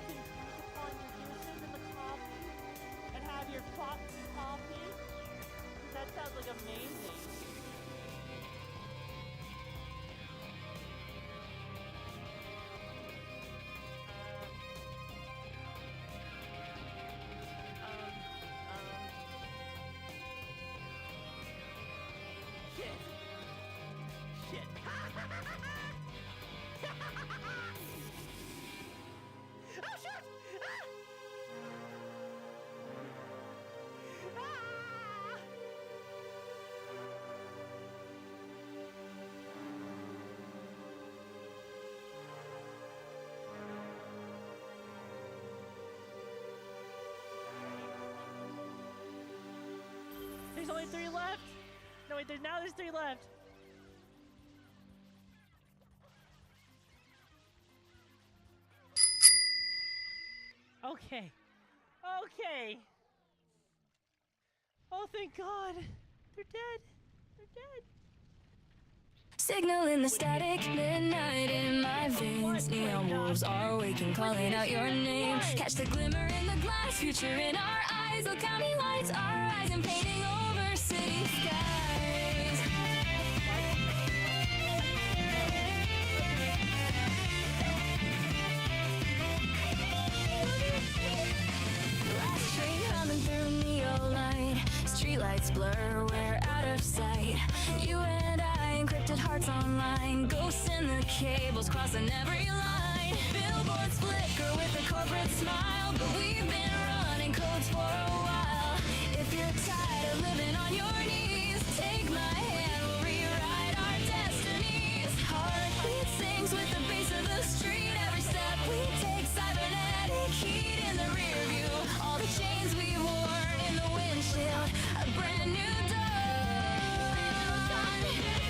can use upon your usage in the coffee and have your foxy coffee? That sounds like amazing. Shit. Shit. Oh shit! Ah! Ah! There's only 3 left. No wait, there's 3 left. Okay. Okay. Oh, thank God. They're dead. They're dead. Signal in the static, midnight in my veins. Neon wolves are waking, calling out your name. Catch the glimmer in the glass, future in our eyes. Look how many lights are rising, painting over city skies. Last train coming through neon light. Streetlights blur, we're out of sight. You and I, encrypted hearts online. Ghosts in the cables, crossing every line. Billboards flicker with a corporate smile. But we've been running codes for a while. If you're tired of living on your knees, take my hand, we'll rewrite our destinies. Heartbeat sings with the bass of the street. Every step we take, cybernetic heat in the rear view. All the chains we wore in the windshield, a brand new dawn.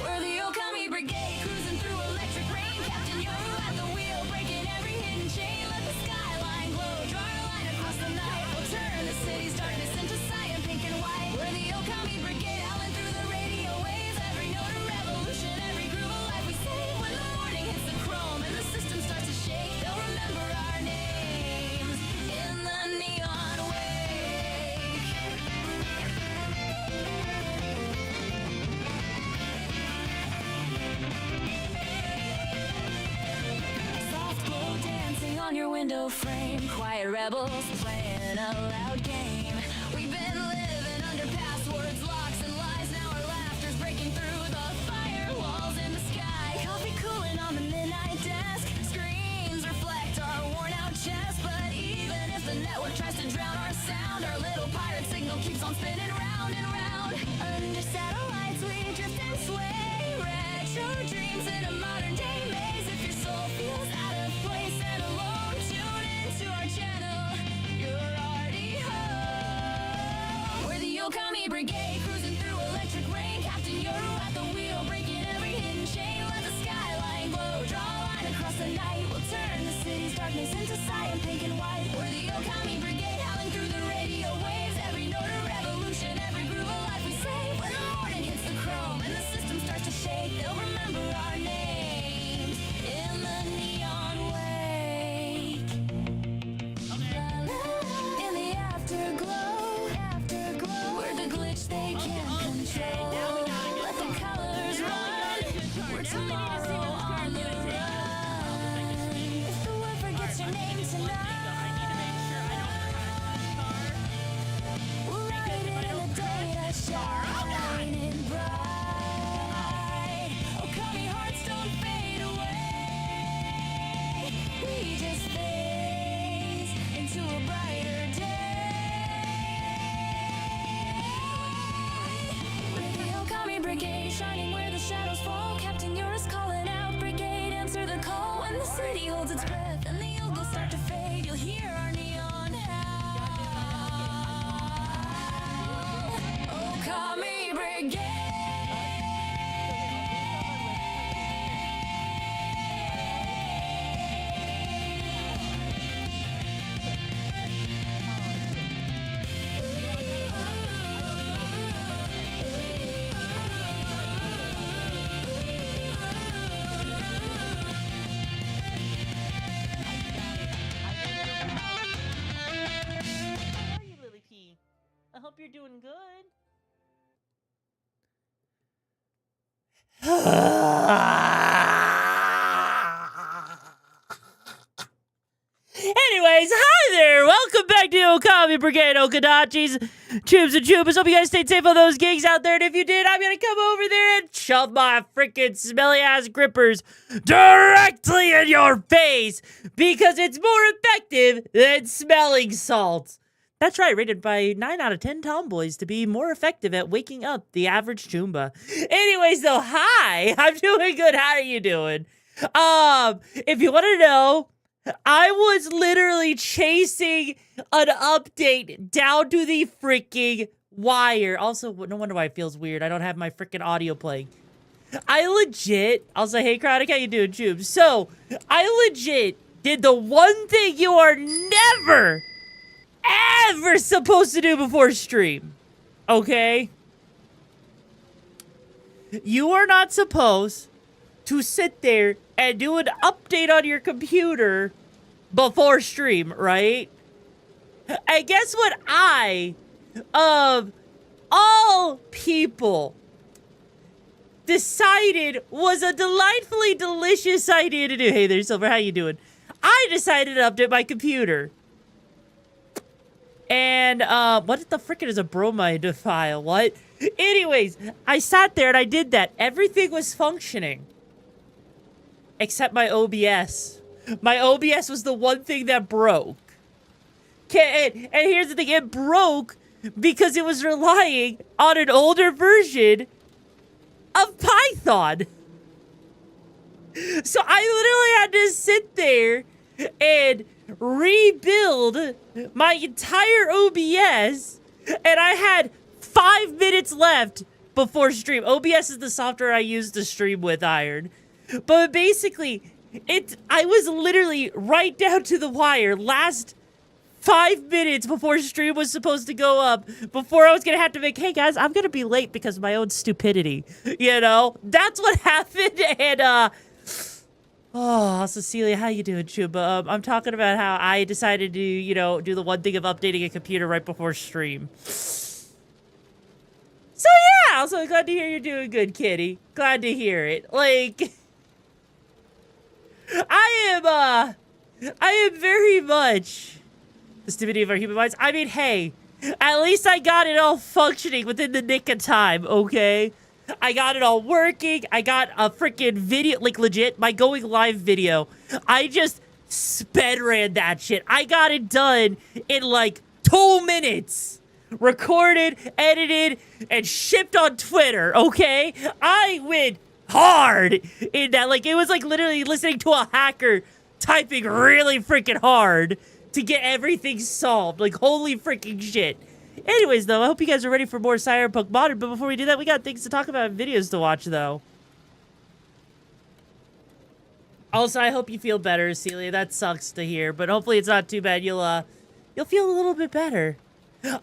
We're the Okami Brigade, cruising through electric rain. Captain Yoru at the wheel, breaking every hidden chain. Let the skyline glow, draw a line across the night. We'll turn the city's darkness into cyan, pink and white. We're the Okami Brigade, howling through the radio waves. Every note a revolution, every groove a life we save. When the morning hits the chrome and the system starts to shake, they'll remember our names in the neon wake. Soft glow dancing on your window frame. Quiet rebels playing a loud game. We've been living under passwords, locks, and lies. Now our laughter's breaking through the firewalls in the sky. Coffee cooling on the midnight desk. Screams reflect our worn out chests. But even if the network tries to drown our sound, our little pirate signal keeps on spinning round and round. Under satellites we drift and sway. Retro dreams in a modern day maze. If your soul feels out of place and alone, tune into our channel. You're already home. We're the Okami Brigade, cruising through electric rain. Captain Yoru at the wheel, breaking every hidden chain. Let the skyline glow, draw a line across the night. We'll turn the city's darkness into cyan, pink and white. We're the Okami Brigade, howling through the radio waves. Every note a revolution, every groove a life we save. When the morning hits the chrome and the system starts to shake, they'll remember our names in the neon wake. In the afterglow, we're the glitch they can't control. Let the colors run, we're tomorrow on the run. If the world forgets your name tonight, we'll write it in the data, shining bright. Oh, Okami hearts don't fade away. We just phase into a brighter day. We're the Okami Brigade, shining where the shadows fall. Captain Yoru's calling out, Brigade, answer the call. When the city holds its breath and the eagles start to fade, you'll hear our neon howl. Okami Brigade. you're doing good. Anyways, hi there! Welcome back to Okami Brigade, Okadachis, Tubes and Tubers. Hope you guys stayed safe on those gigs out there, and if you did, I'm gonna come over there and shove my freaking smelly-ass grippers directly in your face, because it's more effective than smelling salts. That's right, rated by 9 out of 10 tomboys to be more effective at waking up the average Choomba. Anyways, though, hi! I'm doing good, how are you doing? If you want to know, I was literally chasing an update down to the freaking wire. Also, no wonder why it feels weird. I don't have my freaking audio playing. I'll say, hey, Chronic, how you doing, Tube? So, I legit did the one thing you are never, ever supposed to do before stream. Okay? You are not supposed to sit there and do an update on your computer before stream, right? And guess what of all people, decided was a delightfully delicious idea to do? Hey there, Silver, how you doing? I decided to update my computer. And, what the frickin' is a bromide file? What? Anyways, I sat there and I did that. Everything was functioning. Except my OBS. My OBS was the one thing that broke. And here's the thing, it broke because it was relying on an older version of Python. So I literally had to sit there and rebuild my entire OBS, and I had 5 minutes left before stream. OBS is the software I use to stream with, Iron. But basically, I was literally right down to the wire, last 5 minutes before stream was supposed to go up, before I was going to have to make, hey guys, I'm going to be late because of my own stupidity. You know? That's what happened, and, oh, Cecilia, how you doing, Chuba? I'm talking about how I decided to, you know, do the one thing of updating a computer right before stream. So yeah, also glad to hear you're doing good, kitty. Glad to hear it. Like, I am very much the stupidity of our human minds. I mean, hey, at least I got it all functioning within the nick of time, okay? I got it all working. I got a freaking video, like legit, my going live video. I just sped ran that shit. I got it done in like 2 minutes. Recorded, edited, and shipped on Twitter, okay? I went hard in that. Like, it was like literally listening to a hacker typing really freaking hard to get everything solved. Like, holy freaking shit. Anyways, though, I hope you guys are ready for more Cyberpunk Modern, but before we do that, we got things to talk about and videos to watch, though. Also, I hope you feel better, Celia. That sucks to hear, but hopefully it's not too bad. You'll feel a little bit better.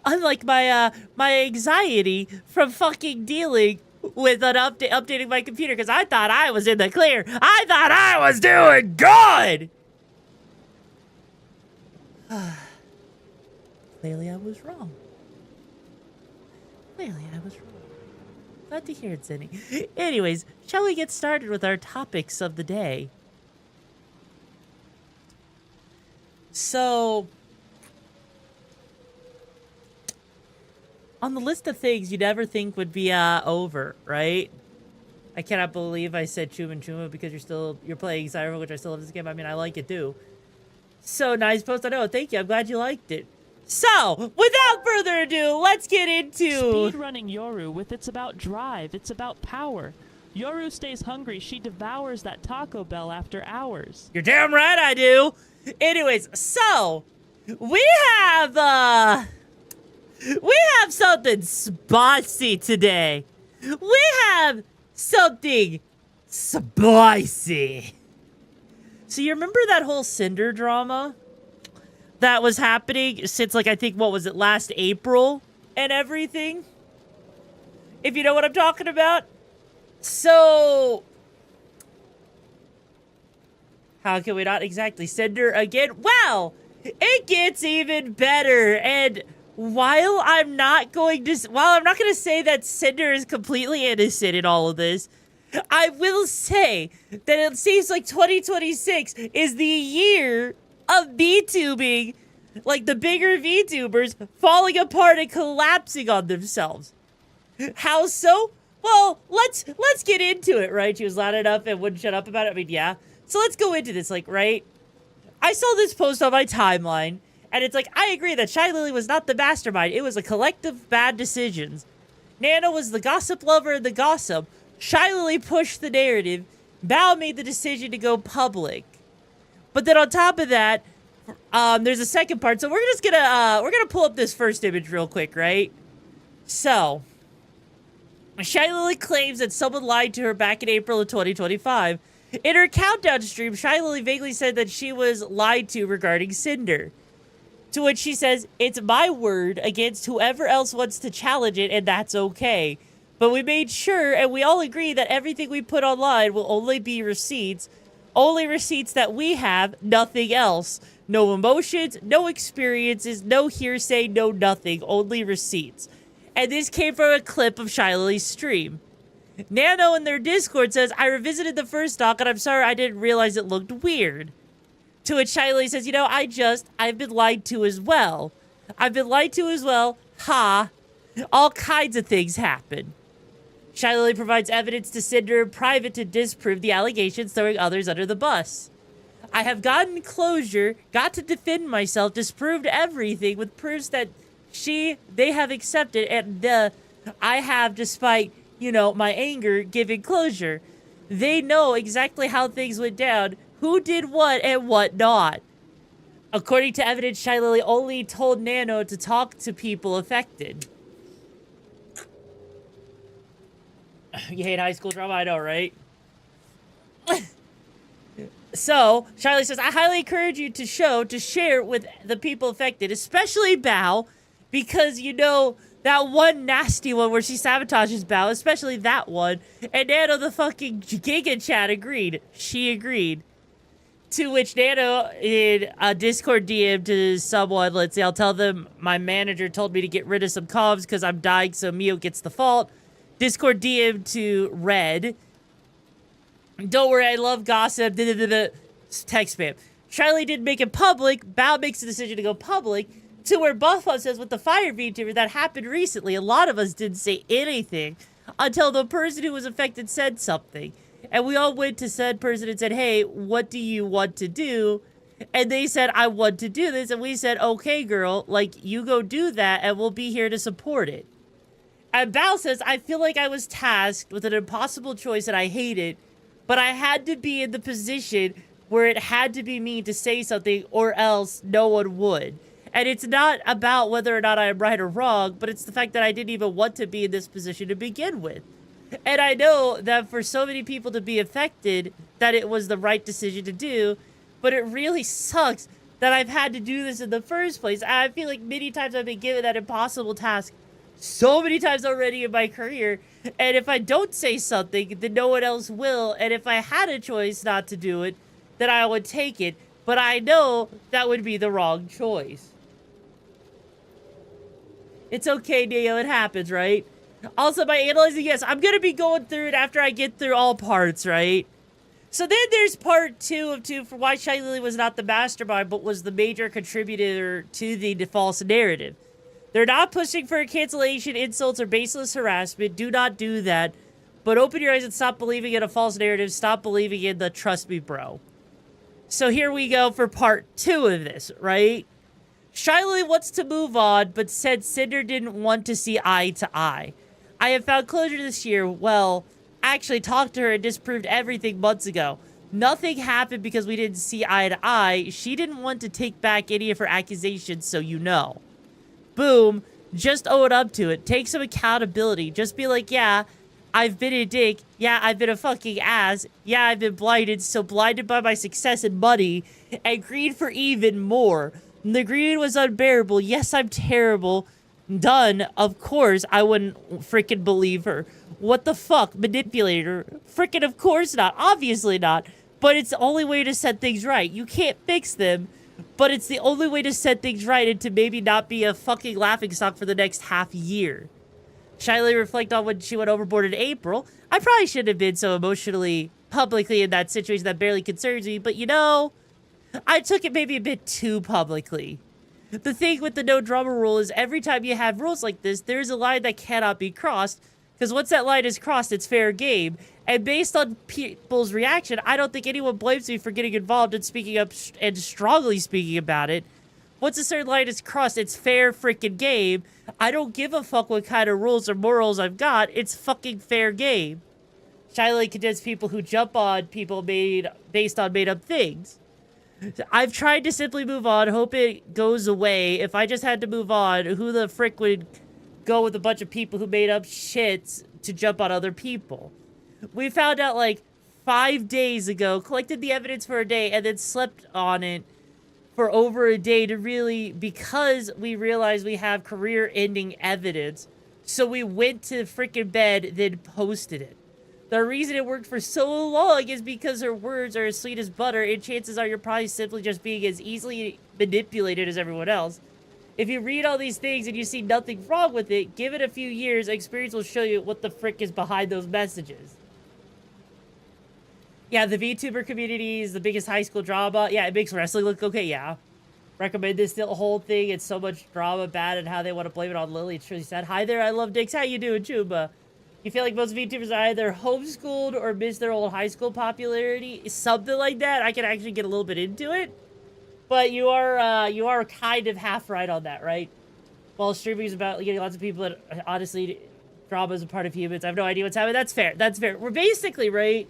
Unlike my anxiety from fucking dealing with an updating my computer, because I thought I was in the clear. I thought I was doing good! Clearly I was wrong. Clearly I was wrong. Glad to hear it, Zinni. Anyways, shall we get started with our topics of the day? So, on the list of things you'd never think would be over, right? I cannot believe I said Chuma and Chuma because you're playing Cyberpunk, which I still love this game. I mean, I like it too. So nice post. I know. Thank you. I'm glad you liked it. So, without further ado, let's get into speedrunning Yoru with It's About Drive, It's About Power. Yoru stays hungry, she devours that Taco Bell after hours. You're damn right I do. Anyways, so we have something spicy today. We have something spicy. So you remember that whole Cinder drama that was happening since, like, I think, what was it, last April and everything? If you know what I'm talking about. So, how can we not exactly Cinder again? Well, it gets even better, and while I'm not going to say that Cinder is completely innocent in all of this, I will say that it seems like 2026 is the year of VTubing, like the bigger VTubers falling apart and collapsing on themselves. How so? Well, let's get into it, right? She was loud enough and wouldn't shut up about it. I mean, yeah. So let's go into this, like, right? I saw this post on my timeline, and it's like, I agree that Shy Lily was not the mastermind. It was a collective of bad decisions. Nana was the gossip lover and the gossip. Shy Lily pushed the narrative. Bao made the decision to go public. But then on top of that, there's a second part. So we're just gonna pull up this first image real quick, right? So Shy Lily claims that someone lied to her back in April of 2025. In her countdown stream, Shy Lily vaguely said that she was lied to regarding Cinder. To which she says, "It's my word against whoever else wants to challenge it, and that's okay. But we made sure, and we all agree that everything we put online will only be receipts. Only receipts that we have, nothing else. No emotions, no experiences, no hearsay, no nothing. Only receipts." And this came from a clip of Shy Lily's stream. Nano in their Discord says, "I revisited the first doc, and I'm sorry I didn't realize it looked weird." To which Shy Lily says, I've been lied to as well. I've been lied to as well. Ha. All kinds of things happen. Shy Lily provides evidence to Cinder in private to disprove the allegations, throwing others under the bus. "I have gotten closure, got to defend myself, disproved everything with proofs that they have accepted, and I have, despite, my anger, given closure. They know exactly how things went down, who did what and what not." According to evidence, Shy Lily only told Nano to talk to people affected. You hate high school drama? I know, right? So, Shy Lily says, "I highly encourage you to share with the people affected, especially Bao, because that one nasty one where she sabotages Bao, especially that one." And Nano, the fucking Giga Chat, agreed. She agreed. To which Nano, in a Discord DM to someone, let's see, I'll tell them my manager told me to get rid of some comms because I'm dying, so Mio gets the fault. Discord DM to Red. "Don't worry, I love gossip." Text spam. Charlie didn't make it public. Bao makes the decision to go public. To where Buffalo says, with the fire VTuber that happened recently, a lot of us didn't say anything until the person who was affected said something. And we all went to said person and said, "Hey, what do you want to do?" And they said, "I want to do this." And we said, "Okay, girl, you go do that and we'll be here to support it." And Bao says, "I feel like I was tasked with an impossible choice and I hate it, but I had to be in the position where it had to be me to say something or else no one would. And it's not about whether or not I am right or wrong, but it's the fact that I didn't even want to be in this position to begin with. And I know that for so many people to be affected, that it was the right decision to do, but it really sucks that I've had to do this in the first place. I feel like many times I've been given that impossible task so many times already in my career, and if I don't say something, then no one else will, and if I had a choice not to do it, then I would take it, but I know that would be the wrong choice." It's okay, Neo, it happens, right? Also, by analyzing, yes, I'm going to be going through it after I get through all parts, right? So then there's part 2 of 2 for why Shy Lily was not the mastermind, but was the major contributor to the false narrative. They're not pushing for a cancellation, insults, or baseless harassment. Do not do that. But open your eyes and stop believing in a false narrative. Stop believing in the trust me, bro. So here we go for part 2 of this, right? Shy Lily wants to move on, but said Cinder didn't want to see eye to eye. "I have found closure this year." Well, I actually talked to her and disproved everything months ago. Nothing happened because we didn't see eye to eye. She didn't want to take back any of her accusations, so you know. Boom. Just own up to it. Take some accountability. Just be like, "Yeah, I've been a dick. Yeah, I've been a fucking ass. Yeah, I've been blinded, so blinded by my success and money, and greed for even more. The greed was unbearable. Yes, I'm terrible. Done. Of course, I wouldn't freaking believe her. What the fuck? Manipulator? Freaking of course not. Obviously not. But it's the only way to set things right. You can't fix them, but it's the only way to set things right and to maybe not be a fucking laughingstock for the next half year. Shyly reflect on when she went overboard in April. I probably shouldn't have been so emotionally publicly in that situation that barely concerns me, but you know, I took it maybe a bit too publicly. The thing with the no drama rule is every time you have rules like this, there's a line that cannot be crossed, because once that line is crossed, it's fair game. And based on people's reaction, I don't think anyone blames me for getting involved and speaking up and strongly speaking about it. Once a certain line is crossed, it's fair freaking game. I don't give a fuck what kind of rules or morals I've got. It's fucking fair game. Shyly condemns people who jump on people based on made-up things. I've tried to simply move on, hope it goes away. If I just had to move on, who the frick would go with a bunch of people who made up shits to jump on other people? We found out like 5 days ago, collected the evidence for a day, and then slept on it for over a day to really, because we realized we have career-ending evidence, so we went to freaking bed, then posted it. The reason it worked for so long is because her words are as sweet as butter, and chances are you're probably simply just being as easily manipulated as everyone else. If you read all these things and you see nothing wrong with it, give it a few years, experience will show you what the frick is behind those messages. Yeah, the VTuber community is the biggest high school drama. Yeah, it makes wrestling look okay, yeah. Recommend this whole thing. It's so much drama bad and how they want to blame it on Lily. It's truly sad. Hi there, I love dicks. How you doing, Chuba? You feel like most VTubers are either homeschooled or miss their old high school popularity? Something like that. I can actually get a little bit into it. But you are kind of half right on that, right? While streaming is about getting lots of people that, honestly, drama is a part of humans. I have no idea what's happening. That's fair. That's fair. We're basically, right?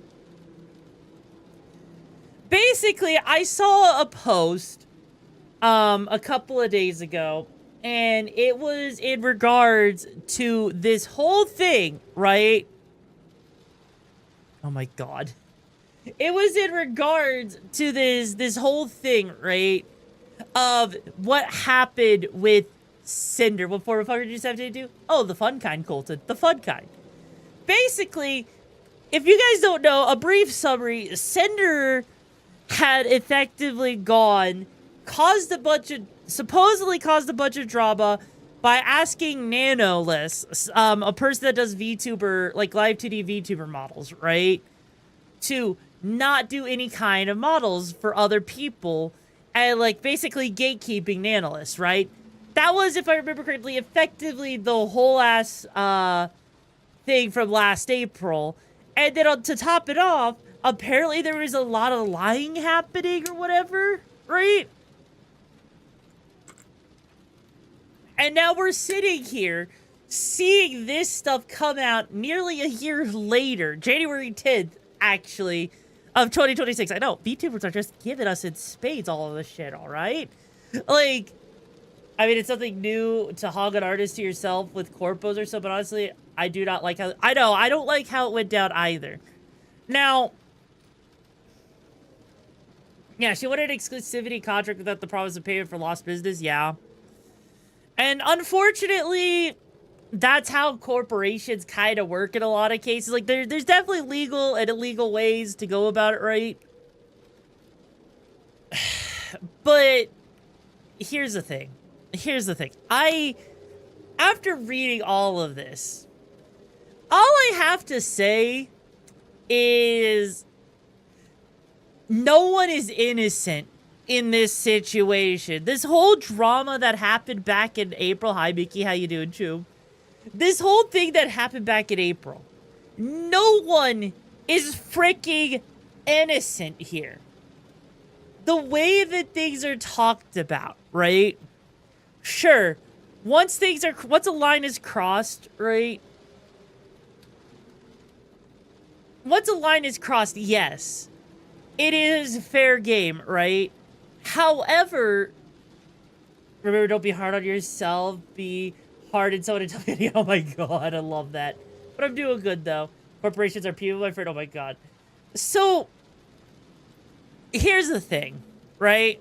Basically, I saw a post a couple of days ago, and it was in regards to this whole thing, right? Oh my god. It was in regards to this whole thing, right? Of what happened with Cinder. What form of fucker did you have to do? Oh, the fun kind, Colton. The fun kind. Basically, if you guys don't know, a brief summary, Cinder had effectively supposedly caused a bunch of drama by asking Nanoless, a person that does VTuber, like live 2D VTuber models, right? To not do any kind of models for other people and like basically gatekeeping Nanoless, right? That was, if I remember correctly, effectively the whole ass thing from last April. And then to top it off, apparently there was a lot of lying happening or whatever, right? And now we're sitting here seeing this stuff come out nearly a year later, January 10th, actually, of 2026. I know, VTubers are just giving us in spades all of this shit, all right? Like, I mean, it's something new to hog an artist to yourself with corpos or so, but honestly, I do not like how... I know, I don't like how it went down either. Now... yeah, she wanted an exclusivity contract without the promise of payment for lost business, yeah. And unfortunately, that's how corporations kind of work in a lot of cases. Like, there's definitely legal and illegal ways to go about it, right? But here's the thing. After reading all of this, all I have to say is no one is innocent in this situation. This whole drama that happened back in April. Hi, Mickey. How you doing, Chum? This whole thing that happened back in April. No one is freaking innocent here. The way that things are talked about, right? Sure. Once a line is crossed, right? Once a line is crossed, yes. It is fair game, right? However, remember, don't be hard on yourself. Be hard on someone to tell me. Oh my god, I love that. But I'm doing good, though. Corporations are people, my friend. Oh my god. So, here's the thing, right?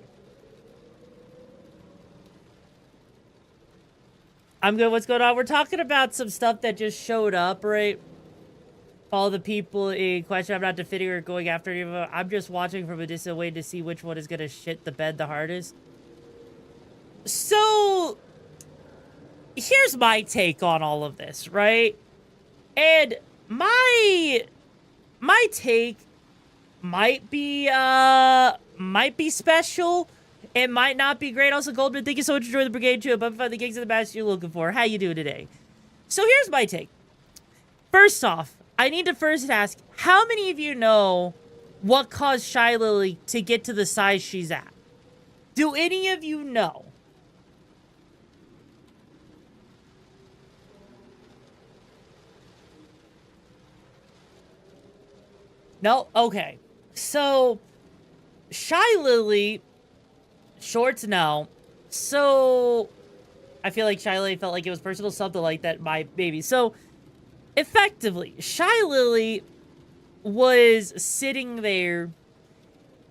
I'm good. What's going on? We're talking about some stuff that just showed up, right? All the people in question. I'm not defending or going after any of them. I'm just watching from a distant way to see which one is going to shit the bed the hardest. So, here's my take on all of this, right? And my take might be special. It might not be great. Also, Goldman, thank you so much for joining the brigade too. Above the gigs of the match you're looking for. How you doing today? So here's my take. First off, I need to first ask, how many of you know what caused Shy Lily to get to the size she's at? Do any of you know? No? Okay. So, Shy Lily, shorts no. So, I feel like Shy Lily felt like it was personal, something like that, my baby. So, effectively, Shy Lily was sitting there,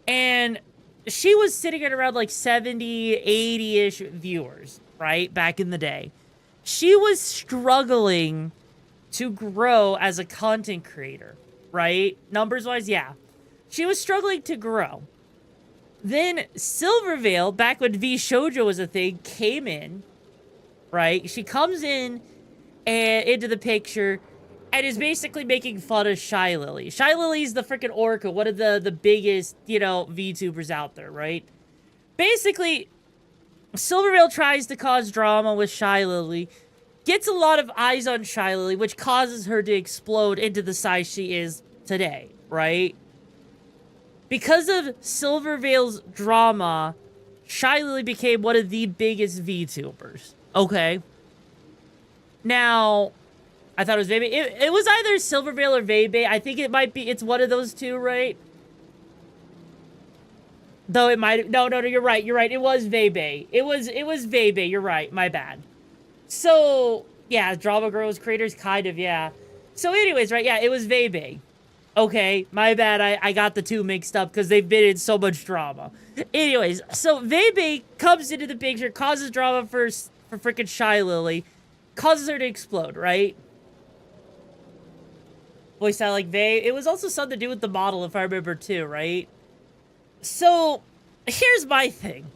and she was sitting at around like 70, 80-ish viewers, right? Back in the day. She was struggling to grow as a content creator, right? Numbers-wise, yeah. She was struggling to grow. Then Silvervale, back when V Shoujo was a thing, came in, right? She comes in and into the picture and is basically making fun of Shy Lily. Shy Lily's the freaking Orca, one of the biggest, you know, VTubers out there, right? Basically, Silvervale tries to cause drama with Shy Lily, gets a lot of eyes on Shy Lily, which causes her to explode into the size she is today, right? Because of Silvervale's drama, Shy Lily became one of the biggest VTubers. Okay. Now, I thought it was Vebe. It was either Silvervale or Vebe. I think it might be, it's one of those two, right? Though it might, no, you're right. It was Vebe. It was Vebe. You're right. My bad. So, yeah, Drama Girls creators, kind of, yeah. So anyways, right, yeah, it was Vebe. Okay, my bad, I got the two mixed up because they've been in so much drama. Anyways, so Vebe comes into the picture, causes drama for freaking Shy Lily, causes her to explode, right? Voice sound like Vebe. It was also something to do with the model, if I remember too, right? So, here's my thing.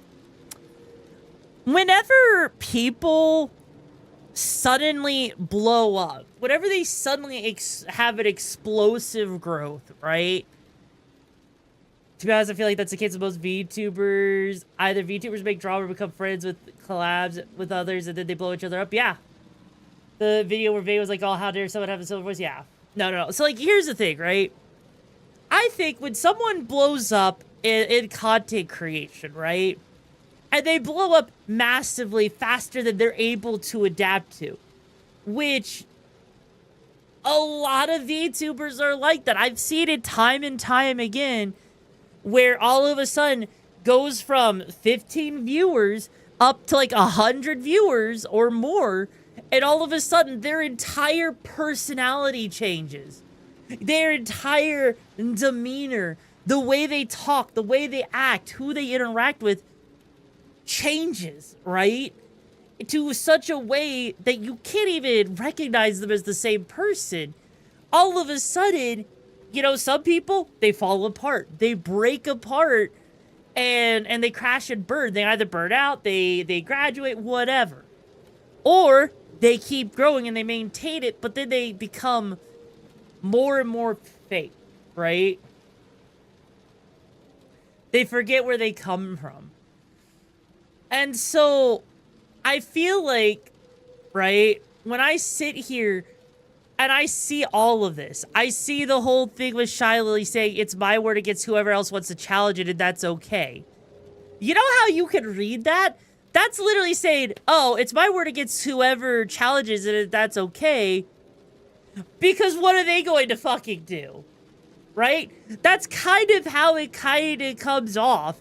Whenever people suddenly blow up, whenever they suddenly have an explosive growth, right? To be honest, I feel like that's the case with most VTubers. Either VTubers make drama or become friends with collabs with others and then they blow each other up. Yeah. The video where Vay was like, oh, how dare someone have a silver voice? Yeah. No. So, like, here's the thing, right? I think when someone blows up in content creation, right? And they blow up massively faster than they're able to adapt to. Which a lot of VTubers are like that. I've seen it time and time again where all of a sudden goes from 15 viewers up to like 100 viewers or more. And all of a sudden their entire personality changes. Their entire demeanor, the way they talk, the way they act, who they interact with changes, right? To such a way that you can't even recognize them as the same person. All of a sudden, you know, some people, they fall apart. They break apart and they crash and burn. They either burn out, they graduate, whatever. Or they keep growing and they maintain it, but then they become more and more fake, right? They forget where they come from. And so, I feel like, right, when I sit here and I see all of this, I see the whole thing with Shy Lily saying, it's my word against whoever else wants to challenge it, and that's okay. You know how you can read that? That's literally saying, oh, it's my word against whoever challenges it, and that's okay. Because what are they going to fucking do? Right? That's kind of how it kind of comes off.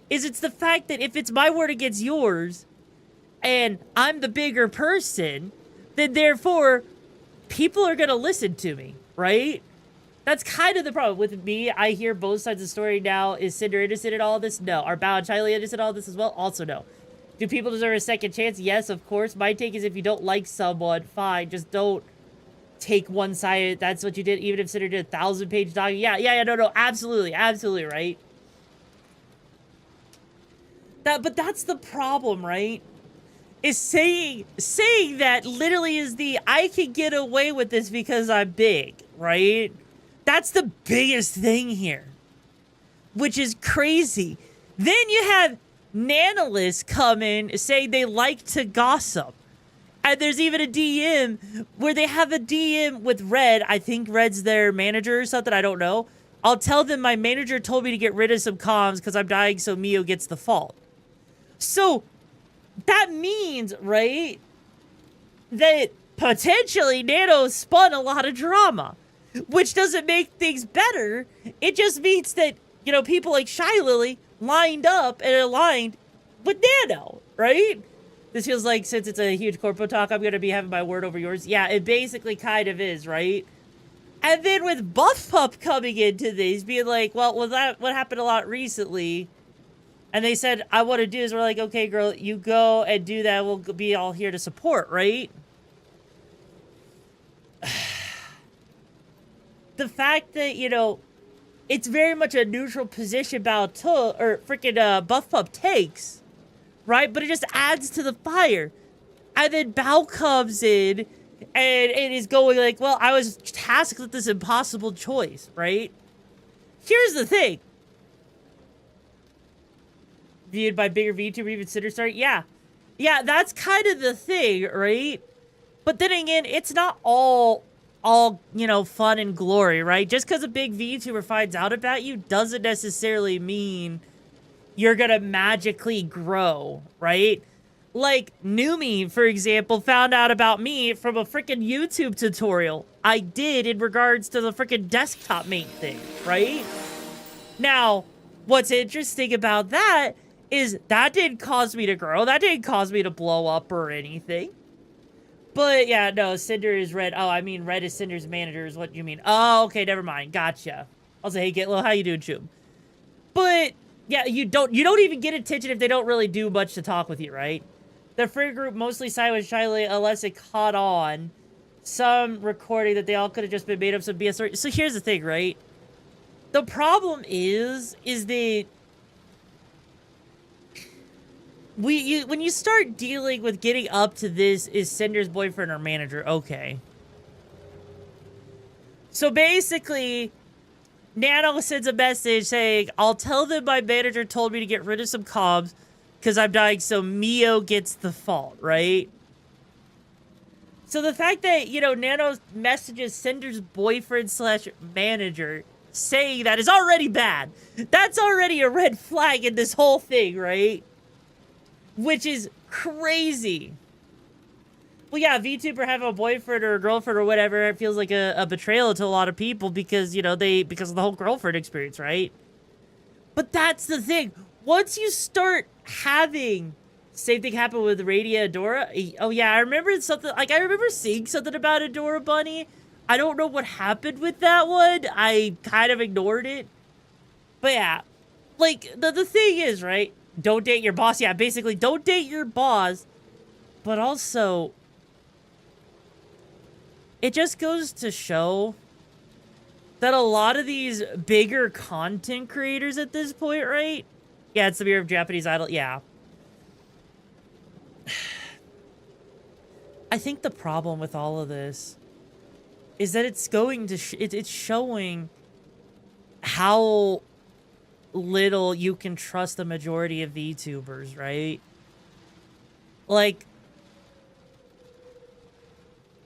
Is it's the fact that if it's my word against yours, and I'm the bigger person, then therefore, people are gonna listen to me, right? That's kind of the problem. With me, I hear both sides of the story now. Is Cinder innocent in all this? No. Are Bao and Charlie innocent in all this as well? Also no. Do people deserve a second chance? Yes, of course. My take is if you don't like someone, fine. Just don't take one side. That's what you did, even if Cinder did a 1,000-page document. Yeah, no, absolutely, right? But that's the problem, right? Is saying that literally is I can get away with this because I'm big, right? That's the biggest thing here, which is crazy. Then you have nanolists come in saying they like to gossip. And there's even a DM where they have a DM with Red. I think Red's their manager or something. I don't know. I'll tell them my manager told me to get rid of some comms because I'm dying so Mio gets the fault. So that means, right, that potentially Nano spun a lot of drama, which doesn't make things better. It just means that, you know, people like Shy Lily lined up and aligned with Nano, right? This feels like, since it's a huge corpo talk, I'm going to be having my word over yours. Yeah, it basically kind of is, right? And then with Buff Pup coming into this, being like, well, was that what happened a lot recently? And they said, I want to do this. We're like, okay, girl, you go and do that. We'll be all here to support, right? The fact that, you know, it's very much a neutral position Buff Pup takes, right? But it just adds to the fire. And then Bao comes in and it is going like, well, I was tasked with this impossible choice, right? Here's the thing. Viewed by bigger VTuber, even Cinder Star. Yeah, that's kind of the thing, right? But then again, it's not all you know, fun and glory, right? Just because a big VTuber finds out about you doesn't necessarily mean you're gonna magically grow, right? Like Numi, for example, found out about me from a freaking YouTube tutorial I did in regards to the freaking desktop mate thing, right? Now, what's interesting about that is that didn't cause me to grow. That didn't cause me to blow up or anything. But yeah, no, Cinder is Red. Oh, I mean, Red is Cinder's manager is what you mean. Oh, okay, never mind. Gotcha. I'll say, hey, Gitlo, how you doing, Choom? But yeah, you don't even get attention if they don't really do much to talk with you, right? The friend group mostly side with Shiley unless it caught on some recording that they all could have just been made up some BS story. So here's the thing, right? The problem is that when you start dealing with getting up to this is Cinder's boyfriend or manager, okay. So basically, Nano sends a message saying, I'll tell them my manager told me to get rid of some comms because I'm dying so Mio gets the fault, right? So the fact that, you know, Nano messages Cinder's boyfriend / manager saying that is already bad. That's already a red flag in this whole thing, right? Which is crazy. Well, yeah, VTuber having a boyfriend or a girlfriend or whatever, it feels like a betrayal to a lot of people because, you know, because of the whole girlfriend experience, right? But that's the thing. Once you start having, same thing happened with Radia Adora. Oh yeah, I remember something, like I remember seeing something about Adora Bunny. I don't know what happened with that one. I kind of ignored it. But yeah, like the thing is, right? Don't date your boss. Yeah, basically, don't date your boss. But also, it just goes to show that a lot of these bigger content creators at this point, right? Yeah, it's the Mirror of Japanese Idol. Yeah. I think the problem with all of this is that it's going to it's showing how little you can trust the majority of VTubers, right? Like,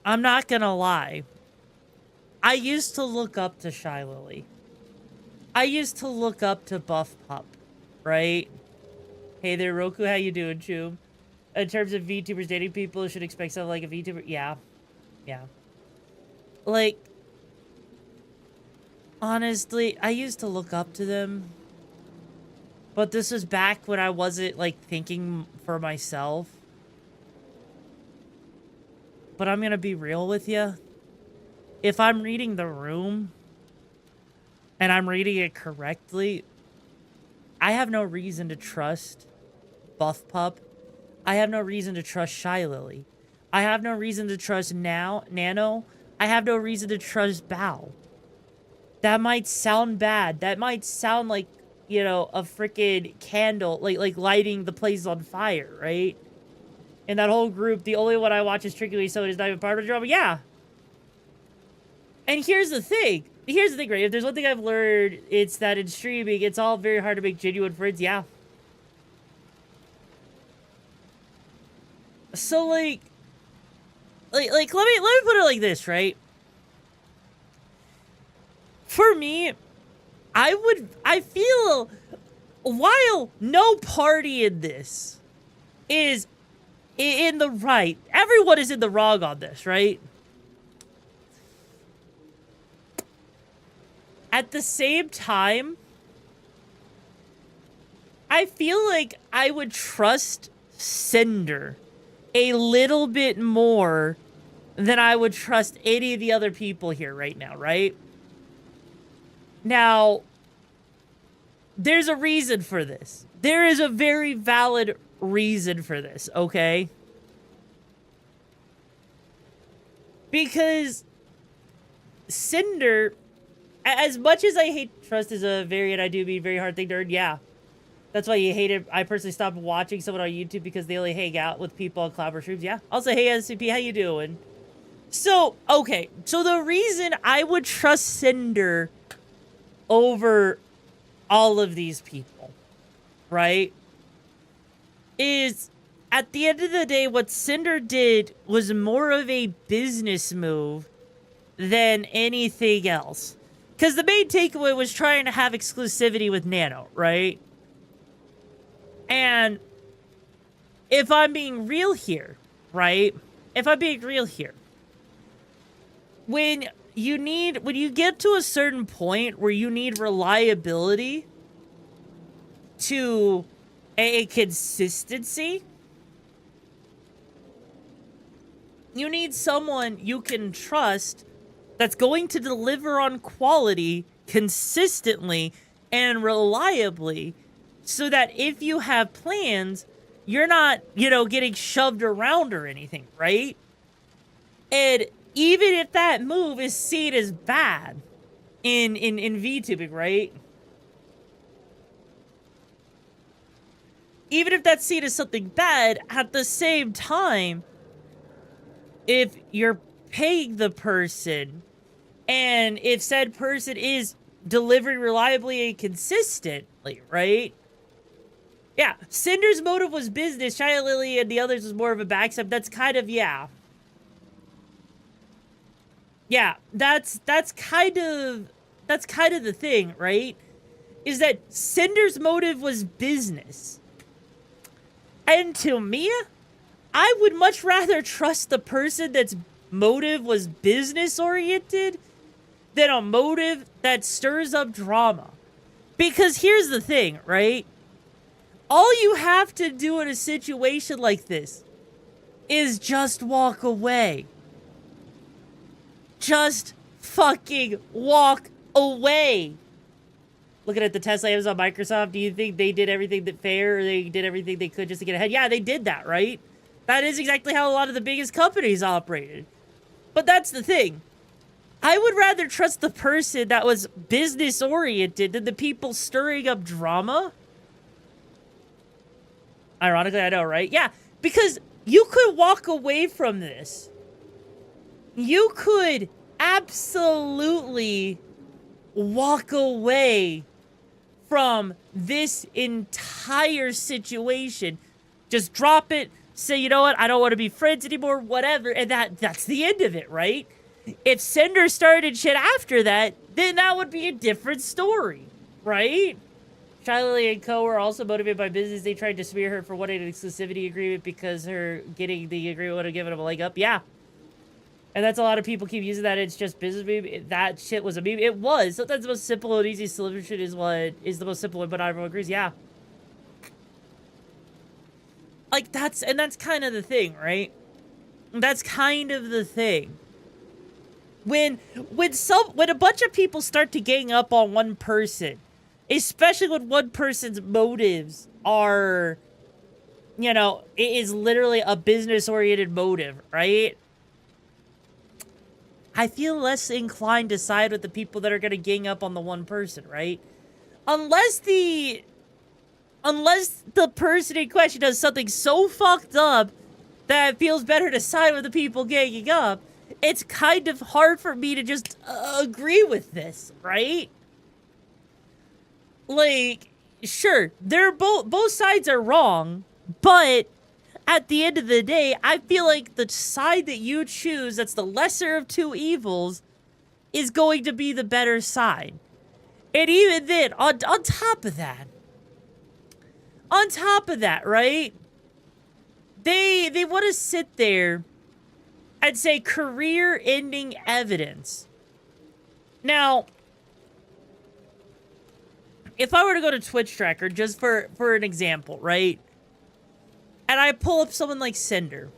I'm not gonna lie. I used to look up to Shy Lily. I used to look up to Buff Pup, right? Hey there, Roku, how you doing, Choom? In terms of VTubers dating people, you should expect something like a VTuber. Yeah. Yeah. Like, honestly, I used to look up to them. But this was back when I wasn't, like, thinking for myself. But I'm gonna be real with you. If I'm reading the room, and I'm reading it correctly, I have no reason to trust Buff Pup. I have no reason to trust Shy Lily. I have no reason to trust Nano. I have no reason to trust Bao. That might sound bad. That might sound like you know, a freaking candle, like lighting the place on fire, right? And that whole group, the only one I watch is Strictly So, is not even part of the drama. Yeah. And here's the thing. Here's the thing, right? If there's one thing I've learned, it's that in streaming, it's all very hard to make genuine friends. Yeah. So, like, let me put it like this, right? For me, I feel, while no party in this is in the right, everyone is in the wrong on this, right? At the same time, I feel like I would trust Cinder a little bit more than I would trust any of the other people here right now, right? Now, there's a reason for this. There is a very valid reason for this, okay? Because Cinder, as much as I hate trust is a very, and I do mean very hard thing to earn, yeah. That's why you hate it. I personally stopped watching someone on YouTube because they only hang out with people on Cloudburst streams. Yeah. Also, hey, SCP, how you doing? So, okay. So the reason I would trust Cinder over all of these people, right, is at the end of the day, what Cinder did was more of a business move than anything else. Because the main takeaway was trying to have exclusivity with Nano, right? And if I'm being real here, right? If I'm being real here, when you get to a certain point where you need reliability to a consistency, you need someone you can trust that's going to deliver on quality consistently and reliably, so that if you have plans, you're not, you know, getting shoved around or anything, right? And even if that move is seen as bad in VTubing, right? Even if that's seen as something bad, at the same time, if you're paying the person, and if said person is delivering reliably and consistently, right? Yeah, Cinder's motive was business, Shia Lily and the others was more of a backstab. That's kind of, yeah. Yeah, that's kind of the thing, right? Is that Cinder's motive was business. And to me, I would much rather trust the person that's motive was business oriented than a motive that stirs up drama. Because here's the thing, right? All you have to do in a situation like this is just walk away. Just fucking walk away. Looking at the Tesla, Amazon, Microsoft, do you think they did everything that fair, or they did everything they could just to get ahead? Yeah, they did that, right? That is exactly how a lot of the biggest companies operated. But that's the thing. I would rather trust the person that was business-oriented than the people stirring up drama. Ironically, I know, right? Yeah, because you could walk away from this. You could absolutely walk away from this entire situation. Just drop it, say, you know what, I don't want to be friends anymore, whatever, and that's the end of it, right? If Cinder started shit after that, then that would be a different story, right? Charlie and Co. were also motivated by business. They tried to smear her for wanting an exclusivity agreement because her getting the agreement would have given them a leg up. Yeah. And that's a lot of people keep using that. It's just business meme. That shit was a meme. It was. Sometimes the most simple and easy solution is what is the most simple one, but not everyone agrees. Yeah. Like, that's kind of the thing, right? That's kind of the thing. When a bunch of people start to gang up on one person, especially when one person's motives are, you know, it is literally a business-oriented motive, right? I feel less inclined to side with the people that are going to gang up on the one person, right? unless the person in question does something so fucked up that it feels better to side with the people ganging up, it's kind of hard for me to just agree with this, right? Like, sure, they're both sides are wrong, but at the end of the day, I feel like the side that you choose that's the lesser of two evils is going to be the better side. And even then, on top of that, right? They want to sit there and say career-ending evidence. Now, if I were to go to Twitch Tracker, just for an example, right? And I pull up someone like Cinder.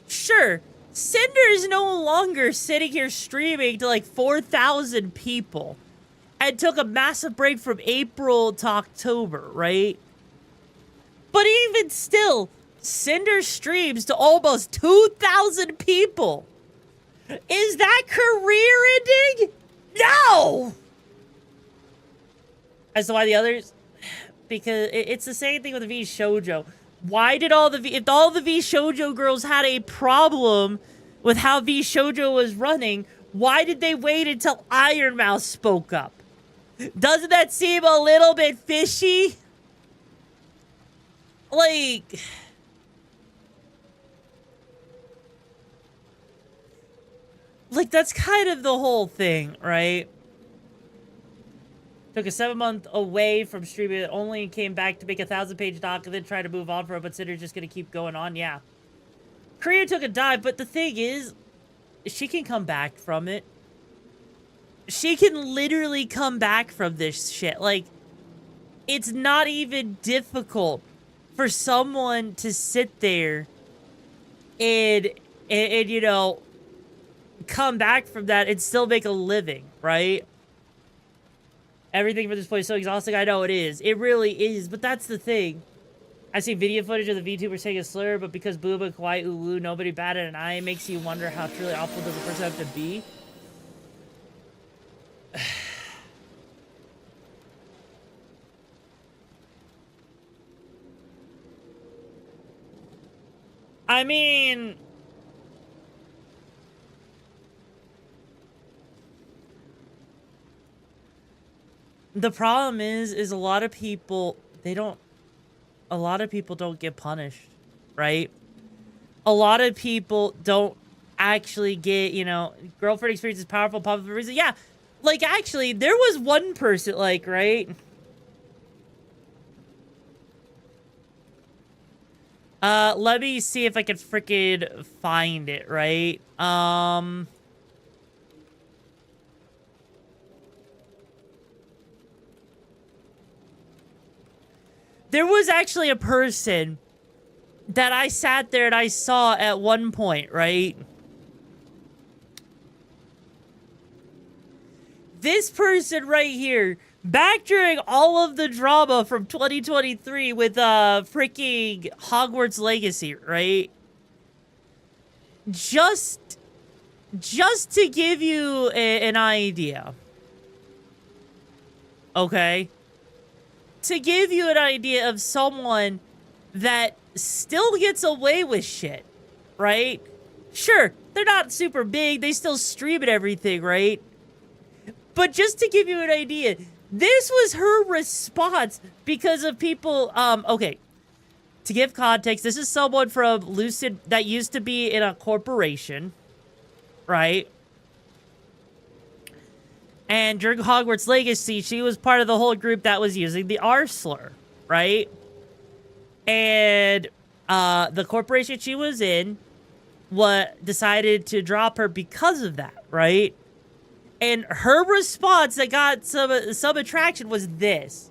Sure, Cinder is no longer sitting here streaming to like 4,000 people and took a massive break from April to October, right? But even still, Cinder streams to almost 2,000 people. Is that career ending? No! As to why the others... Because it's the same thing with the V Shoujo. Why did if all the V Shoujo girls had a problem with how V Shoujo was running, why did they wait until Ironmouse spoke up? Doesn't that seem a little bit fishy? Like... Like, that's kind of the whole thing, right? Took a 7-month away from streaming, only came back to make a 1,000-page doc and then tried to move on from it, but Cinder's just gonna keep going on, yeah. Korea took a dive, but the thing is, she can come back from it. She can literally come back from this shit. Like, it's not even difficult for someone to sit there and you know, come back from that and still make a living, right? Everything for this place is so exhausting. I know it is. It really is. But that's the thing. I see video footage of the VTuber saying a slur, but because Booba, Kawaii, Ulu, nobody batted an eye, it makes you wonder how truly awful does a person have to be. I mean... The problem is a lot of people, a lot of people don't get punished, right? A lot of people don't actually get, you know, girlfriend experience is powerful, popular reason. Yeah, like, actually, there was one person, like, right? Let me see if I can freaking find it, right? There was actually a person that I sat there and I saw at one point, right? This person right here, back during all of the drama from 2023 with freaking Hogwarts Legacy, right? Just to give you an idea. Okay? To give you an idea of someone that still gets away with shit, right? Sure, they're not super big. They still stream and everything, right? But just to give you an idea, this was her response because of people, okay. To give context, this is someone from Lucid that used to be in a corporation, right? And during Hogwarts Legacy, she was part of the whole group that was using the R slur, right? And the corporation she was in decided to drop her because of that, right? And her response that got some attraction was this.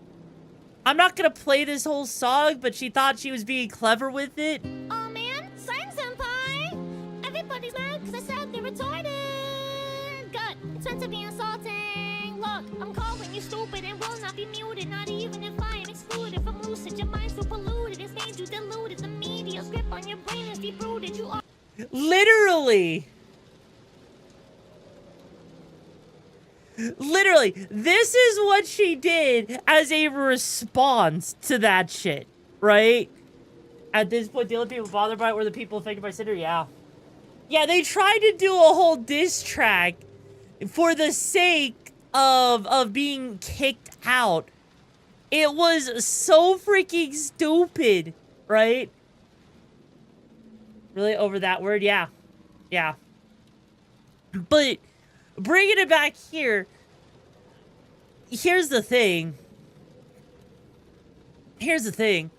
I'm not going to play this whole song, but she thought she was being clever with it. Oh man, Slime Senpai! Everybody's mad because I said they're retarded! Good, it's meant to be insulting! Look, I'm calling you stupid and will not be muted, not even if I am excluded from Lucid. Your mind's so polluted, it's made you deluded. The media's grip on your brain is deep-rooted. You are... Literally! Literally, this is what she did as a response to that shit, right? At this point, the only people bothered by it were the people affected by Cinder. Yeah. Yeah, they tried to do a whole diss track for the sake of being kicked out. It was so freaking stupid, right? Really, over that word? Yeah. Yeah. But bringing it back here, here's the thing. Here's the thing.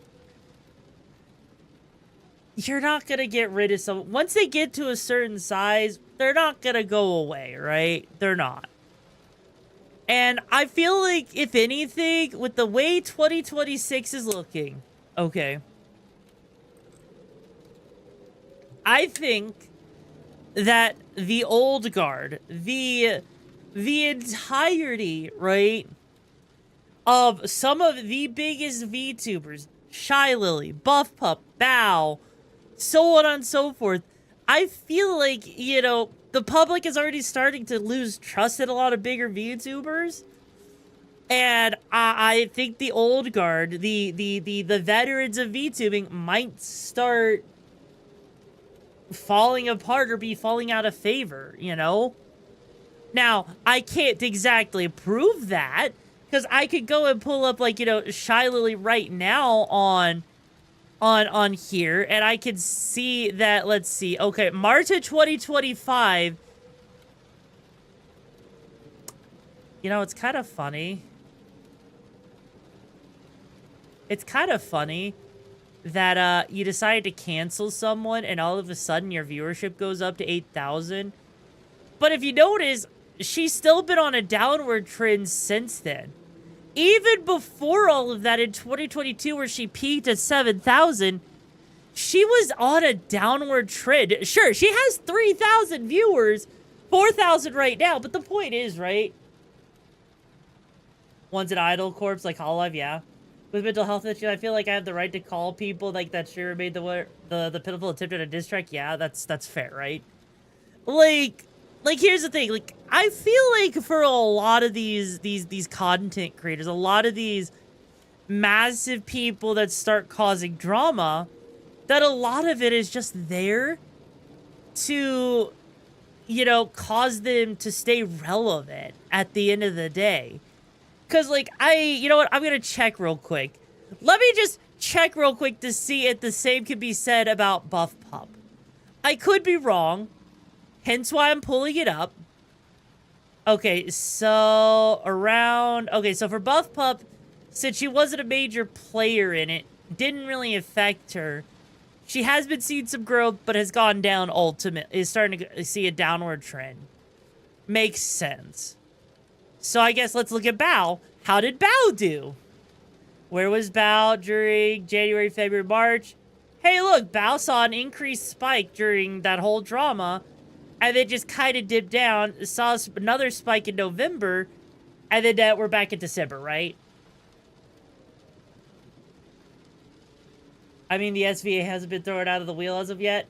You're not going to get rid of someone. Once they get to a certain size, they're not going to go away, right? They're not. And I feel like, if anything, with the way 2026 is looking, okay, I think that the old guard, the entirety, right, of some of the biggest VTubers, Shy Lily, Buff Pup, Bow, so on and so forth, I feel like, you know, the public is already starting to lose trust in a lot of bigger VTubers. And I think the old guard, the veterans of VTubing might start falling apart or be falling out of favor, you know? Now, I can't exactly prove that, because I could go and pull up, like, you know, Shy Lily right now on here, and I could see that, let's see, okay, March of 2025, you know, it's kind of funny. It's kind of funny that you decide to cancel someone and all of a sudden your viewership goes up to 8,000. But if you notice, she's still been on a downward trend since then. Even before all of that in 2022 where she peaked at 7,000, she was on a downward trend. Sure, she has 3,000 viewers, 4,000 right now, but the point is, right? One's an idol corpse like Hololive, yeah. With mental health issues, I feel like I have the right to call people like that Shira made the pitiful attempt at a diss track. Yeah, that's fair, right? Like here's the thing. Like, I feel like for a lot of these content creators, a lot of these massive people that start causing drama, that a lot of it is just there to, you know, cause them to stay relevant at the end of the day. Because, like, you know what? I'm going to check real quick. Let me just check real quick to see if the same could be said about Buff Pup. I could be wrong. Hence why I'm pulling it up. Okay, so okay, so for Buff Pup, since she wasn't a major player in it, didn't really affect her. She has been seeing some growth, but has gone down ultimately. Is starting to see a downward trend. Makes sense. So I guess let's look at Bao. How did Bao do? Where was Bao during January, February, March? Hey, look, Bao saw an increased spike during that whole drama, and then just kind of dipped down, saw another spike in November, and then we're back in December, right? I mean, the SVA hasn't been thrown out of the wheel as of yet.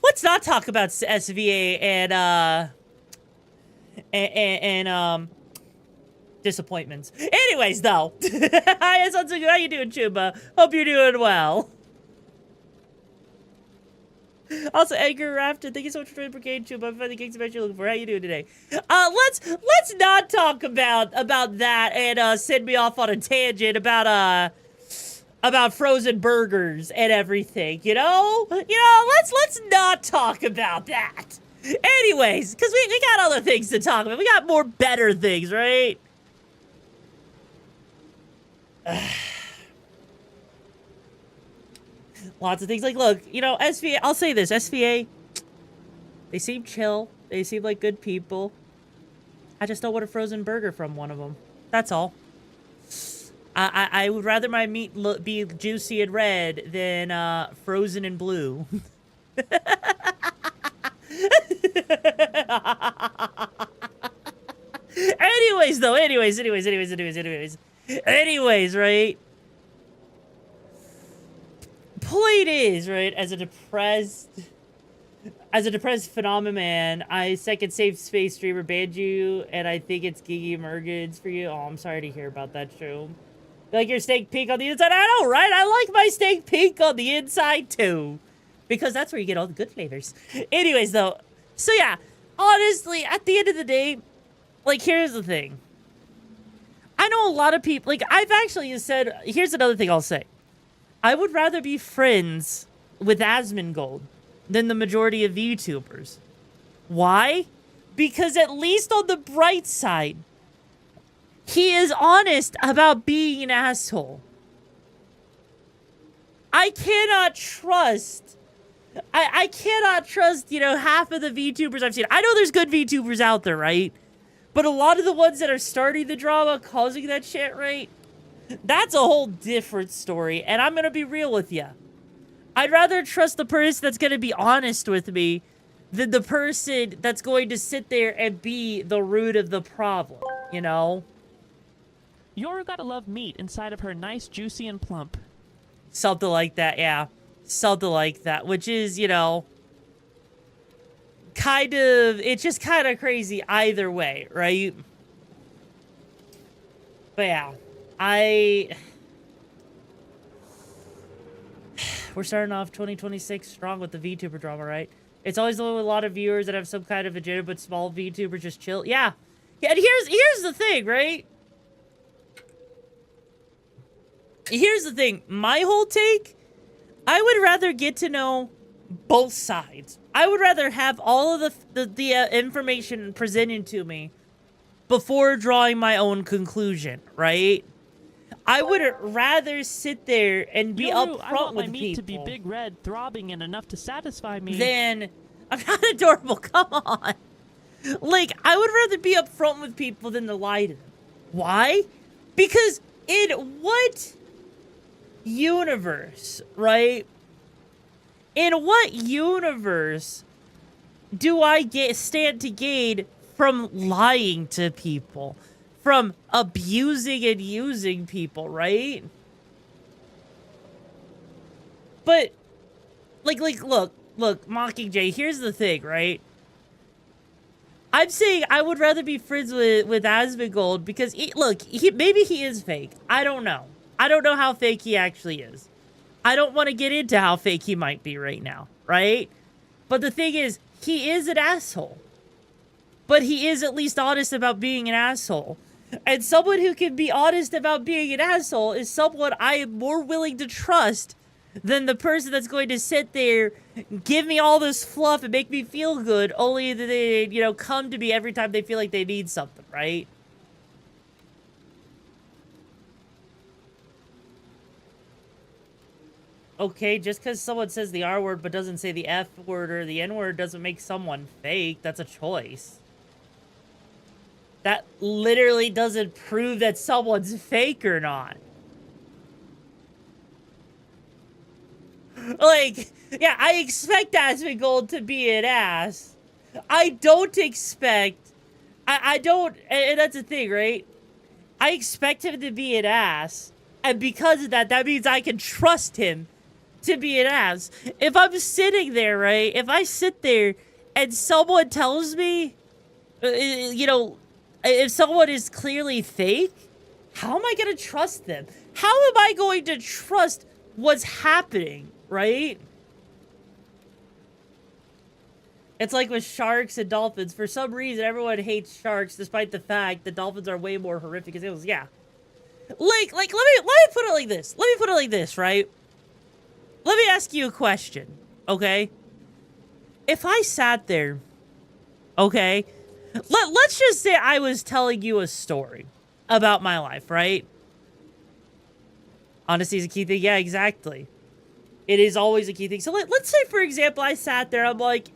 Let's not talk about SVA and disappointments. Anyways, though. Hi, Sansugu. How you doing, Chuba? Hope you're doing well. Also, Edgar Rafton, thank you so much for joining Brigade, Chuba. I'm finding gigs about you looking for. How you doing today? Let's not talk about that and send me off on a tangent about frozen burgers and everything, you know? Let's not talk about that. Anyways, because we got other things to talk about. We got more better things, right? Lots of things. Like, look, you know, SVA, I'll say this, SVA, they seem chill. They seem like good people. I just don't want a frozen burger from one of them. That's all. I would rather my meat be juicy and red than frozen and blue. Anyways, though. Anyways, right? point is, right, as a depressed phenomenon, I second safe space streamer banned you, and I think it's Gigi Mergens for you. Oh, I'm sorry to hear about that, Shroom. You like your steak pink on the inside? I know, right? I like my steak pink on the inside, too. Because that's where you get all the good flavors. Anyways, though, so yeah, honestly, at the end of the day, like, here's the thing. I know a lot of people, like, I've actually said, here's another thing I'll say. I would rather be friends with Asmongold than the majority of VTubers. Why? Because at least on the bright side, he is honest about being an asshole. I cannot trust, I cannot trust, you know, half of the VTubers I've seen. I know there's good VTubers out there, right? But a lot of the ones that are starting the drama, causing that shit, right? That's a whole different story. And I'm going to be real with you. I'd rather trust the person that's going to be honest with me than the person that's going to sit there and be the root of the problem, you know? Yoru gotta love meat inside of her nice, juicy, and plump. Something like that, yeah. Something like that, which is, you know, kind of, it's just kind of crazy either way, right? But yeah, we're starting off 2026 strong with the VTuber drama, right? It's always a lot of viewers that have some kind of agenda, but small VTubers just chill. Yeah. Yeah, and here's the thing, right? Here's the thing. My whole take, I would rather get to know both sides. I would rather have all of the information presented to me before drawing my own conclusion, right? I would rather sit there and be Yoru, I upfront want with my meat people to be big, red, throbbing, and enough to satisfy me. than I'm not adorable. Come on, like I would rather be upfront with people than to lie to them. Why? Because in what universe, right? In what universe do I stand to gain from lying to people? From abusing and using people, right? But, like, look, Mockingjay, here's the thing, right? I'm saying I would rather be friends with Asmongold because, maybe he is fake. I don't know. I don't know how fake he actually is. I don't want to get into how fake he might be right now, right? But the thing is, he is an asshole. But he is at least honest about being an asshole. And someone who can be honest about being an asshole is someone I am more willing to trust than the person that's going to sit there, give me all this fluff and make me feel good, only that they, you know, come to me every time they feel like they need something, right? Okay, just because someone says the R word but doesn't say the F word or the N word doesn't make someone fake. That's a choice. That literally doesn't prove that someone's fake or not. Like, yeah, I expect Asmongold to be an ass. I don't expect... I don't... And that's the thing, right? I expect him to be an ass. And because of that, that means I can trust him to be an ass. If I'm sitting there, right? If I sit there and someone tells me, you know... If someone is clearly fake, how am I going to trust them? How am I going to trust what's happening, right? It's like with sharks and dolphins. For some reason, everyone hates sharks, despite the fact that dolphins are way more horrific as animals. Yeah. Like, let me put it like this. Let me put it like this, right? Let me ask you a question, okay? If I sat there, okay... Let's just say I was telling you a story about my life, right? Honesty is a key thing. Yeah, exactly. It is always a key thing. So let's say, for example, I sat there. I'm like,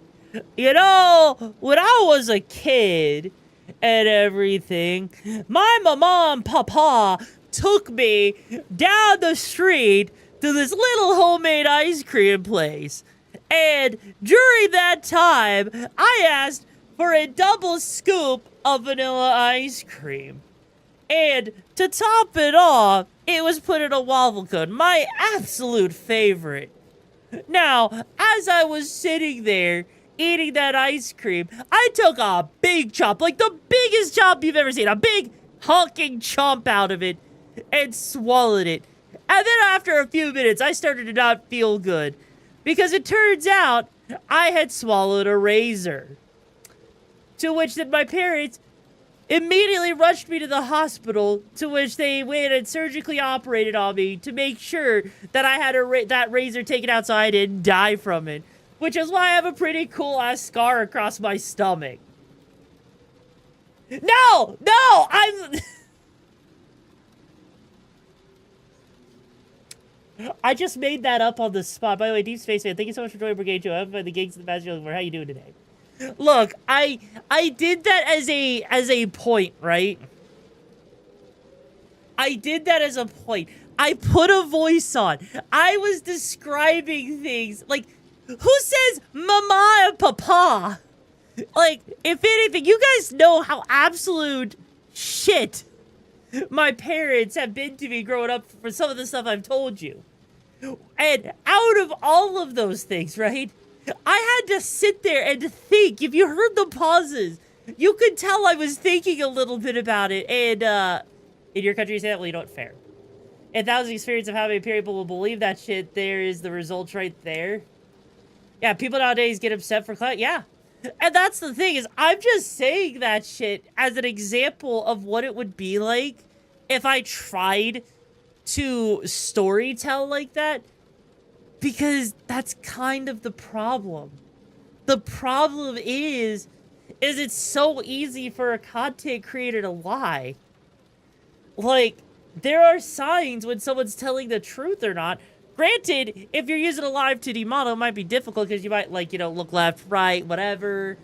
you know, when I was a kid and everything, my mama and papa took me down the street to this little homemade ice cream place. And during that time, I asked for a double scoop of vanilla ice cream. And to top it off, it was put in a waffle cone. My absolute favorite. Now, as I was sitting there eating that ice cream, I took a big chomp, like the biggest chomp you've ever seen, a big hulking chomp out of it, and swallowed it. And then after a few minutes, I started to not feel good, because it turns out I had swallowed a razor. To which then my parents immediately rushed me to the hospital, to which they went and surgically operated on me to make sure that I had that razor taken out so I didn't die from it. Which is why I have a pretty cool-ass scar across my stomach. No! No! I just made that up on the spot. By the way, Deep Space Man, thank you so much for joining Brigade Joe. I'm the gigs of the Magic for how you doing today? Look, I did that as a point, right? I did that as a point. I put a voice on. I was describing things like, who says mama and papa? Like, if anything, you guys know how absolute shit my parents have been to me growing up for some of the stuff I've told you. And out of all of those things, right? I had to sit there and think. If you heard the pauses, you could tell I was thinking a little bit about it. And, in your country, you say that? Well, you know what? Fair. If that was the experience of how many people will believe that shit, there is the results right there. Yeah, people nowadays get upset for clout. Yeah. And that's the thing, is I'm just saying that shit as an example of what it would be like if I tried to storytell like that. Because that's kind of the problem. The problem is it's so easy for a content creator to lie. Like, there are signs when someone's telling the truth or not. Granted, if you're using a live 2D model, it might be difficult because you might, like, you know, look left, right, whatever.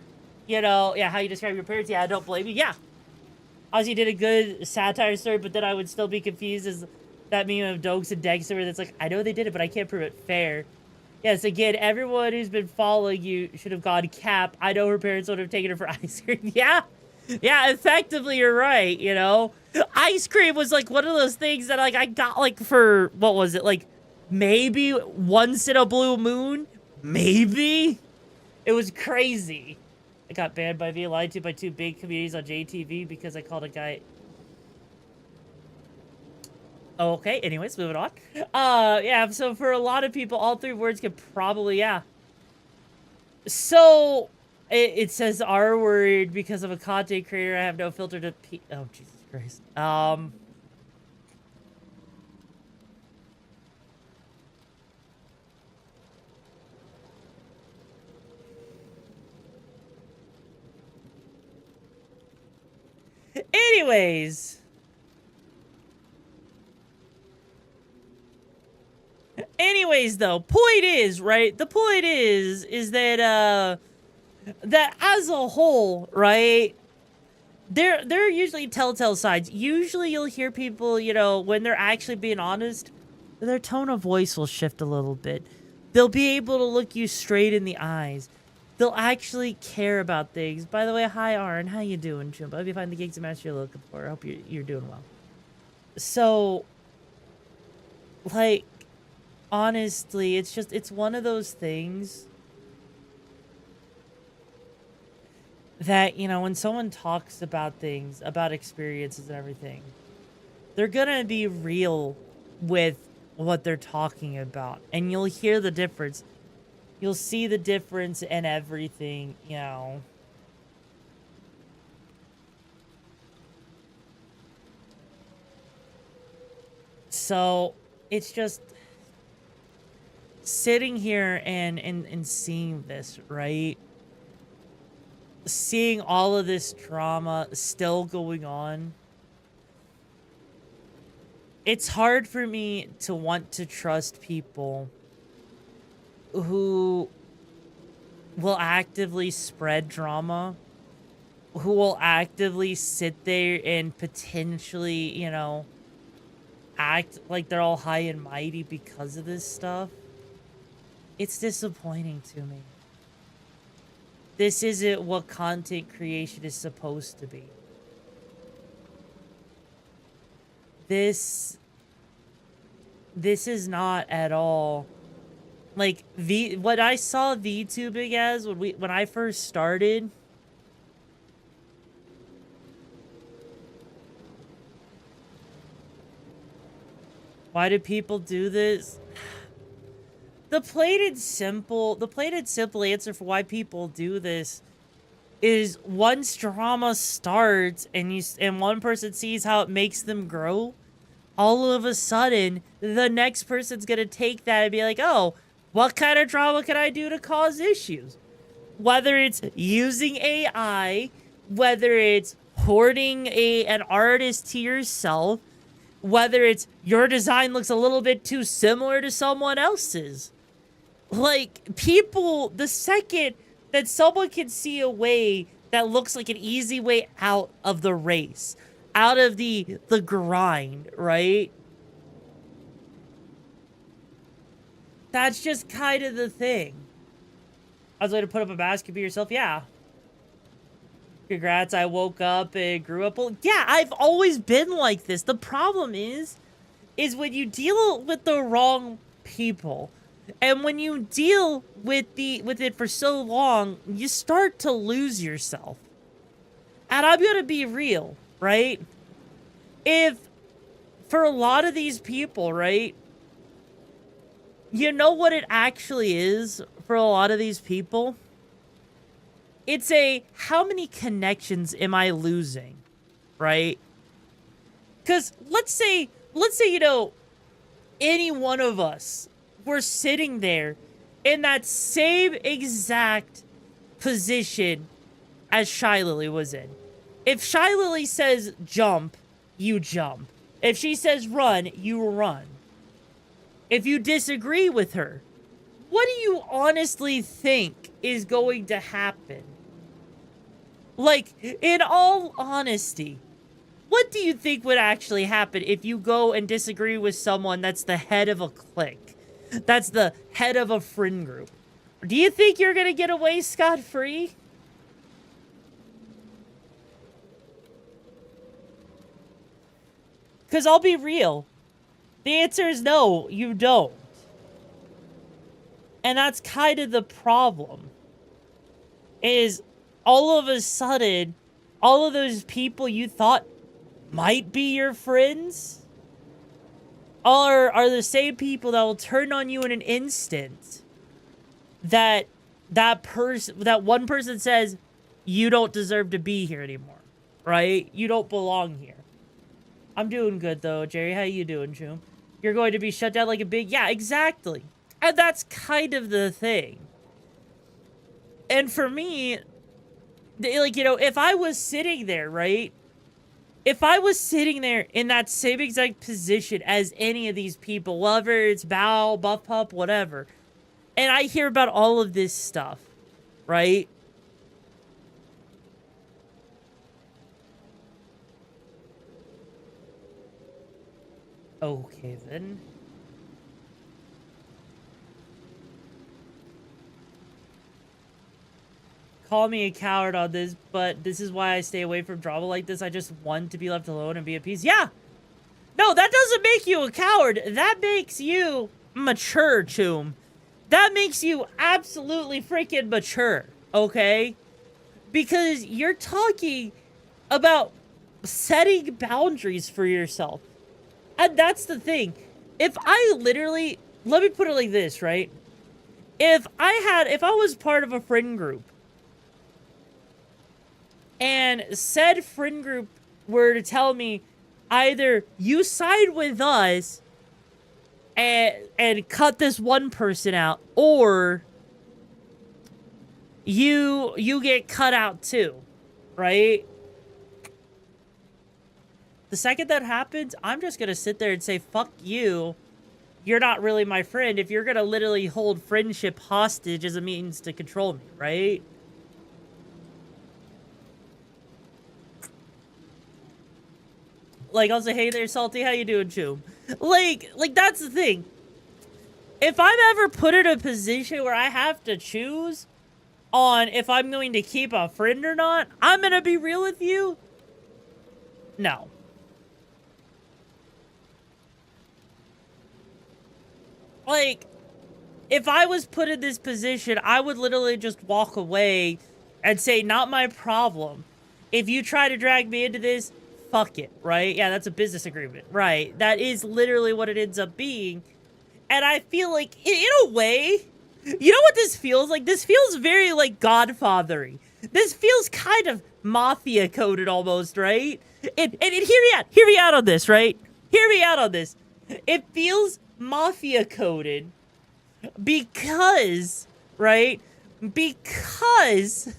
You know, yeah, how you describe your parents. Yeah, I don't blame you. Yeah. Ozzy did a good satire story, but then I would still be confused as that meme of Dokes and Dexter that's like, I know they did it, but I can't prove it. Fair. Yes, again, everyone who's been following you should have gone Cap. I know her parents would have taken her for ice cream. Yeah. Yeah, effectively, you're right, you know? Ice cream was, like, one of those things that, like, I got, like, for, what was it, like, maybe once in a blue moon? Maybe? It was crazy. I got banned by being lied to by two big communities on JTV because I called a guy... Okay, anyways, moving on. Yeah, so for a lot of people, all three words could probably, yeah. So, it says R word because of a content creator. I have no filter to oh, Jesus Christ. Anyways, though, point is, right? The point is that, that as a whole, right? There are usually telltale signs. Usually you'll hear people, you know, when they're actually being honest, their tone of voice will shift a little bit. They'll be able to look you straight in the eyes. They'll actually care about things. By the way, hi, Arn. How you doing, Chimp? I hope you find the gigs and match you're looking for. I hope you're doing well. So, like, honestly, it's one of those things that, you know, when someone talks about things, about experiences and everything, they're gonna be real with what they're talking about. And you'll hear the difference. You'll see the difference in everything, you know. So, it's just sitting here and seeing this, right? Seeing all of this drama still going on. It's hard for me to want to trust people who will actively spread drama, who will actively sit there and potentially, you know, act like they're all high and mighty because of this stuff. It's disappointing to me. This isn't what content creation is supposed to be. This is not at all like, what I saw VTubing as when I first started. Why do people do this? The plain and simple answer for why people do this is once drama starts and one person sees how it makes them grow, all of a sudden the next person's gonna take that and be like, oh, what kind of drama can I do to cause issues? Whether it's using AI, whether it's hoarding an artist to yourself, whether it's your design looks a little bit too similar to someone else's. Like, people, the second that someone can see a way that looks like an easy way out of the race, out of the grind, right? That's just kind of the thing. I was going to put up a basket for yourself. Yeah. Congrats, I woke up and grew up. Well, yeah, I've always been like this. The problem is when you deal with the wrong people, and when you deal with it for so long, you start to lose yourself. And I'm gonna be real, right? If for a lot of these people, right, you know what it actually is for a lot of these people? It's how many connections am I losing, right? Because let's say, you know, any one of us, we're sitting there in that same exact position as Shy Lily was in. If Shy Lily says jump, you jump. If she says run, you run. If you disagree with her, what do you honestly think is going to happen? Like, in all honesty, what do you think would actually happen if you go and disagree with someone that's the head of a clique? That's the head of a friend group. Do you think you're gonna get away scot-free? Because I'll be real. The answer is no, you don't. And that's kind of the problem. Is all of a sudden, all of those people you thought might be your friends are the same people that will turn on you in an instant. That one person says, you don't deserve to be here anymore, right? You don't belong here. I'm doing good though, Jerry. How you doing, Choom? You're going to be shut down like a big... Yeah, exactly. And that's kind of the thing. And for me, like, you know, if I was sitting there, right? If I was sitting there in that same exact position as any of these people, whether it's Bow, Buff Pup, whatever, and I hear about all of this stuff, right? Okay, then. Call me a coward on this, but this is why I stay away from drama like this. I just want to be left alone and be at peace. Yeah! No, that doesn't make you a coward. That makes you mature, Choom. That makes you absolutely freaking mature, okay? Because you're talking about setting boundaries for yourself. And that's the thing. If I literally... Let me put it like this, right? If I was part of a friend group, and said friend group were to tell me either you side with us and cut this one person out, or you get cut out too, right? The second that happens, I'm just gonna sit there and say, fuck you. You're not really my friend if you're gonna literally hold friendship hostage as a means to control me, right? Like, I'll say, hey there, Salty, how you doing, Choom? Like, that's the thing. If I'm ever put in a position where I have to choose on if I'm going to keep a friend or not, I'm gonna be real with you. No. Like, if I was put in this position, I would literally just walk away and say, not my problem. If you try to drag me into this, fuck it, right? Yeah, that's a business agreement, right? That is literally what it ends up being. And I feel like, in a way, you know what this feels like? This feels very, like, Godfather-y. This feels kind of mafia-coded almost, right? And hear me out on this, right? Hear me out on this. It feels mafia-coded because, right? Because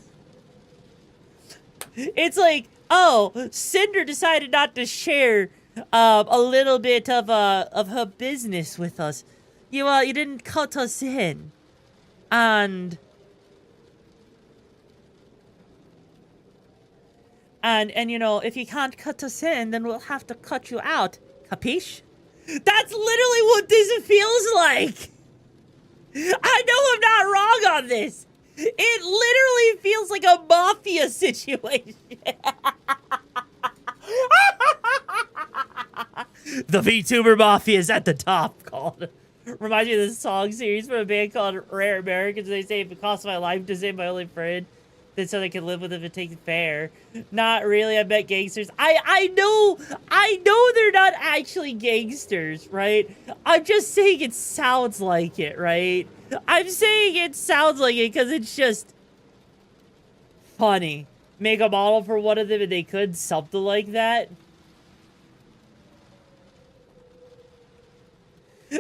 it's like, oh, Cinder decided not to share a little bit of her business with us. You didn't cut us in. And you know, if you can't cut us in, then we'll have to cut you out. Capiche? That's literally what this feels like. I know I'm not wrong on this. It literally feels like a mafia situation. The VTuber Mafia is at the top, called. Reminds me of this song series from a band called Rare Americans. They say, if it costs my life to save my only friend, then so they can live with him and take it fair. Not really, I bet gangsters. I know they're not actually gangsters, right? I'm just saying it sounds like it, right? I'm saying it sounds like it because it's just funny. Make a model for one of them and they could, something like that.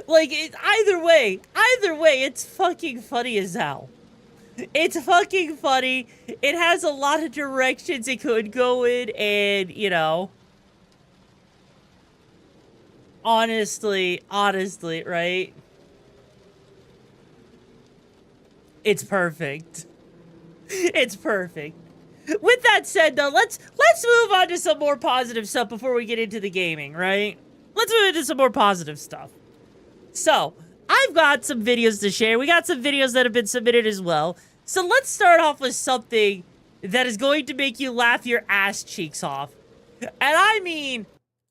Like, either way, it's fucking funny as hell. It's fucking funny. It has a lot of directions it could go in, and, you know, honestly, right? It's perfect. It's perfect. With that said, though, let's move on to some more positive stuff before we get into the gaming, right? Let's move into some more positive stuff. So, I've got some videos to share. We got some videos that have been submitted as well. So let's start off with something that is going to make you laugh your ass cheeks off. And I mean,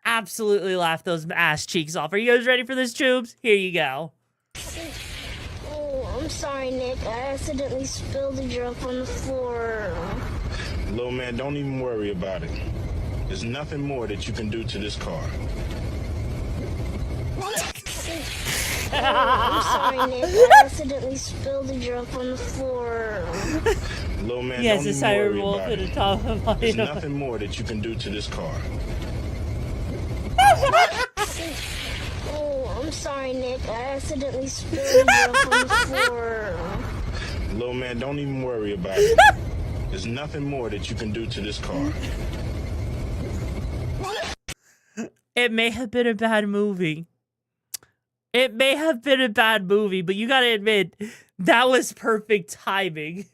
absolutely laugh those ass cheeks off. Are you guys ready for this, Tubes? Here you go. Oh, I'm sorry, Nick. I accidentally spilled a drop on the floor. Little man, don't even worry about it. There's nothing more that you can do to this car. Oh, I'm sorry, Nick. I accidentally spilled a drop on the floor. Little man, Yes, don't a even siren worry wolf about at the it. top of my There's nothing more that you can do to this car. Oh, I'm sorry, Nick. I accidentally spilled a drop on the floor. Little man, don't even worry about it. There's nothing more that you can do to this car. It may have been a bad movie. It may have been a bad movie, but you gotta admit, that was perfect timing.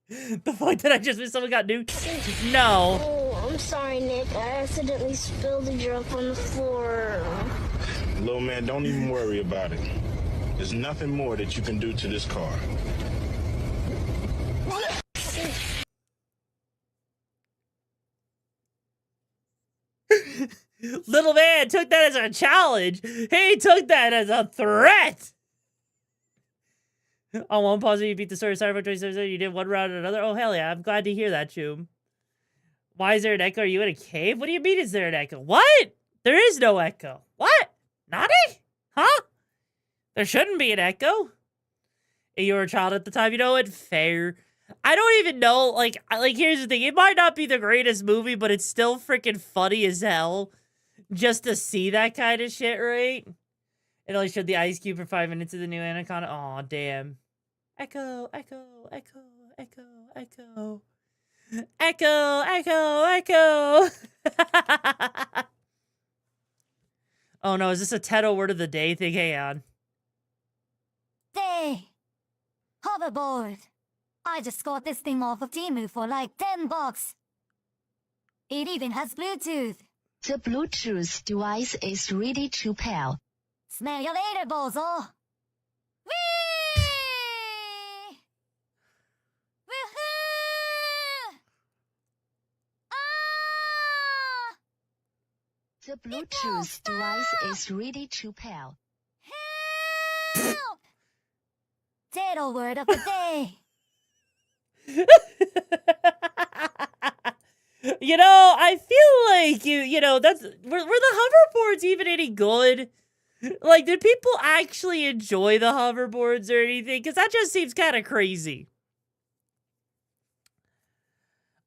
The fact that I just missed someone got nuked? No. Oh, I'm sorry, Nick. I accidentally spilled a drop on the floor. Little man, don't even worry about it. There's nothing more that you can do to this car. Little man took that as a challenge. He took that as a threat. On one positive, you beat the story of Cyberpunk 2077. You did one round and another. Oh, hell yeah. I'm glad to hear that, Choom. Why is there an echo? Are you in a cave? What do you mean is there an echo? What? There is no echo. What? Naughty? Huh? There shouldn't be an echo. You were a child at the time. You know what? Fair. I don't even know. Like, here's the thing. It might not be the greatest movie, but it's still freaking funny as hell. Just to see that kind of shit, right? It only showed the ice cube for 5 minutes of the new Anaconda. Aw, damn. Echo, echo, echo, echo, echo. Echo, echo, echo. Oh no, is this a Teto word of the day thing? Hang on. Day! Hoverboard! I just got this thing off of Temu for like $10. It even has Bluetooth. The Bluetooth device is ready to pair. Smell you later, bozo! Whee! Woohoo! Ah! The Bluetooth device is ready to pair. Help! potato word of the day. You know, I feel like you know, that's were the hoverboards even any good? Like, did people actually enjoy the hoverboards or anything? Because that just seems kind of crazy.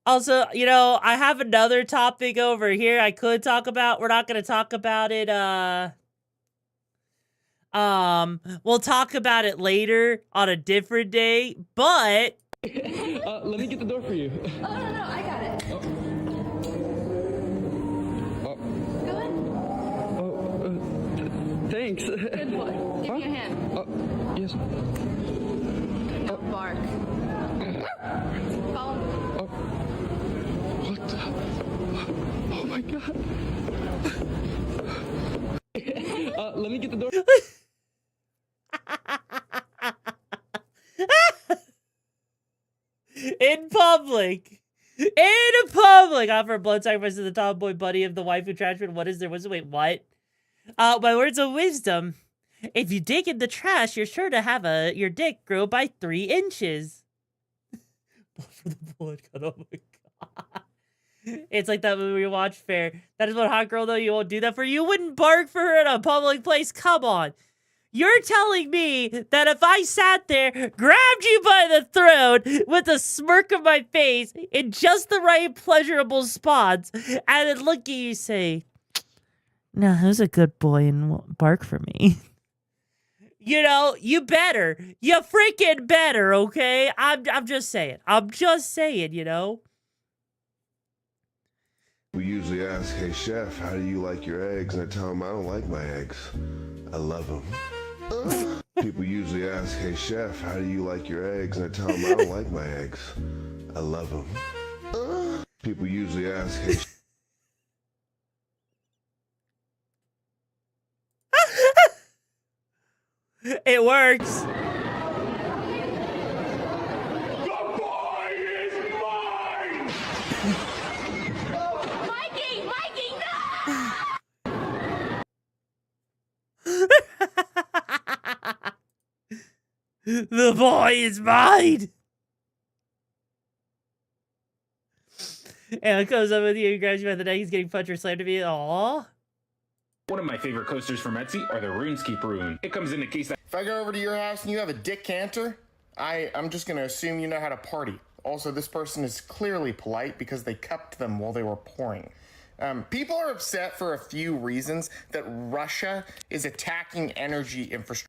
Also, you know, I have another topic over here I could talk about. We're not going to talk about it. We'll talk about it later on a different day, but... Let me get the door for you. Oh, no, I got it. Oh. Go ahead. Thanks. Good boy. Give me a hand. Yes. Don't bark. Follow me. What the? Oh my god. Let me get the door. In public. In public. Offer a blood sacrifice to the tomboy buddy of the wife who trashed it. What is there? Wait, what? My words of wisdom. If you dig in the trash, you're sure to have your dick grow by 3 inches. For the blood cut. Oh my god. It's like that movie we watched, Fair. That is what hot girl, though, you won't do that for. You wouldn't bark for her in a public place. Come on. You're telling me that if I sat there, grabbed you by the throat with a smirk on my face in just the right pleasurable spots, and then look at you say, "No, who's a good boy and won't bark for me?" You know, you better. You freaking better, okay? I'm just saying. I'm just saying, you know? We usually ask, hey chef, how do you like your eggs? And I tell them I don't like my eggs. I love them. People usually ask, hey chef, how do you like your eggs? And I tell them I don't like my eggs. I love them. People usually ask, hey It works. The boy is mine. And it comes up with you, grabs you by the neck, he's getting punched or slammed to me. Aww. One of my favorite coasters from Etsy are the RuneScape Rune. It comes in a case that... If I go over to your house and you have a decanter, I'm just gonna assume you know how to party. Also, this person is clearly polite because they cupped them while they were pouring. People are upset for a few reasons that Russia is attacking energy infrastructure.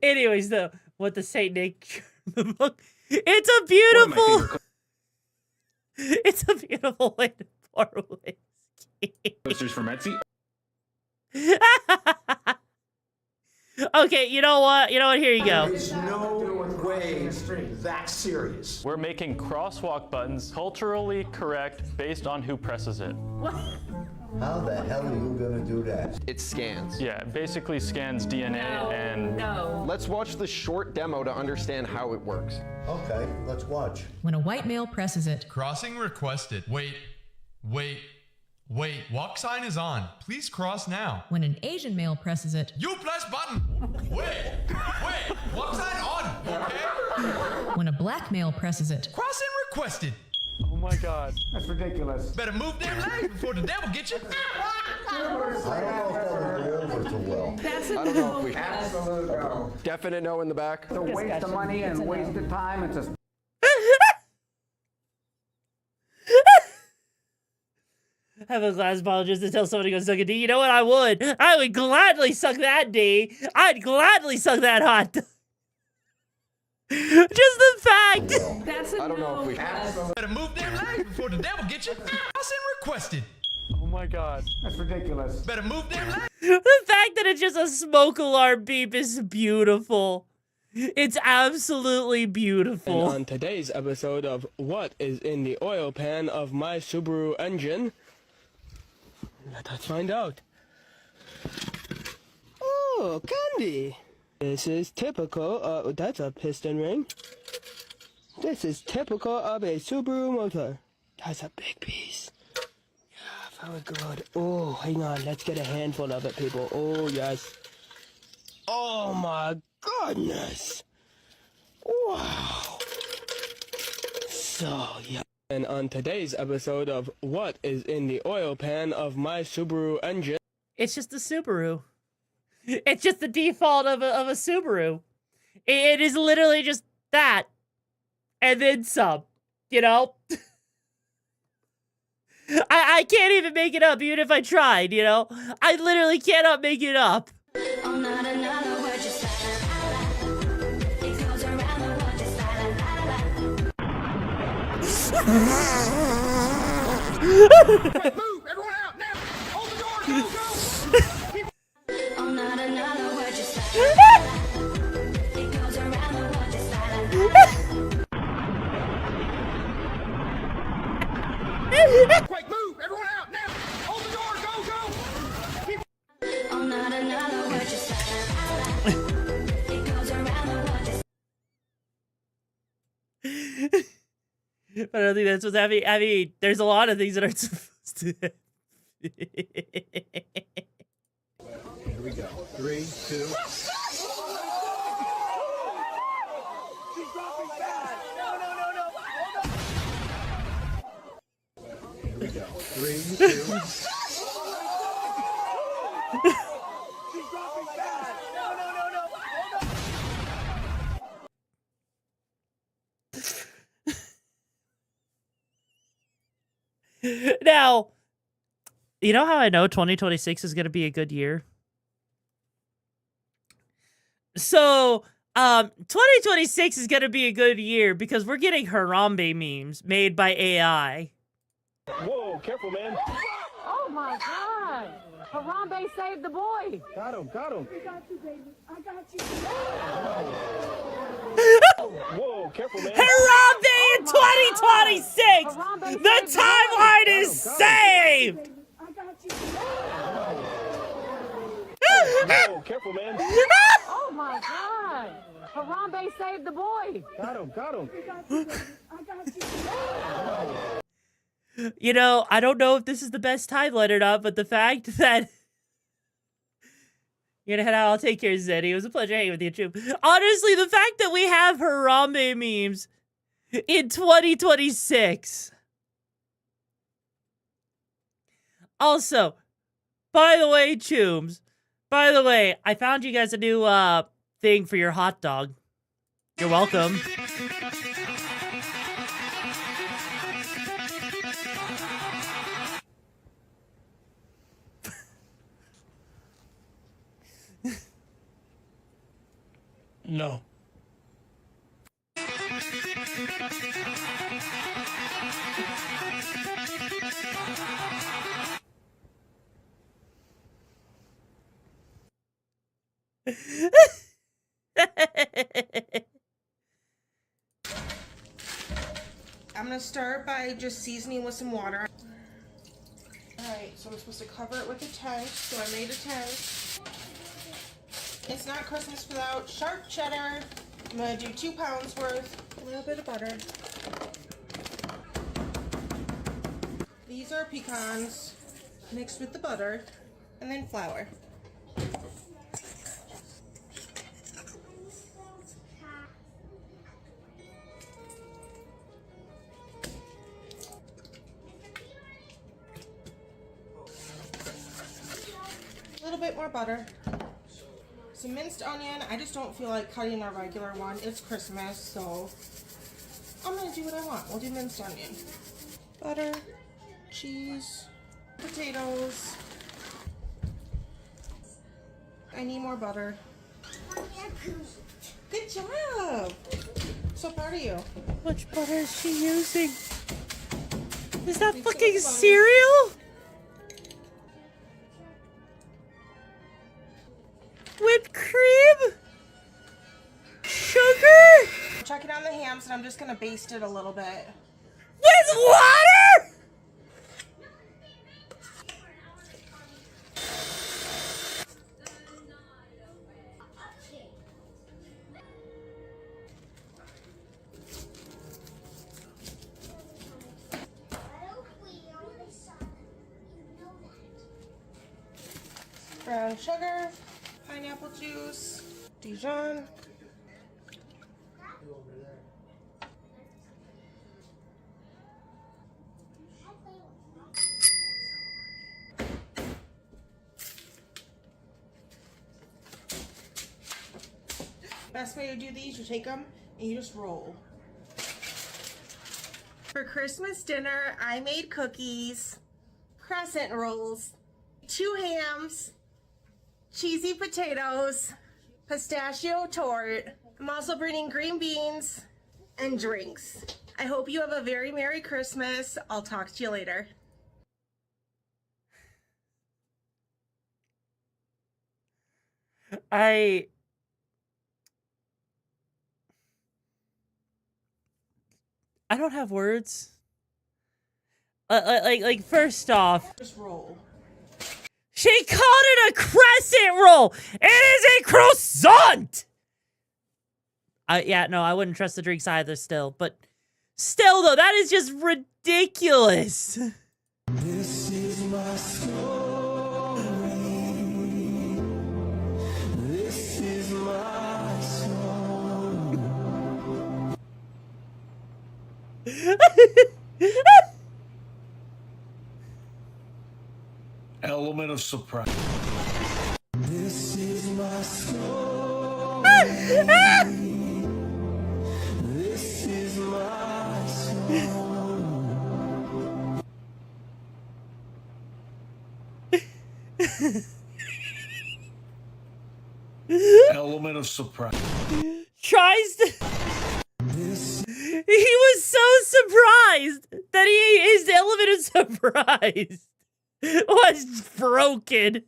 Anyways, though, what the Saint Nick the book. It's a beautiful. It's a beautiful way to pour whiskey. Coasters from Etsy. Okay, you know what? You know what? Here you go. There's no way that's serious. We're making crosswalk buttons culturally correct based on who presses it. What? How the hell are you gonna do that? It scans. Yeah, it basically scans DNA and... No. Let's watch the short demo to understand how it works. Okay, let's watch. When a white male presses it. Crossing requested. Wait. Walk sign is on. Please cross now. When an Asian male presses it. You press button. Wait. Walk sign on. Okay. When a black male presses it. Crossing requested. Oh my god. That's ridiculous. Better move them legs before the devil gets you. I don't know if that would go over too well. I don't know if we... Absolute no. Definite no in the back. It's a waste of money and waste of time. It's a... Have a glass bottle just to tell somebody to go suck a D. You know what? I would gladly suck that D. I'd gladly suck that hot. Just the fact. That's a I don't know if we... Better move them legs before the devil gets you. Crossing requested. Oh my god. That's ridiculous. Better move them legs. The fact that it's just a smoke alarm beep is beautiful. It's absolutely beautiful. And on today's episode of What is in the Oil Pan of My Subaru Engine, let us find out. Oh, candy. This is typical that's a piston ring. This is typical of a Subaru motor. That's a big piece. Yeah, very good. Oh, hang on. Let's get a handful of it, people. Oh, yes. Oh, my goodness. Wow. So, yeah. And on today's episode of What is in the Oil Pan of My Subaru Engine? It's just a Subaru. It's just the default of a Subaru. It is literally just that. And then some. You know? I can't even make it up, even if I tried, you know? I literally cannot make it up. I'm not another word, just it goes around the world, just Move! Everyone out now! Hold the door! Go, go! I'm not another word, just it goes around the world, just Quick, move! Everyone out now! Hold the door! Go, go! I'm not another word, just it goes around the world, just But I don't think that's what's happening. I mean, there's a lot of things that aren't supposed to happen. Here we go. 3, 2. Here we go. 3, 2. Now, you know how I know 2026 is going to be a good year? So, 2026 is going to be a good year because we're getting Harambe memes made by AI. Whoa, careful, man. Oh my God! Harambe saved the boy! Got him, got him. I got you, baby. I got you. Whoa, careful, man. Harambe in 2026! The timeline is saved! I got you. Whoa, careful, man. Oh my God! Harambe saved the boy! Got him, got him. I got you. You know, I don't know if this is the best timeline or not, but the fact that... You're gonna head out, I'll take care of Zeddy. It was a pleasure hanging with you, too. Honestly, the fact that we have Harambe memes in 2026. Also, by the way, Chooms, by the way, I found you guys a new thing for your hot dog. You're welcome. No. I'm gonna start by just seasoning with some water. Alright, so I'm supposed to cover it with a tent, so I made a tent. It's not Christmas without sharp cheddar. I'm gonna do 2 pounds worth, a little bit of butter. These are pecans mixed with the butter, and then flour. A little bit more butter. Some minced onion. I just don't feel like cutting a regular one. It's Christmas, so I'm gonna do what I want. We'll do minced onion. Butter, cheese, potatoes. I need more butter. Good job! So proud of you. How much butter is she using? Is that fucking cereal? Whipped cream? Sugar? I'm checking on the hams and I'm just gonna baste it a little bit. With water? Brown sugar, pineapple juice, Dijon, Best way to do these, you take them and you just roll. For Christmas dinner, I made cookies, crescent rolls, 2 hams, cheesy potatoes, pistachio tort. I'm also bringing green beans and drinks. I hope you have a very Merry Christmas. I'll talk to you later. I don't have words. Like first off, just roll. She called it a crescent roll. It is a croissant. Yeah, no, I wouldn't trust the drinks either. Still, but still though, that is just ridiculous. This is my story. This is my song. Element of surprise. This is my story. This is my song. Element of surprise. Tries to. He was so surprised that his element of surprise was broken.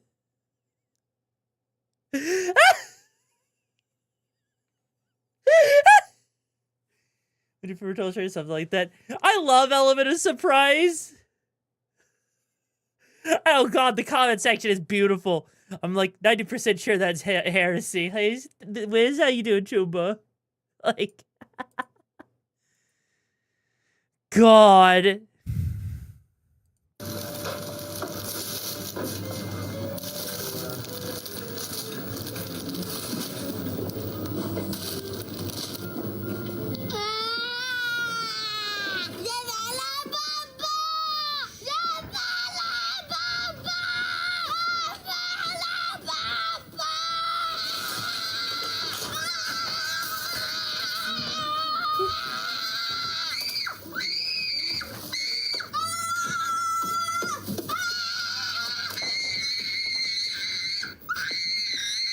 When you told her something like that, I love element of surprise. Oh god, the comment section is beautiful. I'm like 90% sure that's heresy. Hey, Wiz, how you doing, Chuba? Like, God.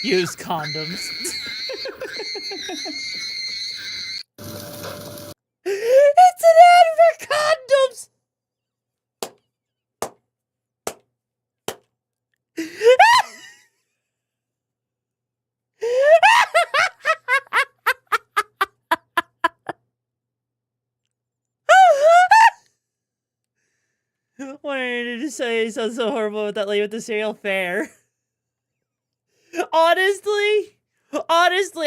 Use condoms. It's an ad for condoms. Wanted to say it sounds so horrible with that lady with the cereal fair. Honestly,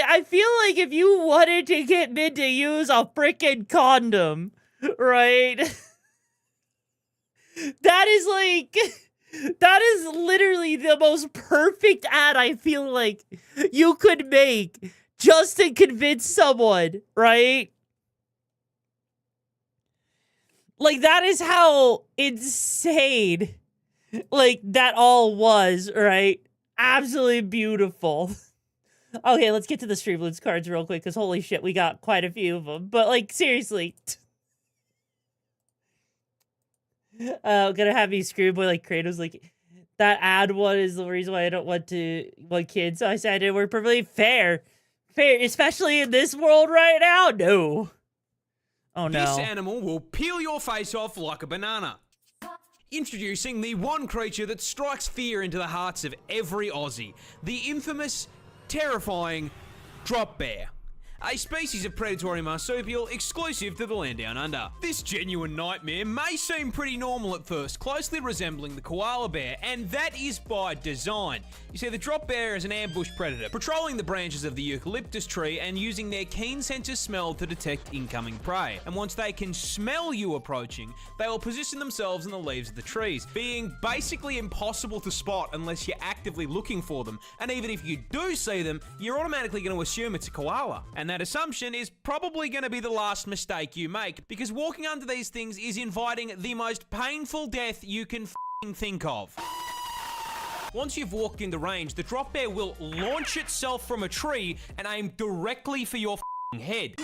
I feel like if you wanted to get men to use a freaking condom, right? That is literally the most perfect ad I feel like you could make just to convince someone, right? Like, that is how insane, like, that all was, right? Absolutely beautiful. Okay, let's get to the Streamloots cards real quick, because holy shit, we got quite a few of them. But, like, seriously. Gonna have me Screwboy like Kratos, like, that ad one is the reason why I don't want kids. So I said we're perfectly fair. Fair, especially in this world right now? No. Oh, no. This animal will peel your face off like a banana. Introducing the one creature that strikes fear into the hearts of every Aussie. The infamous, terrifying drop bear. A species of predatory marsupial exclusive to the land down under. This genuine nightmare may seem pretty normal at first, closely resembling the koala bear, and that is by design. You see, the drop bear is an ambush predator, patrolling the branches of the eucalyptus tree and using their keen sense of smell to detect incoming prey. And once they can smell you approaching, they will position themselves in the leaves of the trees, being basically impossible to spot unless you're actively looking for them. And even if you do see them, you're automatically going to assume it's a koala. And And that assumption is probably going to be the last mistake you make, because walking under these things is inviting the most painful death you can think of. Once you've walked in the range, the drop bear will launch itself from a tree and aim directly for your head.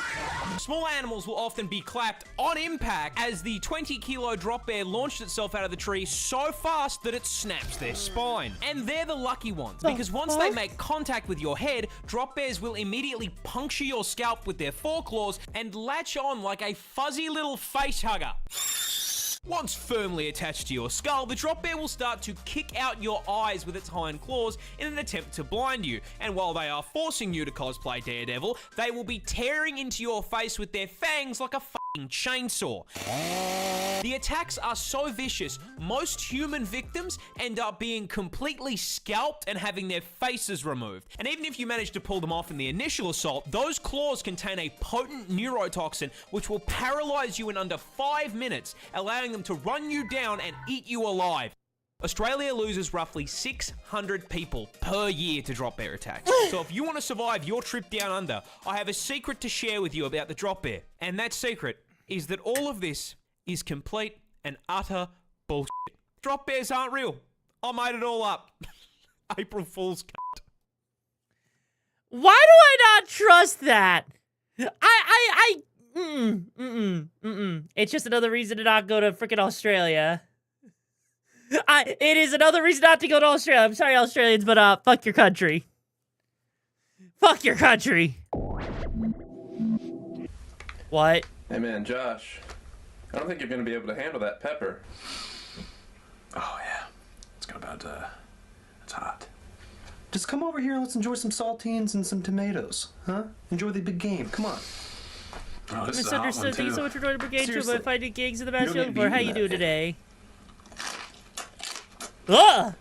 Small animals will often be clapped on impact as the 20-kilo drop bear launched itself out of the tree so fast that it snaps their spine. And they're the lucky ones, because once they make contact with your head, drop bears will immediately puncture your scalp with their foreclaws and latch on like a fuzzy little face hugger. Once firmly attached to your skull, the drop bear will start to kick out your eyes with its hind claws in an attempt to blind you. And while they are forcing you to cosplay Daredevil, they will be tearing into your face with their fangs like a chainsaw. The attacks are so vicious, most human victims end up being completely scalped and having their faces removed. And even if you manage to pull them off in the initial assault, those claws contain a potent neurotoxin which will paralyze you in under 5 minutes, allowing them to run you down and eat you alive. Australia loses roughly 600 people per year to drop bear attacks. So if you want to survive your trip down under, I have a secret to share with you about the drop bear. And that secret is that all of this is complete and utter bullshit. Drop bears aren't real. I made it all up. April Fool's cunt. Why do I not trust that? It's just another reason to not go to freaking Australia. It is another reason not to go to Australia. I'm sorry, Australians, but fuck your country. Fuck your country. What? Hey man, Josh. I don't think you're gonna be able to handle that pepper. Oh yeah. It's got about it's hot. Just come over here and let's enjoy some saltines and some tomatoes, huh? Enjoy the big game. Come on. Oh, this Misunderstood. Thank you so much for joining Brigade 2 by finding gigs in the match. For how you doing today? Ugh!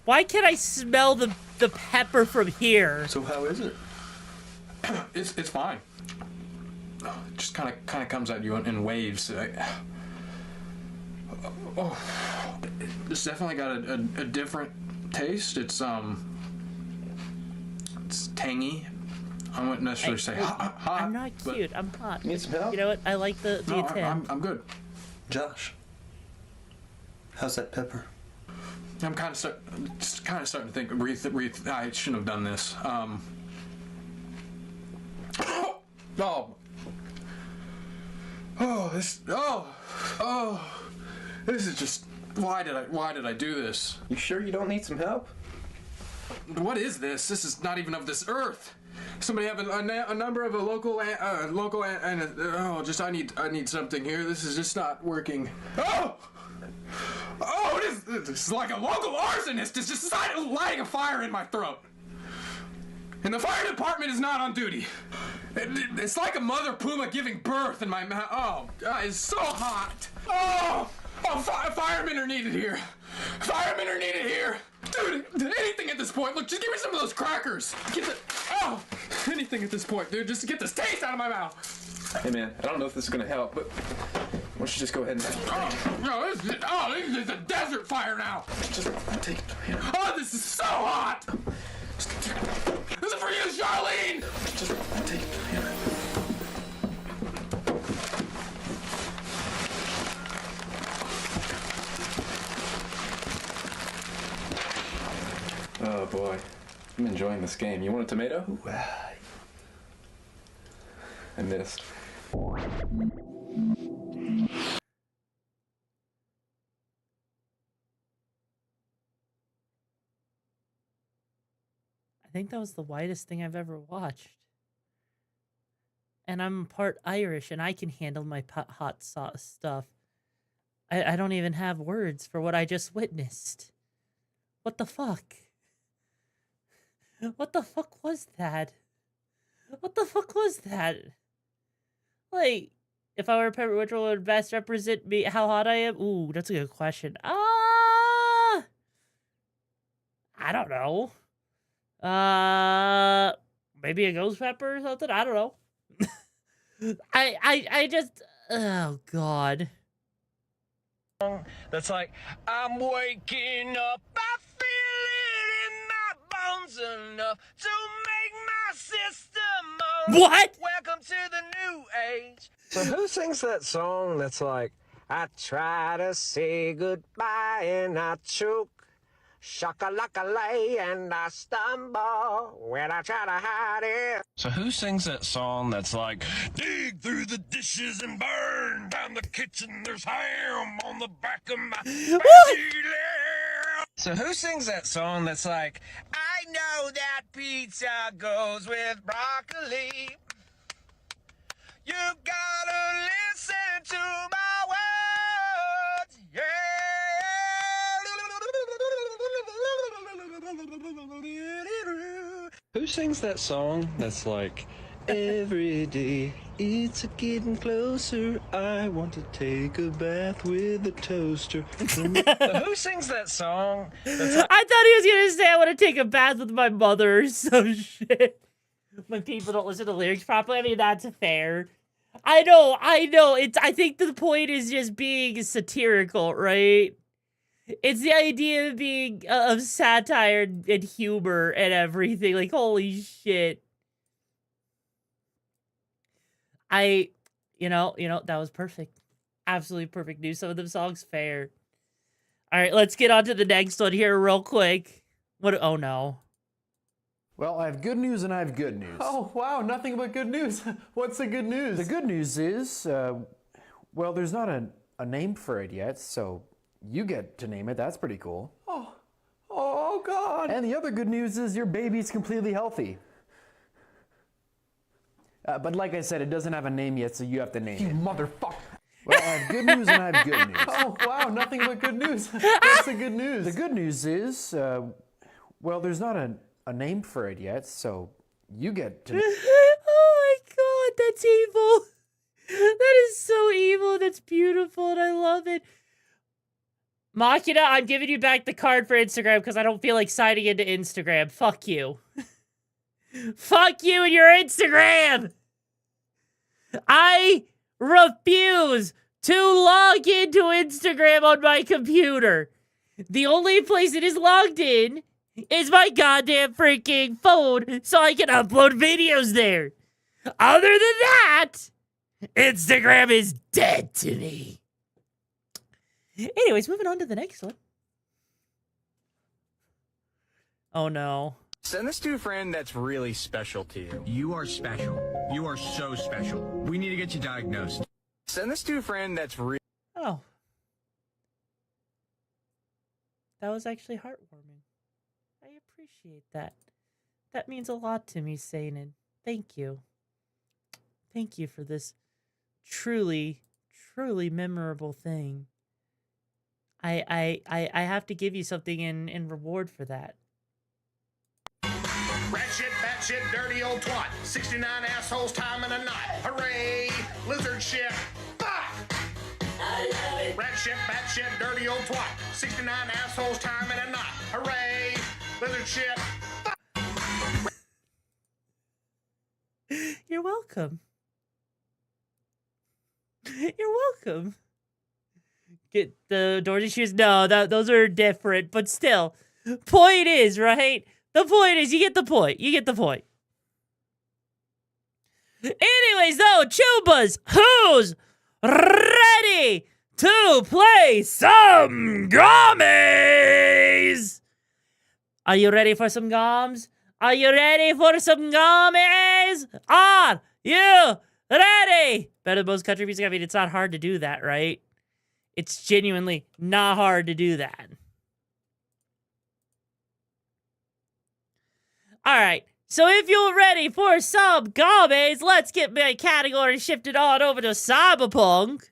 Why can't I smell the pepper from here? So how is it? It's fine. It just kind of comes at you in waves. It's definitely got a different taste. It's tangy. I wouldn't necessarily say hot. I'm not cute. I'm hot. Need some help? You know what? I like the attempt. I'm good. Josh, how's that pepper? I'm kind of starting to think. I shouldn't have done this. This is just. Why did I do this? You sure you don't need some help? What is this? This is not even of this earth. Somebody have a number of a local I need something here. This is just not working. This is like a local arsonist is just lighting a fire in my throat. And the fire department is not on duty. It's like a mother puma giving birth in my mouth. It's so hot. Firemen are needed here. Firemen are needed here. Dude, anything at this point. Look, just give me some of those crackers. Anything at this point, dude. Just to get this taste out of my mouth. Hey man, I don't know if this is gonna help, but why don't you just go ahead and... This is a desert fire now. Just take it. This is so hot. This is for you, Charlene. Just take it. Oh boy, I'm enjoying this game. You want a tomato? Ooh, I missed. I think that was the whitest thing I've ever watched. And I'm part Irish, and I can handle my hot sauce stuff. I don't even have words for what I just witnessed. What the fuck? What the fuck was that? What the fuck was that? Like, if I were a pepper, which one would best represent me, how hot I am? Ooh, that's a good question. I don't know. Maybe a ghost pepper or something? I don't know. I just, oh God. That's like, I'm waking up, I feel it in my bones enough to make my system moan. What? Welcome to the new age. So who sings that song that's like, I try to say goodbye and I choke, shakalaka-lay, and I stumble when I try to hide it. So who sings that song that's like, dig through the dishes and burn down the kitchen, there's ham on the back of my So who sings that song that's like, I know that pizza goes with broccoli. You gotta listen to my words, yeah. Who sings that song that's like, every day it's getting closer, I want to take a bath with a toaster. So who sings that song that's like, I thought he was gonna say I want to take a bath with my mother or some shit. When people don't listen to lyrics properly, I mean, that's fair. I know. I think the point is just being satirical, right? It's the idea of being of satire and humor and everything. Like, holy shit. You know, that was perfect. Absolutely perfect. Knew some of them songs fair. All right, let's get on to the next one here real quick. Oh no. Well, I have good news and I have good news. Oh, wow, nothing but good news. What's the good news? The good news is, well, there's not a name for it yet, so you get to name it. That's pretty cool. Oh, God. And the other good news is your baby's completely healthy. But like I said, it doesn't have a name yet, so you have to name it. You motherfucker. Well, I have good news and I have good news. Oh, wow, nothing but good news. What's the good news? The good news is, well, there's not a name for it yet, so you get to... Oh my god, that's evil. That is so evil. That's beautiful, and I love it. Machina, I'm giving you back the card for Instagram because I don't feel like signing into Instagram. Fuck you. Fuck you and your Instagram. I refuse to log into Instagram on my computer. The only place it is logged in is my goddamn freaking phone so I can upload videos there. Other than that, Instagram is dead to me. Anyways, moving on to the next one. Oh no. Send this to a friend that's really special to you. You are special. You are so special. We need to get you diagnosed. Send this to a friend that's really... Oh. That was actually heartwarming. I appreciate that. That means a lot to me, Seinen. Thank you. Thank you for this truly, truly memorable thing. I have to give you something in reward for that. Rat shit, bat shit, dirty old twat. 69 assholes, time and a knot. Hooray! Lizard shit. Fuck! I love it. Rat shit, bat shit, dirty old twat. 69 assholes, time and a knot. Hooray! Lizard shit. Fuck! You're welcome. You're welcome. Get the Dorothy shoes? No, those are different, but still. Point is, right? The point is, you get the point. You get the point. Anyways, though, Chubas, who's ready to play some gummies? Are you ready for some gums? Are you ready for some gummies? Are you ready? Better than most country music. I mean, it's not hard to do that, right? It's genuinely not hard to do that. All right, so if you're ready for some gummies, let's get my category shifted on over to Cyberpunk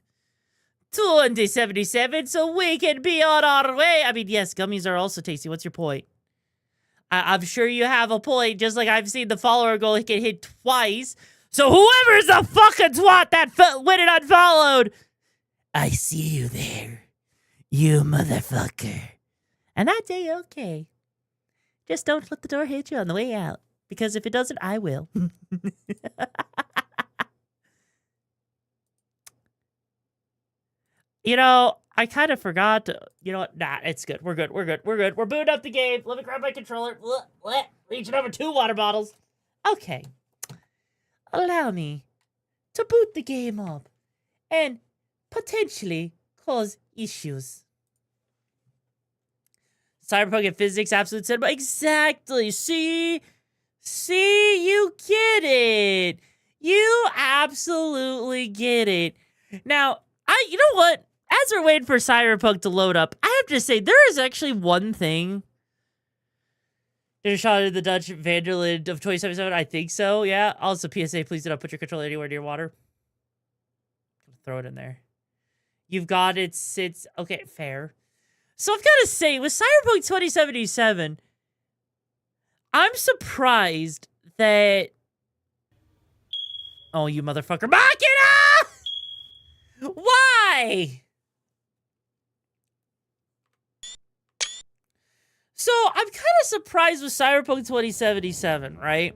2077 so we can be on our way. I mean, yes, gummies are also tasty. What's your point? I'm sure you have a point, just like I've seen the follower goal get hit twice. So whoever's the fucking twat that went and unfollowed, I see you there, you motherfucker. And I'd say, okay. Just don't let the door hit you on the way out. Because if it doesn't, I will. You know, I kind of forgot to, you know what? Nah, it's good. We're good. We're good. We're good. We're booting up the game. Let me grab my controller. Reaching over 2 water bottles. Okay. Allow me to boot the game up and potentially cause issues. Cyberpunk and physics, absolute cinema. Exactly. See, you get it. You absolutely get it. Now, you know what? As we're waiting for Cyberpunk to load up, I have to say, there is actually one thing. There's a shot of the Dutch Vanderland of 2077. I think so, yeah. Also, PSA, please do not put your controller anywhere near water. Throw it in there. You've got it. Sits. Okay, fair. So I've got to say, with Cyberpunk 2077, I'm surprised that... Oh, you motherfucker. Machina! Why? So, I'm kind of surprised with Cyberpunk 2077, right?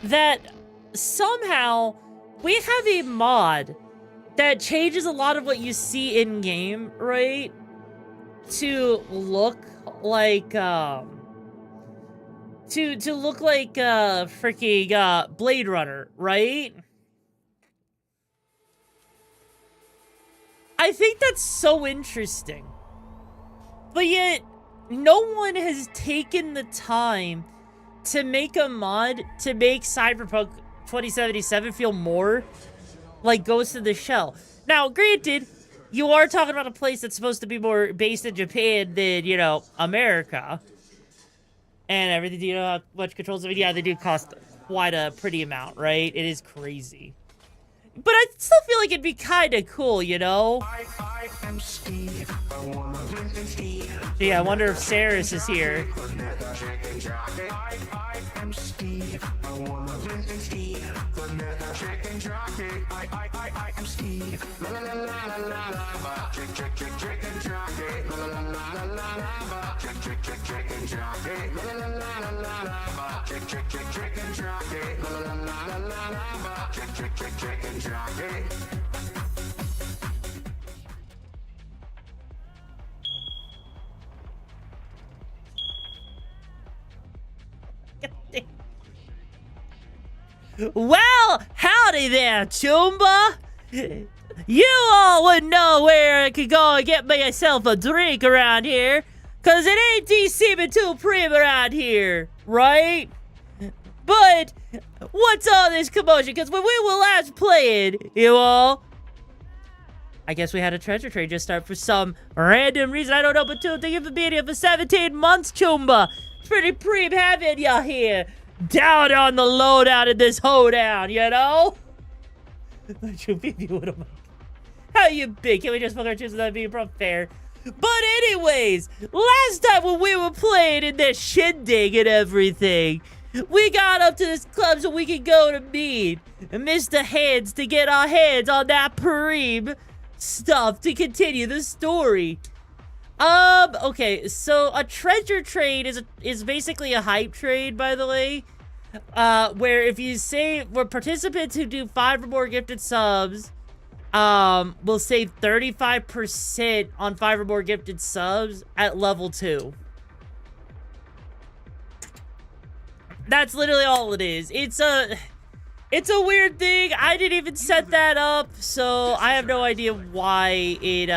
That somehow we have a mod that changes a lot of what you see in-game, right? To look like, to look like, freaking, Blade Runner, right? I think that's so interesting. But yet, no one has taken the time to make a mod to make Cyberpunk 2077 feel more like Ghost in the Shell. Now, granted, you are talking about a place that's supposed to be more based in Japan than, you know, America. And everything, you know how much controls, I mean, yeah, they do cost quite a pretty amount, right? It is crazy. But I still feel like it'd be kind of cool, you know? So yeah, I wonder if Saris is here. Well, howdy there, Chumba. You all wouldn't know where I could go and get myself a drink around here, cause it ain't seeming too prim around here, right? But what's all this commotion? Cause when we were last playing, you all, I guess we had a treasure trade just start for some random reason. I don't know, but thank you for being here for 17 months, Chumba. It's pretty prim having ya here. Down on the lowdown in this hoedown, you know? How you been? Can we just fuck our chips without being fair? But anyways, last time when we were playing in this shindig and everything, we got up to this club so we could go to meet Mr. Hands to get our hands on that Pareem stuff to continue the story. Okay, so a treasure trade is basically a hype trade, by the way. Where if you say, where participants who do 5 or more gifted subs, will save 35% on 5 or more gifted subs at level 2. That's literally all it is. It's a weird thing. I didn't even set that up, so I have no idea why it,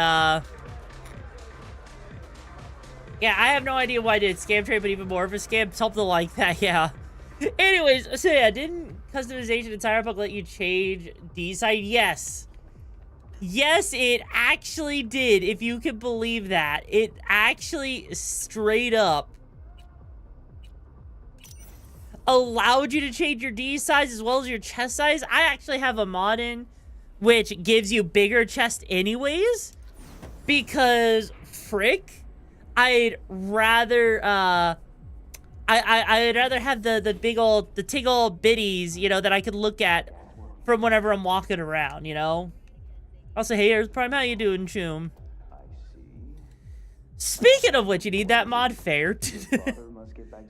yeah, I have no idea why I did scam trade, but even more of a scam, something like that, yeah. Anyways, so yeah, didn't customization in Cyberpunk let you change D-side? Yes. Yes, it actually did, if you can believe that. It actually straight up allowed you to change your D size as well as your chest size. I actually have a mod in which gives you bigger chest anyways, because frick, I'd rather I'd rather have the big old, the tiggle bitties, you know, that I could look at from whenever I'm walking around, you know. Also, hey, here's Prime, how you doing, Choom? Speaking of which, you need that mod fair.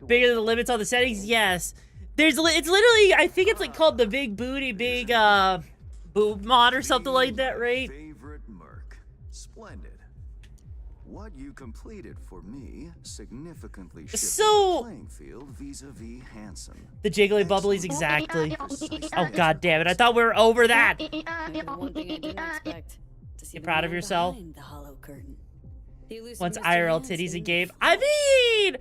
Bigger than the limits on the settings? Yes. It's literally, I think it's like called the big booty, big, boob mod or something like that, right? Splendid. What you completed for me significantly shifted So- the playing field vis-a-vis handsome. The jiggly bubblies, exactly. Oh, god damn it. I thought we were over that. One thing I didn't expect. To see You the proud of man yourself? behind the hollow curtain. He loosened Once Mr. IRL Hands titties a in game. I mean,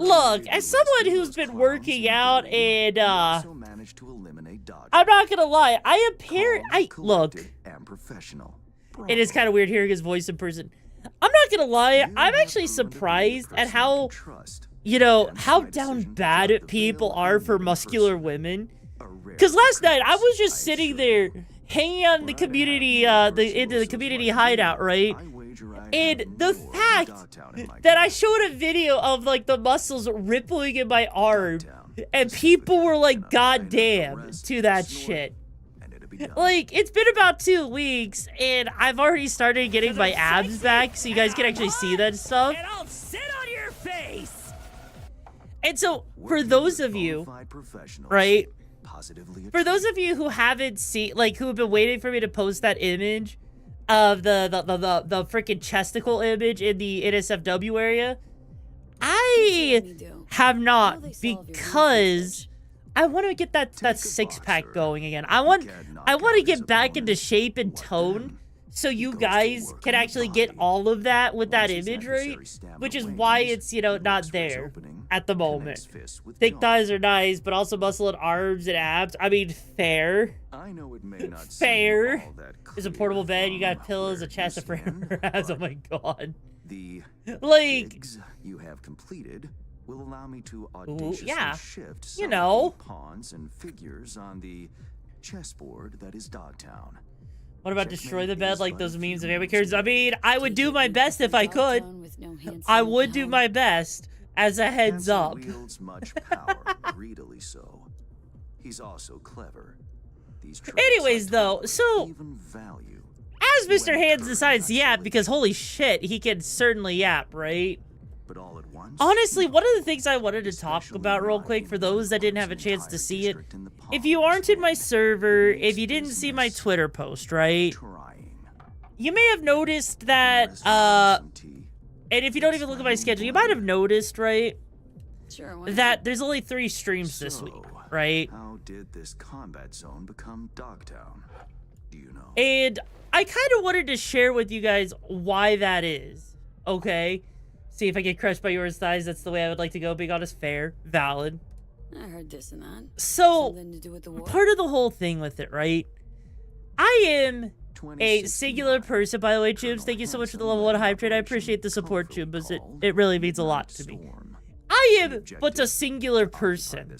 look, as someone who's been working out and, Also managed to eliminate dodge. I'm not gonna lie, look, and professional. it is kind of weird hearing his voice in person. I'm not gonna lie, I'm actually surprised at how, you know, how down bad people are for muscular women. Because last night, I was just sitting there, hanging out in the community, into the community hideout, right? And the fact that I showed a video of, like, the muscles rippling in my arm, and people were like, God damn, to that shit. Like, it's been about 2 weeks, and I've already started getting my abs back, so you guys can actually see that stuff. And I'll sit on your face. And so, for those of you, right, for those of you who haven't seen, like, who have been waiting for me to post that image of the freaking chesticle image in the NSFW area, I have not, because I want to get that six-pack going again. I want to get back into shape and tone, so you guys can actually get all of that with that image, right? Which is why it's, you know, not there at the moment. Thick thighs are nice, but also muscle and arms and abs. I mean, fair. Fair. There's a portable bed, you got pillows, a chest of forever abs. Oh my god. The like gigs you have completed will allow me to audaciously shift some you know, of the pawns and figures on the chessboard that is Dogtown. What about destroy the bed like those memes of amateurs? I mean, I would do my best if I could. I would do my best as a heads up. Wields much power, greedily so. He's also clever. These traits Anyways, though, so even value. as Mr. Hands decides to yap, because holy shit, he can certainly yap, right? But all at once, honestly, one of the things I wanted to talk about real quick for those that didn't have a chance to see it, if you aren't in my server, if you didn't see my Twitter post, right? You may have noticed that, and if you don't even look at my schedule, you might have noticed, right? That there's only 3 streams this week, right? How did this combat zone become Dogtown? Do you know? And I kind of wanted to share with you guys why that is, okay? See if I get crushed by yours thighs. That's the way I would like to go. Being honest, fair, valid. I heard this and that. So, Something to do with the war? part of the whole thing with it, right? I am a singular person, by the way, Chubs. Thank you so much for the level 1 hype trade. I appreciate the support, Chubs. It really means a lot to me. I am but a singular person.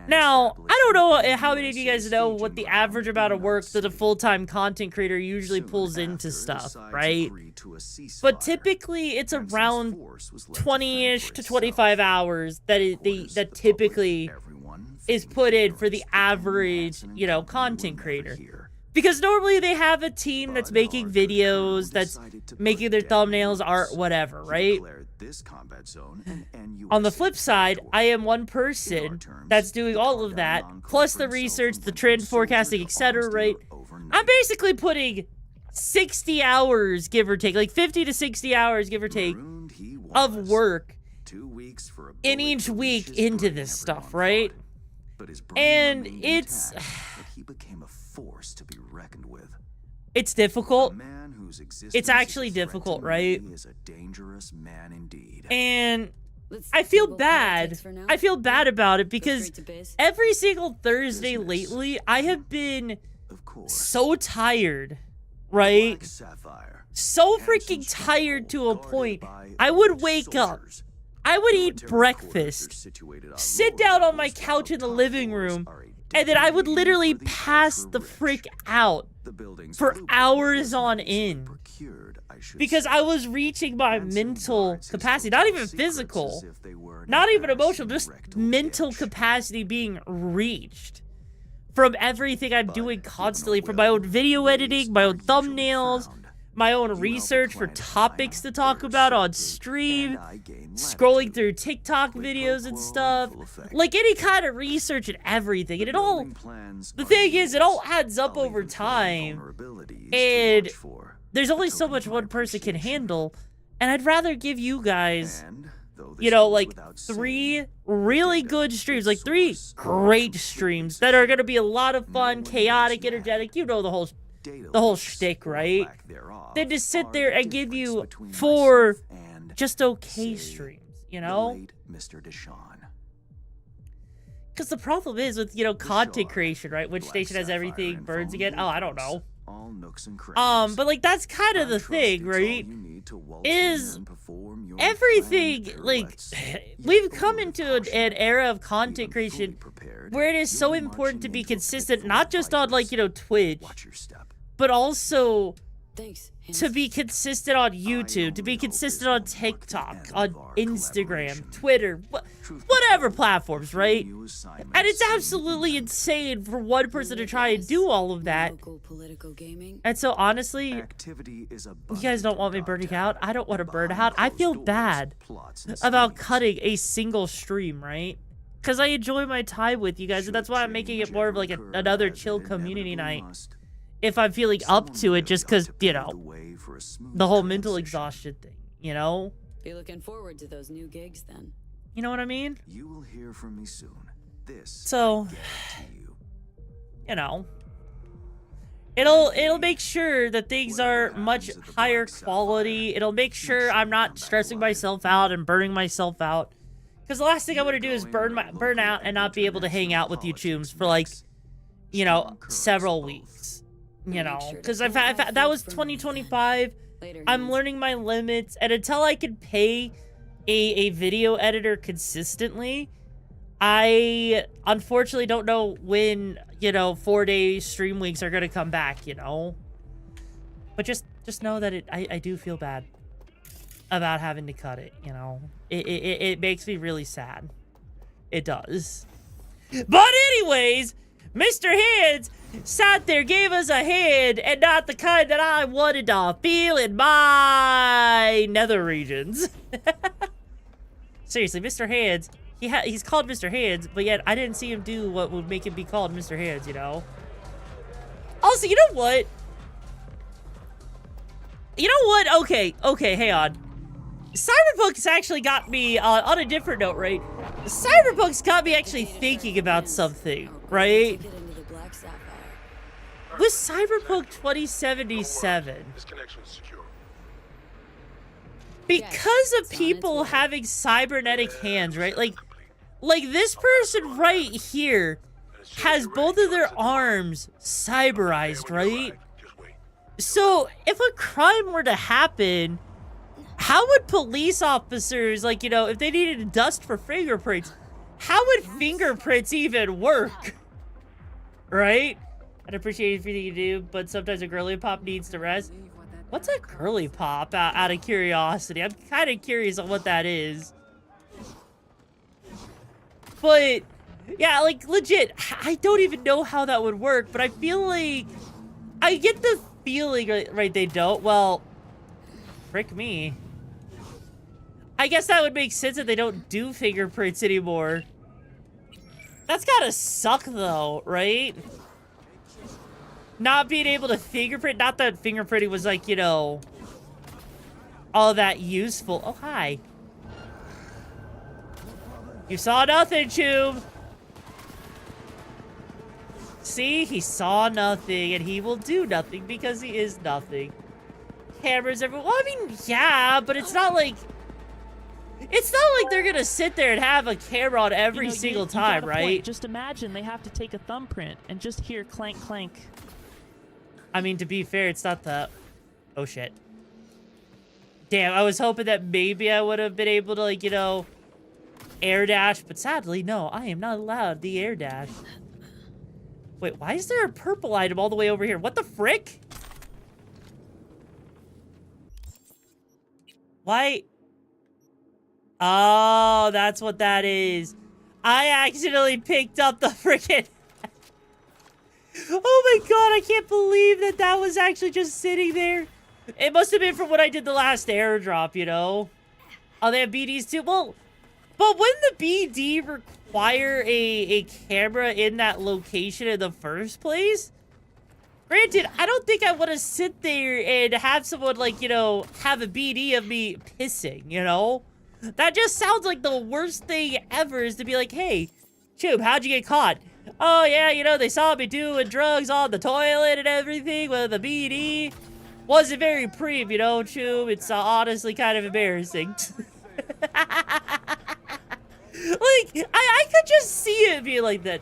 Now, I don't know how many of you guys know what the average amount of work that a full-time content creator usually pulls into stuff, right? But typically, it's around 20-ish to 25 hours that typically is put in for the average, you know, content creator. Because normally they have a team that's making videos, that's making their thumbnails, art, whatever, right? On the flip side, I am one person that's doing all of that, plus the research, the trend forecasting, etc., right? I'm basically putting 60 hours, give or take, like 50 to 60 hours, give or take, of work in each week into this stuff, right? And it's... he became a force to be reckoned with. It's difficult. It's actually difficult, right? He is a dangerous man indeed. And I feel bad. I feel bad about it because every single Thursday lately, I have been so tired, right? So freaking tired to a point. I would wake up. I would eat breakfast, sit down on my couch in the living room, and then I would literally pass the frick out for hours on end because I was reaching my mental capacity, not even physical, not even emotional, just mental capacity being reached from everything I'm doing constantly, from my own video editing, my own thumbnails, my own research for topics to talk about on stream, scrolling through TikTok videos and stuff, like any kind of research and everything, and it all, the thing is, it all adds up over time, and there's only so much one person can handle, and I'd rather give you guys, you know, like 3 really good streams, like 3 great streams that are gonna be a lot of fun, chaotic, energetic, you know, the whole shtick, right? Then just sit there and give you 4 just okay streams, you know? Mr. Deshawn. Because the problem is with, you know, content creation, right? Which station has everything burns again? Oh, I don't know. But like that's kind of the thing, right? Is everything like we've come into an era of content creation where it is so important to be consistent, not just on like, you know, Twitch, but also to be consistent on YouTube, to be consistent on TikTok, on Instagram, Twitter, whatever platforms, right? And it's absolutely insane for one person to try and do all of that. And so honestly, you guys don't want me burning out. I don't want to burn out. I feel bad about cutting a single stream, right? Because I enjoy my time with you guys, and that's why I'm making it more of like another chill community night. If I'm feeling up to it, just because, you know, the whole mental exhaustion thing, you know? Be looking forward to those new gigs then. You know what I mean? You will hear from me soon. This, so, you know, it'll make sure that things are much higher quality. It'll make sure I'm not stressing myself out and burning myself out. Because the last thing I want to do is burn out and not be able to hang out with you chooms for like, you know, several weeks. You know, because that was 2025. I'm learning my limits, and until I can pay a video editor consistently, I unfortunately don't know when, you know, 4-day stream weeks are gonna come back, you know. But just know that I do feel bad about having to cut it, you know. It makes me really sad. It does. But anyways, Mr. Hands sat there, gave us a hand, and not the kind that I wanted to feel in my nether regions. Seriously, Mr. Hands, he's called Mr. Hands, but yet I didn't see him do what would make him be called Mr. Hands, you know? Also, you know what? You know what? Okay, hang on. Cyberpunk's actually got me, on a different note, right? Cyberpunk's got me actually thinking about something, right? With Cyberpunk 2077, because of people having cybernetic hands, right? Like this person right here has both of their arms cyberized, right? So if a crime were to happen, how would police officers, like, you know, if they needed dust for fingerprints, how would fingerprints even work? Right? I'd appreciate everything you do, but sometimes a girly pop needs to rest. What's a girly pop, out of curiosity? I'm kind of curious on what that is. But, yeah, like, legit, I don't even know how that would work, but I feel like... I get the feeling, right, they don't. Well, frick me. I guess that would make sense that they don't do fingerprints anymore. That's gotta suck, though, right? Not being able to fingerprint, not that fingerprinting was like, you know, all that useful. Oh, hi. You saw nothing, Tube. See, he saw nothing, and he will do nothing because he is nothing. Cameras everywhere. Well, I mean, yeah, but it's not like... It's not like they're gonna sit there and have a camera on every single time, right? Just imagine they have to take a thumbprint and just hear clank, clank. I mean, to be fair, it's not the... Oh, shit. Damn, I was hoping that maybe I would have been able to, like, you know, air dash, but sadly, no, I am not allowed the air dash. Wait, why is there a purple item all the way over here? What the frick? Why? Oh, that's what that is. I accidentally picked up the frickin'... Oh my god, I can't believe that that was actually just sitting there. It must have been from when I did the last airdrop, you know? Oh, they have BDs too? Well, but wouldn't the BD require a camera in that location in the first place? Granted, I don't think I want to sit there and have someone, like, you know, have a BD of me pissing, you know? That just sounds like the worst thing ever, is to be like, hey, Tube, how'd you get caught? Oh, yeah, you know, they saw me doing drugs on the toilet and everything with a BD. Wasn't very pretty, you know, Tube. It's honestly kind of embarrassing. Like, I could just see it being like that.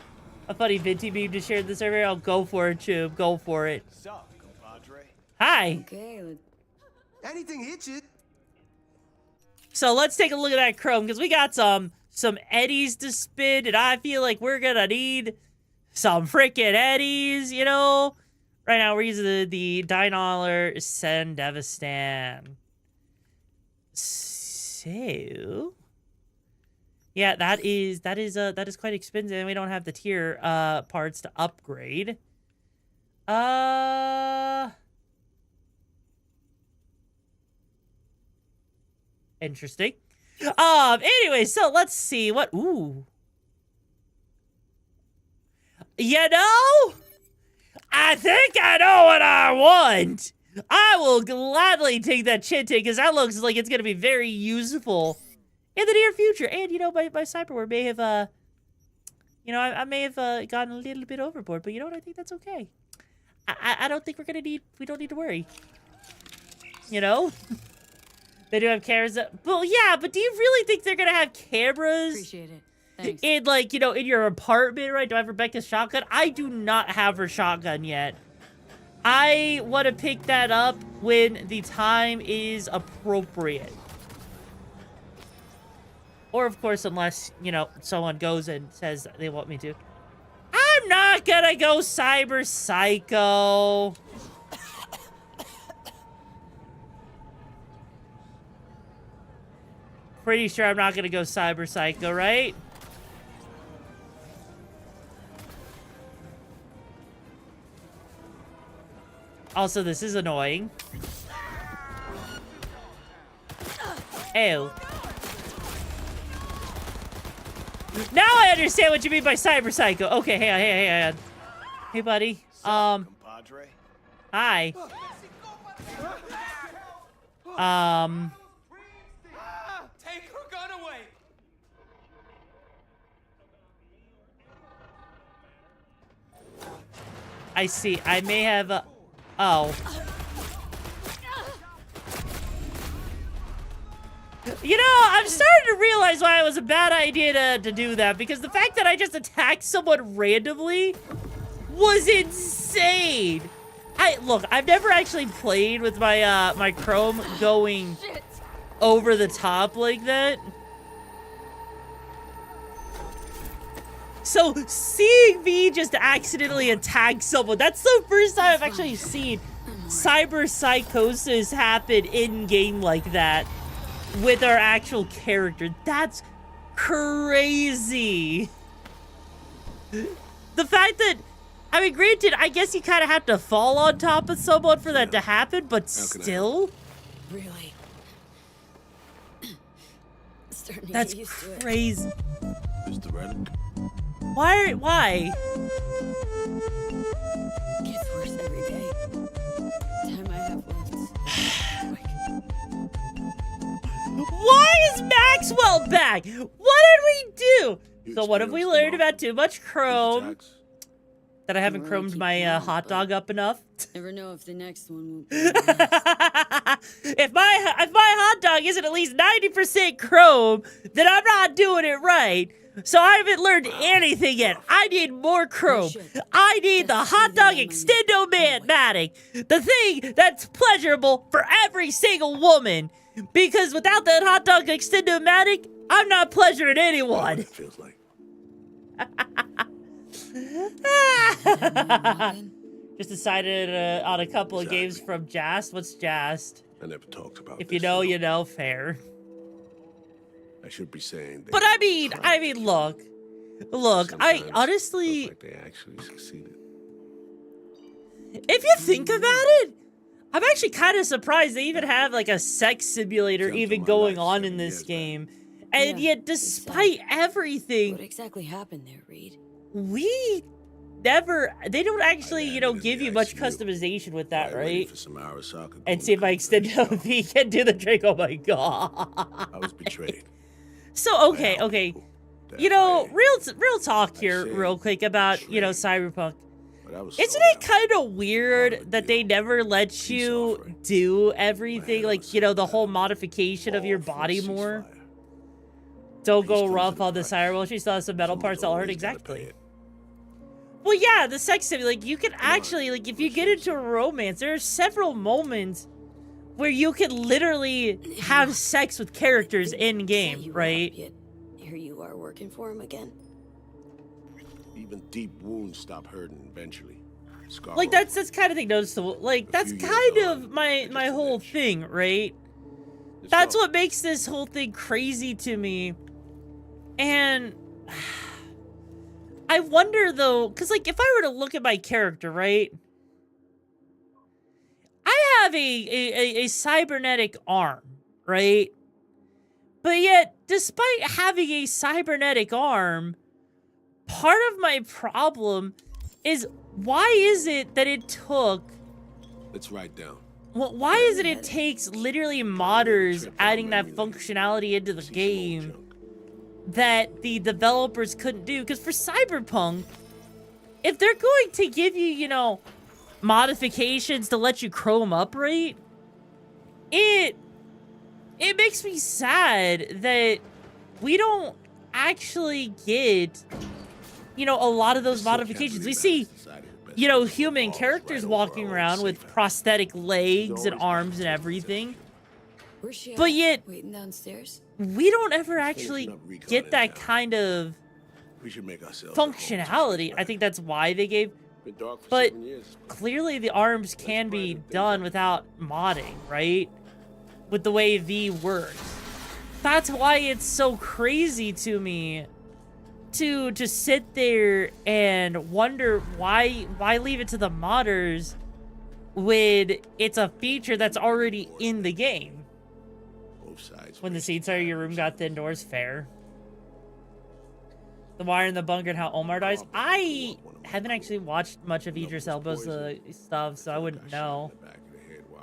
A funny Vinty meme to share the server. I'll go for it, Tube. Go for it. What's up, compadre? Hi. Okay. Anything hit you? So let's take a look at that Chrome, because we got some eddies to spin, and I feel like we're gonna need some freaking eddies, you know? Right now, we're using the $9 Sandevistan. So... yeah, that is quite expensive, and we don't have the tier parts to upgrade. Interesting. Anyway, so let's see what. Ooh. You know, I think I know what I want. I will gladly take that Chintig, because that looks like it's gonna be very useful in the near future. And, you know, my cyberware may have, you know, I may have gotten a little bit overboard, but you know what? I think that's okay. I don't think we don't need to worry. You know? They do have cameras. Well, yeah, but do you really think they're going to have cameras? Appreciate it. Thanks. In, like, you know, in your apartment, right? Do I have Rebecca's shotgun? I do not have her shotgun yet. I want to pick that up when the time is appropriate. Or, of course, unless, you know, someone goes and says they want me to. I'm not gonna go cyber psycho. Pretty sure I'm not gonna go cyber psycho, right? Also, this is annoying. Ew. Now I understand what you mean by cyber psycho. Okay, hey, hey, buddy. Hi. Take her gun away. I see. I may have oh. You know, I'm starting to realize why it was a bad idea to do that, because the fact that I just attacked someone randomly was insane. Look, I've never actually played with my my Chrome going over the top like that. So seeing me just accidentally attack someone, that's the first time I've actually seen cyber psychosis happen in game like that. With our actual character. That's crazy. The fact that, I mean, granted, I guess you kind of have to fall on top of someone for that to happen, but still? Really? Starting to That's get used to it. crazy. Mr. Reddick? Why? Gets worse every day. Time I have left. Why is Maxwell back? What did we do? So what have we learned about too much Chrome? That I haven't chromed my hot dog up enough? Never know if the next one will be. If my hot dog isn't at least 90% Chrome, then I'm not doing it right. So I haven't learned anything yet. I need more Chrome. I need the hot dog extendo-matic. The thing that's pleasurable for every single woman. Because without that hot dog extendo-matic, I'm not pleasuring anyone. It feels like. Just decided on a couple of games from Jast. What's Jast? I never talked about If you know, you know, fair. I should be saying. But I mean, look, I honestly, Like they actually succeeded. if you think about it, I'm actually kind of surprised they even have like a sex simulator even going on in this game. And yet, despite everything, What exactly happened there, Reed? we they don't actually, you know, give you much customization with that, right? And see if I extend the vegan do the drink. Oh my god. I was betrayed. So okay. You know, real talk here, real quick about, you know, Cyberpunk. Isn't it kind of weird that they never let you do everything, like, you know, the whole modification of your body more? Don't go rough on the siren. Well, she still has some metal parts I'll hurt. Exactly. Well, yeah, the sex sim, like, you can actually, like, if you get into a romance, there are several moments where you can literally have sex with characters in-game, right? Here you are working for him again. Even deep wounds stop hurting eventually. Like, that's kind of thing noticeable. Like, that's kind of my whole thing, right? That's what makes this whole thing crazy to me. And I wonder, though, because, like, if I were to look at my character, right? I have a cybernetic arm, right? But yet, despite having a cybernetic arm, part of my problem is, why is it that it took... Let's write down. Well, why is it takes literally modders adding that functionality into the game that the developers couldn't do? Because for Cyberpunk, if they're going to give you, you know, modifications to let you chrome up, right? It makes me sad that we don't actually get, you know, a lot of those modifications. We see, you know, human characters walking around with prosthetic legs and arms and everything. But yet, Waiting downstairs? we don't ever actually get that kind of functionality. I think that's why they gave... But clearly the arms can be done without modding, right? With the way V works. That's why it's so crazy to me to just sit there and wonder why leave it to the modders when it's a feature that's already in the game. When the seats are your room got thin doors, fair. The wire in the bunker and how Omar dies. I haven't actually watched much of Idris Elba's stuff, so I wouldn't know.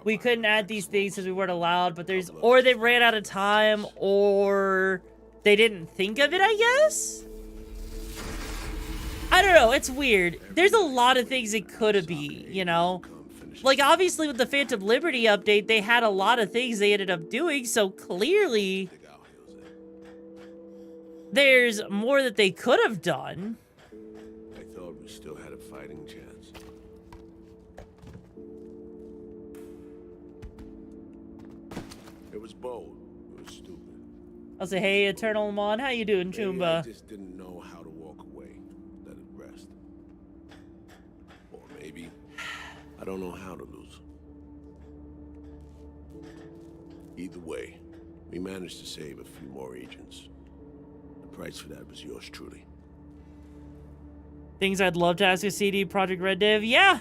We couldn't add these things because we weren't allowed, but there's... Or they ran out of time, or they didn't think of it, I guess? I don't know, it's weird. There's a lot of things it could be, you know? Like, obviously, with the Phantom Liberty update, they had a lot of things they ended up doing, so clearly... there's more that they could have done. I thought we still had a fighting chance. It was bold. It was stupid. I'll say, hey, Eternal Mon, how you doing, Chumba? I just didn't know how to walk away. Let it rest. Or maybe I don't know how to lose. Either way, we managed to save a few more agents. The price for that was yours truly. Things I'd love to ask a CD Projekt Red Dev. Yeah.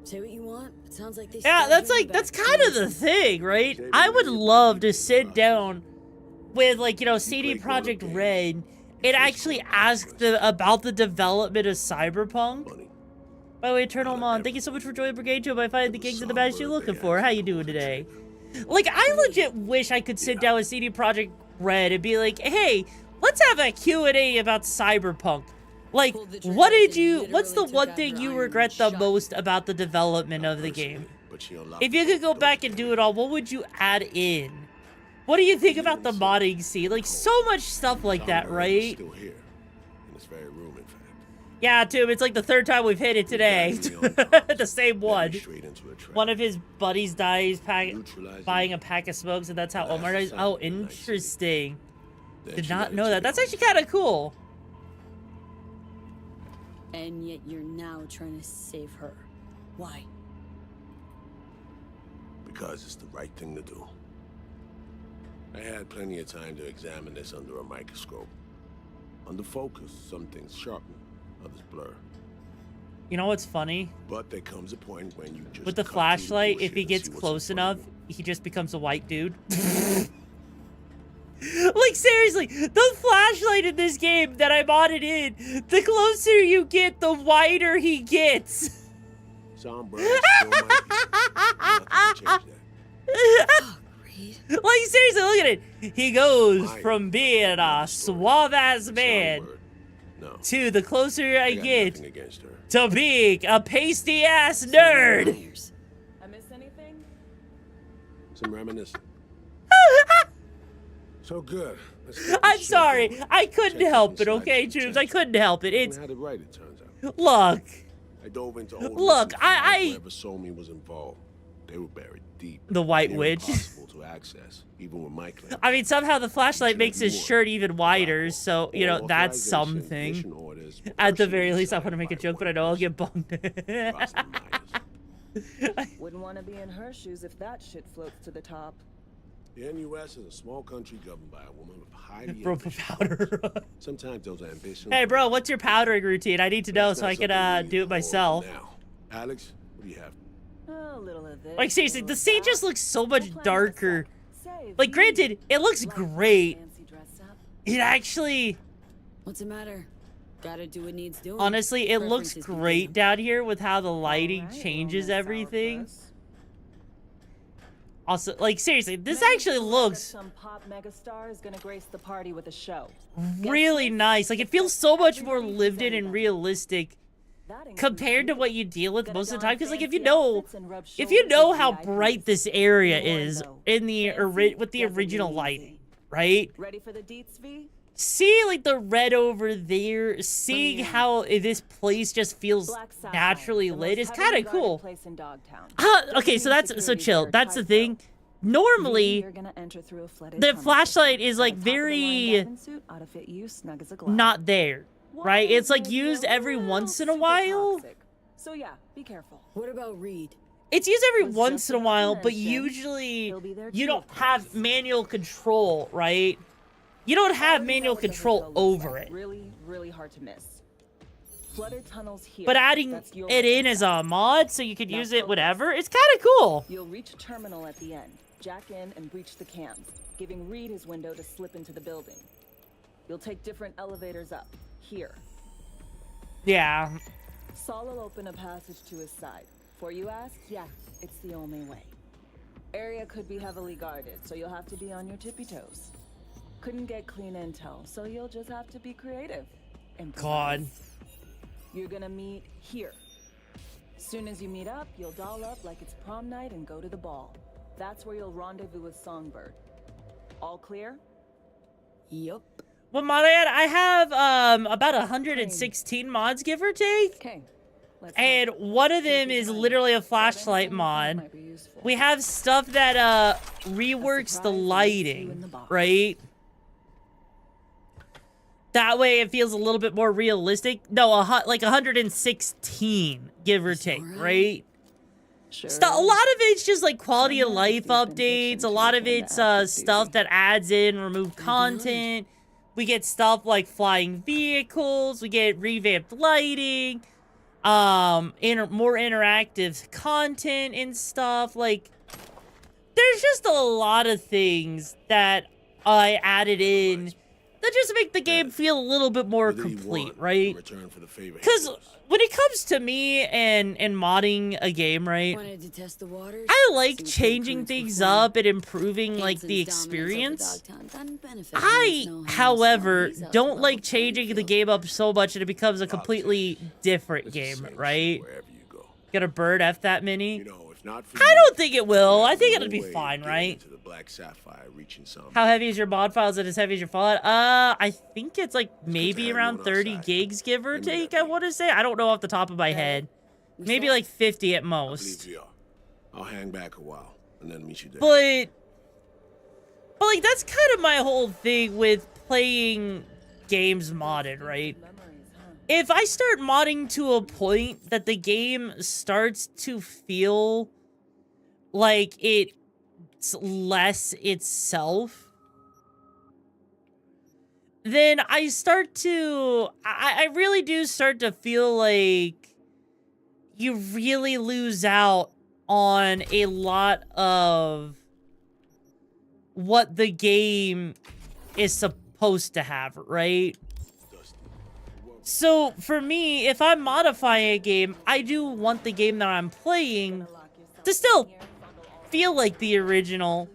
Say what you want. It sounds like they... Yeah, that's kind of the thing, right? I would love to sit down with, like, you know, CD Projekt Red and actually ask about the development of Cyberpunk. By the way, Eternal Mon, thank you so much for joining Brigade Joe by finding the gigs and the badge you're looking for. How you doing today? Like, I legit wish I could sit down with CD Projekt Red and be like, hey, let's have a Q&A about Cyberpunk. Like, what's the one thing you regret the most about the development of the game? If you could go back and do it all, what would you add in? What do you think about the modding scene? Like, so much stuff like that, right? Yeah, Tube, it's like the third time we've hit it today. The same one. One of his buddies dies buying a pack of smokes, and that's how Omar dies. Oh, interesting. Did not know that. That's actually kind of cool. And yet you're now trying to save her. Why? Because it's the right thing to do. I had plenty of time to examine this under a microscope. Under focus, some things sharpen, others blur. You know what's funny? But there comes a point when you just... With the flashlight, if he gets close enough, he just becomes a white dude. Like, Like, seriously, the flashlight in this game that I modded in, the closer you get, the wider he gets. Some brands still might be. Nothing to change that. Like, seriously, look at it. He goes from being a suave-ass man to the closer I get to being a pasty-ass nerd. I miss anything? Some reminiscing. So good. I'm sorry. I couldn't help it, okay, Tubes? I couldn't help it. It's... Had it right, it turns out. Look. I dove into old Look, whoever sold me was involved. They were buried deep. The White Near Witch. impossible to access, even with my clan. I mean, somehow the flashlight makes his shirt even wider, so, you know, that's something. At the very least, I want to make a joke, but I know I'll get bummed. Wouldn't want to be in her shoes if that shit floats to the top. The NUS is a small country governed by a woman with highly Bro, powder. Sometimes those ambitions... Hey, bro, what's your powdering routine? I need to know so I can do it myself. Alex, what do you have? A little of this. Like, seriously, the scene just looks so much darker. Like, granted, it looks great. It actually... What's the matter? Gotta do what needs doing. Honestly, it looks great down here with how the lighting changes everything. Also, like, seriously, this actually looks Some pop megastar is gonna grace the party with a show. really nice. Like, it feels so much more lived in and realistic compared to what you deal with most of the time. Because, like, if you know how bright this area is in the with the original lighting, right? Ready for the deets, V? See, like, the red over there, seeing how this place just feels naturally lit is kind of cool. Okay, so chill. That's the thing. Normally, the flashlight is, like, very not there, right? It's, like, used every once in a while. So yeah, be careful. What about Reed? It's used every once in a while, but usually you don't have manual control, right? You don't have manual control over it. Really hard to miss. Flooded tunnels here. But adding it in as a mod so you could use it whatever, it's kind of cool. You'll reach a terminal at the end. Jack in and breach the cams, giving Reed his window to slip into the building. You'll take different elevators up. Here. Yeah. Saul will open a passage to his side. For you ask, yeah, it's the only way. Area could be heavily guarded, so you'll have to be on your tippy toes. Couldn't get clean intel, so you'll just have to be creative. God. You're gonna meet here. Soon as you meet up, you'll doll up like it's prom night and go to the ball. That's where you'll rendezvous with Songbird. All clear? Yup. Well, mod I have about 116 mods, give or take. Okay. And one of them is literally a flashlight mod. We have stuff that reworks the lighting, right? That way it feels a little bit more realistic. No, like 116, give or take, right? Sure. A lot of it's just like quality of life updates. A lot of it's stuff that adds in removed content. We get stuff like flying vehicles. We get revamped lighting. More interactive content and stuff. Like, there's just a lot of things that I added in that just make the game feel a little bit more complete, right? Because when it comes to me and modding a game, right, Wanted to test the waters, I like changing things up and improving, like, the experience. I, however, don't like changing the game up so much that it becomes a completely different game, right? Got a bird F that mini? I don't think it will. I think it'll be fine, right? How heavy is your mod file? Is it as heavy as your Fallout? I think it's like maybe around 30 gigs, give or take, I want to say. I don't know off the top of my head. Maybe like 50 at most. I'll hang back a while and then meet you there. But like, that's kind of my whole thing with playing games modded, right? If I start modding to a point that the game starts to feel like it's less itself, then I really do start to feel like you really lose out on a lot of what the game is supposed to have, right? So, for me, if I'm modifying a game, I do want the game that I'm playing to still feel like the original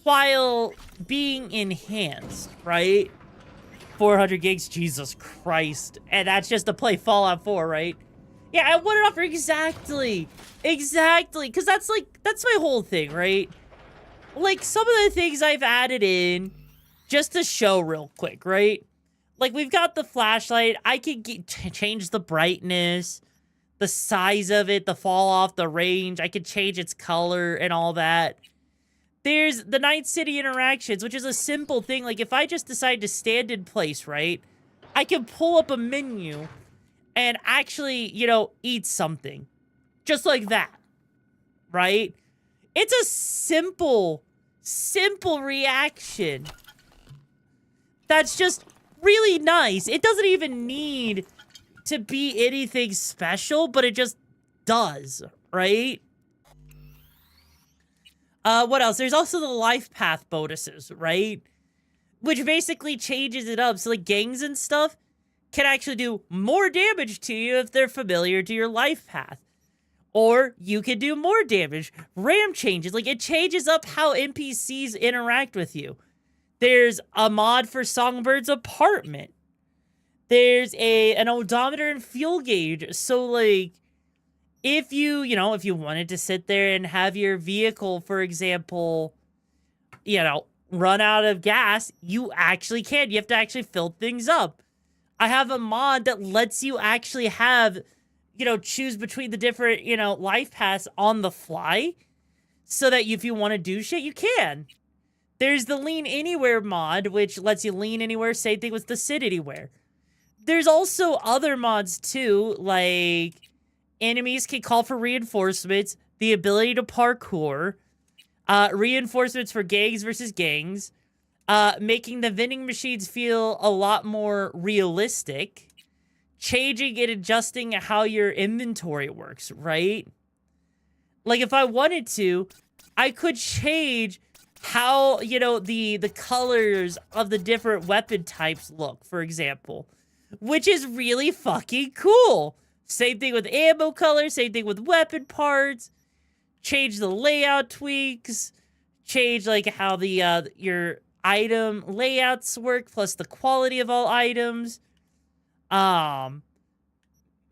while being enhanced, right? 400 gigs, Jesus Christ. And that's just to play Fallout 4, right? Yeah, I want it off exactly. Exactly. Because that's my whole thing, right? Like, some of the things I've added in just to show real quick, right? Like, we've got the flashlight. I can change the brightness, the size of it, the fall off, the range. I can change its color and all that. There's the Night City interactions, which is a simple thing. Like, if I just decide to stand in place, right? I can pull up a menu and actually, you know, eat something. Just like that. Right? It's a simple reaction. That's just really nice. It doesn't even need to be anything special, but it just does, right? What else? There's also the life path bonuses, right? Which basically changes it up. So, like, gangs and stuff can actually do more damage to you if they're familiar to your life path. Or you can do more damage. RAM changes. Like, it changes up how NPCs interact with you. There's a mod for Songbird's apartment. There's an odometer and fuel gauge. So, like, if you wanted to sit there and have your vehicle, for example, you know, run out of gas, you actually can. You have to actually fill things up. I have a mod that lets you actually have, you know, choose between the different, you know, life paths on the fly so that if you want to do shit, you can. There's the Lean Anywhere mod, which lets you lean anywhere. Same thing with the Sit Anywhere. There's also other mods, too, like enemies can call for reinforcements, the ability to parkour, reinforcements for gangs versus gangs, making the vending machines feel a lot more realistic, changing and adjusting how your inventory works, right? Like, if I wanted to, I could change how, you know, the colors of the different weapon types look, for example, which is really fucking cool. Same thing with ammo color, same thing with weapon parts, change the layout tweaks, change, like, how the, your item layouts work, plus the quality of all items.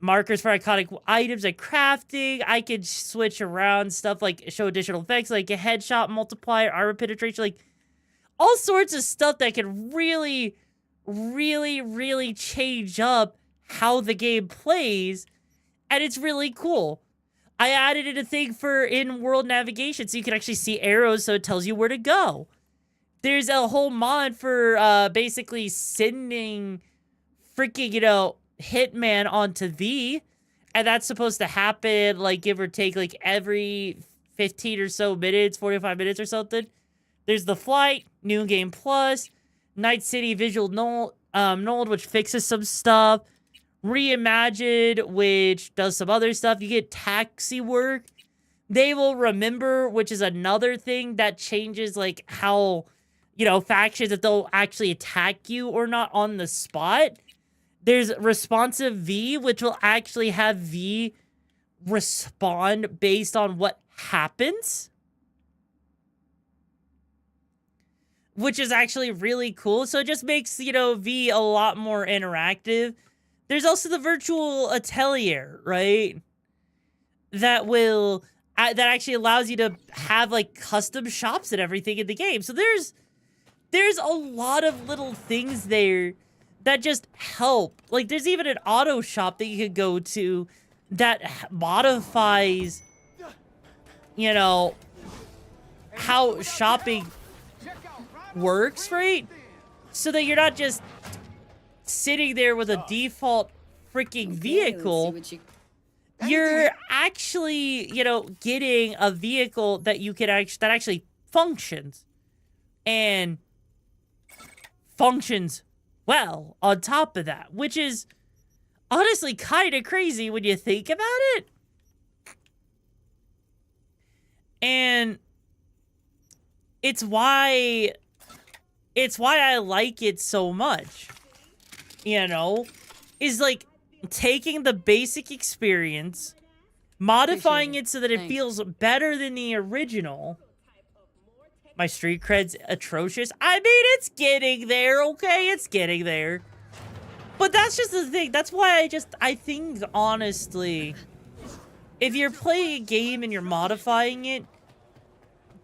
Markers for iconic items and crafting. I could switch around stuff like show additional effects like a headshot multiplier, armor penetration, like all sorts of stuff that can really, really, really change up how the game plays. And it's really cool. I added in a thing for in-world navigation so you can actually see arrows so it tells you where to go. There's a whole mod for basically sending freaking, you know, Hitman onto V, and that's supposed to happen, like, give or take, like, every 15 or so minutes, 45 minutes or something. There's the Flight, New Game Plus, Night City Visual Nulled, which fixes some stuff, Reimagined, which does some other stuff. You get Taxi Work. They Will Remember, which is another thing that changes, like, how, you know, factions, if they'll actually attack you or not on the spot. There's Responsive V, which will actually have V respond based on what happens. Which is actually really cool. So it just makes, you know, V a lot more interactive. There's also the Virtual Atelier, right? That will, that actually allows you to have, like, custom shops and everything in the game. So there's a lot of little things there that just help. Like, there's even an auto shop that you could go to that modifies, you know, how shopping works, right? So that you're not just sitting there with a default freaking vehicle. You're actually, you know, getting a vehicle that you could that actually functions. And functions well on top of that, which is honestly kind of crazy when you think about it. And it's why it's why I like it so much. You know, is like taking the basic experience, modifying it so that it feels better than the original. My street cred's atrocious. I mean, it's getting there, okay? It's getting there. But that's just the thing. That's why I think, honestly, if you're playing a game and you're modifying it,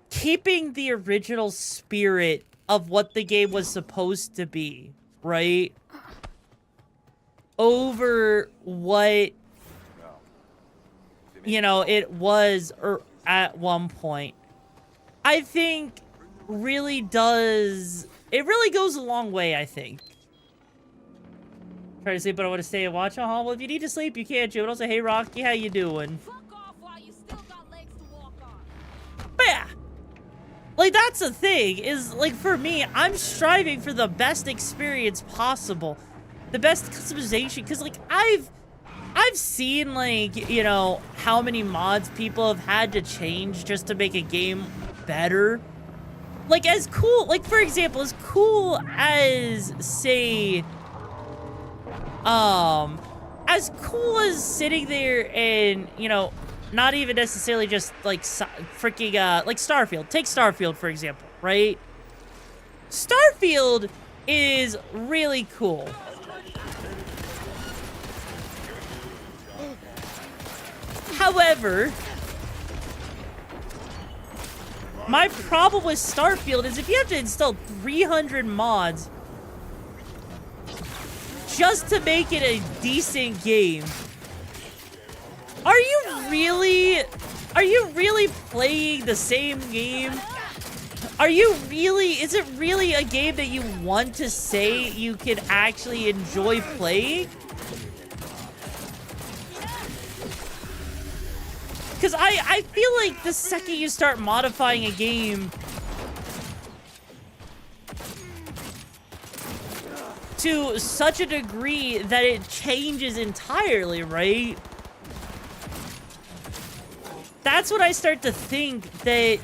keeping the original spirit of what the game was supposed to be, right? Over what, you know, it was at one point, I think really does, it really goes a long way, I think. Try to sleep, but I want to stay and watch. Oh, well, if you need to sleep, you can, but also, hey, Rocky, how you doing? But yeah, like, that's the thing, is, like, for me, I'm striving for the best experience possible. The best customization, because, like, I've seen, like, you know, how many mods people have had to change just to make a game better. Like, as cool, like, for example, as cool as, say, as cool as sitting there and, you know, not even necessarily just, like, freaking, like, Starfield. Take Starfield, for example, right? Starfield is really cool. However, my problem with Starfield is if you have to install 300 mods just to make it a decent game, are you really playing the same game? Is it really a game that you want to say you can actually enjoy playing? Because I feel like the second you start modifying a game to such a degree that it changes entirely, right? That's when I start to think that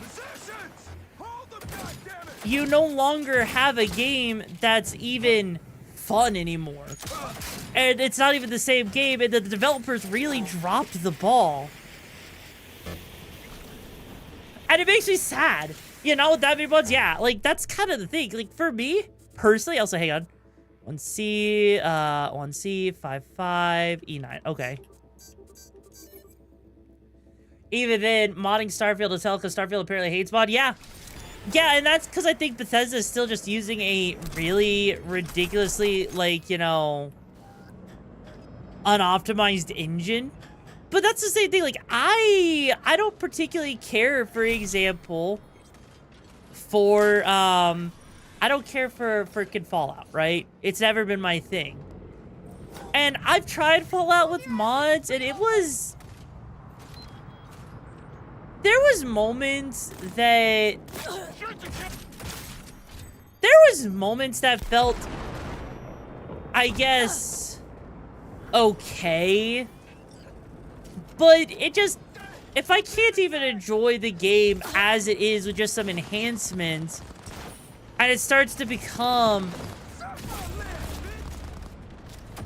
you no longer have a game that's even fun anymore. And it's not even the same game, and the developers really dropped the ball. And it makes me sad. You know, that many mods, yeah, like, that's kind of the thing. Like, for me, personally, also, hang on. 1C, 55, E9, okay. Even then, modding Starfield is hell because Starfield apparently hates mod, yeah. Yeah, and that's because I think Bethesda is still just using a really ridiculously, like, you know, unoptimized engine. But that's the same thing, like, I don't particularly care, for example, for, I don't care for freaking Fallout, right? It's never been my thing. And I've tried Fallout with mods, and it was... There was moments that... There was moments that felt, I guess, okay. But it just, if I can't even enjoy the game as it is with just some enhancements, and it starts to become...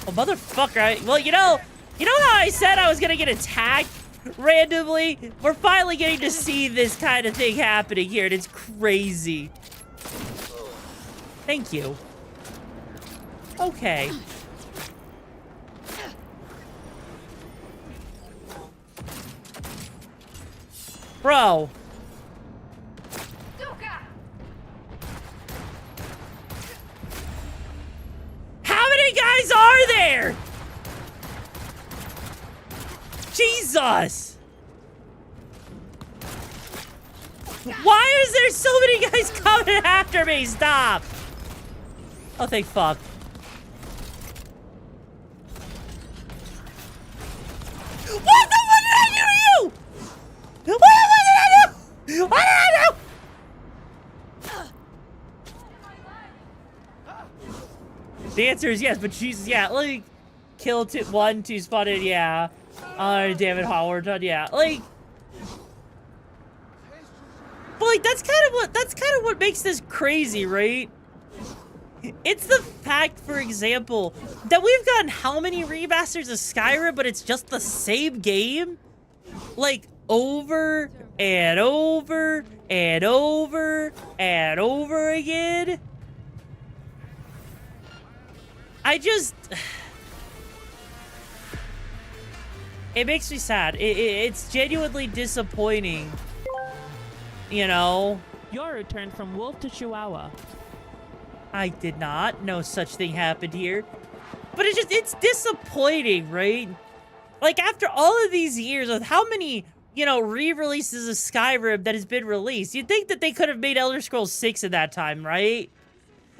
Oh, motherfucker. Well, you know how I said I was gonna get attacked randomly? We're finally getting to see this kind of thing happening here, and it's crazy. Thank you. Okay. Bro. How many guys are there? Jesus. Why is there so many guys coming after me? Stop. Oh, thank fuck. What the fuck did I do to you? What did I do? What did I do? The answer is yes, but Jesus, yeah, like, kill 1, 2 spotted, yeah. Damn it, Howard, yeah, like. But like, that's kind of what makes this crazy, right? It's the fact, for example, that we've gotten how many remasters of Skyrim, but it's just the same game? Like, over and over and over and over again? It makes me sad. It's genuinely disappointing. You know? Yoru turned from wolf to chihuahua. I did not. No such thing happened here. But it's disappointing, right? Like, after all of these years of how many, you know, re-releases of Skyrim that has been released, you'd think that they could have made Elder Scrolls 6 in that time, right?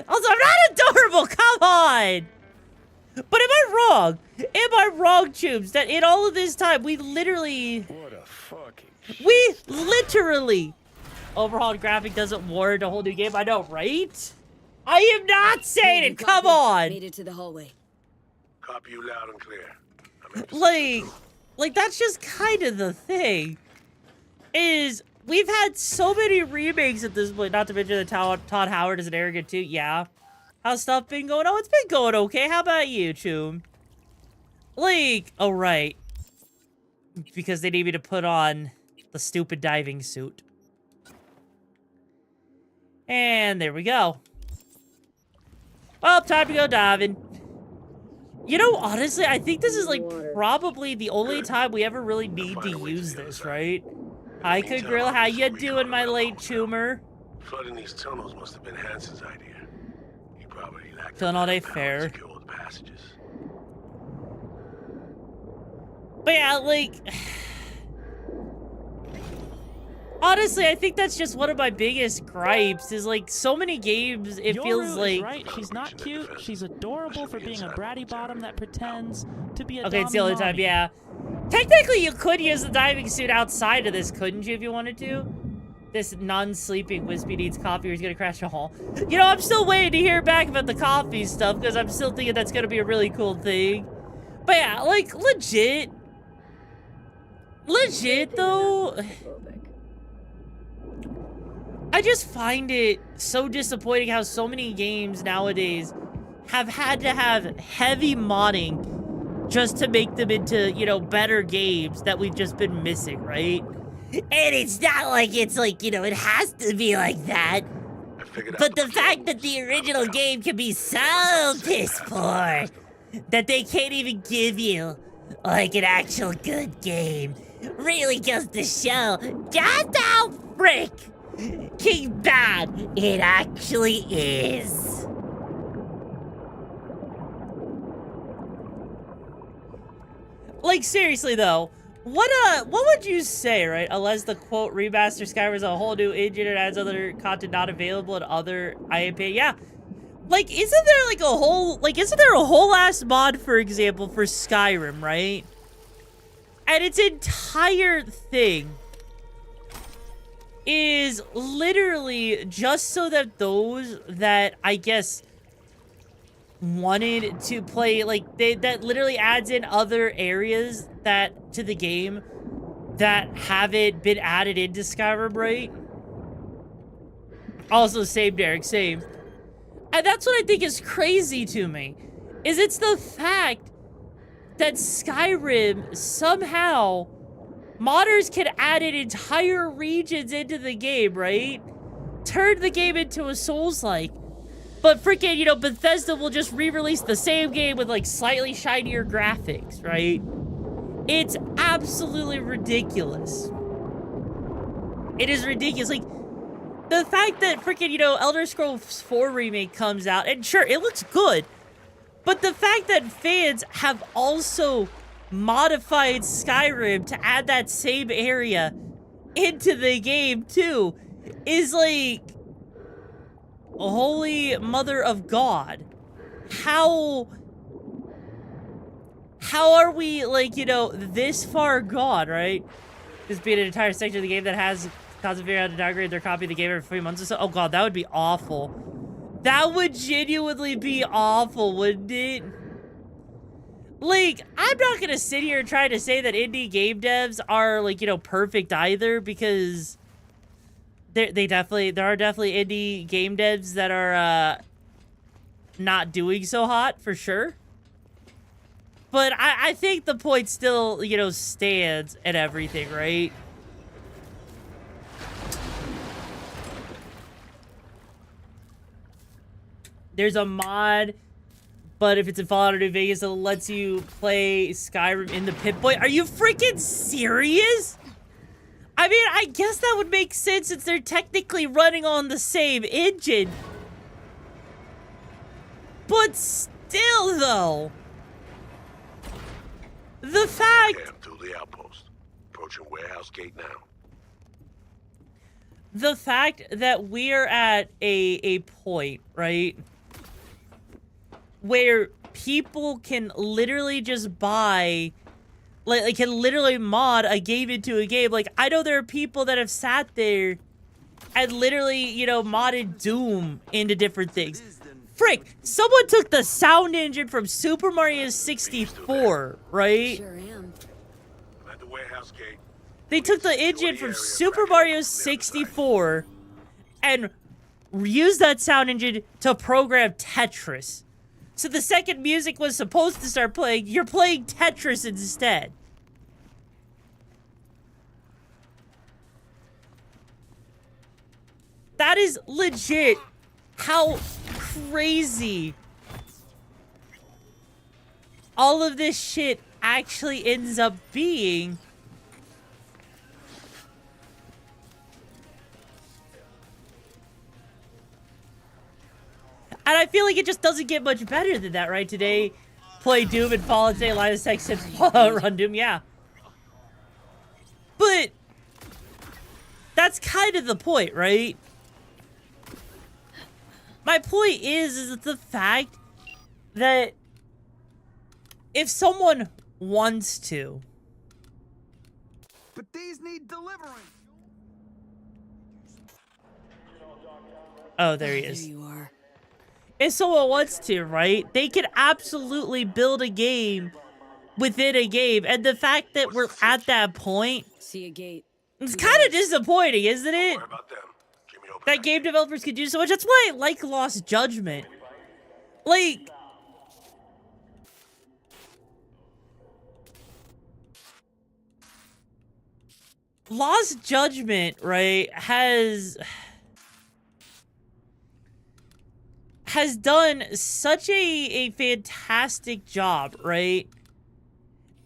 Also, I'm not adorable, come on! But am I wrong? Am I wrong, Tubes, that in all of this time, we literally... What a fucking shit. We literally... Overhauled graphic doesn't warrant a whole new game, I know, right? I am not saying it, come on! Made it to the hallway. Copy you loud and clear. Like, that's just kind of the thing. Is, we've had so many remakes at this point, not to mention that Todd Howard is an arrogant too, yeah. How's stuff been going? Oh, it's been going okay. How about you, Choom? Like, oh, right. Because they need me to put on the stupid diving suit. And there we go. Well, time to go diving. You know, honestly, I think this is, like, probably the only time we ever really need to use this, right? Hi, Good Grill. How you doing, my late Choomer? Flooding these tunnels must have been Hansen's idea. He probably lacked Feeling all day fair. secure the passages. But yeah, like... Honestly, I think that's just one of my biggest gripes, is like, so many games, it feels like... Right, she's not cute, she's adorable for being a bratty bottom that pretends to be a Okay, it's the only time, yeah. Technically, you could use the diving suit outside of this, couldn't you, if you wanted to? This non-sleeping Wispy needs coffee or he's gonna crash a hall. You know, I'm still waiting to hear back about the coffee stuff, because I'm still thinking that's gonna be a really cool thing. But yeah, like, legit, though... I just find it so disappointing how so many games nowadays have had to have heavy modding just to make them into, you know, better games that we've just been missing, right? And it's not like it's like, you know, it has to be like that. But the fact that the original game can be so piss poor that they can't even give you, like, an actual good game really goes to show just how frick bad it actually is. Like, seriously though, what would you say, right? Unless the quote remaster Skyrim is a whole new engine and adds other content not available in other IAP, yeah. Like, isn't there a whole ass mod, for example, for Skyrim, right? And its entire thing is literally just so that those that, I guess, wanted to play, like, that literally adds in other areas that, to the game, that haven't been added into Skyrim, right? Also, same, Derek, same. And that's what I think is crazy to me, is it's the fact that Skyrim somehow... modders can add in entire regions into the game, right? Turn the game into a Souls-like. But freaking, you know, Bethesda will just re-release the same game with, like, slightly shinier graphics, right? It's absolutely ridiculous. It is ridiculous. Like, the fact that freaking, you know, Elder Scrolls 4 Remake comes out, and sure, it looks good. But the fact that fans have also modified Skyrim to add that same area into the game too is like, holy mother of God. How are we, like, you know, this far gone, right? This being an entire section of the game that has cause of figuring out to downgrade their copy of the game every 3 months or so. Oh God, that would be awful. That would genuinely be awful, wouldn't it? Like, I'm not gonna sit here and try to say that indie game devs are, like, you know, perfect either, because there are definitely indie game devs that are, not doing so hot, for sure. But I think the point still, you know, stands and everything, right? There's a mod, but if it's in Fallout or New Vegas, it lets you play Skyrim in the Pip-Boy. Are you freaking serious? I mean, I guess that would make sense since they're technically running on the same engine. But still, though, the fact... To the outpost. Approaching warehouse gate now. The fact that we're at a point, right, where people can literally just buy, like can literally mod a game into a game. Like, I know there are people that have sat there and literally, you know, modded Doom into different things. Frick, someone took the sound engine from Super Mario 64, right? Sure am. I'm at the warehouse gate. They took the engine from Super Mario 64 and used that sound engine to program Tetris. So the second music was supposed to start playing, you're playing Tetris instead. That is legit how crazy all of this shit actually ends up being. And I feel like it just doesn't get much better than that, right? Today, play Doom and Fallout, say line of sex and Fallout run Doom, yeah. But that's kind of the point, right? My point is the fact that if someone wants to, But these need delivering. oh, there he is. There you are. If someone wants to, right? They could absolutely build a game within a game. And the fact that we're at that point, See a gate. it's kind of disappointing, isn't it? That game developers could do so much. That's why I like Lost Judgment. Like, Lost Judgment, right, has done such a fantastic job, right,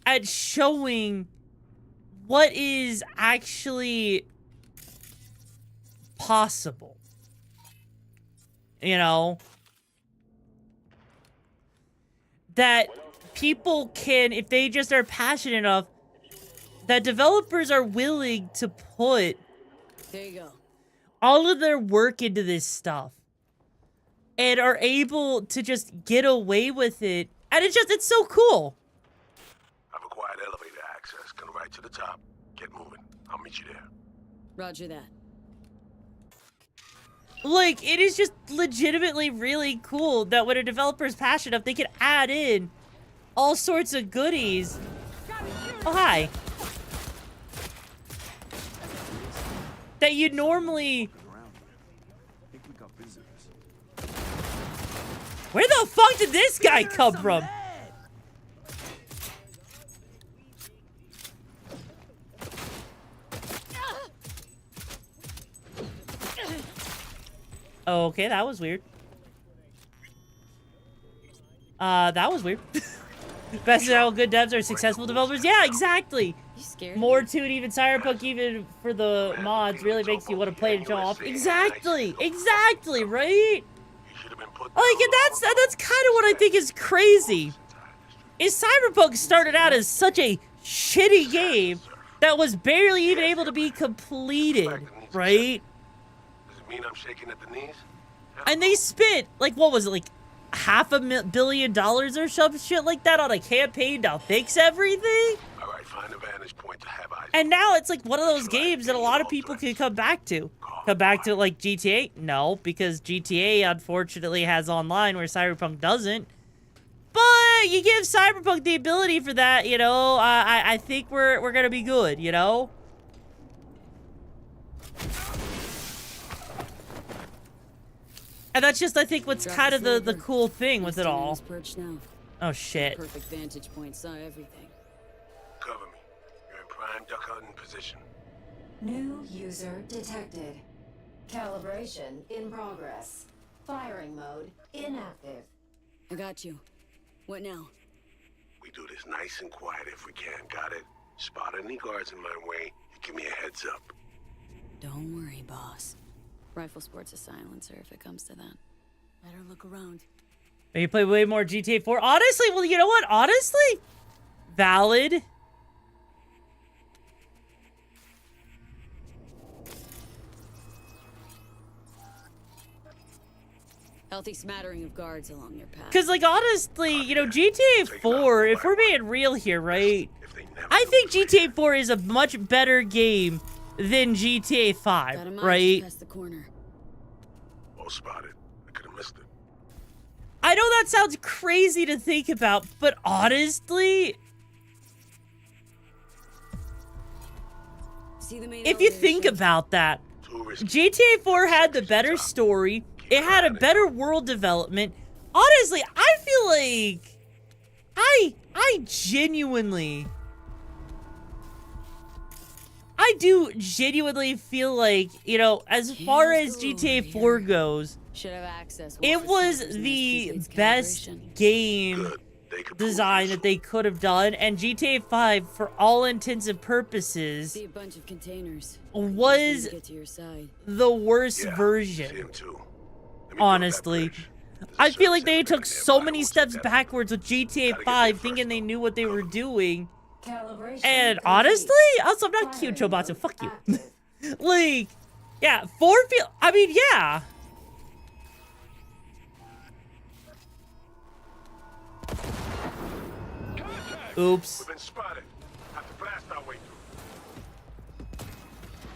at showing what is actually possible. You know? That people can, if they just are passionate enough, that developers are willing to put There you go. all of their work into this stuff. And are able to just get away with it. And it's so cool. I've acquired elevator access. Come right to the top. Get moving. I'll meet you there. Roger that. Like, it is just legitimately really cool that when a developer is passionate enough, they can add in all sorts of goodies. Oh, hi. That you normally... Where the fuck did this guy come from? Okay, that was weird. That was weird. Best of how good devs are successful developers. Yeah, exactly. You scared? More to it, even Cyberpunk, even for the mods, really makes you want to play and show off. Exactly, exactly, right? Like, and that's kind of what I think is crazy. Is Cyberpunk started out as such a shitty game that was barely even able to be completed, right? Does it mean I'm shaking at the knees? And they spent, like, what was it, like, $500 million or some shit like that on a campaign to fix everything? All right, find a vantage point to have eyes. And now it's like one of those games that a lot of people can come back to. Come back to, like, GTA? No, because GTA, unfortunately, has online where Cyberpunk doesn't. But you give Cyberpunk the ability for that, you know, I think we're gonna be good, you know? And that's just, I think, what's Drop kind of the flavor. cool thing with it all. Purged now. Oh, shit. Perfect vantage point, saw everything. Cover me. You're in prime duck hunting position. New user detected. Calibration in progress. Firing mode inactive. I got you. What now? We do this nice and quiet if we can, got it? Spot any guards in my way, you give me a heads up. Don't worry, boss. Rifle sports a silencer if it comes to that. Better look around. You play way more GTA 4. Honestly, well, you know what? Honestly, valid. Healthy smattering of guards along your path. Because, like, honestly, you know, GTA 4, if we're being real here, right? I think GTA 4 is a much better game than GTA 5, right? Past the corner. Well spotted. I could have missed it. I know that sounds crazy to think about, but honestly, See the main if you elevator think shaft? about that, GTA 4 had the better story. It had a better world development. Honestly, I feel like I genuinely do genuinely feel like, you know, as far as GTA 4 goes, Should have access. it was the best game design that they could have done, and GTA 5, for all intents and purposes, See a bunch of containers. was Get to your side. the worst version. Honestly, I feel like they took so many steps backwards with GTA 5, thinking they knew what they were doing. And honestly, also, I'm not cute, Chobatsu. Fuck you. Like, yeah, 4 feel. I mean, yeah. Oops. We've been spotted. Have to blast our way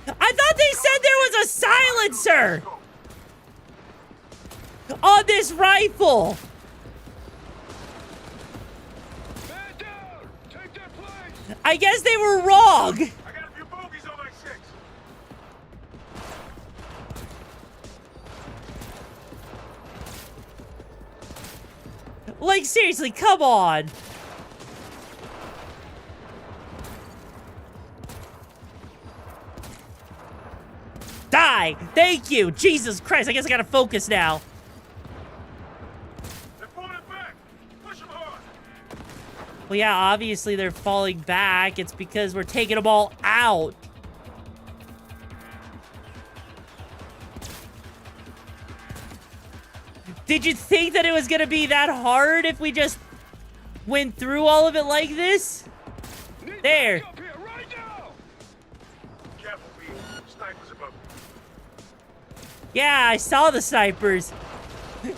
through. I thought they said there was a silencer on this rifle. I guess they were wrong. I got a few bogeys on my 6. Like, seriously, come on. Die! Thank you! Jesus Christ, I guess I gotta focus now. They're falling back. Push them hard. Well, yeah, obviously they're falling back. It's because we're taking them all out. Did you think that it was gonna be that hard if we just went through all of it like this? There. Careful, Pete. Snipers above. Yeah, I saw the snipers.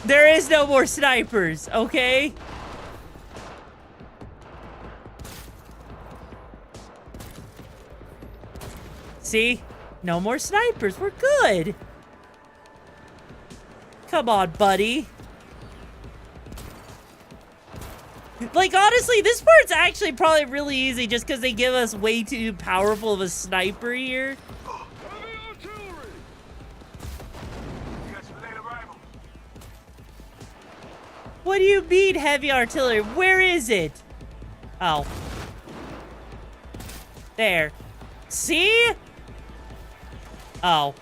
There is no more snipers, okay? See? No more snipers. We're good. Come on, buddy. Like, honestly, this part's actually probably really easy just because they give us way too powerful of a sniper here. What do you mean, heavy artillery? Where is it? Oh. There. See? Oh.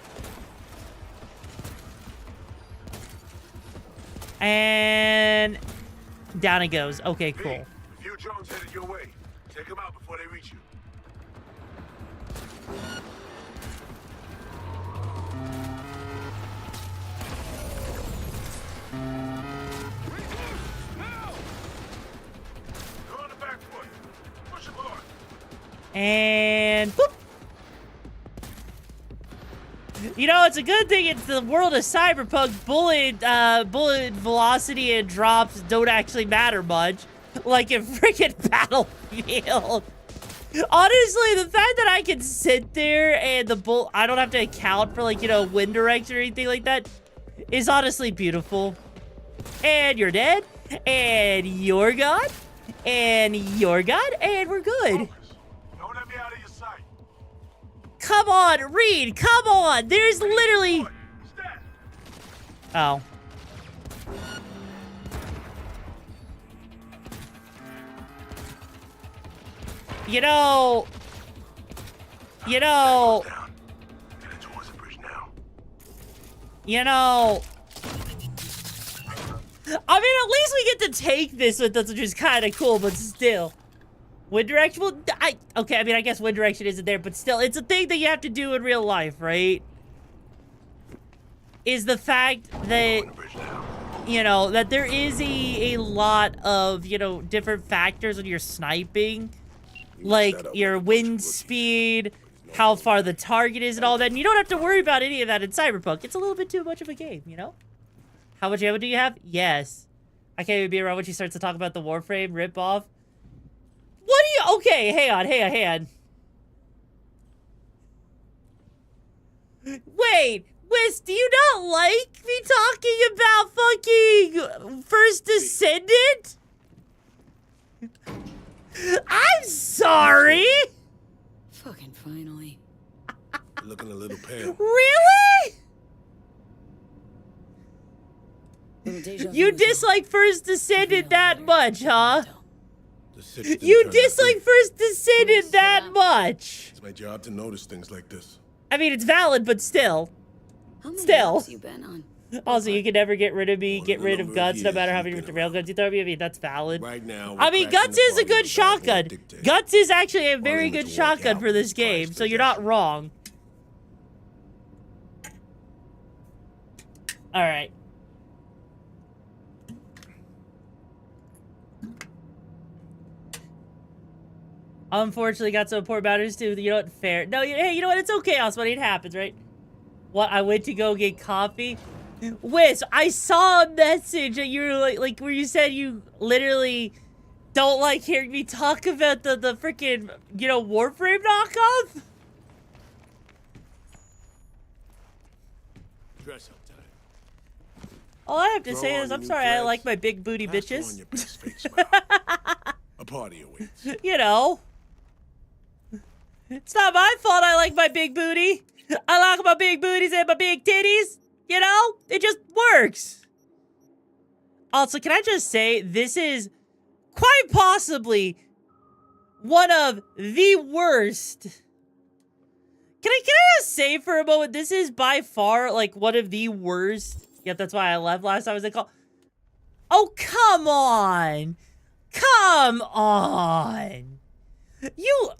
And down it goes. Okay, cool. A few drones headed your way. Take them out before they reach you. Go on the back foot. Push them hard. And boop. You know, it's a good thing it's the world of Cyberpunk. Bullet velocity and drops don't actually matter much. Like in freaking Battlefield. Honestly, the fact that I can sit there and I don't have to account for, like, you know, wind direction or anything like that is honestly beautiful. And you're dead. And you're gone. And you're gone. And we're good. Don't let me out of your sight. Come on, Reed. Come on. There's literally... Oh. You know... You know... You know... I mean, at least we get to take this with us, which is kind of cool, but still. Wind direction? Well, okay, I mean, I guess wind direction isn't there, but still, it's a thing that you have to do in real life, right? Is the fact that, you know, that there is a lot of, you know, different factors when you're sniping. Like, your wind speed, how far the target is, and all that. And you don't have to worry about any of that in Cyberpunk. It's a little bit too much of a game, you know? How much ammo do you have? Yes. I can't even be around when she starts to talk about the Warframe ripoff. What do you... Okay, hang on. Wait, Wiz, do you not like me talking about fucking First Descendant? I'm sorry! Fucking finally. Looking a little pale. Really? You dislike First Descendant that much, huh? You dislike First Descendant that much? It's my job to notice things like this. I mean, it's valid, but still. Still. Also, you can never get rid of me, get rid of guns, no matter how many railguns you throw at me. I mean, that's valid. Right now, I mean, Guts is a good shotgun. Guts is actually a very good shotgun for this game, so you're not wrong. Alright. Unfortunately, got some important matters too. You know what? Fair. No, hey, you know what? It's okay, Osman. It happens, right? What? I went to go get coffee. Wiz, I saw a message that you were like where you said you literally don't like hearing me talk about the freaking, you know, Warframe knockoff. Dress up time. All I have to say is I'm sorry. I like my big booty bitches. A party awaits. You know. It's not my fault I like my big booty. I like my big booties and my big titties. You know? It just works. Also, can I just say, this is quite possibly one of the worst. Can I just say for a moment, this is by far, like, one of the worst. Yep, that's why I left last time. I was like, oh, come on. Come on.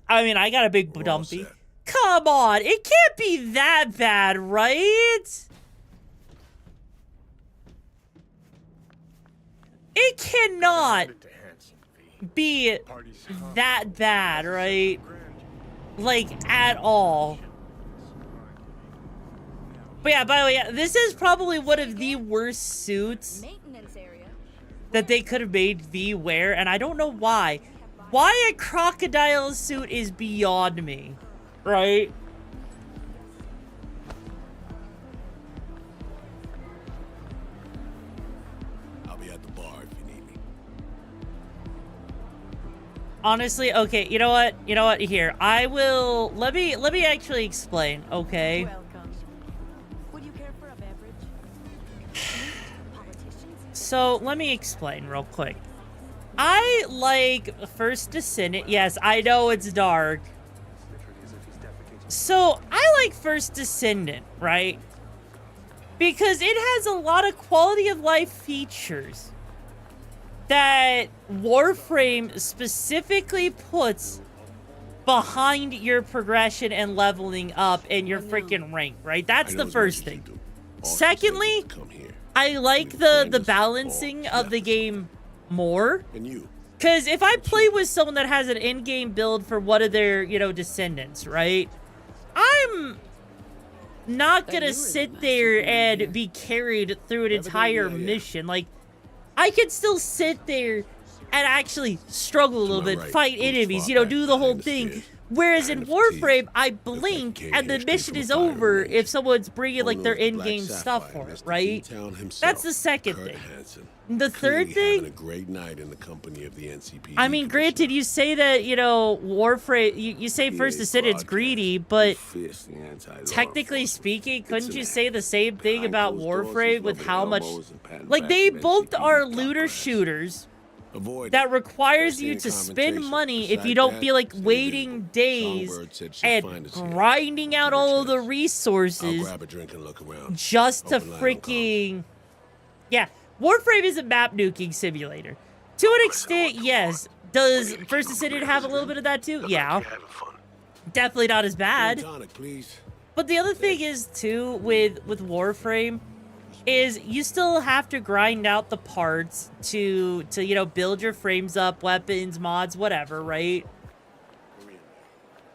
I mean, I got a big dumpy. Come on. It can't be that bad, right? It cannot be that bad, right? Like, at all. But yeah, by the way, yeah, this is probably one of the worst suits that they could have made V wear, and I don't know why. Why a crocodile suit is beyond me, right? I'll be at the bar if you need me. Honestly, okay, you know what? You know what? Here, I will... Let me actually explain, okay? Welcome. Would you care for a beverage? So, let me explain real quick. I like First Descendant. Yes, I know it's dark. So, I like First Descendant, right? Because it has a lot of quality of life features that Warframe specifically puts behind your progression and leveling up and your freaking rank, right? That's the first thing. Secondly, I like the balancing of the game more. Because if I play with someone that has an in-game build for one of their, you know, descendants, right? I'm not gonna sit there and be carried through an entire mission. Like, I could still sit there and actually struggle a little bit, fight enemies, you know, do the whole thing. Whereas in Warframe, I blink and the mission is over if someone's bringing like their in-game stuff for it, right? That's the second thing. The third thing, a great night in the company of the NCPD. I mean, granted, you say that, you know, Warframe, you say First Descendant's greedy, but technically speaking, couldn't you say the same thing about Warframe with how much, like, they both are looter shooters, that requires you to spend money if you don't feel like waiting days and grinding out all of the resources just to freaking... Yeah, Warframe is a map nuking simulator. To an extent, yes. Does First Ascendant have a little bit of that too? Yeah. Definitely not as bad. But the other thing is too with Warframe is you still have to grind out the parts to you know, build your frames up, weapons, mods, whatever, right?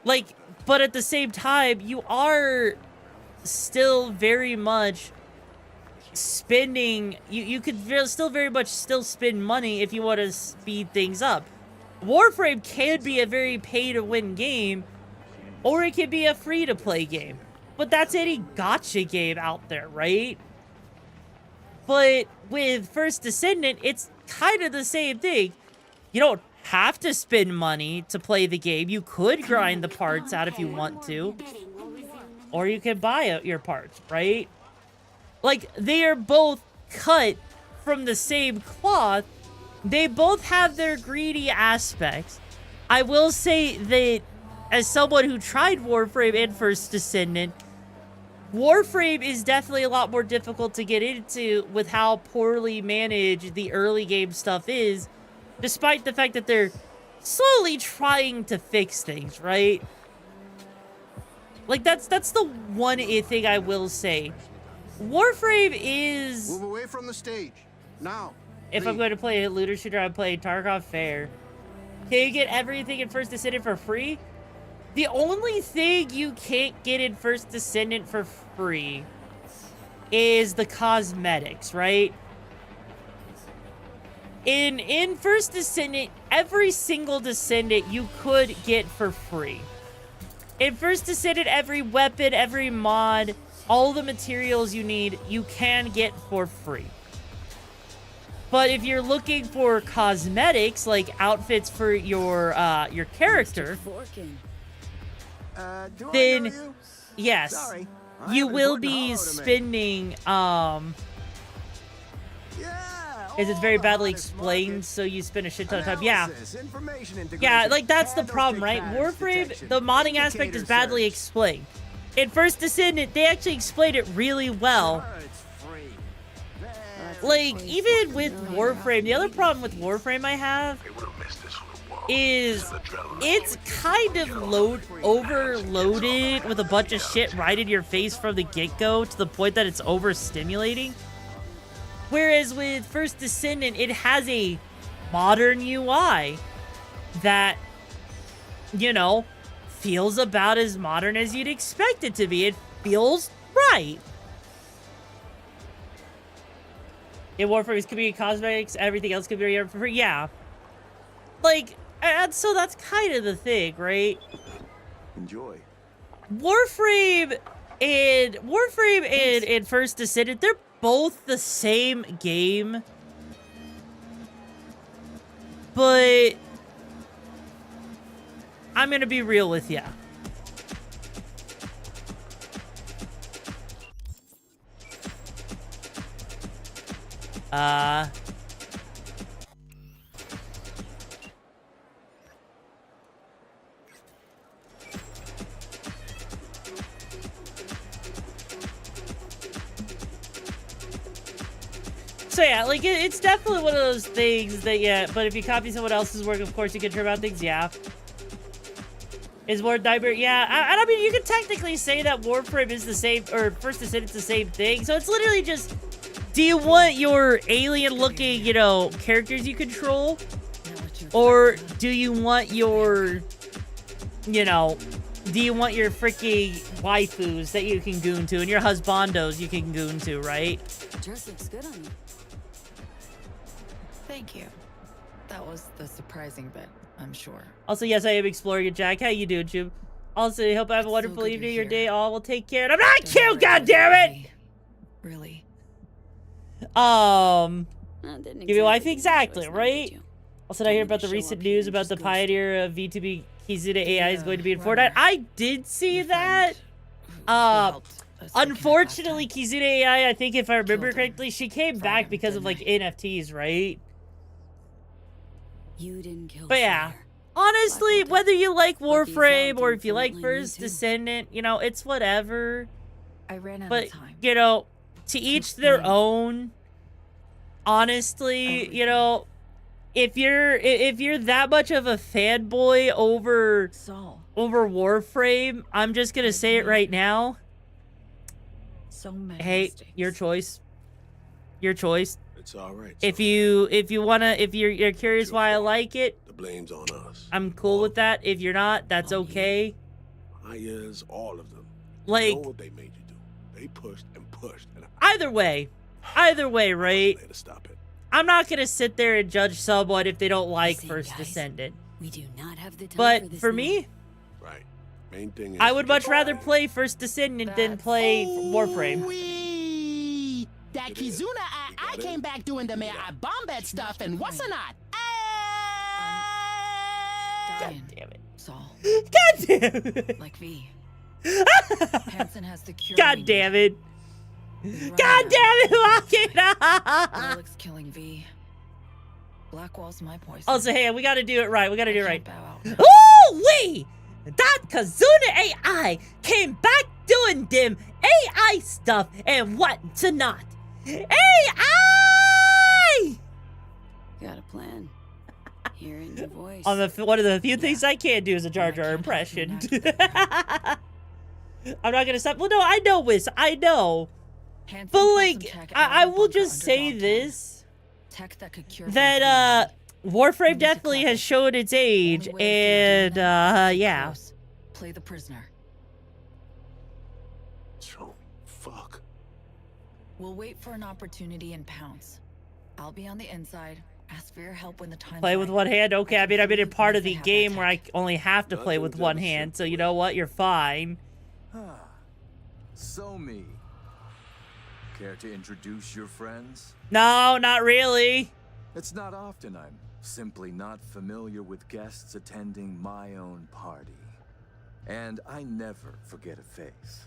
Like, but at the same time, you are still very much spending, you could still very much still spend money if you want to speed things up. Warframe can be a very pay-to-win game, or it can be a free-to-play game. But that's any gacha game out there, right? But with First Descendant, it's kind of the same thing. You don't have to spend money to play the game. You could grind the parts out if you want to. Or you can buy your parts, right? Like, they are both cut from the same cloth. They both have their greedy aspects. I will say that, as someone who tried Warframe and First Descendant, Warframe is definitely a lot more difficult to get into with how poorly managed the early game stuff is, despite the fact that they're slowly trying to fix things, right? Like, that's the one thing I will say. Warframe is... Move away from the stage. Now. If I'm going to play a looter shooter, I'm playing Tarkov Fair. Can you get everything in First Descendant for free? The only thing you can't get in First Descendant for free is the cosmetics, right? In First Descendant, every single Descendant you could get for free. In First Descendant, every weapon, every mod, all the materials you need, you can get for free. But if you're looking for cosmetics, like outfits for your character, then yes, you will be spending is it's very badly explained, so you spend a shit ton of time. Yeah, like that's the problem, right? Warframe, the modding aspect is badly explained. In First Descendant, they actually explained it really well. Like, even with Warframe, the other problem with Warframe I have is it's kind of overloaded with a bunch of shit right in your face from the get-go to the point that it's overstimulating. Whereas with First Descendant, it has a modern UI that, you know, feels about as modern as you'd expect it to be. It feels right. In Warframe, could be cosmetics, everything else could be for free. Yeah. Like, and so that's kind of the thing, right? Enjoy. Warframe and First Descendant, they're both the same game. But I'm gonna be real with ya. So yeah, like it's definitely one of those things that, yeah, but if you copy someone else's work, of course you can trim out things, yeah. Is War Nightmare? Yeah, I mean, you could technically say that Warframe is the same, or First Descendant's the same thing. So it's literally just, do you want your alien-looking, you know, characters you control? Or do you want your, you know, do you want your freaking waifus that you can goon to and your husbandos you can goon to, right? Dress looks good on you. Thank you. That was the surprising bit, I'm sure. Also, yes, I am exploring it, Jack. How you doing, Jim? Also, I hope I have a wonderful evening. Your day all will take care. And I'm not cute, goddammit! Really? Give you life exactly, right? Also, did I hear about the recent news about the pioneer of VTuber Kizuna AI is going to be in Fortnite? I did see that. Unfortunately, Kizuna AI, I think if I remember correctly, she came back because of like NFTs, right? You didn't kill But yeah, Slayer. honestly, whether you like Warframe or if you like First Descendant, you know, it's whatever. I ran out But, of time. you know, to each their own. Honestly, you know, if you're that much of a fanboy over Warframe, I'm just gonna say it right now. So many Hey, mistakes. your choice. Your choice. It's all right. If you're curious why I like it, The blame's on us. I'm cool with that. If you're not, that's okay. Liars, all of them. Like, You know what they made you do. They pushed and pushed. And either way, right? to stop it. I'm not gonna sit there and judge someone if they don't like First Descendant. We do not have the time But this for now. me, Right. Main thing is I would much rather play First Descendant than play Warframe. That Kizuna, I came back doing the bomb bed stuff and what's or not. God damn it. Saul. God damn it. Like V. Hansen has the cure. God damn it. God damn it, lock it up. Alex killing V. Blackwall's my poison. Also, hey, we gotta do it right. We gotta do it right. Ooh-wee! That Kazuna AI came back doing them AI stuff and what to not. AI! Got a plan. Hearing your voice. One of the few things I can do is a Jar Jar impression. I'm not gonna stop. Well, no, I know, Wiz. I know. But, like, I will just say this. Tech that could cure That, Warframe definitely has shown its age. And, yeah. Play the prisoner. So, fuck. We'll wait for an opportunity and pounce. I'll be on the inside. Ask for your help when the time. Play with one hand? Okay, I mean, I've been a part of the game where I only have to play with one hand. So, you know what? You're fine. So me. Care to introduce your friends? No, not really. It's not often I'm simply not familiar with guests attending my own party. And I never forget a face.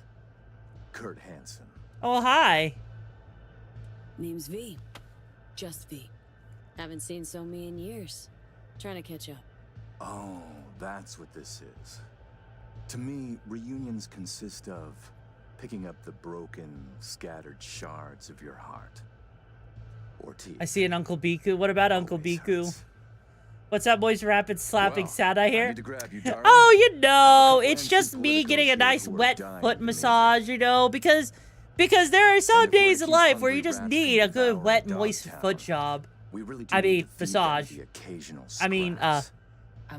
Kurt Hansen. Oh, hi. Name's V. Just V. Haven't seen Somi in years. Trying to catch up. Oh, that's what this is. To me, reunions consist of picking up the broken, scattered shards of your heart. Or teeth. I see an Uncle Biku. What about Uncle Biku? What's that boy's rapid slapping sound I hear? Oh, you know, it's just me getting a nice wet foot massage, you know, because there are some days in life where you just need a good wet moist foot job. I mean, massage. I mean,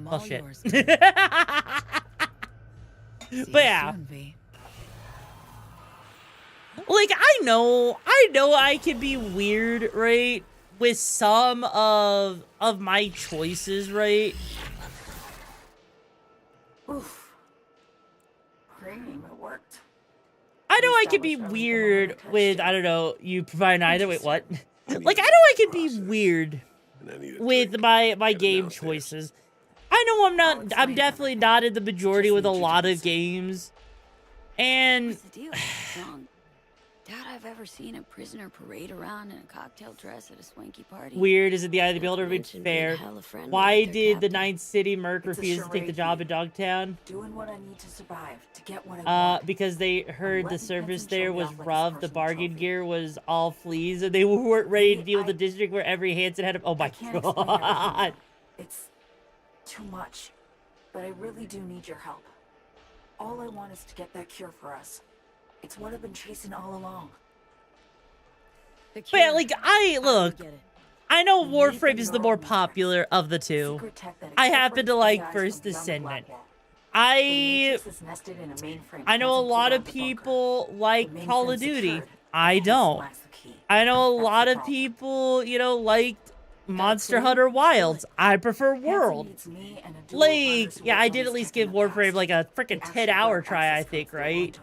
well, shit. But yeah. Like, I know I can be weird, right? With some of my choices, right? Oof. Cream, it worked. I know I can be weird with, I don't know, you provide either. Wait, what? Like, I know I can be weird with my game choices. I know I'm definitely not in the majority with a lot of games. And What's the deal? Wrong. Doubt I've ever seen a prisoner parade around in a cocktail dress at a swanky party. weird is it the eye of the beholder, but fair. Why did the Ninth City Merc refuse to take the job in Dogtown? Doing what I need to survive, to get what I want. Because they heard the service there was rough, the bargain gear was all fleas, and they weren't ready to deal with the district where every Hanson had a— oh my god. It's too much, but I really do need your help. All I want is to get that cure for us. It's what I've been chasing all along. But yeah, like, I know Warframe is the more popular of the two. I happen to like First Descendant. I know a lot of people like Call of Duty. I don't. I know a lot of people, you know, like Monster Hunter Wilds. I prefer World. Like, yeah, I did at least give Warframe like a freaking 10-hour try, I think, right?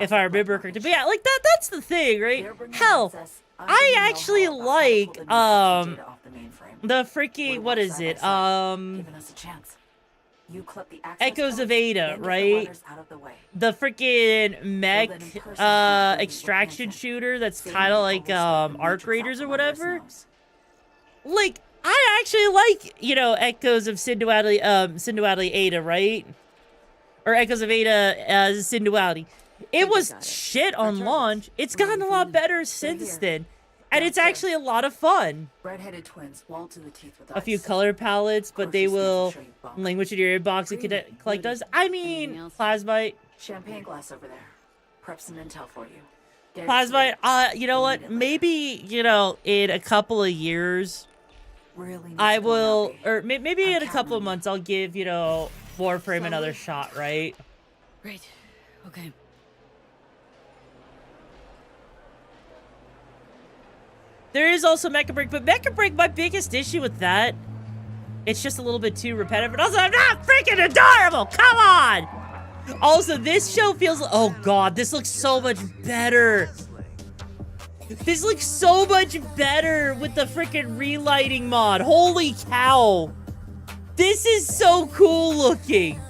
If I remember correctly. But yeah, like that's the thing, right? Hell, I actually like the freaking, what is it? Echoes of Ada, right? The freaking mech extraction shooter that's kind of like Arc Raiders or whatever. Like, I actually like, you know, Echoes of Sin Duality, Ada, right? Or Echoes of Ada, Sin Duality. It was shit on launch. It's gotten a lot better since then. And it's actually a lot of fun. Redheaded twins, wall to the teeth with A few color palettes, but they will language in your inbox and collect us. I mean, Plasmite. Champagne glass over there. Prep some intel for you. Plasmite, you know what? Maybe, you know, in a couple of years, I will, or maybe in a couple of months, I'll give, you know, Warframe another shot, right? Right. Okay. There is also Mecha Break, but Mecha Break, my biggest issue with that, it's just a little bit too repetitive, but also I'm not freaking adorable! Come on! Also, this show feels, oh god, this looks so much better. This looks so much better with the freaking relighting mod. Holy cow. This is so cool looking.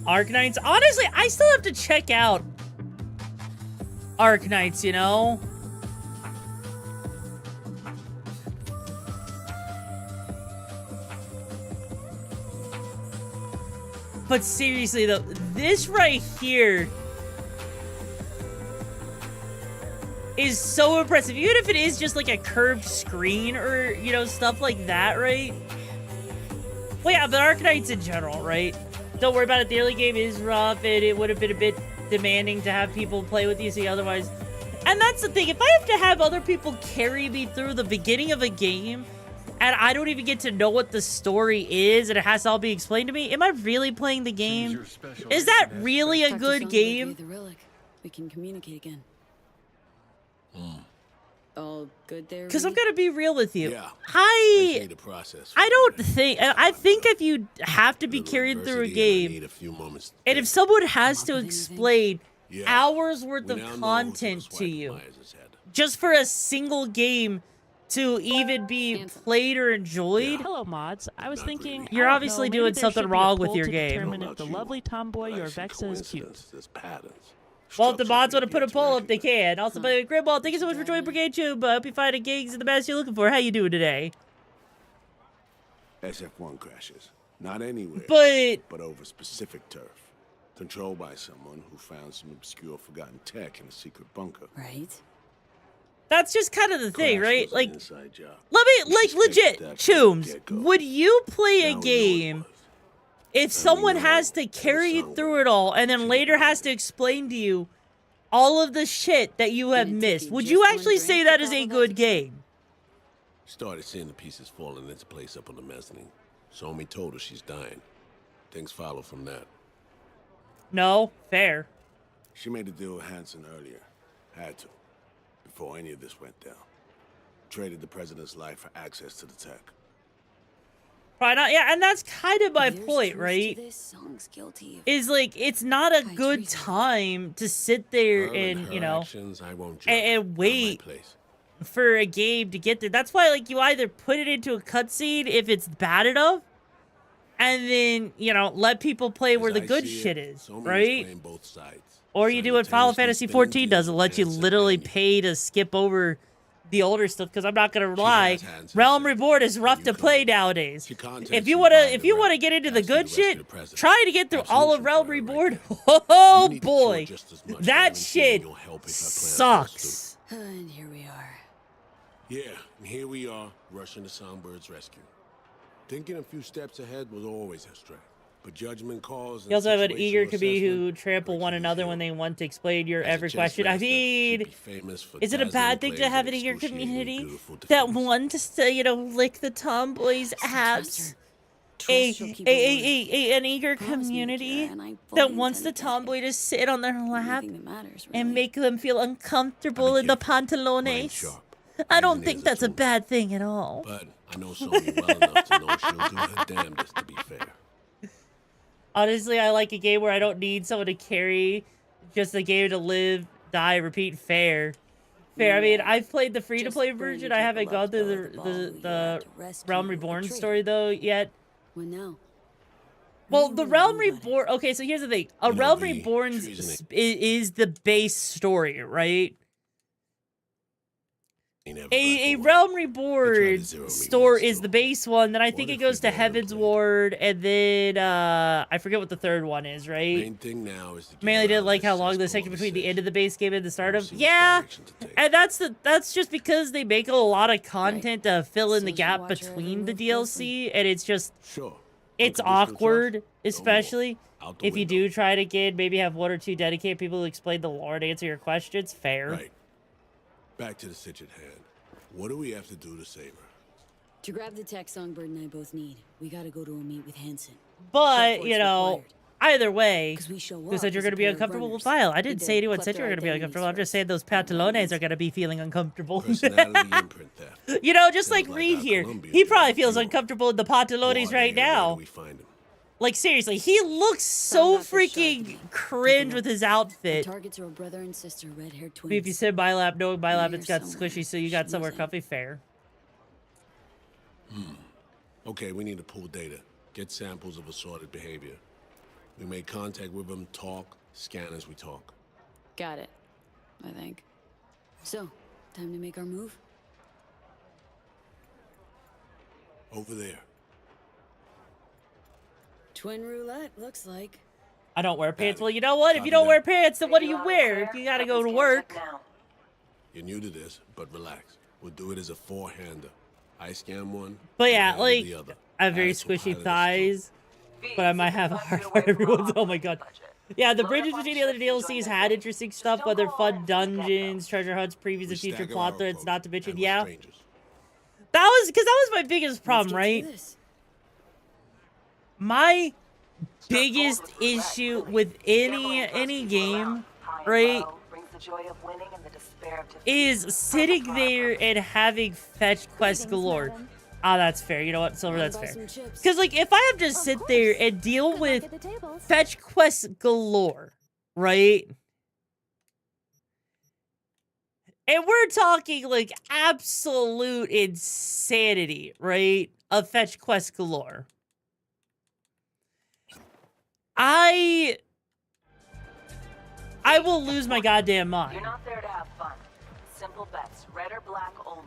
Arknights. Honestly, I still have to check out Arknights, you know? But seriously, though, this right here is so impressive. Even if it is just like a curved screen or, you know, stuff like that, right? Well, yeah, but Arknights in general, right? Don't worry about it. The early game is rough, and it would have been a bit demanding to have people play with you, see, otherwise. And that's the thing. If I have to have other people carry me through the beginning of a game, and I don't even get to know what the story is, and it has to all be explained to me, am I really playing the game? Is that really a good game? We can communicate again. All good there? Because I'm gonna be real with you. Yeah. I think if you have to be carried through a game, and if someone has to explain hours worth of content to you, just for a single game to even be played or enjoyed, Hello, mods. I was thinking you're I don't obviously know, maybe doing there something should be a wrong with poll your to game. determine if the lovely tomboy YoruVexa is cute. Well, if the mods want to put a poll up, they can. Also, by the way, Grimball, thank you so much for joining Brigade Tube. I hope you find a gigs and the best you're looking for. How you doing today? SF1 crashes. Not anywhere. But over specific turf. Controlled by someone who found some obscure forgotten tech in a secret bunker. Right. That's just kind of the thing, right? Like, inside job. let me, like, legit, Chooms, would you play a game if someone has to carry you through it all and then later has to explain to you all of the shit that you have missed? Would you actually say that is a good game? Started seeing the pieces falling into place up on the mezzanine. Somi told her she's dying. Things follow from that. No, fair. She made a deal with Hansen earlier. Had to. Before any of this went down. Traded the president's life for access to the tech. Probably not, yeah, and that's kind of my point, right? Is like, it's not a good time to sit there and, you know, and wait for a game to get there. That's why, like, you either put it into a cutscene if it's bad enough, and then, you know, let people play where the good shit is, right? Or you do what Final Fantasy XIV does, it lets you literally pay to skip over the older stuff, because I'm not gonna lie, Realm Reborn is rough to play nowadays. If you wanna get into the good shit, try to get through all of Realm Reborn. Oh boy, that shit sucks. And here we are. Yeah, and here we are, rushing to Songbird's rescue. Thinking a few steps ahead was always a stretch. But judgment calls. You also have an eager community who trample one another when they want to explain your every question. I mean, is it a bad thing to have an eager community that wants to, you know, lick the tomboy's abs? An eager community that wants the tomboy to sit on their lap and make them feel uncomfortable in the pantalones. I don't think that's a bad thing at all. But I know Sonya well enough to know she'll do her damnedest to be fair. Honestly, I like a game where I don't need someone to carry, just a game to live, die, repeat, fair. Fair. I mean, I've played the free-to-play version. I haven't gone through the Realm Reborn story, though, yet. When now? Well, the Realm Reborn... Okay, so here's the thing. A Realm Reborn is the base story, right? A Realm Reborn story is the base one. Then I think it goes to Heaven's Ward, and then I forget what the third one is, right? Main thing now is to get Mainly didn't like how long the section between the end of the base game and the start of. Yeah, and that's just because they make a lot of content to fill in the gap between the DLC, and it's just it's awkward, especially if you do try it again. Maybe have one or two dedicated people who explain the lore and answer your questions. Fair. Right. Back to the sitch at hand. What do we have to do to save her? To grab the tech Songbird and I both need, we gotta go to a meet with Hansen. But, you know, either way, who said you're going to be uncomfortable with Vile? I didn't say anyone said you were going to be uncomfortable. I'm just saying those Pantalones are going to be feeling uncomfortable. You know, just like Reed here. He probably feels uncomfortable in the Pantalones right now. Like, seriously, he looks so freaking cringe with his outfit. Targets are a brother and sister, red-haired twins. If you said my lap, knowing my lap, it's got squishy, so you got somewhere comfy. Fair. Okay, we need to pull data. Get samples of assorted behavior. We make contact with them, talk, scan as we talk. Got it, I think. So, time to make our move? Over there. Twin roulette, looks like. I don't wear pants. Well, you know what? If you don't wear pants, then what do you wear? If you gotta go to work. You're new to this, but relax. We'll do it as a four-hander. I scan one. But yeah, like, I have very squishy thighs, but I might have a hard for everyone's. Oh my god. Yeah, the bridges between the other DLCs had interesting stuff, whether fun dungeons, treasure hunts, previous and future plot threads, not to mention, yeah. That was my biggest problem, right? My biggest issue with any game, right, is sitting there and having fetch quest galore. Ah, that's fair. You know what, Silver, that's fair. Because, like, if I have to sit there and deal with fetch quest galore, right? And we're talking, like, absolute insanity, right, of fetch quest galore. I will lose my goddamn mind. You're not there to have fun. Simple bets, red or black only.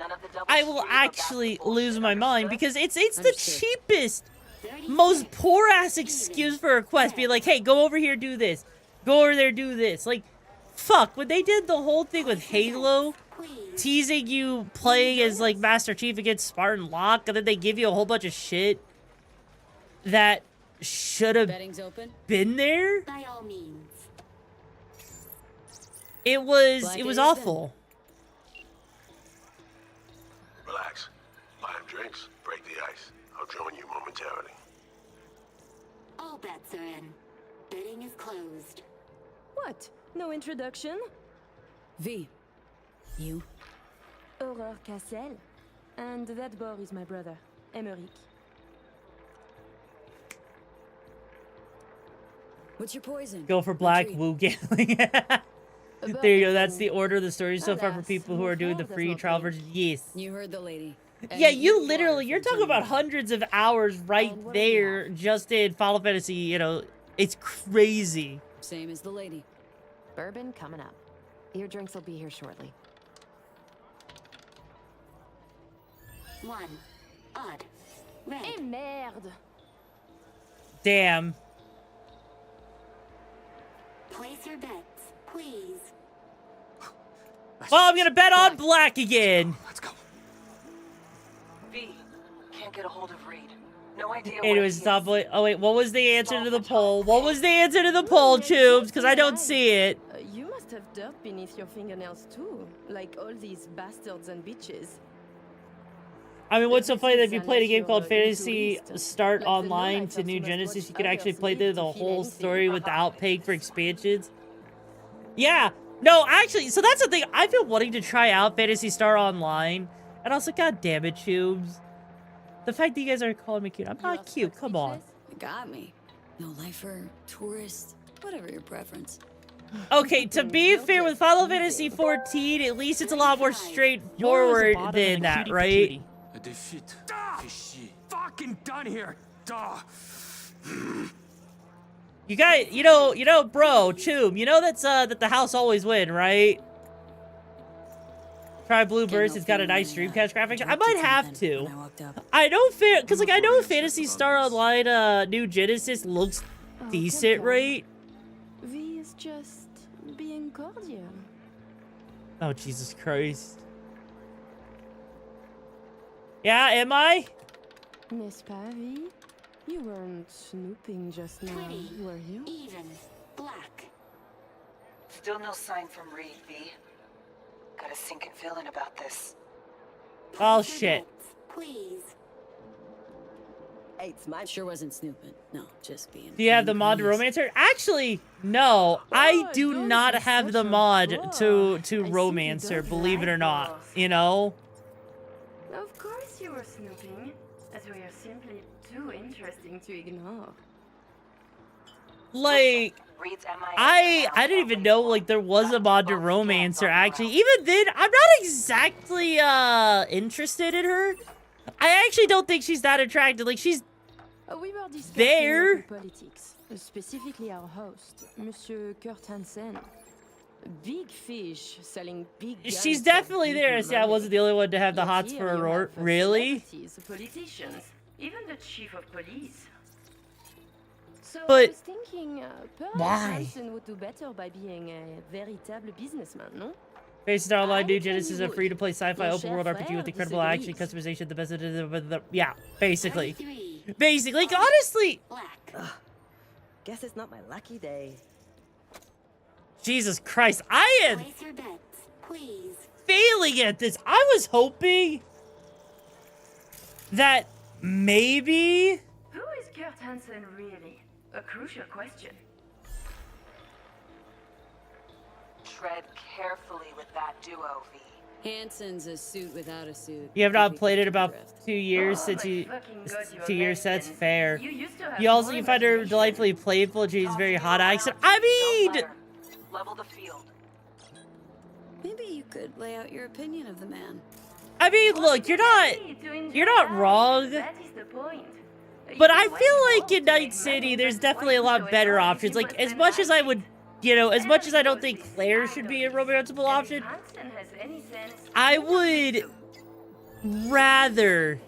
None of the double I will actually lose my mind because it's the cheapest, most poor ass excuse for a quest. Be like, hey, go over here, do this. Go over there, do this. Like, fuck, when they did the whole thing with Halo, teasing you playing as like Master Chief against Spartan Locke, and then they give you a whole bunch of shit that should have been there. By all means. It was awful. Relax. Buy him drinks, break the ice. I'll join you momentarily. All bets are in. Bidding is closed. What? No introduction? V. You? Aurore Cassel. And that boy is my brother, Emeric. What's your poison? Go for black, woo gambling. There you go. That's the order of the story so far for people who are doing the free trial version. Yes. You heard the lady. Yeah, you literally, you're talking about hundreds of hours right there just in Final Fantasy, you know, it's crazy. Same as the lady. Bourbon coming up. Your drinks will be here shortly. One. Odd. Red. Eh merde. Damn. Place your bets, please. Well, I'm gonna bet on black again. Let's go. V, can't get a hold of Reed. No idea. Anyways, stop. Oh wait, what was the answer to the poll? What was the answer to the poll, Tubes? Because I don't see it. You must have dirt beneath your fingernails too, like all these bastards and bitches. I mean, what's so funny that if you played a game called Fantasy Start Online to New Genesis, you could actually play through the whole story without paying for expansions? Yeah. No, actually, so that's the thing. I've been wanting to try out Fantasy Star Online. And also, god damn it, Tubes. The fact that you guys are calling me cute. I'm not cute. Come on. You got me. No lifer, tourist, whatever your preference. Okay, to be fair, with Final Fantasy 14, at least it's a lot more straightforward than that, right? A defeat. Fishy. Fucking done here. Duh. You guys, you know, bro, Choom, you know that's that the house always win, right? Try Blue Burst. It's got a nice Dreamcast graphics. I might have to. I know, because like I know Phantasy Star Online New Genesis looks decent, right? V is just being cordial. Oh Jesus Christ! Yeah, am I? N'est-ce pas, V? You weren't snooping just now, were you? Even. Black. Still no sign from Reed, V. Got a sinking feeling about this. Oh shit. Please. It's mine. Sure wasn't snooping. No, just being. Do you have the mod to Romancer? Actually, no. I do not have the mod to Romancer, believe it or not. You know? Of course you were snooping, as we are simply too interesting to ignore. Like, I didn't even know like there was a mod to Romancer actually. Even then, I'm not exactly interested in her. I actually don't think she's that attractive. Like she's We were discussing there. local politics, specifically our host, Monsieur Kurt Hansen. Big fish selling big guns. She's definitely for there. big See, I wasn't the only one to have the Yet hots here for you Aurora. have Really? celebrities, politicians, even the chief of police. So I But was thinking, perhaps why? Hansen would do better by being a veritable businessman, no? Phantasy Star Online New I Genesis is a would. free-to-play sci-fi Mon open world cher RPG with frère incredible action, disagrees. customization, the best of the yeah, basically. Basically, like, honestly, Guess it's not my lucky day. Jesus Christ, I am Place your bets, please. failing at this. I was hoping that maybe Who is Kurt Hansen really? A crucial question. Tread carefully with that duo, V. Hansen's a suit without a suit. you have not played it about 2 years Oh since my you. fucking God, you 2 years, are that's Hansen. fair. You used to have You also more you find her imagination. delightfully playful. She's very hot accent. I mean, Level the field. Maybe you could lay out your opinion of the man. look, you're not wrong. That is the point. But I feel like in Night City, there's definitely a lot better options. Like, as much as I would, as much as I don't think Claire should be a romanceable option, Hansen has any sense. I would rather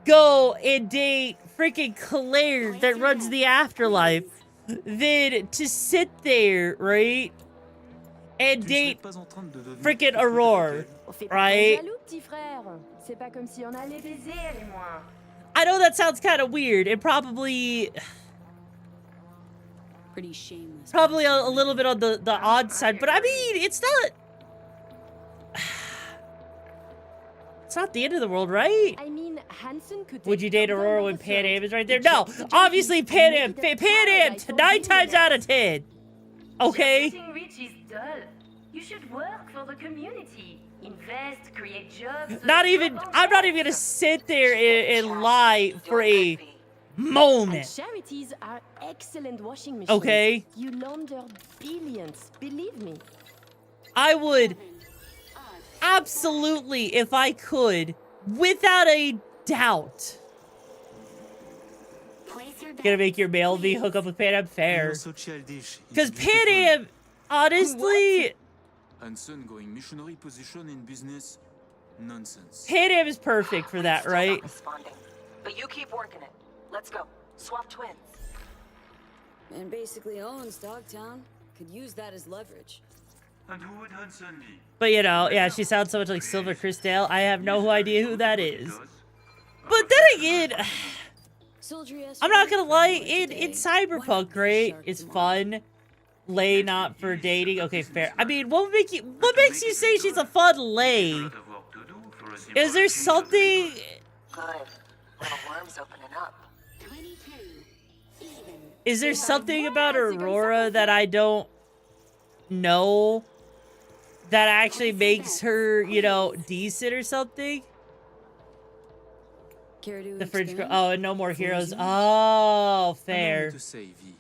go and date freaking Claire that runs the afterlife than to sit there, right, and date freaking Aurora, right? Jaloux, petit frère. C'est pas comme si on allait baiser, elle et moi. I know that sounds kind of weird and probably Pretty shameless. probably a little bit on the odd side, but I mean, it's not the end of the world, right? I mean, Hansen could. Would you date take Aurora Gundam when on the Pan Am field. is right there? The No, jet- obviously Pan make Am. it a Pan paradise Am for 9 times billionaires. out of 10. Okay? Getting rich is dull. You should work for the community. Invest, create jobs. I'm not even gonna sit there and lie for a And moment. charities are excellent washing machines. Okay. You launder billions, believe me. I would absolutely, if I could, without a doubt, gonna make your male V hook up with Pan Am fair. Because Pan Am, honestly, Hansen going missionary position in business? Nonsense. Pan Am is perfect for that, right? Responding. But you keep working it. Let's go. Swap twins. And basically owns Dogtown. Could use that as leverage. And who would Hansen be? But yeah, she sounds so much like Silver Crystal. I have no idea who that is. But then again, I'm not gonna lie, it's Cyberpunk, right? It's fun. Lay not for dating. Okay, fair. I mean, what makes you say she's a fun lay? Is there something? Good. Little worms opening up. Is there something about Aurora that I don't know that actually makes her, decent or something? Care to The fridge. expand? Oh, and no more heroes. Oh, fair. To say, V.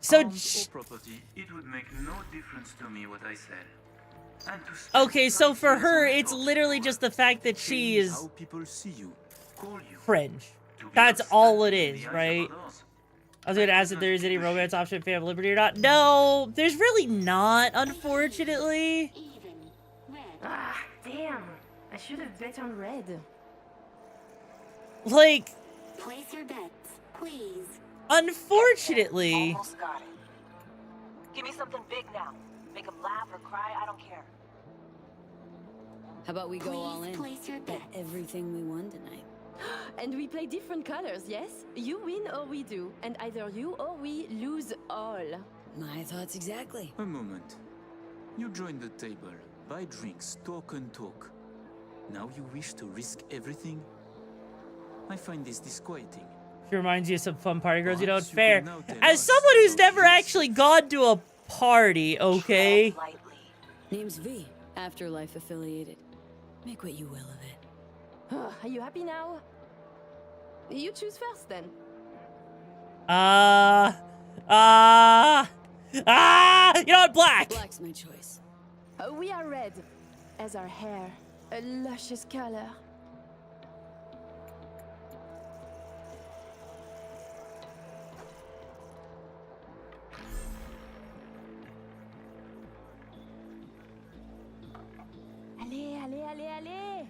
So. Arms or property, it would make no difference to me what I said. And to spend Okay, so 5 for years her, on it's top, literally just the fact that she change is how people see you, call you, fringe. to be That's upset all it in is, the eyes of right? others. I was gonna ask if there's any romance option, Fan of Liberty or not. No, there's really not, unfortunately. Ah, damn. I should have bet on red. Like, Place your bets, please. unfortunately. Almost got it. Give me something big now. Make them laugh or cry, I don't care. How about we go all in? Place your Bet everything we won tonight. And we play different colors, yes? You win or we do. And either you or we lose all. My thoughts exactly. A moment. You joined the table, buy drinks, talk and talk. Now you wish to risk everything? I find this disquieting. She reminds you of some fun party girls, you know, it's Perhaps you fair. could now tell As us someone who's about never this. actually gone to a party, okay? Name's V. Afterlife affiliated. Make what you will of it. Are you happy now? You choose first then. You know what, black. Black's my choice. We are red, as our hair, a luscious color. Allez, allez, allez, allez!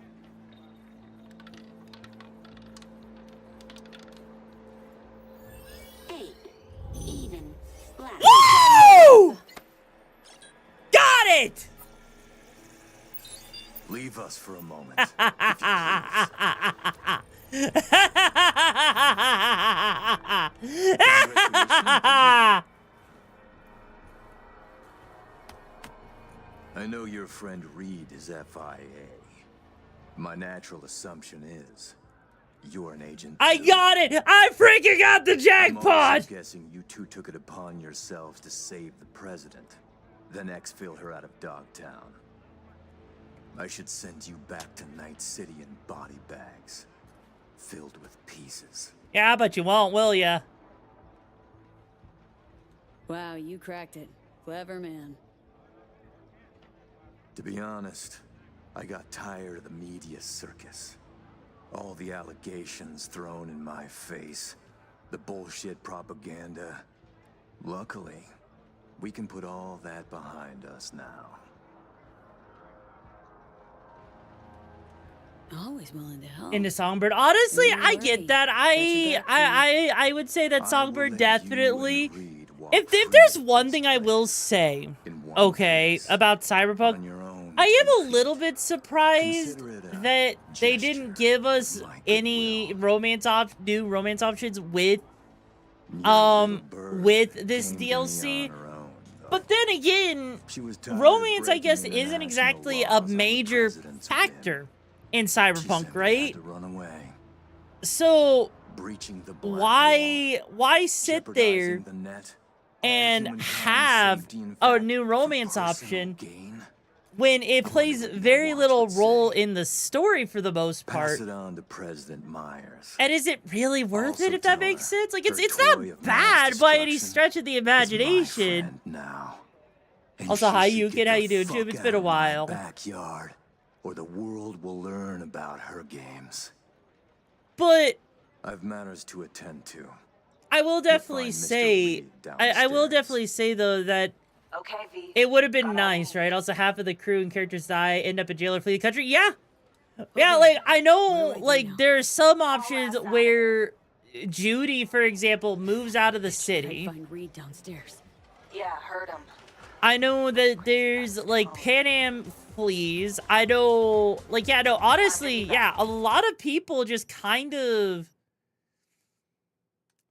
Even. Black. Woo! Got it! Leave us for a moment. I know your friend Reed is FIA. My natural assumption is you're an agent. I got it! I freaking got the I'm jackpot! also guessing you two took it upon yourselves to save the president, then exfil her out of Dogtown. I should send you back to Night City in body bags, filled with pieces. Yeah, but you won't, will ya? Wow, you cracked it. Clever man. To be honest, I got tired of the media circus. All the allegations thrown in my face, the bullshit propaganda. Luckily, we can put all that behind us now. Always willing to help. Into Songbird. Honestly, I get that. I would say that Songbird definitely. If there's one thing I will say, okay, about Cyberpunk, I am a little bit surprised that they didn't give us any new romance options with this DLC. But then again, romance, I guess, isn't exactly a major factor in Cyberpunk, right? So why sit there and have a new romance option when it plays very little role in the story for the most part? Pass it on to President Myers. And is it really worth it, if that makes sense? Like, it's not bad by any stretch of the imagination. Also, hi, Yukin. How you doing, Jim? It's been a while. Backyard, or the world will learn about her games. But I've matters to attend to. I will definitely say, I will definitely say though that it would have been nice, right? Also, half of the crew and characters die, end up in jail or flee the country. Yeah, yeah. Like, I know, like, there are some options where Judy, for example, moves out of the city. Find Reed downstairs. Yeah, heard him. I know that there's, like, Pan Am flees. I know, like, yeah, no, honestly, yeah, a lot of people just kind of,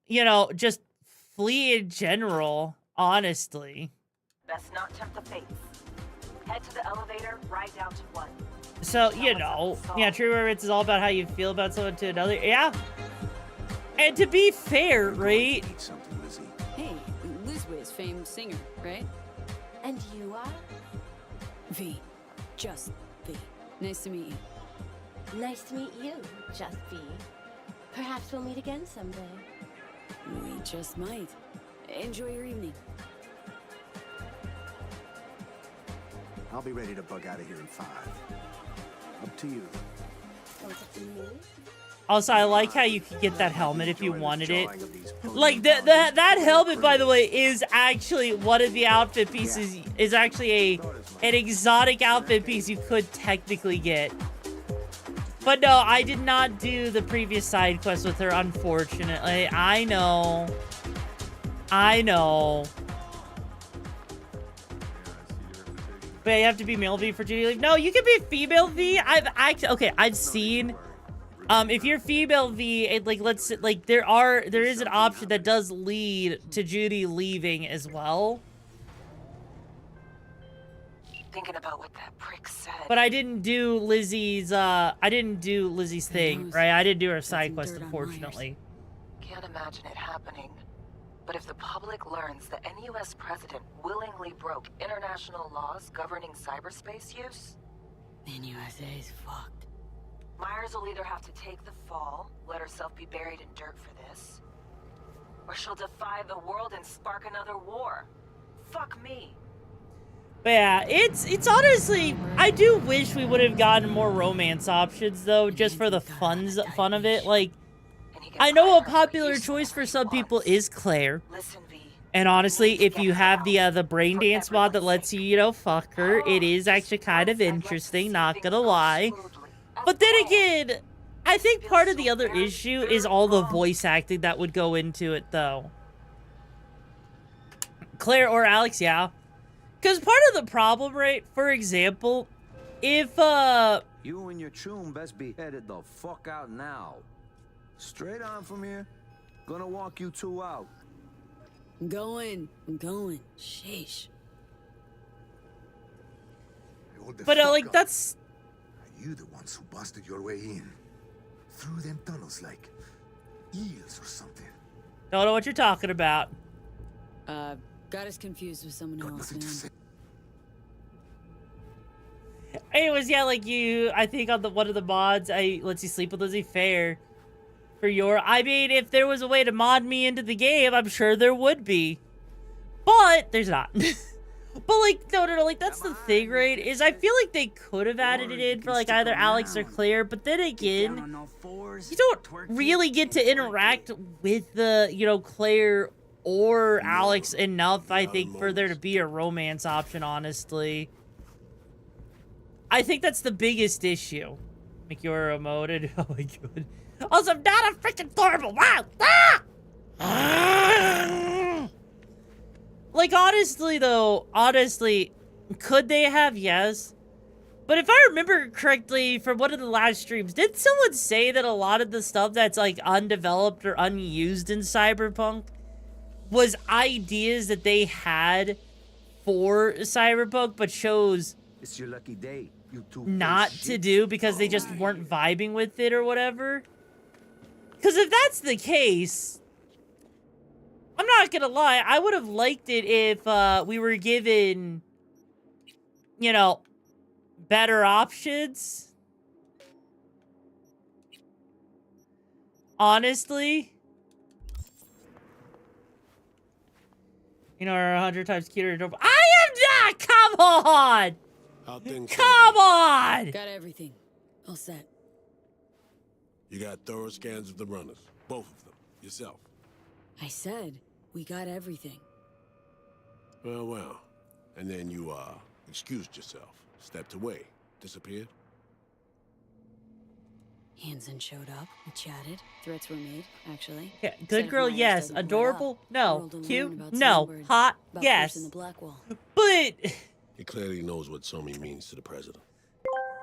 you know, just flee in general, honestly. Best not tempt the fates. Head to the elevator, ride down to 1. So, you know, yeah, true romance is all about how you feel about someone to another. Yeah. And to be fair, right? Hey, Liz Wiz, famed singer, right? And you are? V. Just V. Nice to meet you. Nice to meet you, Just V. Perhaps we'll meet again someday. We just might. Enjoy your evening. I'll be ready to bug out of here in 5. Up to you. Also, I like how you could get that helmet if you wanted it. Like, that helmet, by the way, is actually one of the outfit pieces. Is actually an exotic outfit piece you could technically get. But no, I did not do the previous side quest with her, unfortunately. I know. But you have to be male V for duty leave. No, you can be female V. I've seen. If you're female V, there is an option that does lead to Judy leaving as well. Thinking about what that prick said. But I didn't do Lizzie's thing, right? I didn't do her side quest, unfortunately. Can't imagine it happening. But if the public learns that any US president willingly broke international laws governing cyberspace use, then USA's fucked. Myers will either have to take the fall, let herself be buried in dirt for this, or she'll defy the world and spark another war. Fuck me. But yeah, it's honestly, I do wish we would have gotten more romance options though, just for the fun of it. Like, I know a popular choice for some people is Claire. And honestly, if you have the brain dance mod that lets you, fuck her, it is actually kind of interesting, not gonna lie. But then again, I think part of the other issue is all the voice acting that would go into it though. Claire or Alex, yeah. Because part of the problem, right, for example, if, You and your chum best be headed the fuck out now. Straight on from here. Gonna walk you two out. I'm going. Sheesh. But, like, that's... Are you the ones who busted your way in? Through them tunnels like eels or something? Don't know what you're talking about. Got us confused with someone else, man. Anyways, yeah, like I think on one of the mods, lets you sleep with Lizzie Fair for I mean, if there was a way to mod me into the game, I'm sure there would be. But there's not. But like, no, like that's the thing, right? Is I feel like they could have added it in for like either Alex or Claire, but then again, you don't really get to interact with the, Claire or Alex enough, I think, for there to be a romance option, honestly. I think that's the biggest issue. Make your emoted. Oh my god. Also, I'm not a freaking adorable. Wow. Ah! Like, honestly, though, could they have? Yes. But if I remember correctly from one of the last streams, did someone say that a lot of the stuff that's, like, undeveloped or unused in Cyberpunk was ideas that they had for Cyberpunk, but chose It's your lucky day. You two not to do because they just weren't vibing with it or whatever? Because if that's the case, I'm not gonna lie, I would have liked it if we were given, better options. Honestly. Are 100 times cuter. I am not! Come on! Come on! Got everything. All set. You got thorough scans of the runners. Both of them. Yourself. I said, we got everything. Well. And then you, excused yourself. Stepped away. Disappeared. Hansen showed up. We chatted. Threats were made, actually. Yeah, good girl, yes. Adorable? No. Cute? No. Hot? Yes. But... He clearly knows what Somi means to the president.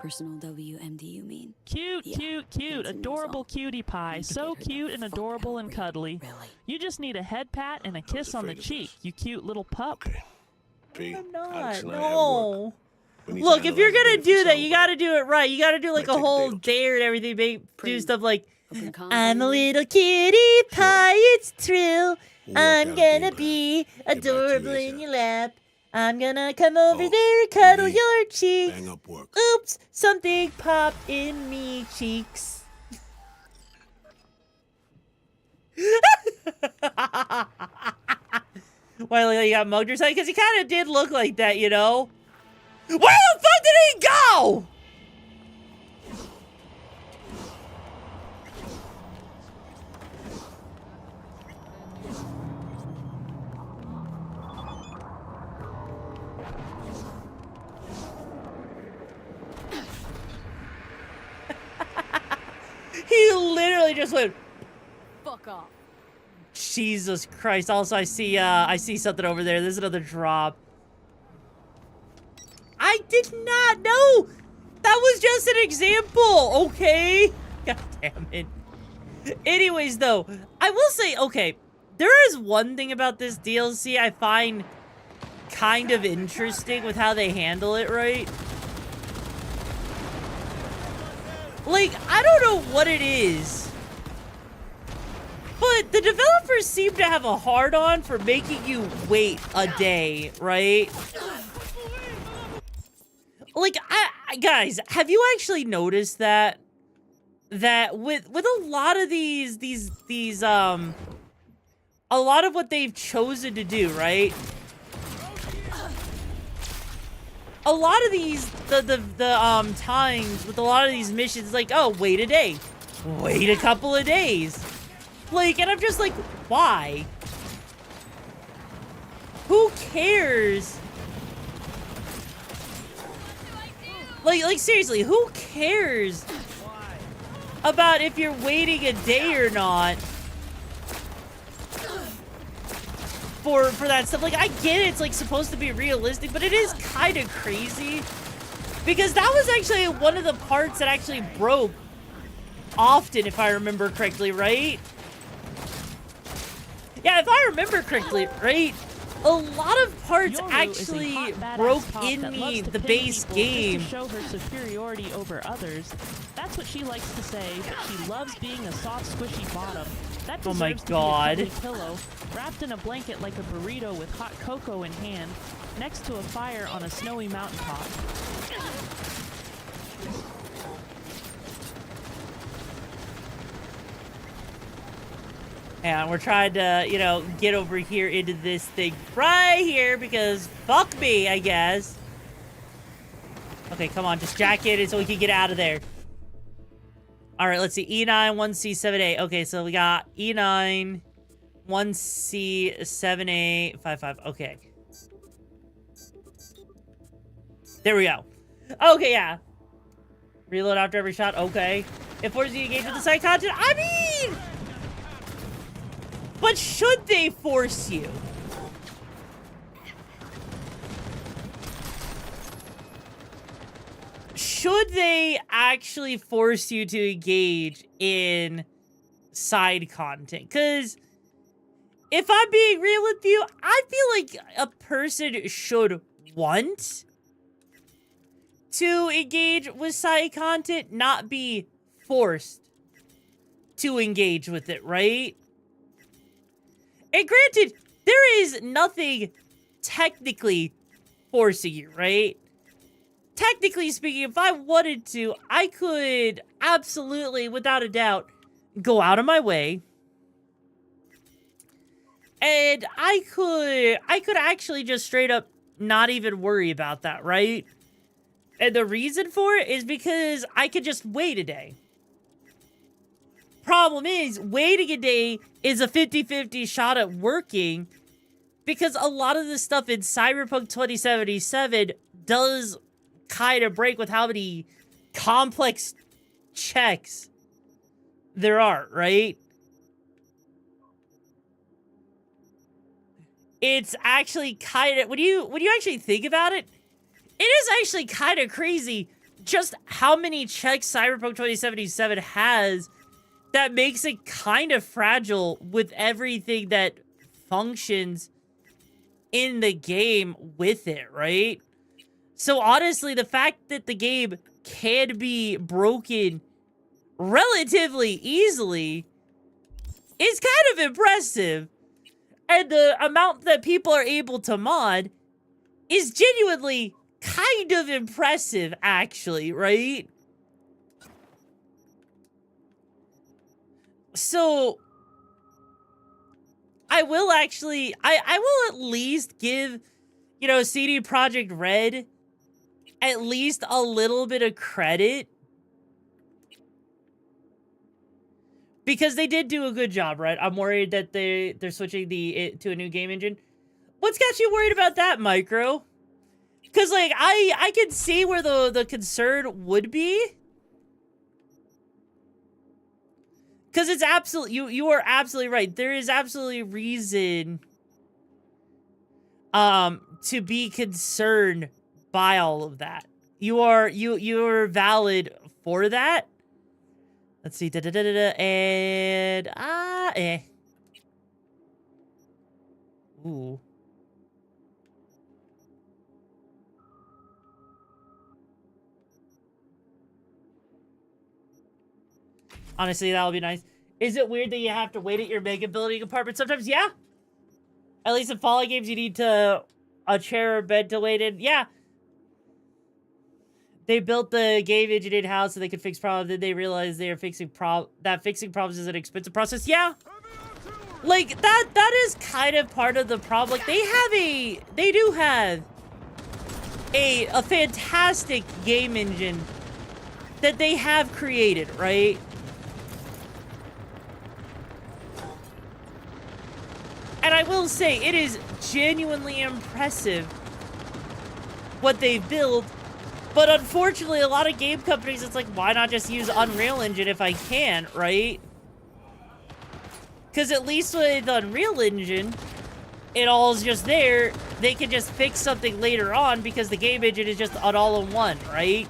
Personal WMD, you mean? Cute, cute. Adorable cutie pie. So cute and adorable and cuddly. Really? You just need a head pat and a kiss on the cheek, you cute little pup. Okay. P, I'm not. Alex and I No. have work. Look, if you're gonna do that, you gotta do it right. You gotta do like a whole dare and everything. Do stuff like, I'm a little kitty pie, it's true. I'm gonna be adorable in your lap. I'm gonna come over there and cuddle your cheek. Bang up work. Oops, something popped in me cheeks. Why, he got mugged or something? Because he kind of did look like that, you know? Where the fuck did he go? He literally just went. Fuck off. Jesus Christ. Also, I see something over there. There's another drop. I did not know. That was just an example, okay? God damn it. Anyways, though, I will say, okay, there is one thing about this DLC I find kind of interesting with how they handle it, right? Like, I don't know what it is, but the developers seem to have a hard-on for making you wait a day, right? Like, guys, have you actually noticed that with a lot of a lot of what they've chosen to do, right? A lot of these, the times with a lot of these missions, like, oh, wait a day, wait a couple of days, like, and I'm just like, why? Who cares? Like seriously, who cares about if you're waiting a day or not for that stuff? Like, I get it, it's like supposed to be realistic, but it is kind of crazy because that was actually one of the parts that actually broke often, if I remember correctly, right? Yeah, if I remember correctly, right? A lot of parts actually broke in the base game. To show her superiority over others. That's what she likes to say, but she loves being a soft, squishy bottom. That Oh my deserves God. to be a cuddly pillow, wrapped in a blanket like a burrito with hot cocoa in hand, next to a fire on a snowy mountaintop. And we're trying to, you know, get over here into this thing right here because fuck me, I guess. Okay, come on, just jack it so we can get out of there. All right, let's see. E9, 1C, 7A. Okay, so we got E9, 1C, 7A, 55. Okay. There we go. Okay, yeah. Reload after every shot. Okay. It forces you to engage with the side content. I mean... But should they force you? Should they actually force you to engage in side content? Because if I'm being real with you, I feel like a person should want to engage with side content, not be forced to engage with it, right? And granted, there is nothing technically forcing you, right? Technically speaking, if I wanted to, I could absolutely, without a doubt, go out of my way. And I could actually just straight up not even worry about that, right? And the reason for it is because I could just wait a day. Problem is, waiting a day is a 50-50 shot at working because a lot of the stuff in Cyberpunk 2077 does kind of break with how many complex checks there are, right? It's actually kind of, when you actually think about it, it is actually kind of crazy just how many checks Cyberpunk 2077 has that makes it kind of fragile with everything that functions in the game with it, right? So honestly, the fact that the game can be broken relatively easily is kind of impressive. And the amount that people are able to mod is genuinely kind of impressive, actually, right? So, I will actually, I will at least give, you know, CD Projekt Red at least a little bit of credit. Because they did do a good job, right? I'm worried that they're switching to a new game engine. What's got you worried about that, Micro? Because, like, I can see where the concern would be. Because it's absolutely, you are absolutely right. There is absolutely reason to be concerned by all of that. You're valid for that. Let's see, and ooh. Honestly, that would be nice. Is it weird that you have to wait at your mega building apartment sometimes? Yeah. At least in Fallout games, you need a chair or bed to wait in. Yeah. They built the game engine in-house so they could fix problems. Then they realized they are fixing problems is an expensive process. Yeah. Like, that is kind of part of the problem. Like, they do have a fantastic game engine that they have created, right? And I will say, it is genuinely impressive what they've built. But unfortunately, a lot of game companies, it's like, why not just use Unreal Engine if I can, right? Because at least with Unreal Engine, it all is just there. They can just fix something later on because the game engine is just an all-in-one, right?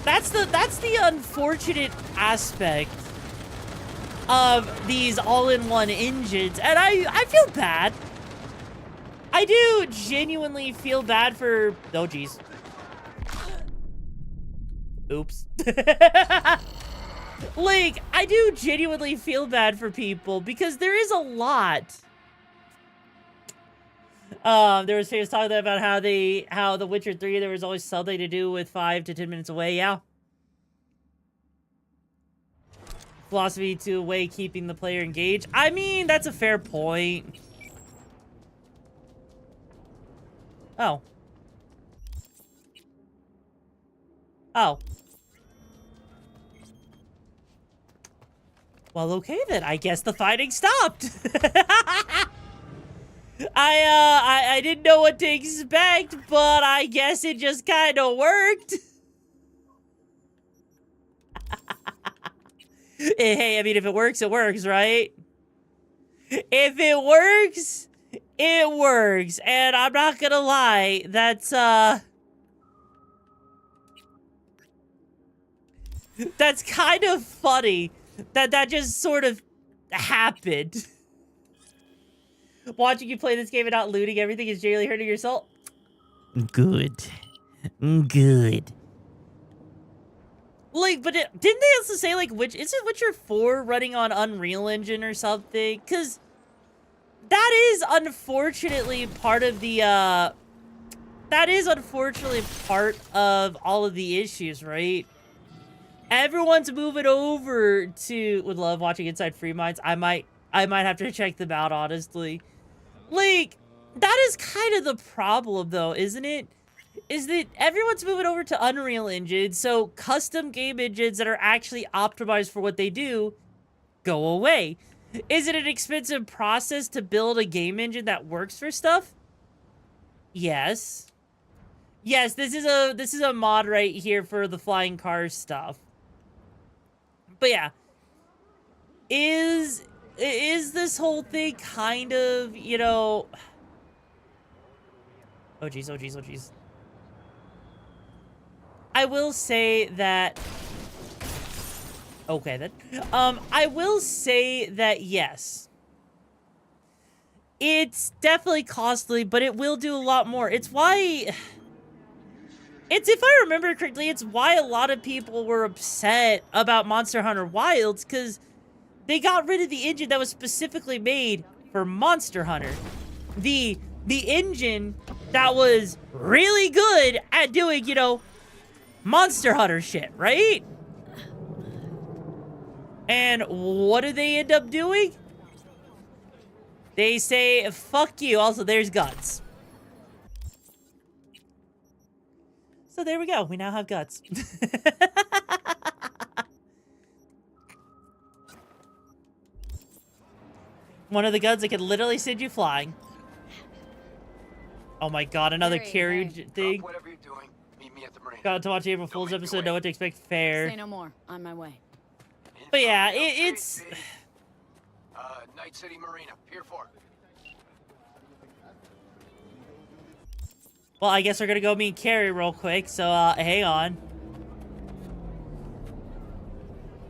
That's the unfortunate aspect of these all-in-one engines. And I feel bad. I do genuinely feel bad for... Oh, geez. Oops. Like, I do genuinely feel bad for people because there is a lot. There was famous talk about how The Witcher 3, there was always something to do with 5 to 10 minutes away. Yeah. Philosophy to a way keeping the player engaged. I mean, that's a fair point. Oh. Oh. Well, okay then. I guess the fighting stopped. I didn't know what to expect, but I guess it just kind of worked. Hey, I mean, if it works, right? If it works, it works. And I'm not gonna lie, that's kind of funny that just sort of happened. Watching you play this game and not looting everything is generally hurting your soul. Good. Good. Like, but didn't they also say, like, isn't Witcher 4 running on Unreal Engine or something? Because that is unfortunately part of the, that is unfortunately part of all of the issues, right? Everyone's moving over to... Would love watching Inside Free Minds. I might have to check them out, honestly. Like, that is kind of the problem, though, isn't it? Is that everyone's moving over to Unreal Engine, so custom game engines that are actually optimized for what they do go away. Is it an expensive process to build a game engine that works for stuff? Yes. Yes, this is a mod right here for the flying cars stuff. But yeah. Is this whole thing kind of, you know... Oh geez, oh geez, oh geez. I will say that... Okay, then. I will say that, yes. It's definitely costly, but it will do a lot more. It's why... if I remember correctly, it's why a lot of people were upset about Monster Hunter Wilds, because they got rid of the engine that was specifically made for Monster Hunter. The engine that was really good at doing, you know, Monster Hunter shit, right? And what do they end up doing? They say, fuck you. Also, there's guts. So there we go. We now have guts. One of the guns that can literally send you flying. Oh my god, another carry thing. Whatever you're doing, meet me at the marina. Got to watch April Fool's episode, know what to expect. Fair. Say no more. On my way. But yeah, it's... Night City Marina, Pier 4. Well, I guess we're gonna go meet Carrie real quick, so, hang on.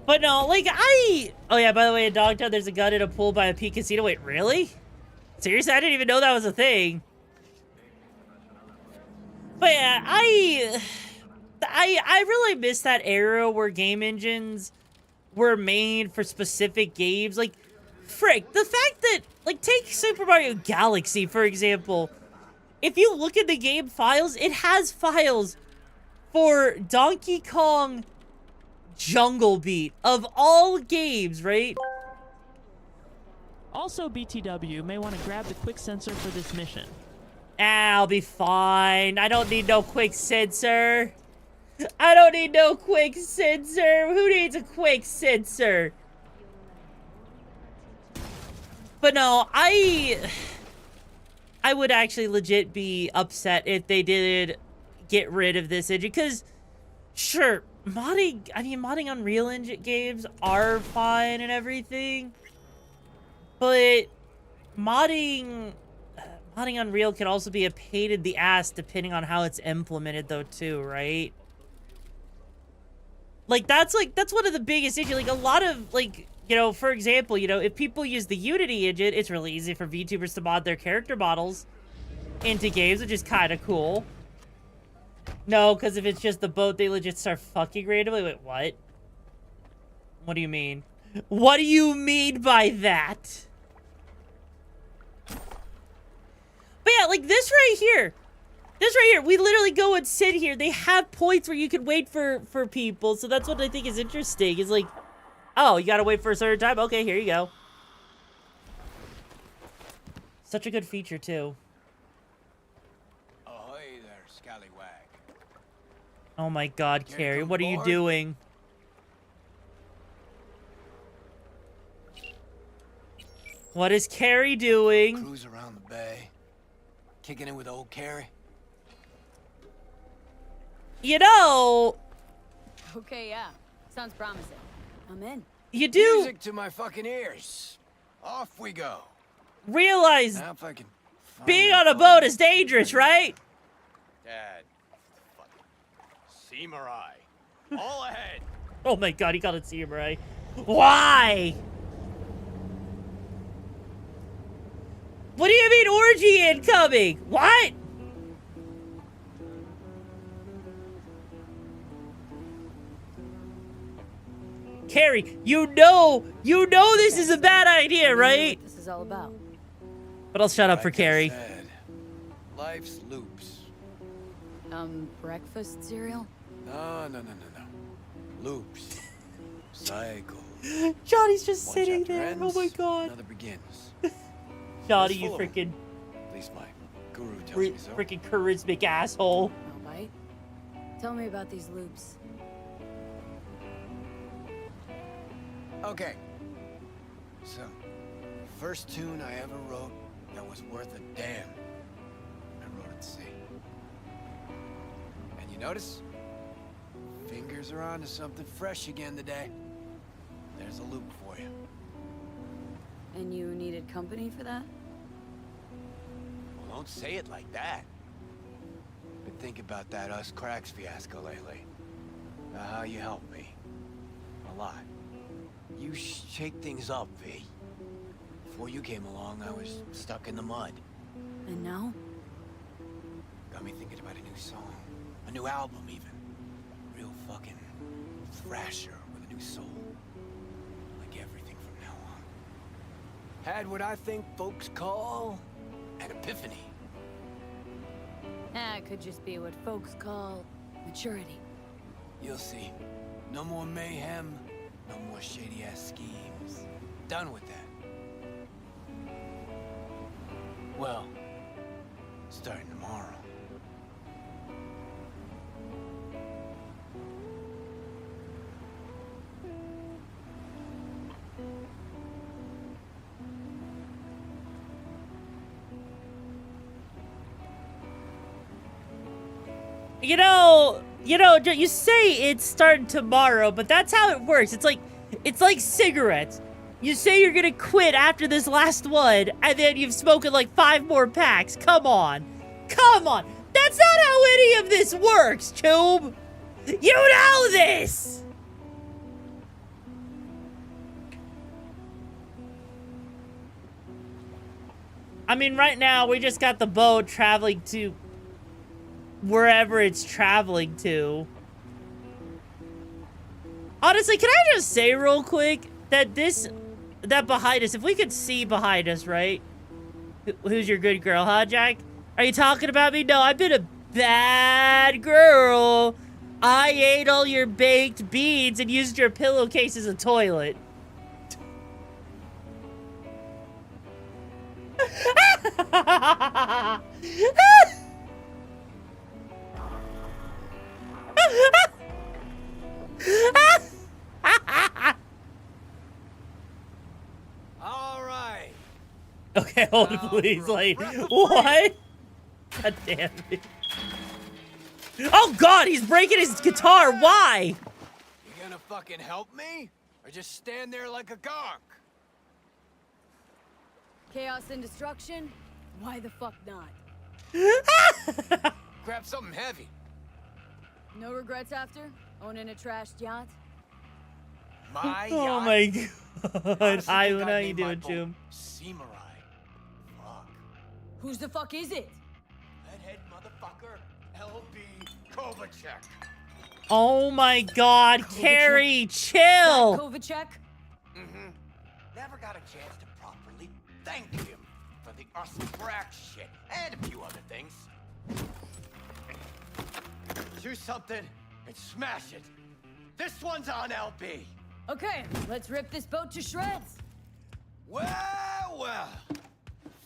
But no, like, Oh yeah, by the way, in Dogtown, there's a gun in a pool by a Peak Casino. Wait, really? Seriously? I didn't even know that was a thing. But yeah, I really miss that era where game engines were made for specific games. Like, frick, the fact that, like, take Super Mario Galaxy, for example. If you look at the game files, it has files for Donkey Kong Jungle Beat of all games, right? Also, BTW may want to grab the quick sensor for this mission. I'll be fine. I don't need no quick sensor. I don't need no quick sensor. Who needs a quick sensor? But no, I would actually legit be upset if they did get rid of this engine, because sure, modding Unreal Engine games are fine and everything, but modding Unreal can also be a pain in the ass depending on how it's implemented though too, right? Like that's one of the biggest issues. Like a lot of, like, you know, for example, you know, if people use the Unity engine, it's really easy for VTubers to mod their character models into games, which is kind of cool. No, because if it's just the boat, they legit start fucking randomly. Wait, what? What do you mean? What do you mean by that? But yeah, like this right here. This right here, we literally go and sit here. They have points where you can wait for people. So that's what I think is interesting. Is like, oh, you gotta wait for a certain time? Okay, here you go. Such a good feature, too. Ahoy there, scallywag. Oh my god, Carrie, what are you doing? What is Carrie doing? Cruise around the bay. Kicking it with old Carrie. You know... Okay, yeah. Sounds promising. I'm in. You do... Music to my fucking ears. Off we go. Realize Now if I can being on a boat is dangerous, right? Dad. Samurai. All ahead. Oh my god, he called it Samurai. Why? What do you mean orgy incoming? What? Carrie, you know this is a bad idea, right? What this is all about. But I'll shut up for Carrie. Life's loops. Breakfast cereal? No. Loops. Cycle. Johnny's just One sitting chapter there. ends, Oh my god. Another begins. Johnny, It's you full of 'em. freaking At least my guru tells me so. freaking charismatic asshole. No bite? Tell me about these loops. Okay. So, first tune I ever wrote that was worth a damn. I wrote at sea. And you notice? Fingers are on to something fresh again today. There's a loop for you. And you needed company for that? Well, don't say it like that. Been thinking about that us cracks fiasco lately. About how you helped me. A lot. You shake things up, V. Before you came along, I was stuck in the mud. And now? Got me thinking about a new song. A new album, even. Real fucking thrasher with a new soul. Like everything from now on. Had what I think folks call an epiphany. It could just be what folks call maturity. You'll see. No more mayhem. No more shady-ass schemes. Done with that. Well, starting tomorrow. You say it's starting tomorrow, but that's how it works. It's like cigarettes. You say you're gonna quit after this last one, and then you've smoked like 5 more packs. Come on. Come on. That's not how any of this works, Tube. You know this. I mean, right now, we just got the boat traveling to wherever it's traveling to. Honestly, can I just say real quick that that behind us, if we could see behind us, right? Who's your good girl, huh, Jack? Are you talking about me? No, I've been a bad girl. I ate all your baked beans and used your pillowcase as a toilet. All right. Okay, hold it, please. Like, what? God damn it. Oh, God, he's breaking his guitar. Why? You gonna fucking help me? Or just stand there like a gonk? Chaos and destruction? Why the fuck not? Grab something heavy. No regrets after? Owning a trashed yacht? My Oh yacht? my God. Hi, think how I'd you name doing, my boat Jim? Samurai. Fuck. Whose the fuck is it? That head motherfucker, L.B. Kovacek. Oh my God, Carrie, chill. Kovacek? Mm-hmm. Never got a chance to properly thank him for the us crack shit and a few other things. Do something and smash it. This one's on LB. Okay, let's rip this boat to shreds. Well.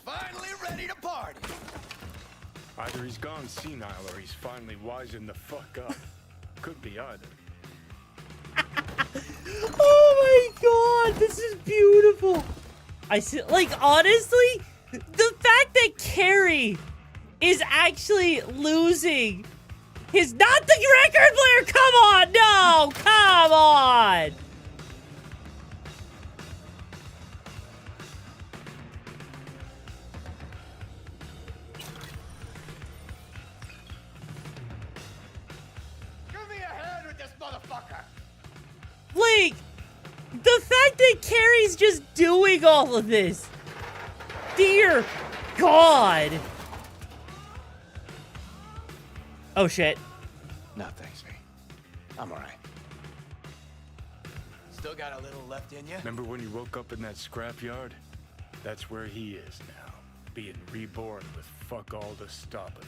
Finally ready to party. Either he's gone senile or he's finally wising the fuck up. Could be either. Oh my God, this is beautiful. I see, like, honestly, the fact that Carrie is actually losing his, not the record player, come on, no, come on. Give me a hand with this motherfucker. Like, the fact that Carrie's just doing all of this. Dear God. Oh, shit. No, thanks, me. I'm all right. Still got a little left in you? Remember when you woke up in that scrapyard? That's where he is now, being reborn with fuck all to stop him.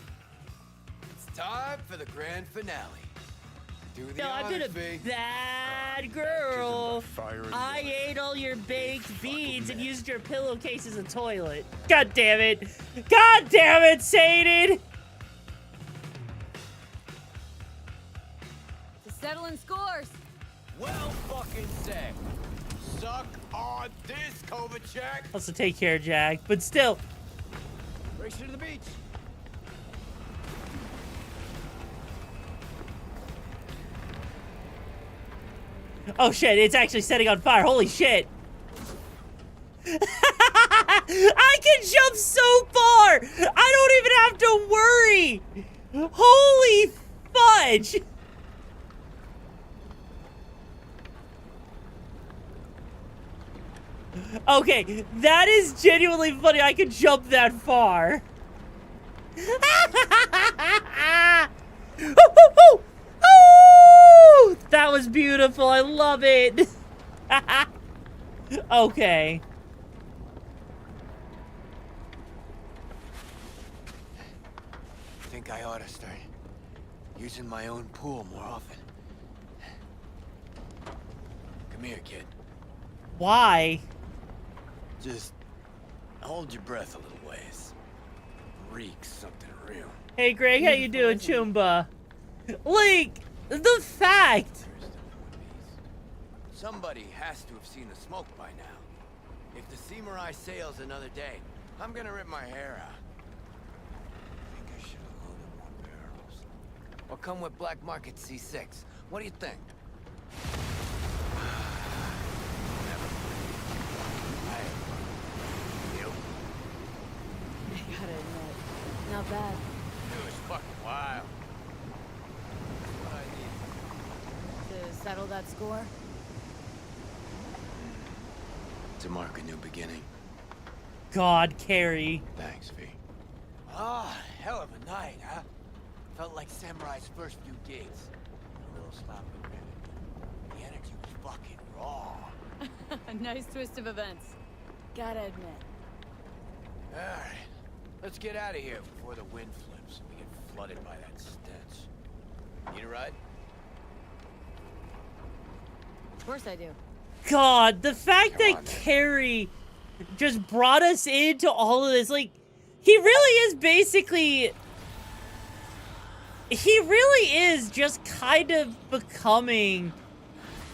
It's time for the grand finale. Do the No, I've been honors, a V. bad girl. Fire and I ate all your baked beans and used your pillowcase as a toilet. God damn it. God damn it, Sadie. To settling scores. Well fucking said. Suck on this, Kovacek. Also, take care, Jack. But still. Race you to the beach. Oh shit, it's actually setting on fire. Holy shit. I can jump so far. I don't even have to worry. Holy fudge. Okay, that is genuinely funny. I can jump that far. That was beautiful. I love it. Okay. I think I ought to start using my own pool more often. Come here, kid. Why? Just hold your breath a little ways. reeks something real. Hey, Greg, how you doing, Chumba? Like, the fact. Somebody has to have seen the smoke by now. If the Samurai sails another day, I'm gonna rip my hair out. I think I should have loaded more barrels. Or come with Black Market C6. What do you think? I gotta admit, not bad. It was fucking wild. That's what I need. To settle that score? To mark a new beginning. God, Carrie. Thanks, V. Ah, hell of a night, huh? Felt like Samurai's first few gigs. A little sloppy, really. The energy was fucking raw. A nice twist of events. Gotta admit. Alright. Let's get out of here before the wind flips and we get flooded by that stench. Need a ride? Of course I do. God, the fact that Carrie just brought us into all of this, like, he really is basically... He really is just kind of becoming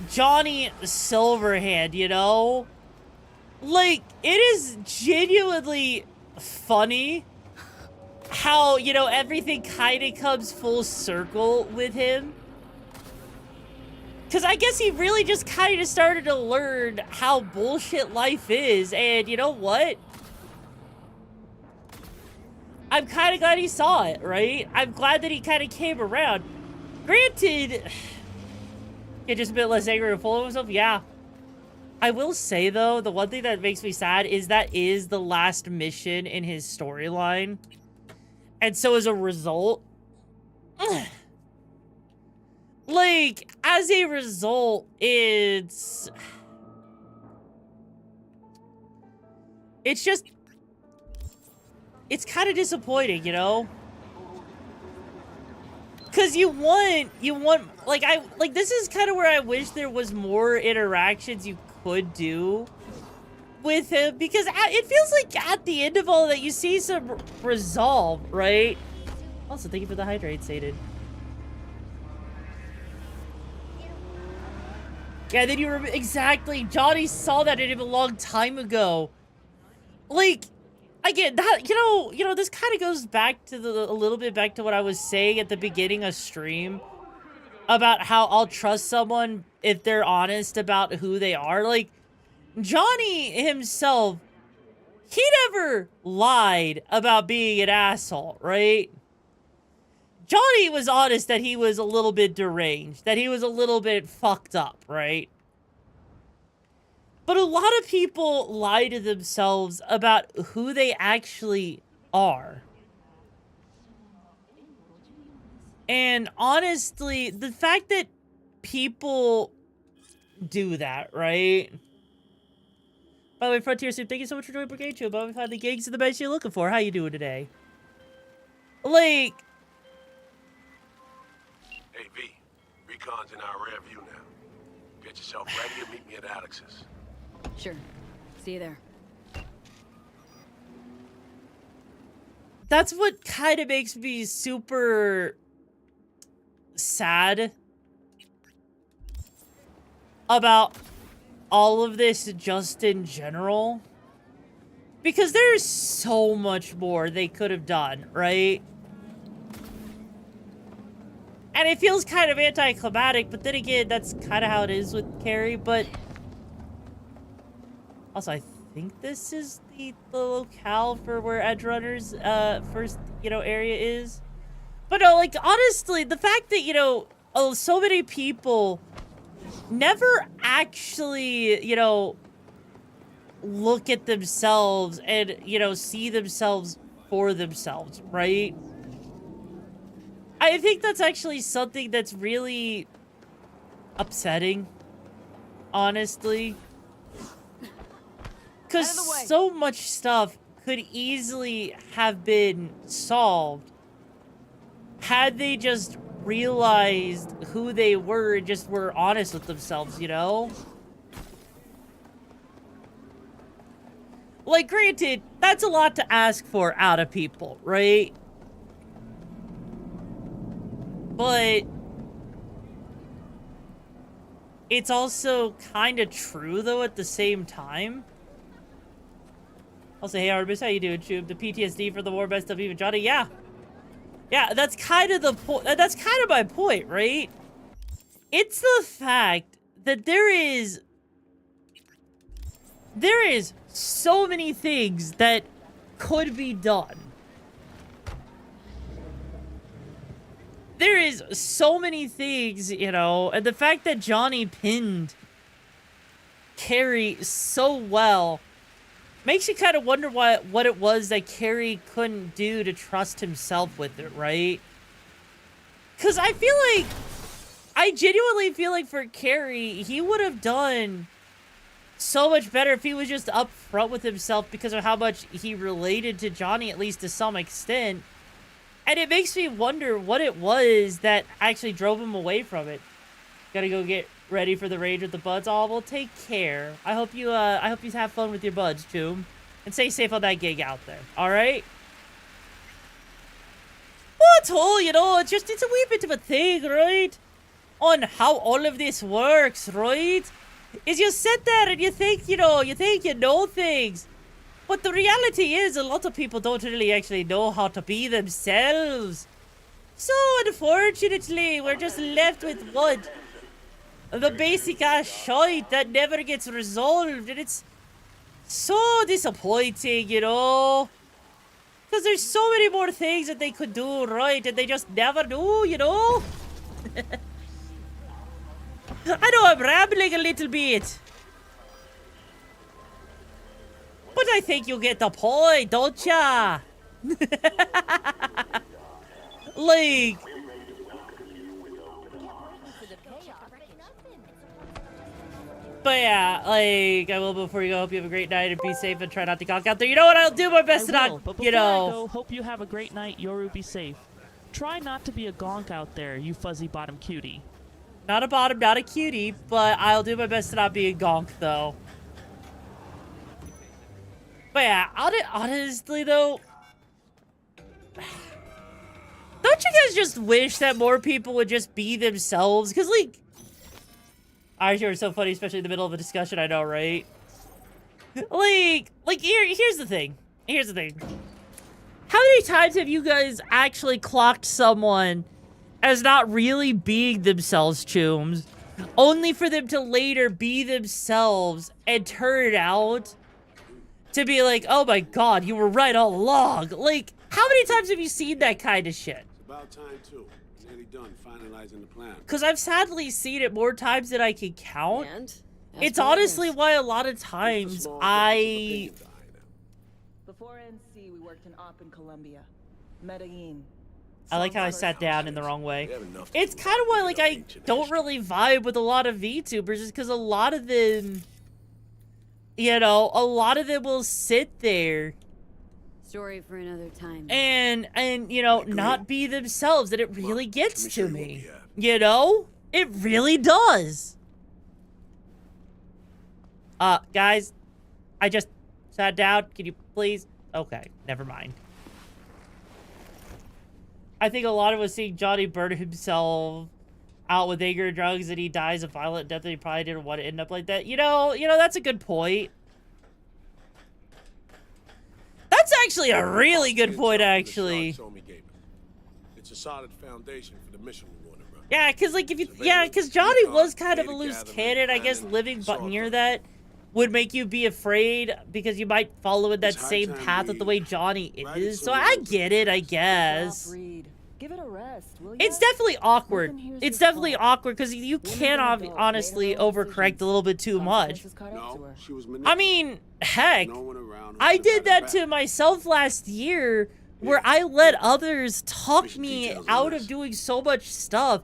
Johnny Silverhand, you know? Like, it is genuinely funny how, you know, everything kind of comes full circle with him. Because I guess he really just kind of started to learn how bullshit life is. And you know what? I'm kind of glad he saw it, right? I'm glad that he kind of came around. Granted, he just a bit less angry and full of himself. Yeah. I will say, though, the one thing that makes me sad is that is the last mission in his storyline. And so as a result... like, as a result, it's just... It's kind of disappointing, you know? Because you want, like, this is kind of where I wish there was more interactions you could do with him. Because it feels like at the end of all that, you see some resolve, right? Also, thank you for the hydrate, Saded. Yeah, then you remember, exactly, Johnny saw that in him a long time ago. Like... Again, that, you know, this kind of goes back to a little bit back to what I was saying at the beginning of stream about how I'll trust someone if they're honest about who they are. Like, Johnny himself, he never lied about being an asshole, right? Johnny was honest that he was a little bit deranged, that he was a little bit fucked up, right? But a lot of people lie to themselves about who they actually are. And honestly, the fact that people do that, right? By the way, Frontier Soup, thank you so much for joining Brigade Show. But we found the gigs are the best you're looking for. How you doing today? Like... Hey, V. Recon's in our rear view now. Get yourself ready and meet me at Alex's. Sure. See you there. That's what kind of makes me super sad about all of this just in general. Because there's so much more they could have done, right? And it feels kind of anticlimactic, but then again, that's kind of how it is with Carrie, but... Also, I think this is the locale for where Edgerunners, first, you know, area is. But no, like, honestly, the fact that, you know, so many people never actually, you know, look at themselves and, you know, see themselves for themselves, right? I think that's actually something that's really upsetting, honestly. Because so much stuff could easily have been solved had they just realized who they were and just were honest with themselves, you know? Like, granted, that's a lot to ask for out of people, right? But it's also kind of true, though, at the same time. I'll say, hey, Artemis, how you doing, Chub? The PTSD for the war, best of even Johnny? Yeah. Yeah, that's kind of the point. That's kind of my point, right? It's the fact that there is so many things that could be done. There is so many things, you know, and the fact that Johnny pinned Carrie so well makes you kind of wonder what it was that Carrie couldn't do to trust himself with it, right? Because I genuinely feel like for Carrie, he would have done so much better if he was just upfront with himself because of how much he related to Johnny, at least to some extent. And it makes me wonder what it was that actually drove him away from it. Gotta go get ready for the rage with the buds. Oh, well, take care. I hope you have fun with your buds, Tomb. And stay safe on that gig out there, alright? What's all, you know, it's a wee bit of a thing, right? On how all of this works, right? Is you sit there and you think you know things. But the reality is a lot of people don't really actually know how to be themselves. So unfortunately, we're just left with what? The basic ass shite that never gets resolved, and it's so disappointing, you know? Because there's so many more things that they could do right, and they just never do, you know? I know I'm rambling a little bit. But I think you get the point, don't ya? Like... But yeah, like, I will before you go. Hope you have a great night and be safe and try not to conk out there. You know what? I'll do my best to not, but before you know. I go, hope you have a great night. Yoru, be safe. Try not to be a gonk out there, you fuzzy bottom cutie. Not a bottom, not a cutie, but I'll do my best to not be a gonk, though. But yeah, honestly, though, don't you guys just wish that more people would just be themselves? Because, like, Irish, you're so funny, especially in the middle of a discussion, I know, right? Like, here's the thing. Here's the thing. How many times have you guys actually clocked someone as not really being themselves, Chooms, only for them to later be themselves and turn it out to be like, oh my god, you were right all along? Like, how many times have you seen that kind of shit? It's about time, too. Nearly done finalizing the plan. Because I've sadly seen it more times than I can count. And it's honestly why a lot of times Before NC, we worked in op in Colombia, Medellin. I like how I sat down in the wrong way. It's kind of why, like, I don't really vibe with a lot of VTubers, is because a lot of them, you know, a lot of them will sit there Story for another time. and you know, not be themselves, and it really gets to me. You know? It really does. Guys, I just sat down. Can you please? Okay, never mind. I think a lot of us seeing Johnny burn himself out with anger and drugs, and he dies a violent death, and he probably didn't want to end up like that. You know, that's a good point. That's actually a really good point, actually. It's a solid foundation for the mission we're going to run. Yeah, because, like, because Johnny was kind of a loose cannon, I guess, living but near that would make you be afraid because you might follow in that same path of the way Johnny is. So I get it, I guess. Give it a rest, will It's definitely awkward. It's definitely awkward because you can't honestly overcorrect a little bit too much. I mean, heck, I did that to myself last year where I let others talk me out of doing so much stuff,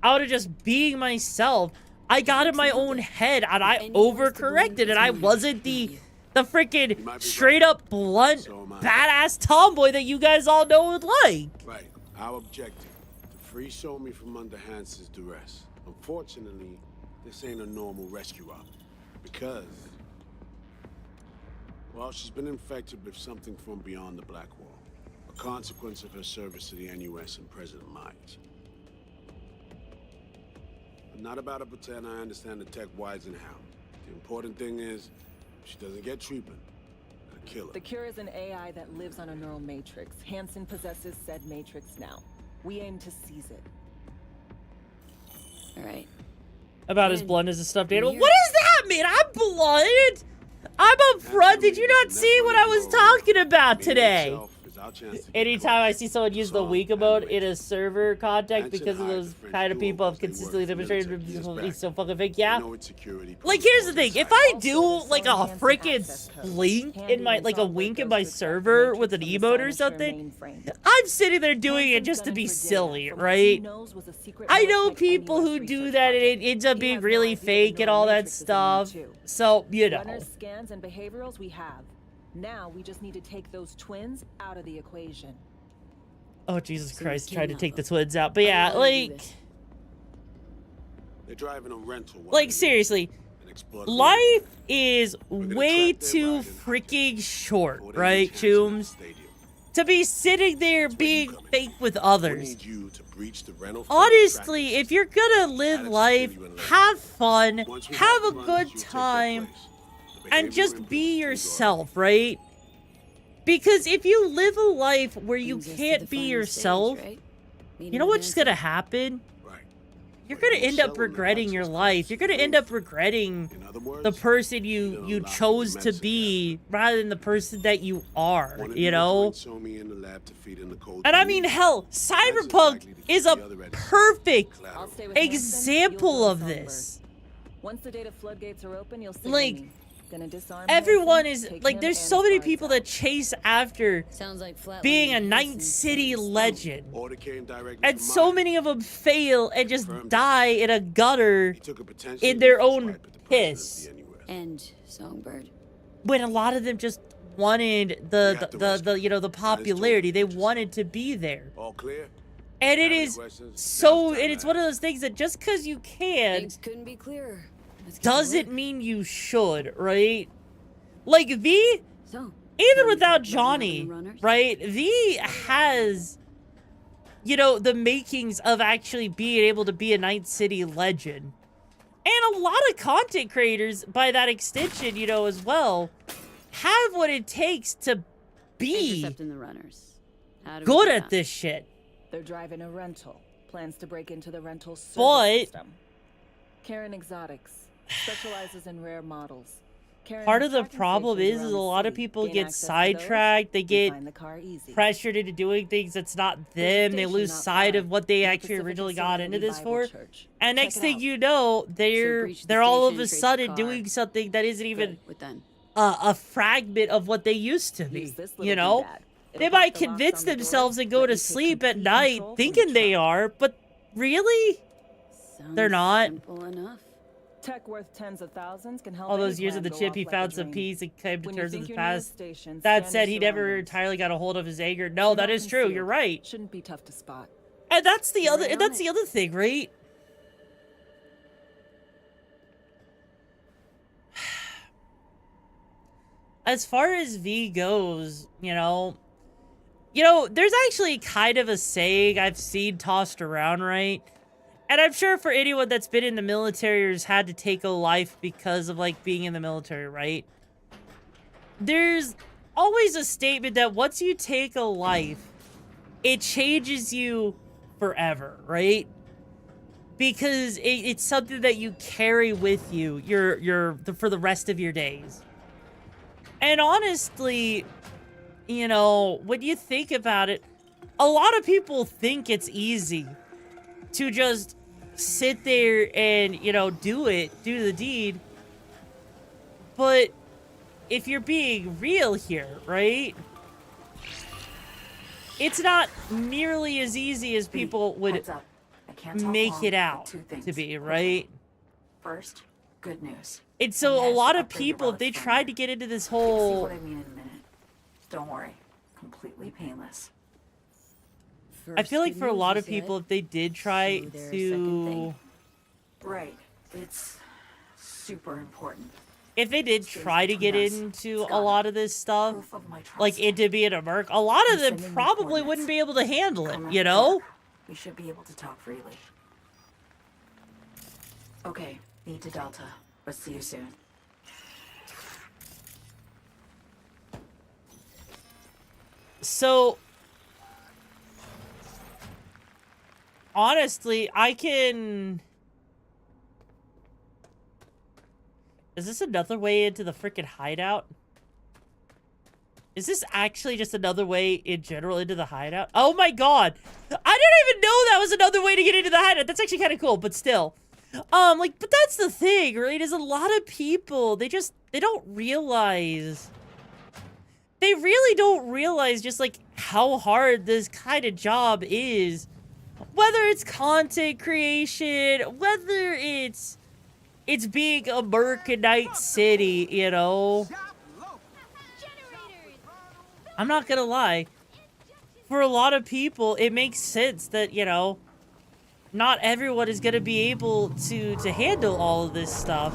out of just being myself. I got in my own head and I overcorrected, and I wasn't the freaking straight up blunt badass tomboy that you guys all know and like. Right. Our objective, to free Somi from under Hans's duress. Unfortunately, this ain't a normal rescue op. Because Well, she's been infected with something from beyond the Black Wall. A consequence of her service to the NUS and President Myers. I'm not about to pretend I understand the tech whys and how. The important thing is, if she doesn't get treatment, I'll kill her. The cure is an AI that lives on a neural matrix. Hansen possesses said matrix now. We aim to seize it. All right. About as blunt as a stuffed animal. What does that mean? I'm blunt. I'm up front. Did you not see what I was talking about today? Anytime I see someone use the weak emote in a server context because of those kind of people have consistently demonstrated it's so fucking fake. Yeah. Like, here's the thing. If I do like a freaking blink in my, like a wink in my server with an emote or something, I'm sitting there doing it just to be silly, right? I know people who do that and it ends up being really fake and all that stuff. So, you know. Runner scans and behaviorals we have. Now we just need to take those twins out of the equation. Oh, Jesus Christ, tried to take the twins out. But yeah, like... They're driving a rental. Like, seriously. Life is way too freaking short, right, Chooms? To be sitting there being fake with others. Honestly, if you're gonna live life, have fun, have a good time, and just be yourself, right? Because if you live a life where you can't be yourself, you know what's gonna happen? You're gonna end up regretting your life. You're gonna end up regretting the person you chose to be rather than the person that you are, you know? And I mean, hell, Cyberpunk is a perfect example of this. Once the data floodgates are open, you'll see like, everyone is like, there's so many people that chase after being a Night City legend, and so many of them fail and just die in a gutter in their own piss. And Songbird. When a lot of them just wanted the you know, the popularity. They wanted to be there. All clear? And it is so, and it's one of those things that just because you can, Things couldn't be clearer. doesn't mean you should, right? Like, V, even without Johnny, right? V has, you know, the makings of actually being able to be a Night City legend. And a lot of content creators, by that extension, you know, as well, have what it takes to be Intercepting the runners. How do we good do at that? this shit. They're driving a rental. Plans to break into the rental service But system. Karen Exotics specializes in rare models. Karen part of the tracking problem stations is around a the lot of city. people Gain get access to those, sidetracked. They you get find the car easy. pressured into doing things that's not them. They lose station sight not of what they far. actually Pacific originally got into Facility this Bible for. Church. And Check next it thing out. you know, they're breach the they're all of station, a trace the sudden car. doing something that isn't even We're done. a fragment of what they used to be. Use this You little know, doodad. they It'll might pop the locks convince on the door, themselves and go let to you take sleep at complete night control from thinking the they truck. are, but really, they're not. Simple enough. Tech worth tens of thousands can help All any those years plan of the go chip, off he like found a some dream. peace and came to When you terms with think his you're near a past. station, That scan said, your he never surroundings. entirely got a hold of his anger. No, They're that not is true. You're concealed. right. Shouldn't be tough to spot. And that's the other. Right And that's on the other thing, right? As far as V goes, you know, there's actually kind of a saying I've seen tossed around, right? And I'm sure for anyone that's been in the military or has had to take a life because of, like, being in the military, right? There's always a statement that once you take a life, it changes you forever, right? Because it's something that you carry with you for the rest of your days. And honestly, you know, when you think about it, a lot of people think it's easy to just sit there and, you know, do the deed. But if you're being real here, right? It's not nearly as easy as people would Heads up. I can't talk make long, it but out two things. to be, right? First, good news. And so I a managed lot to of upgrade your people, if they relics tried to get into this You'll see whole... what I mean in a minute. Don't worry. Completely painless. I feel like for a lot of people, if they did try to... Right. It's super important. if they did try to get into a lot of this stuff, like into being a merc, a lot of them probably wouldn't be able to handle it, you know? We should be able to talk freely. Okay, need to Delta. Let's see you soon. So, honestly, I can... Is this another way into the freaking hideout? Is this actually just another way in general into the hideout? Oh my god! I didn't even know that was another way to get into the hideout. That's actually kind of cool, but still. Like, but that's the thing, right? Is a lot of people, they don't realize... They really don't realize just, like, how hard this kind of job is. Whether it's content creation, whether it's being a merc in Night City, you know? I'm not gonna lie. For a lot of people, it makes sense that, you know, not everyone is gonna be able to handle all of this stuff.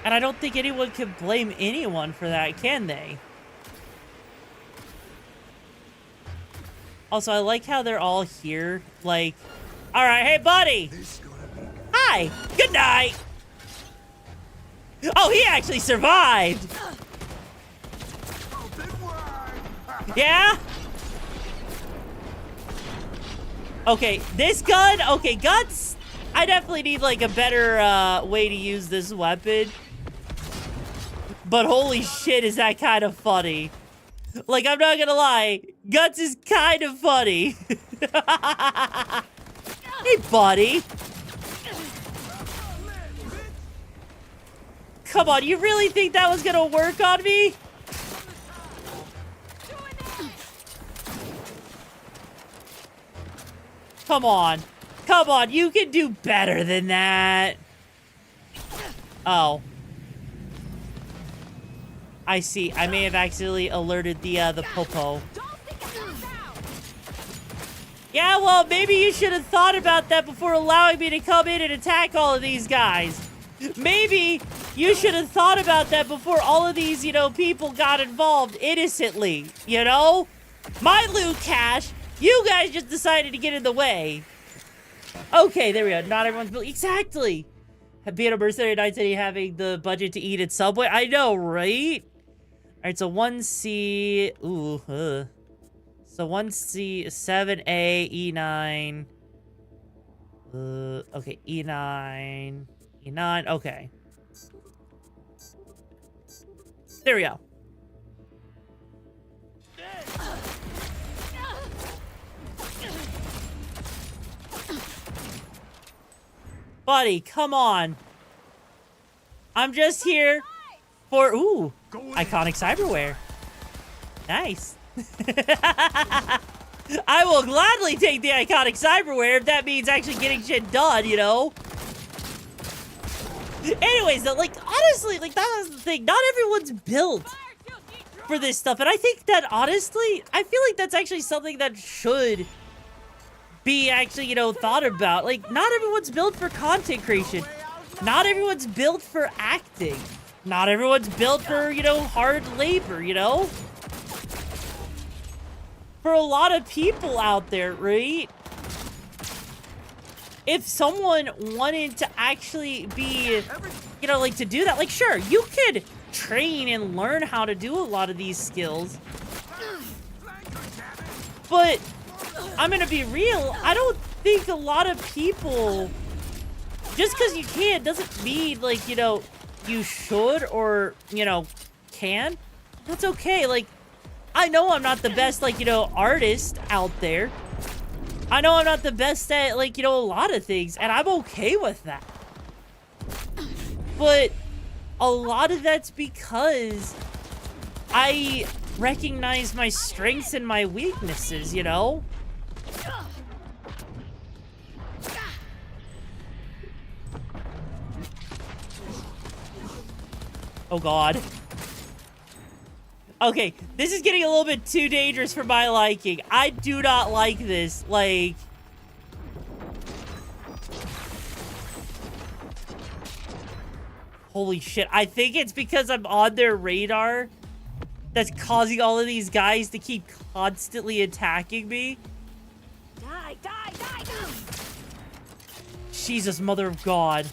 And I don't think anyone can blame anyone for that, can they? Also, I like how they're all here. Like, all right, hey, buddy. Hi. Good night. Oh, he actually survived. Yeah? Okay, this gun. Okay, guns. I definitely need, like, a better way to use this weapon. But holy shit, is that kind of funny. Like, I'm not gonna lie. Guts is kind of funny. Hey, buddy. Come on, you really think that was gonna work on me? Come on. Come on, you can do better than that. Oh. I see. I may have accidentally alerted the popo. Yeah, well, maybe you should have thought about that before allowing me to come in and attack all of these guys. Maybe you should have thought about that before all of these, you know, people got involved innocently, you know? My loot cache, you guys just decided to get in the way. Okay, there we go. Not everyone's built. Exactly. Being a mercenary at Night City, having the budget to eat at Subway. I know, right? Alright, so 1C. Ooh, So 1C, 7A, E9. Okay, E9. E9, okay. There we go. Buddy, come on. I'm just here for, ooh, iconic cyberware. Nice. I will gladly take the iconic cyberware if that means actually getting shit done, you know? Anyways, though, like, honestly, like, that was the thing. Not everyone's built for this stuff. And I think that, honestly, I feel like that's actually something that should be actually, you know, thought about. Like, not everyone's built for content creation. Not everyone's built for acting. Not everyone's built for, you know, hard labor, you know? For a lot of people out there, right? If someone wanted to actually be, you know, like, to do that, like, sure, you could train and learn how to do a lot of these skills. But I'm gonna be real, I don't think a lot of people, just because you can doesn't mean, like, you know, you should or, you know, can. That's okay. Like, I know I'm not the best, like, you know, artist out there. I know I'm not the best at, like, you know, a lot of things, and I'm okay with that. But a lot of that's because I recognize my strengths and my weaknesses, you know? Oh, God. Okay, this is getting a little bit too dangerous for my liking. I do not like this. Like, Holy shit. I think it's because I'm on their radar that's causing all of these guys to keep constantly attacking me. Die, die, die, die! Jesus, mother of God.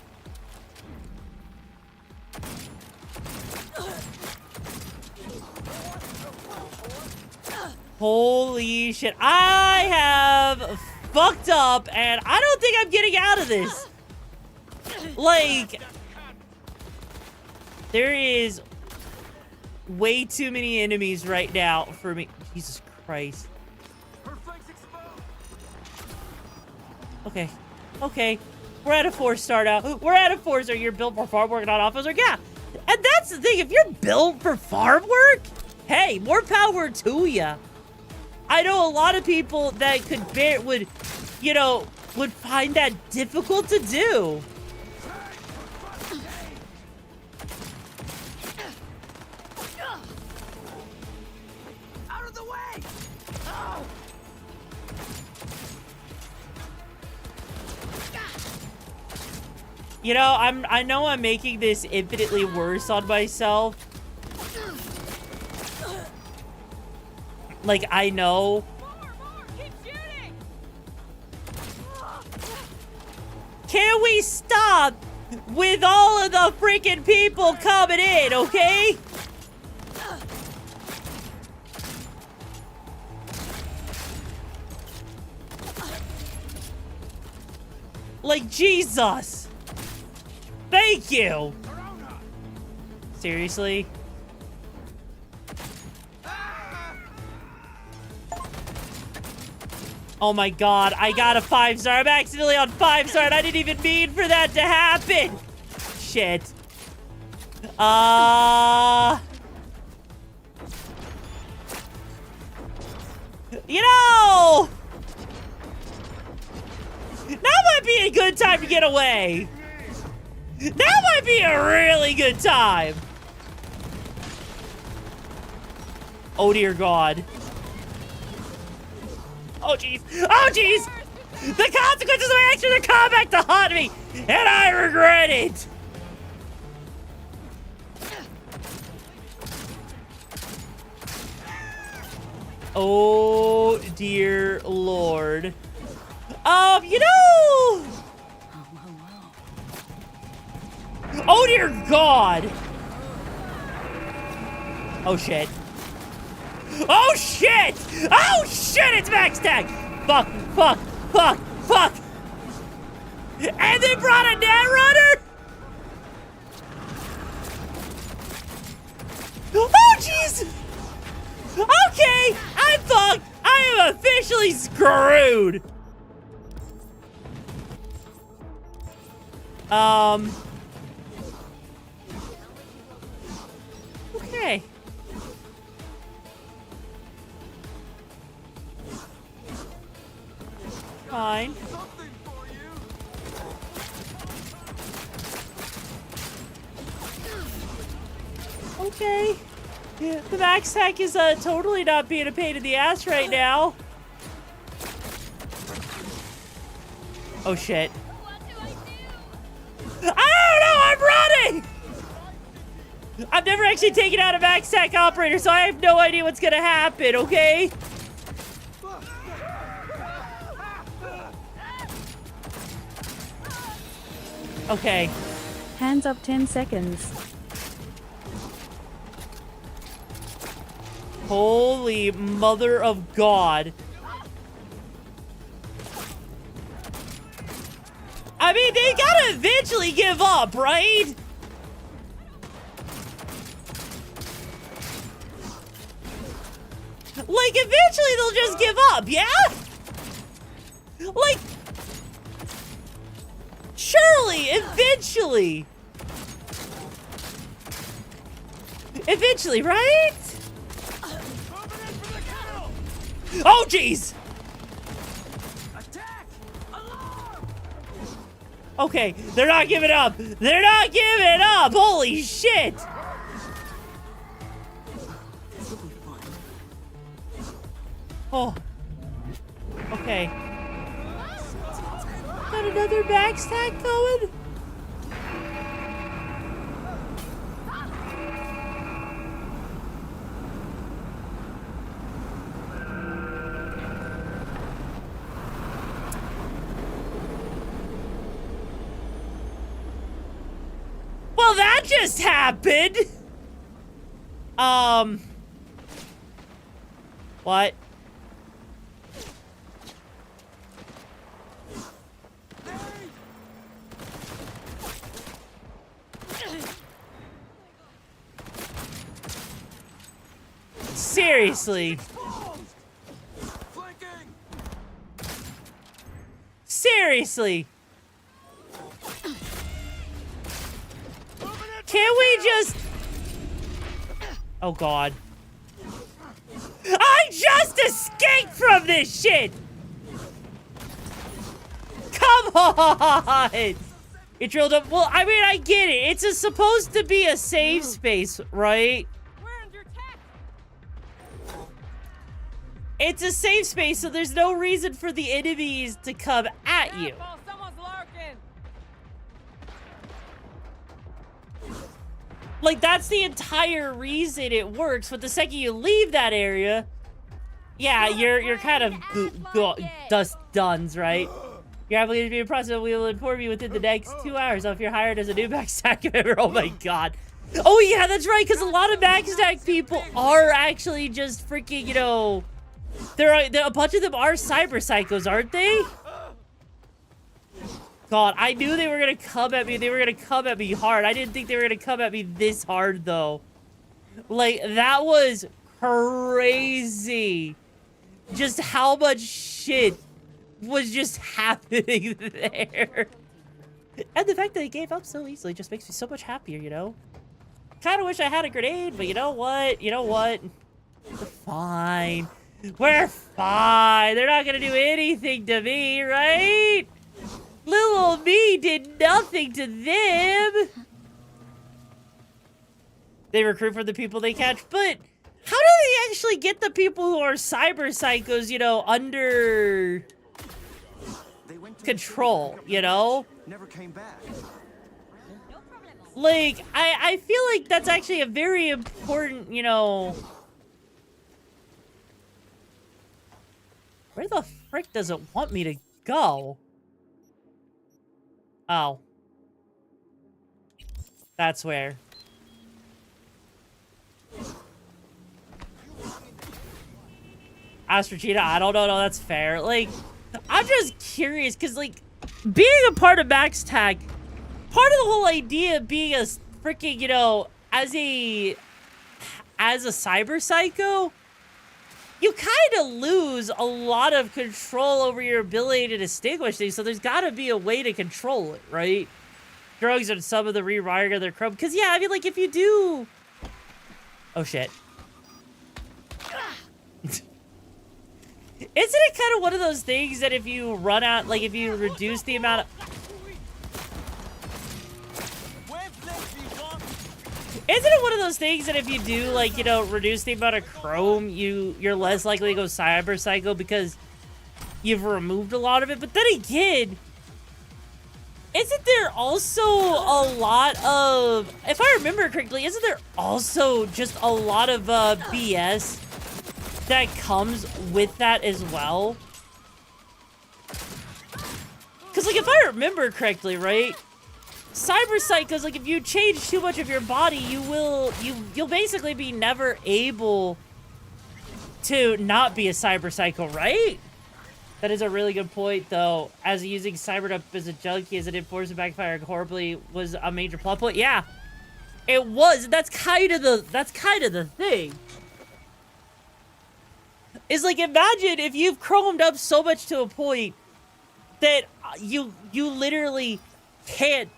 Holy shit. I have fucked up, and I don't think I'm getting out of this. Like, there is way too many enemies right now for me. Jesus Christ. Okay. Okay. We're at a 4-star now. We're at a 4-star. You're built for farm work, not office work. Yeah. And that's the thing. If you're built for farm work, hey, more power to ya. I know a lot of people that could bear, would find that difficult to do. Out of the way! Oh. You know, I know I'm making this infinitely worse on myself. Like, I know. Can we stop with all of the freaking people coming in, okay? Like, Jesus. Thank you. Seriously? Oh my God, I got a 5-star. I'm accidentally on 5-star and I didn't even mean for that to happen. Shit. You know, that might be a good time to get away. That might be a really good time. Oh dear God. Oh jeez. Oh jeez. The consequences of my actions are coming back to haunt me, and I regret it. Oh dear Lord. You know. Oh dear God. Oh shit. Oh shit! Oh shit! It's max tag! Fuck! Fuck! Fuck! Fuck! And they brought a net runner? Oh jeez! Okay! I'm fucked! I am officially screwed! Okay. Fine. Okay. Yeah, the max tech is totally not being a pain in the ass right now. Oh shit. I don't know, I'm running! I've never actually taken out a max tech operator, so I have no idea what's gonna happen, okay? Okay. Hands up 10 seconds. Holy mother of God. I mean, they gotta eventually give up, right? Like, eventually they'll just give up, yeah? Like, surely, eventually. Eventually, right? Oh, jeez! Okay, they're not giving up. They're not giving up. Holy shit! Oh. Okay. Got another backstack going? What just happened? What? Seriously. Seriously. Can we just... Oh, God. I just escaped from this shit! Come on! It drilled up... Well, I mean, I get it. It's supposed to be a safe space, right? It's a safe space, so there's no reason for the enemies to come at you. Like, that's the entire reason it works, but the second you leave that area, yeah, you're kind of dust duns, right? Your application being processed will inform you within the next 2 hours. So if you're hired as a new Backstack member, oh my god. Oh yeah, that's right, because a lot of Backstack people are actually just freaking, you know, a bunch of them are cyber psychos, aren't they? God, I knew they were gonna come at me. They were gonna come at me hard. I didn't think they were gonna come at me this hard, though. Like, that was crazy. Just how much shit was just happening there. And the fact that they gave up so easily just makes me so much happier, you know? Kind of wish I had a grenade, but you know what? You know what? We're fine. We're fine. They're not gonna do anything to me, right? Little old me did nothing to them. They recruit for the people they catch, but how do they actually get the people who are cyber psychos, you know, under control, you know? Never came back. Like, I feel like that's actually a very important, you know... Where the frick does it want me to go? Oh. That's where. Astro Cheetah, I don't know, no, that's fair. Like, I'm just curious, because, like, being a part of Backstack, part of the whole idea of being a freaking, you know, as a cyber psycho, you kind of lose a lot of control over your ability to distinguish things, so there's got to be a way to control it, right? Drugs and some of the rewiring of their chrome. Because, yeah, I mean, like, if you do... Oh, shit. Isn't it kind of one of those things that if you run out, like, if you reduce the amount of... Isn't it one of those things that if you do, like, you know, reduce the amount of chrome, you're less likely to go cyber psycho because you've removed a lot of it? But then again, isn't there also a lot of, if I remember correctly, isn't there also just a lot of BS that comes with that as well? Because, like, if I remember correctly, right? Cyber psychos, like, if you change too much of your body, you'll basically be never able to not be a cyber psycho, right? That is a really good point, though. As using Cyberdup as a junkie as an enforcer backfiring horribly was a major plot point. Yeah, it was. That's kind of the thing. Is, like, imagine if you've chromed up so much to a point that you literally can't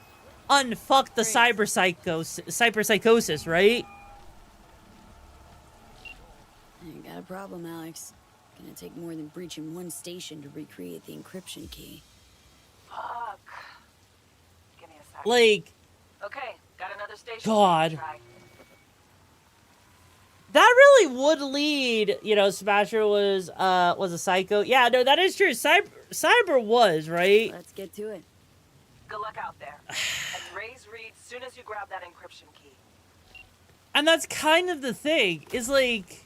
unfuck the cyber psychosis, right? You got a problem, Alex. Gonna take more than breaching one station to recreate the encryption key. Fuck. Give me a sec. Like, okay, got another station. God. That really would lead, you know, Smasher was a psycho. Yeah, no, that is true. Cyber was, right? Let's get to it. Good luck out there. And raise Reed soon as you grab that encryption key. And that's kind of the thing, is like,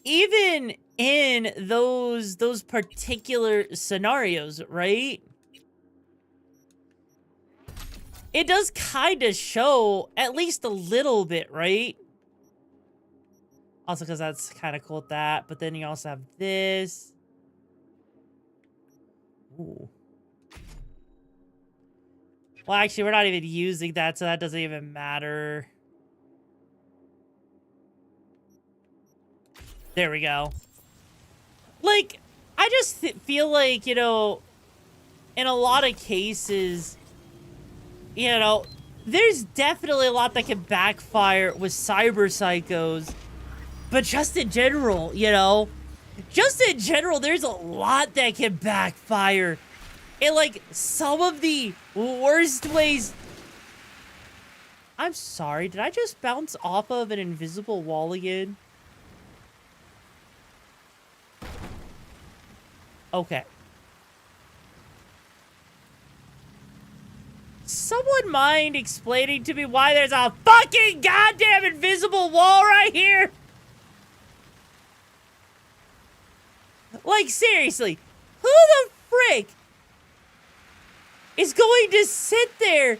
even in those particular scenarios, right? it does kind of show at least a little bit, right? Also, because that's kind of cool with that. But then you also have this. Ooh. Well, actually, we're not even using that, so that doesn't even matter. There we go. Like, I just feel like, you know, in a lot of cases, you know, there's definitely a lot that can backfire with cyber psychos. But just in general, you know, just in general, there's a lot that can backfire. In, like, some of the worst ways. I'm sorry, did I just bounce off of an invisible wall again? Okay. Someone mind explaining to me why there's a fucking goddamn invisible wall right here? Like, seriously, who the frick is going to sit there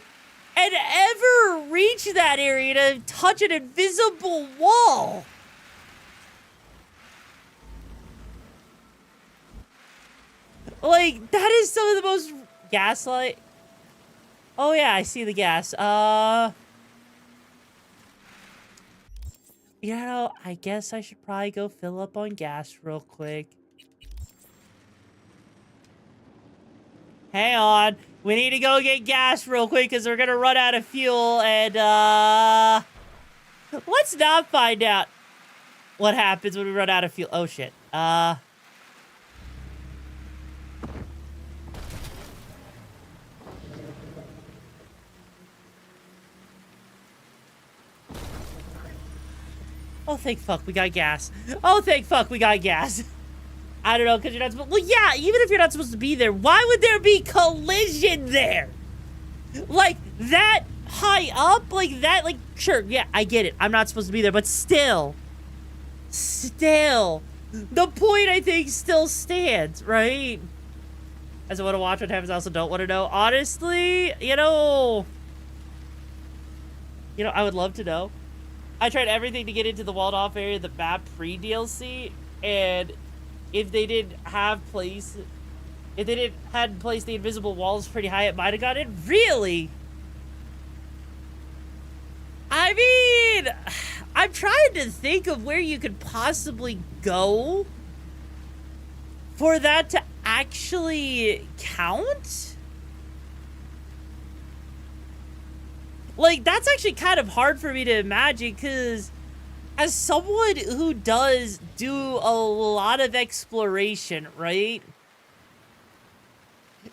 and ever reach that area to touch an invisible wall? Like, that is some of the most gaslight. Oh yeah, I see the gas. You know, I guess I should probably go fill up on gas real quick. Hang on. We need to go get gas real quick because we're going to run out of fuel. And, let's not find out what happens when we run out of fuel. Oh, shit. Oh, thank fuck, we got gas. Oh, thank fuck, we got gas. I don't know, because you're not supposed... Well, yeah, even if you're not supposed to be there, why would there be collision there? Like, that high up? Like, that, like, sure, yeah, I get it. I'm not supposed to be there, but still. Still. The point, I think, still stands, right? As I want to watch what happens, I also don't want to know. Honestly, you know, I would love to know. I tried everything to get into the walled-off area of the map pre-DLC, and if they didn't have place, if they didn't had placed the invisible walls pretty high, it might have got in. Really? I mean, I'm trying to think of where you could possibly go for that to actually count. Like, that's actually kind of hard for me to imagine, because as someone who does do a lot of exploration, right?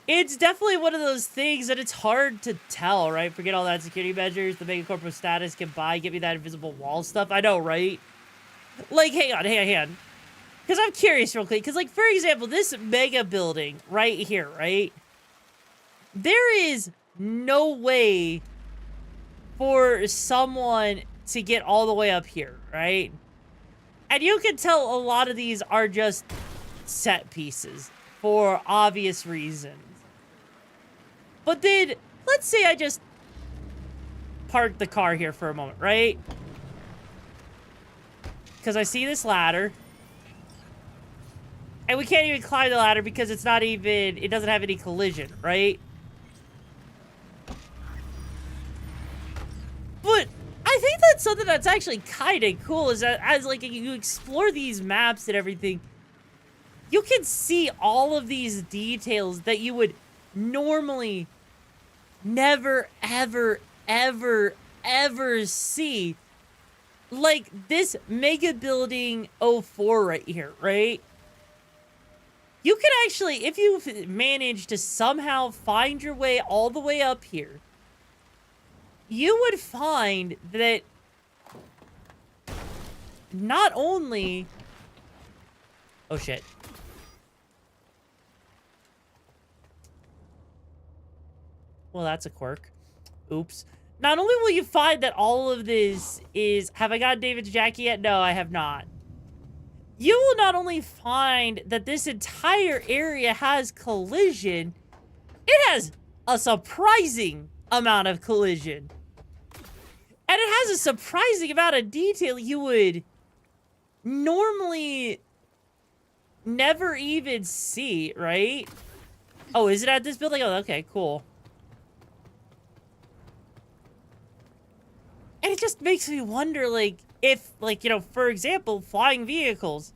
It's definitely one of those things that it's hard to tell, right? Forget all that security measures, the megacorpo status can buy, get me that invisible wall stuff. I know, right? Like, hang on. Because I'm curious real quick. Because, like, for example, this mega building right here, right? There is no way for someone to get all the way up here, right? And you can tell a lot of these are just set pieces for obvious reasons. But then, let's say I just park the car here for a moment, right? Because I see this ladder. And we can't even climb the ladder because it's not even, it doesn't have any collision, right? But I think that's something that's actually kind of cool, is that as, like, you explore these maps and everything, you can see all of these details that you would normally never, ever, ever, ever see. Like this mega building 04 right here, right? You can actually, if you manage to somehow find your way all the way up here, you would find that not only... Oh, shit. Well, that's a quirk. Oops. Not only will you find that all of this is... Have I got David's jacket yet? No, I have not. You will not only find that this entire area has collision, it has a surprising amount of collision. And it has a surprising amount of detail you would normally never even see, right? Oh, is it at this building? Oh, okay, cool. And it just makes me wonder, like, if, like, you know, for example, flying vehicles.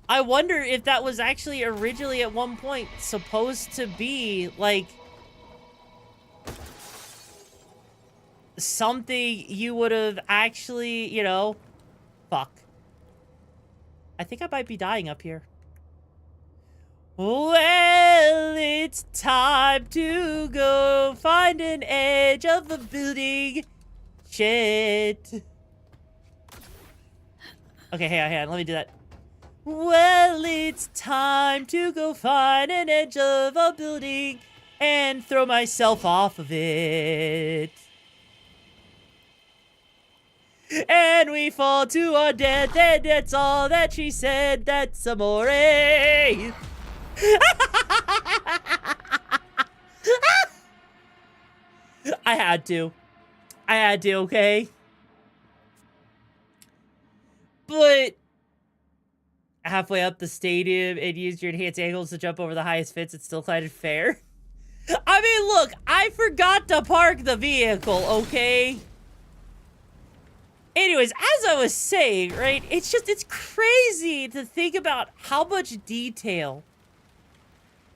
I wonder if that was actually originally at one point supposed to be, like, something you would have actually, you know, fuck. I think I might be dying up here. Well, it's time to go find an edge of the building. Shit. Okay, hang on, let me do that. Well, it's time to go find an edge of a building and throw myself off of it. And we fall to our death, and that's all that she said. That's amore. I had to. Okay? But halfway up the stadium and used your enhanced angles to jump over the highest fence, it's still kind of fair. I mean, look, I forgot to park the vehicle, okay? Anyways, as I was saying, right, it's crazy to think about how much detail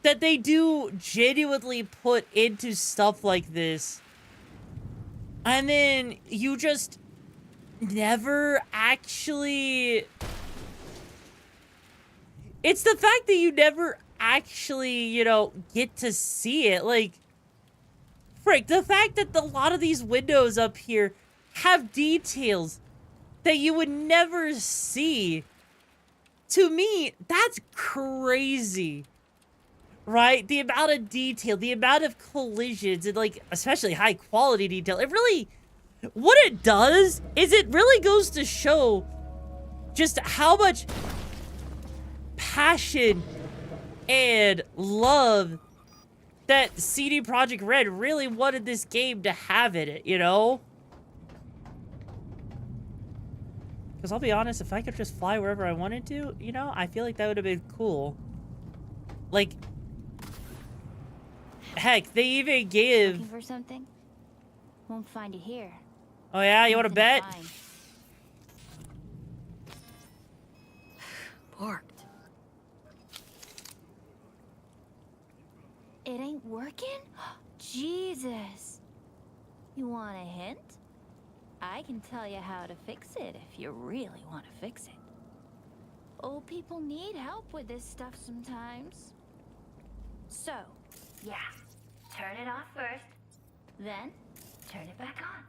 that they do genuinely put into stuff like this. And then you just never actually... It's the fact that you never actually, you know, get to see it. Like, frick, the fact that a lot of these windows up here have details that you would never see. To me, that's crazy. Right? The amount of detail, the amount of collisions, and like, especially high quality detail. It really, what it does is it really goes to show just how much passion and love that CD Projekt Red really wanted this game to have in it, you know? Because I'll be honest, if I could just fly wherever I wanted to, you know, I feel like that would have been cool. Like, heck, they even give... Looking for something? Won't find you here. Oh yeah, you want to bet? Parked. It ain't working? Jesus. You want a hint? I can tell you how to fix it if you really want to fix it. Old people need help with this stuff sometimes. So, yeah, turn it off first, then turn it back on.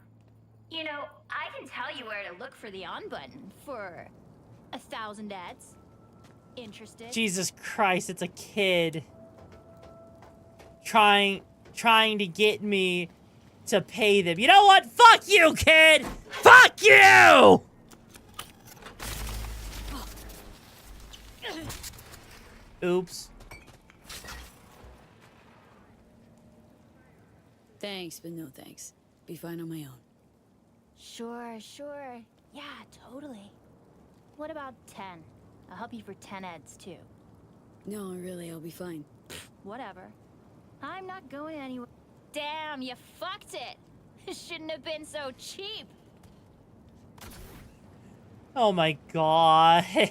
You know, I can tell you where to look for the on button for 1,000 ads. Interested? Jesus Christ, it's a kid. Trying to get me to pay them. You know what? Fuck you, kid! Fuck you! Oops. Thanks, but no thanks. Be fine on my own. Sure. Yeah, totally. What about 10? I'll help you for 10 ads too. No, really, I'll be fine. Whatever. I'm not going anywhere. Damn, you fucked it! Shouldn't have been so cheap! Oh my god. I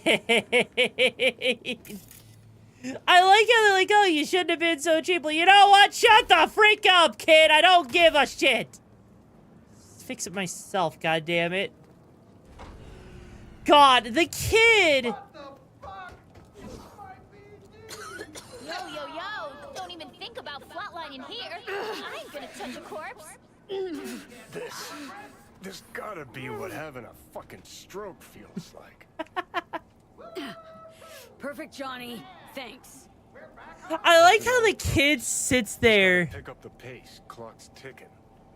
like how they're like, oh, you shouldn't have been so cheap. Well, you know what? Shut the freak up, kid! I don't give a shit! Fix it myself, goddammit. God, the kid! Yo! Don't even think about flatlining here! I ain't gonna touch a corpse! This gotta be what having a fucking stroke feels like. Perfect, Johnny. Thanks. I like how the kid sits there. Pick up the pace. Clock's ticking.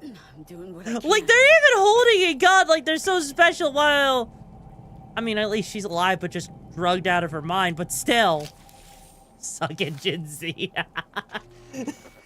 I'm doing what I can. Like, they're even holding a gun like they're so special while... I mean, at least she's alive, but just drugged out of her mind, but still. Suck it, Gen Z.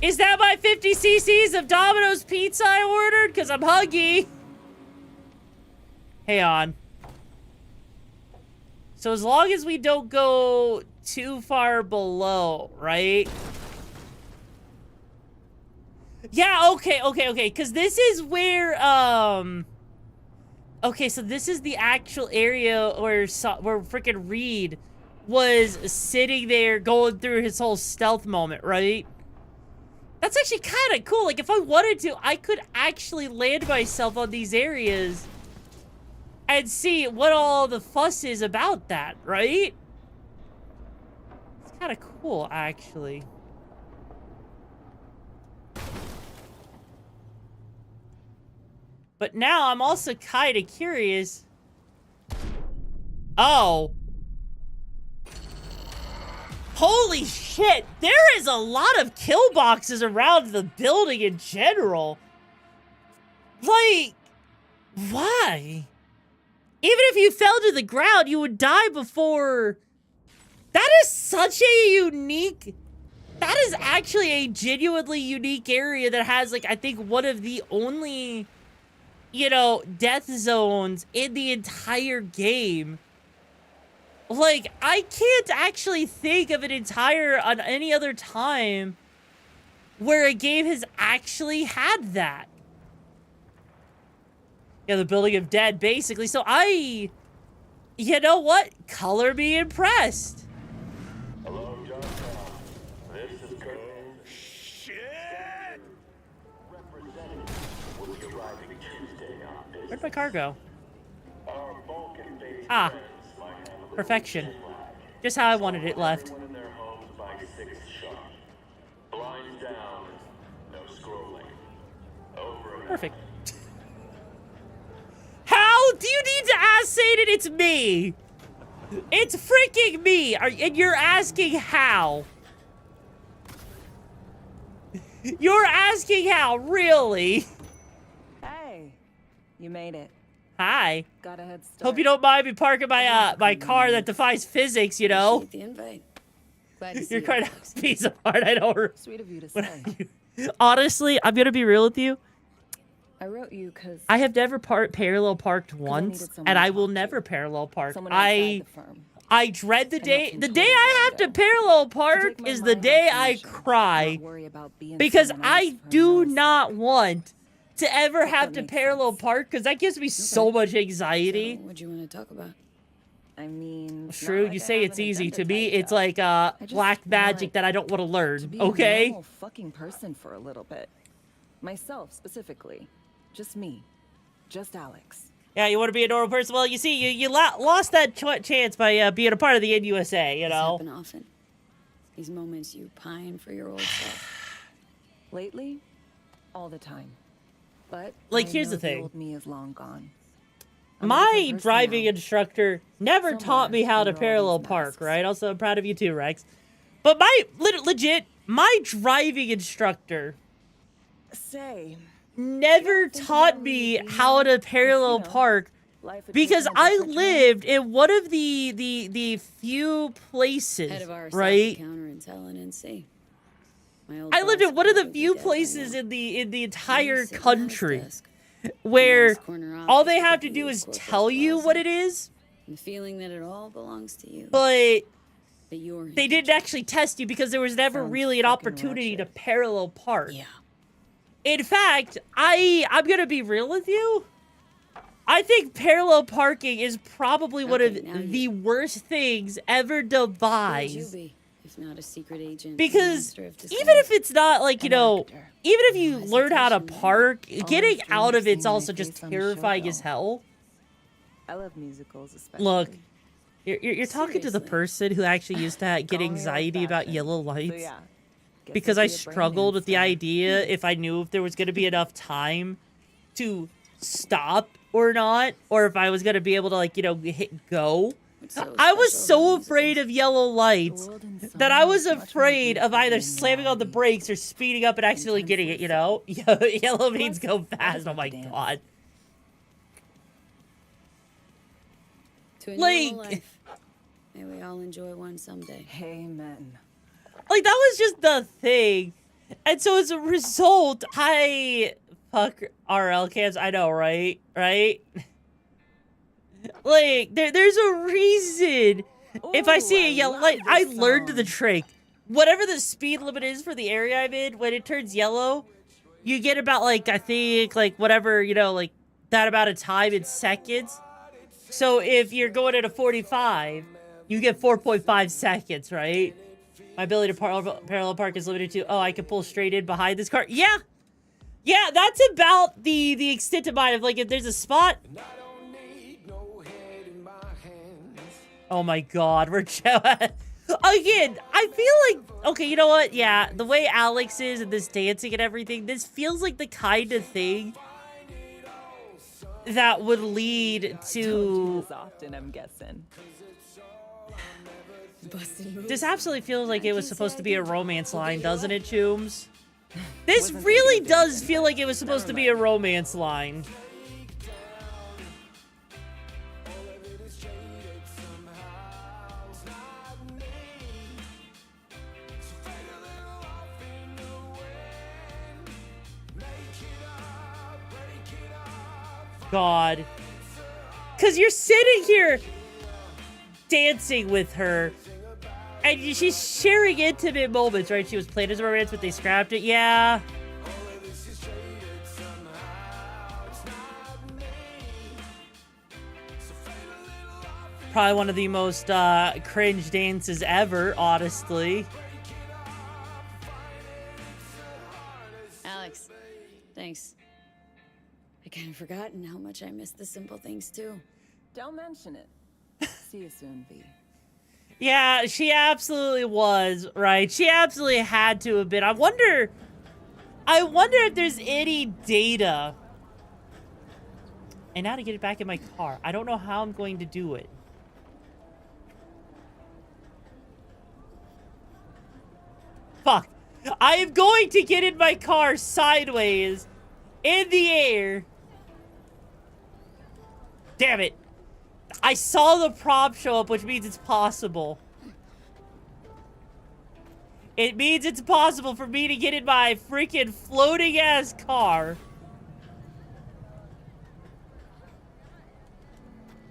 Is that my 50 cc's of Domino's pizza I ordered? Because I'm hungry. Hey on. So as long as we don't go too far below, right? Yeah, okay. Because this is where, okay, so this is the actual area where freaking Reed was sitting there going through his whole stealth moment, right? That's actually kind of cool. Like, if I wanted to, I could actually land myself on these areas and see what all the fuss is about that, right? It's kind of cool, actually. But now I'm also kind of curious. Oh. Holy shit, there is a lot of kill boxes around the building in general. Like, why? Even if you fell to the ground, you would die before. That is such a unique... That is actually a genuinely unique area that has, like, I think one of the only, you know, death zones in the entire game. Like, I can't actually think of an entire, on any other time, where a game has actually had that. Yeah, the building of dead, basically. So you know what? Color me impressed. Hello, Johnstown. This is Kurt. Shit! Representative will be arriving Tuesday on business. Where'd my car go? Our Vulcan-based Ah. friends might have a little Perfection. jet lag. Just how I wanted it left. Everyone in their homes by 6 sharp. Blinds down. No scrolling. Over and out. Perfect. How do you need to ask Satan? It's me. It's freaking me. And you're asking how. You're asking how, really? Hey, you made it. Hi. Got a head start. Hope you don't mind me parking my car that defies physics, you know? Appreciate the invite. Glad to see You're you. quite a piece of art, I don't. Sweet of you to say. Honestly, I'm gonna be real with you. I wrote you because I have never parallel parked once, needed someone and to I will talk to. never parallel park. Someone outside the firm. I dread the day. nothing The day totally I have to parallel park take my is the mind day off I mission, cry, not worry about being because someone else I for do another not want to ever Hope have that to makes parallel sense. park, because that gives me so much anxiety. So, what do you want to talk about? I mean, it's True, not you like I say have it's an easy. agenda To me, type it's job. like I just black magic want that I don't want to to learn. be Okay. a normal fucking person for a little bit. Myself specifically, just me, just Alex. Yeah, you want to be a normal person. Well, you see, you lost that chance by being a part of the NUSA. You This know. happen often. These moments you pine for your old self. Lately, all the time. But Like, I here's know the thing. old me is long gone. I'm a My different person driving now. instructor never taught Somewhere me how to under all parallel these park, masks. right? Also, I'm proud of you too, Rex. But my legit, my driving instructor Say, never taught me how to parallel park life would because take a I different turn. lived in one of the few places, Head of our right? counterintel and NC. My old I lived boss in one of the probably few dead by places now. in the He's entire sitting at his country desk. where Nice corner all office they with have a to view do of is Corporate tell you Plaza. what it is, And the feeling that it all belongs to you. but That you're in they didn't actually test you because there was never Sounds really an fucking opportunity to wretched. parallel park. Yeah. In fact, I'm gonna be real with you. I think parallel parking is probably one Okay, of now the worst things ever Who would you devised. be if not a secret agent? and Because master of even disguise? if it's not like, you An know, actor. even if you learn how to hesitation. park, getting dreamed out of of it's seeing my also just face on a show, terrifying though. as hell. I love musicals, especially. Look, you're talking to the Seriously. person who actually used to get Call me anxiety about old-fashioned. yellow So lights. yeah, guess Because I'd I be a brain struggled with the dance star. idea if I knew if there was going to be enough time to stop or not, or if I was going to be able to, like, you know, hit go. What's so I was special so about afraid musicals? of yellow lights The world in that I song was is much more afraid of beautiful either than slamming on the reality. brakes or speeding up and accidentally Sometimes getting it, you know? Yellow means Plus, go I just fast. Oh love my to dance. god. To a Like- normal life. May we all enjoy one someday. Amen. Like, that was just the thing. And so as a result, I fuck RL cams. I know, right? Right? Like, there's a reason. If I see a yellow light, I learned the trick. Whatever the speed limit is for the area I'm in, when it turns yellow, you get about, like, I think, like, whatever, you know, like, that amount of time in seconds. So if you're going at a 45, you get 4.5 seconds, right? My ability to parallel park is limited to, oh, I can pull straight in behind this car. Yeah! Yeah, that's about the extent of mine. Of, like, if there's a spot... Oh my god, we're... Again, I feel like... Okay, you know what? Yeah, the way Alex is and this dancing and everything, this feels like the kind of thing that would lead to... Often, I'm guessing. This absolutely feels like it was supposed to be a romance line, doesn't it, Chooms? This really does feel like it was supposed to be a romance line. God. Because you're sitting here dancing with her, and she's sharing intimate moments, right? She was played as a romance, but they scrapped it. Yeah. Probably one of the most cringe dances ever, honestly. Alex, thanks. I kind of forgotten how much I miss the simple things, too. Don't mention it. See you soon, V. Yeah, she absolutely was, right? She absolutely had to have been. I wonder if there's any data. And now to get it back in my car. I don't know how I'm going to do it. Fuck. I am going to get in my car sideways in the air. Damn it. I saw the prop show up, which means it's possible. It means it's possible for me to get in my freaking floating ass car.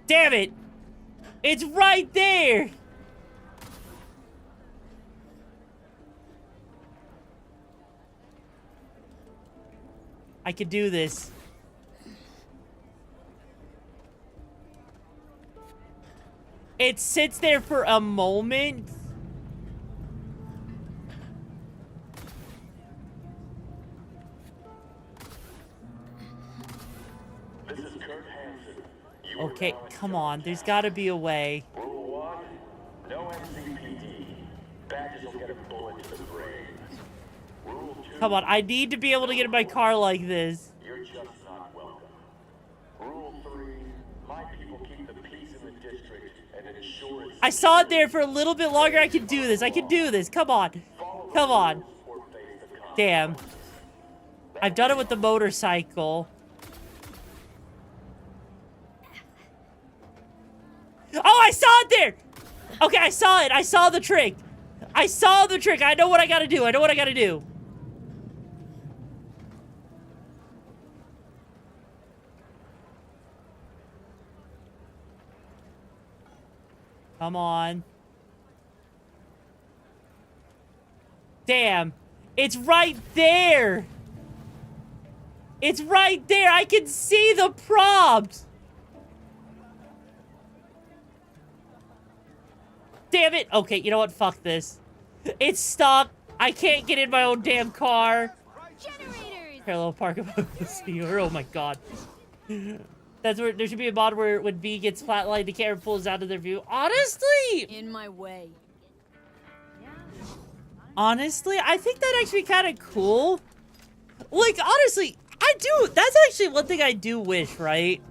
Damn it. It's right there. I can do this. It sits there for a moment. Okay, come on. There's got to be a way. Rule 1, no MCPD. Badges will get a bullet to the brain. Rule 2, Come on, I need to be able to get in my car like this. you're just not welcome. Rule 3, my people keep the peace in the district and ensure it's... I saw it there for a little bit longer. I can do this. I can do this. Come on. Come on. Damn. I've done it with the motorcycle. Oh, I saw it there! Okay, I saw it. I saw the trick. I saw the trick. I know what I gotta do. I know what I gotta do. Come on. Damn. It's right there. It's right there. I can see the prompts. Damn it. Okay, you know what? Fuck this. It's stuck. I can't get in my own damn car. Generators. Parallel park above the sewer. Oh my god. That's where there should be a mod where when V gets flatlined, the camera pulls out of their view. Honestly, In my way. honestly, I think that'd actually be kind of cool. Like, honestly, I do. That's actually one thing I do wish, right?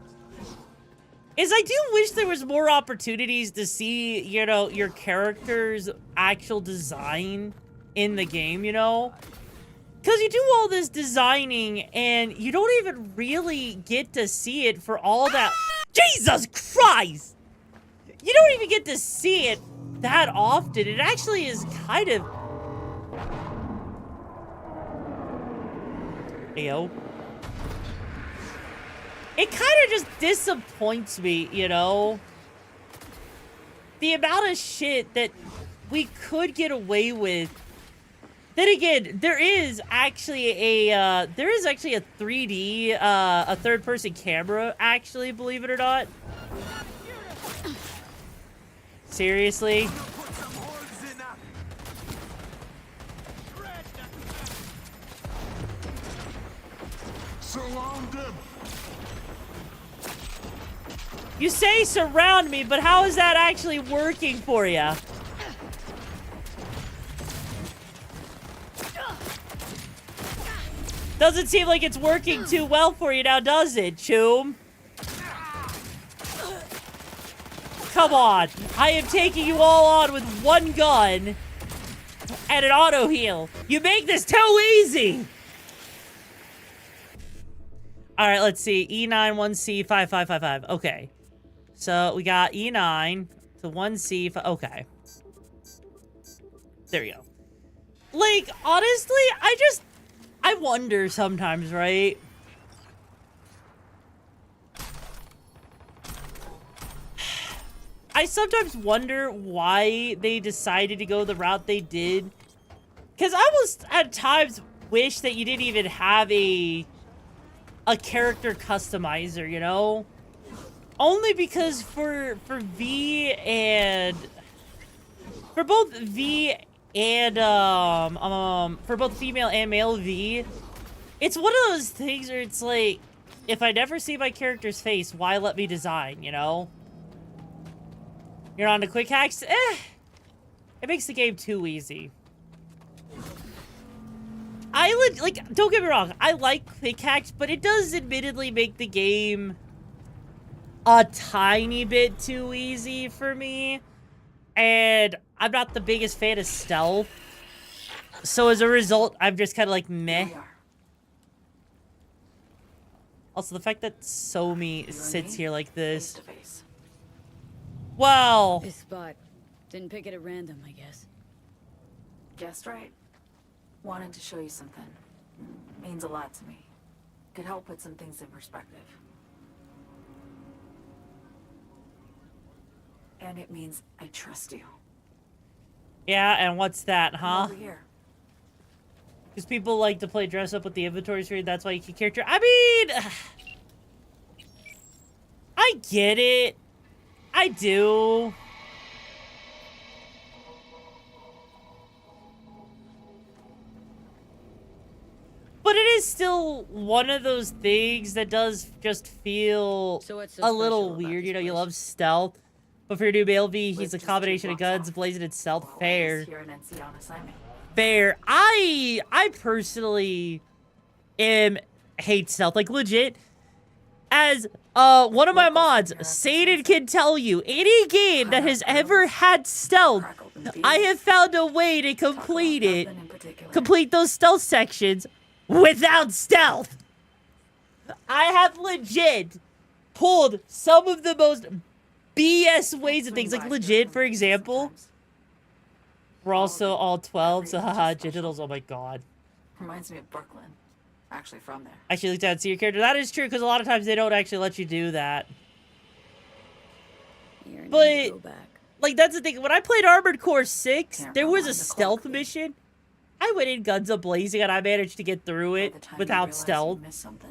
Is I do wish there was more opportunities to see, you know, your character's actual design in the game, you know? Because you do all this designing and you don't even really get to see it for all that. Jesus Christ! You don't even get to see it that often. It actually is kind of... Yo. It kind of just disappoints me, you know? The amount of shit that we could get away with. Then again, there is actually a 3D, a third-person camera, actually, believe it or not. Seriously? Surround them. You say surround me, but how is that actually working for you? Doesn't seem like it's working too well for you now, does it, Choom? Come on. I am taking you all on with one gun and an auto heal. You make this too easy. All right, let's see. E9, 1C, 5555. Okay. So we got E9 to 1C. Okay. There we go. Like, honestly, I wonder sometimes, right? I sometimes wonder why they decided to go the route they did. Because I almost, at times, wish that you didn't even have a character customizer, you know? Only because for V and... For both V and, for both female and male V, it's one of those things where it's like, if I never see my character's face, why let me design, you know? You're on to quick hacks? It makes the game too easy. Like, don't get me wrong, I like quick hacks, but it does admittedly make the game a tiny bit too easy for me. And I'm not the biggest fan of stealth. So as a result, I'm just kind of like, meh. Also, the fact that Somi sits here like this. Well. This spot. Didn't pick it at random, I guess. Guessed right. Wanted to show you something. Means a lot to me. Could help put some things in perspective. And it means I trust you. Yeah, and what's that, huh? Over here. Because people like to play dress up with the inventory screen, that's why you keep character. I mean, I get it. I do. But it is still one of those things that does just feel a little weird. You know, you love stealth. But for your new male V, he's a combination of guns, blazing, and stealth. Fair. Fair. I personally hate stealth. Like, legit. As one of my mods, Satan, can tell you, any game that has ever had stealth, I have found a way to complete it. Complete those stealth sections without stealth. I have legit pulled some of the most BS ways of things. Like, legit, for example, we're also all 12, so haha, genitals, oh my god. Reminds me of Brooklyn. Actually from there. Actually look down and see your character. That is true, because a lot of times they don't actually let you do that. But, like, that's the thing. When I played Armored Core 6, there was a stealth mission. I went in guns a-blazing, and I managed to get through it without stealth.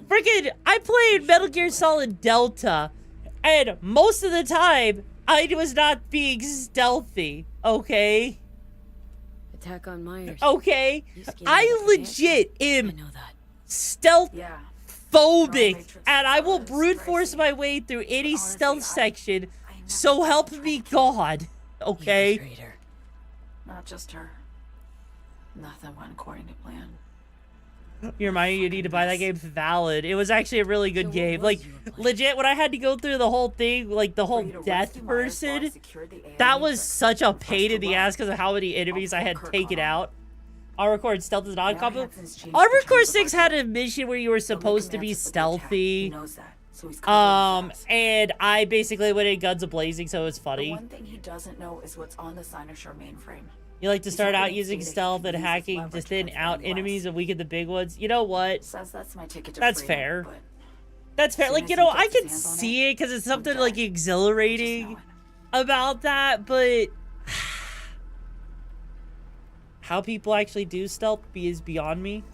Freaking, I played Metal Gear Solid Delta, and most of the time, I was not being stealthy, okay? Attack on Myers. Okay? I legit am stealth phobic, and I will brute force my way through any stealth section, so help me God, okay? Not just her. Nothing went according to plan. You remind me, you need to buy that game. Valid. It was actually a really good game. Like, legit, when I had to go through the whole thing, like, the whole death person, that was such a pain in the ass because of how many enemies I had taken out. Armored Core stealth is not combo. Armored Core 6 had a mission where you were supposed to be stealthy. And I basically went in guns a-blazing, so it was funny. The one thing he doesn't know is what's on the Cynosure mainframe. You like to start out using stealth and hacking to thin out enemies and weaken the big ones. You know what? Says that's my ticket to That's freedom, fair. but That's fair. soon Like, as you he know, gets I his can hands on see it because it's something like exhilarating about that, but how people actually do stealth is beyond me.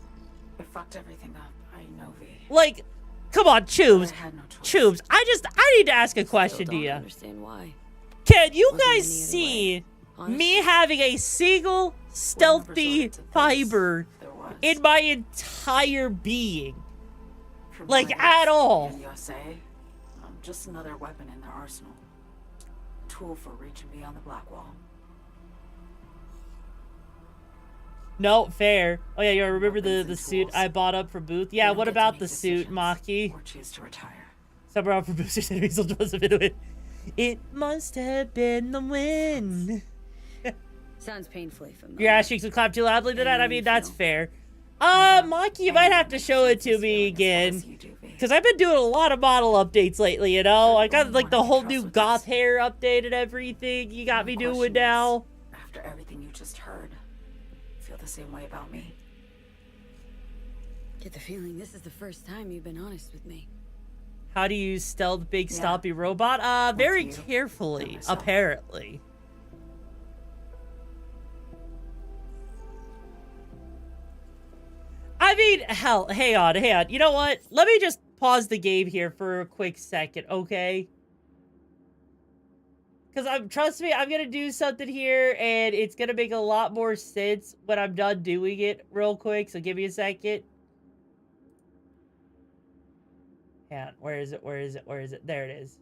it fucked everything up. I know, V. Like, come on, Choobs. I had no choice. Choobs, I need to ask a question to Don't you. understand why. Can you Wasn't guys any other see Honestly. me having a single stealthy fiber in my entire being? From Like, my at days all. in USA, I'm just another weapon in their arsenal. Tool for reaching beyond the black wall. No, fair. Oh yeah, you remember the suit I bought up for Booth? Yeah, what about the suit, Maki? Or choose to retire. Somewhere out for boosters and weasel must have been the wind. It must have been the wind. Sounds painfully familiar. Your ass cheeks would clap too loudly tonight. I mean, that's fair. Maki, you might have to show it to me again. Because I've been doing a lot of model updates lately, you know? I got like the whole new goth hair update and everything you got me doing now. After everything you just heard, feel the same way about me? Get the feeling this is the first time you've been honest with me. How do you stealth big stompy robot? Very carefully, apparently. I mean, hell, hang on. You know what? Let me just pause the game here for a quick second, okay? Because trust me, I'm going to do something here, and it's going to make a lot more sense when I'm done doing it real quick, so give me a second. Hang on, where is it? There it is.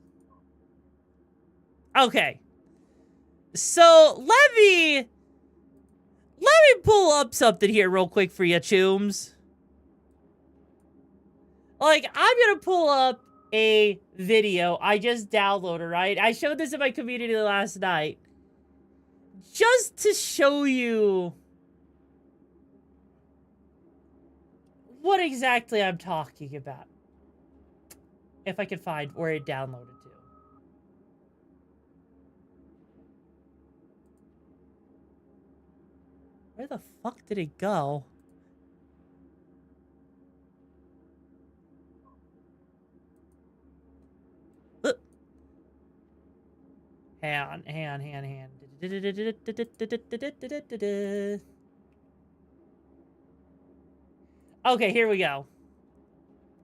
Okay. So, let me pull up something here real quick for you, Chooms. Like, I'm gonna pull up a video I just downloaded, right? I showed this in my community last night. Just to show you what exactly I'm talking about. If I can find where it downloaded to. Where the fuck did it go? Hang on. Okay, here we go.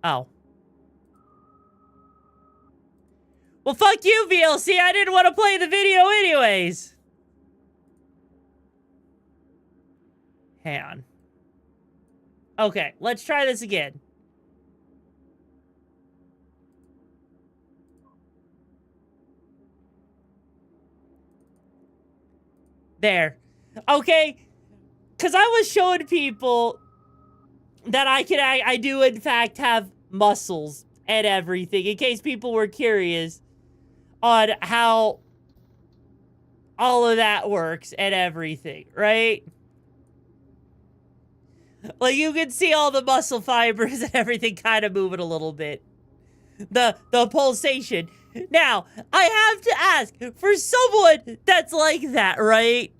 Oh. Well, fuck you, VLC. I didn't want to play the video anyways. Hang on. Okay, let's try this again. There. Okay. Because I was showing people that I do, in fact, have muscles and everything, in case people were curious on how all of that works and everything, right? Like, you can see all the muscle fibers and everything kind of moving a little bit. The pulsation. Now, I have to ask, for someone that's like that, right?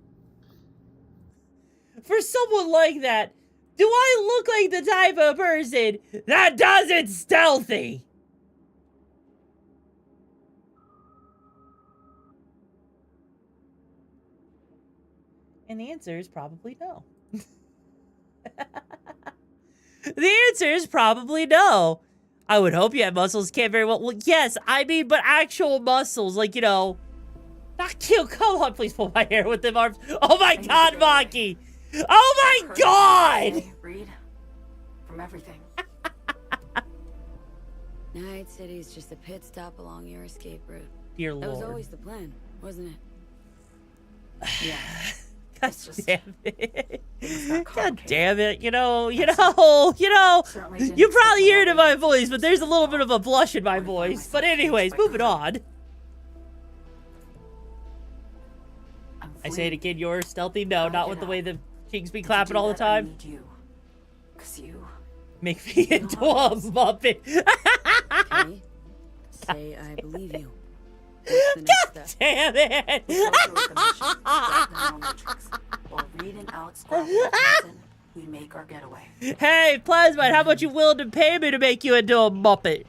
For someone like that, do I look like the type of person that does it stealthy? And the answer is probably no. The answer is probably no. I would hope you have muscles. Can't very well. Well, yes, I mean, but actual muscles, like, you know. Not cute. Come on, please pull my hair with them arms. Oh my God, Maki. Oh my God. Read from everything. Night City's just a pit stop along your escape route. Dear That was Lord. always the plan, wasn't it? Yeah. God damn it. God damn it. You probably hear it in my voice, but there's a little bit of a blush in my voice. But anyways, moving on. I say it again, you're stealthy? No, not with the way the cheeks be clapping all the time. Cause you make me into a Muppet. Okay. Say I believe you. What's the next God step? damn it. or Reed and Alex grab Hansen, we make our getaway. Hey, Plasmite, how much you willing to pay me to make you into a Muppet?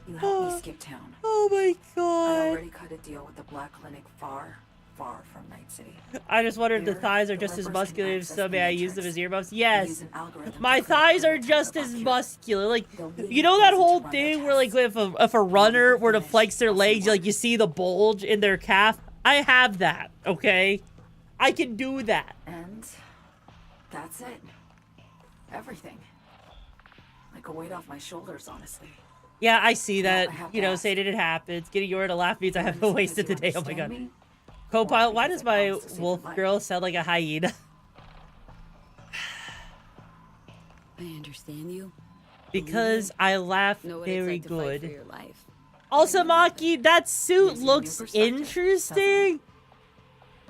You helped me skip town. Oh my god. I already cut a deal with the Black Clinic far from Night City. I just wonder if the thighs are just as muscular as so may I use them as earmuffs? Yes. My thighs are just as muscular. Like, you know that whole thing where, like, if a runner were to flex their legs, like, you see the bulge in their calf? I have that, okay? I can do that. And that's it. Everything. Like a weight off my shoulders, honestly. Yeah, I see that. You know, saying it happens. Getting Yora to laugh means I haven't wasted the day. Oh my god. Co-pilot, why does my wolf girl sound like a hyena? I understand you. Because I laugh Know what very it's like to fight for good. your life. Also, Maki, that suit looks interesting.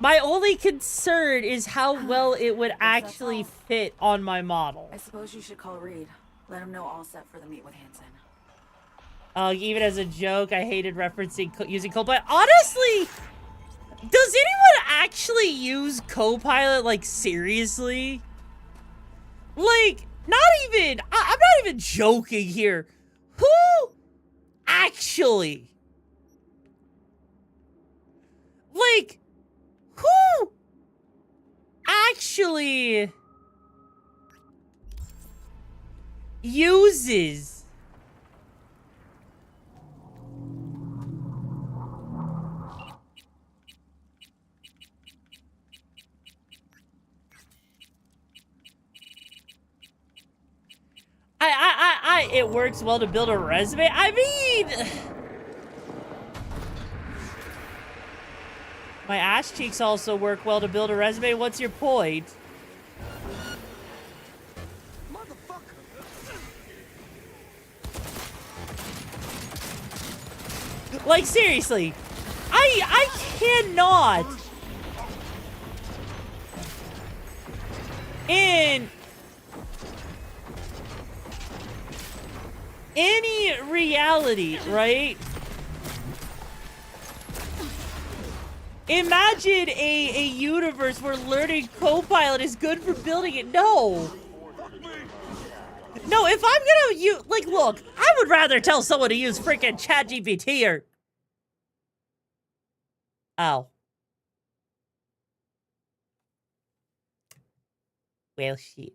My only concern is how well it would actually fit on my model. I suppose you should call Reed. Let him know all set for the meet with Hansen. Even as a joke, I hated referencing using Copilot. Honestly, does anyone actually use Copilot, like, seriously? Like, not even, I'm not even joking here. Who actually? Like, who actually uses it works well to build a resume? I mean, my ass cheeks also work well to build a resume. What's your point? Like, seriously, I cannot in any reality, right? Imagine a universe where learning Copilot is good for building it. No. No, if I'm gonna use, like, look, I would rather tell someone to use freaking ChatGPT or... Oh. Well, shit.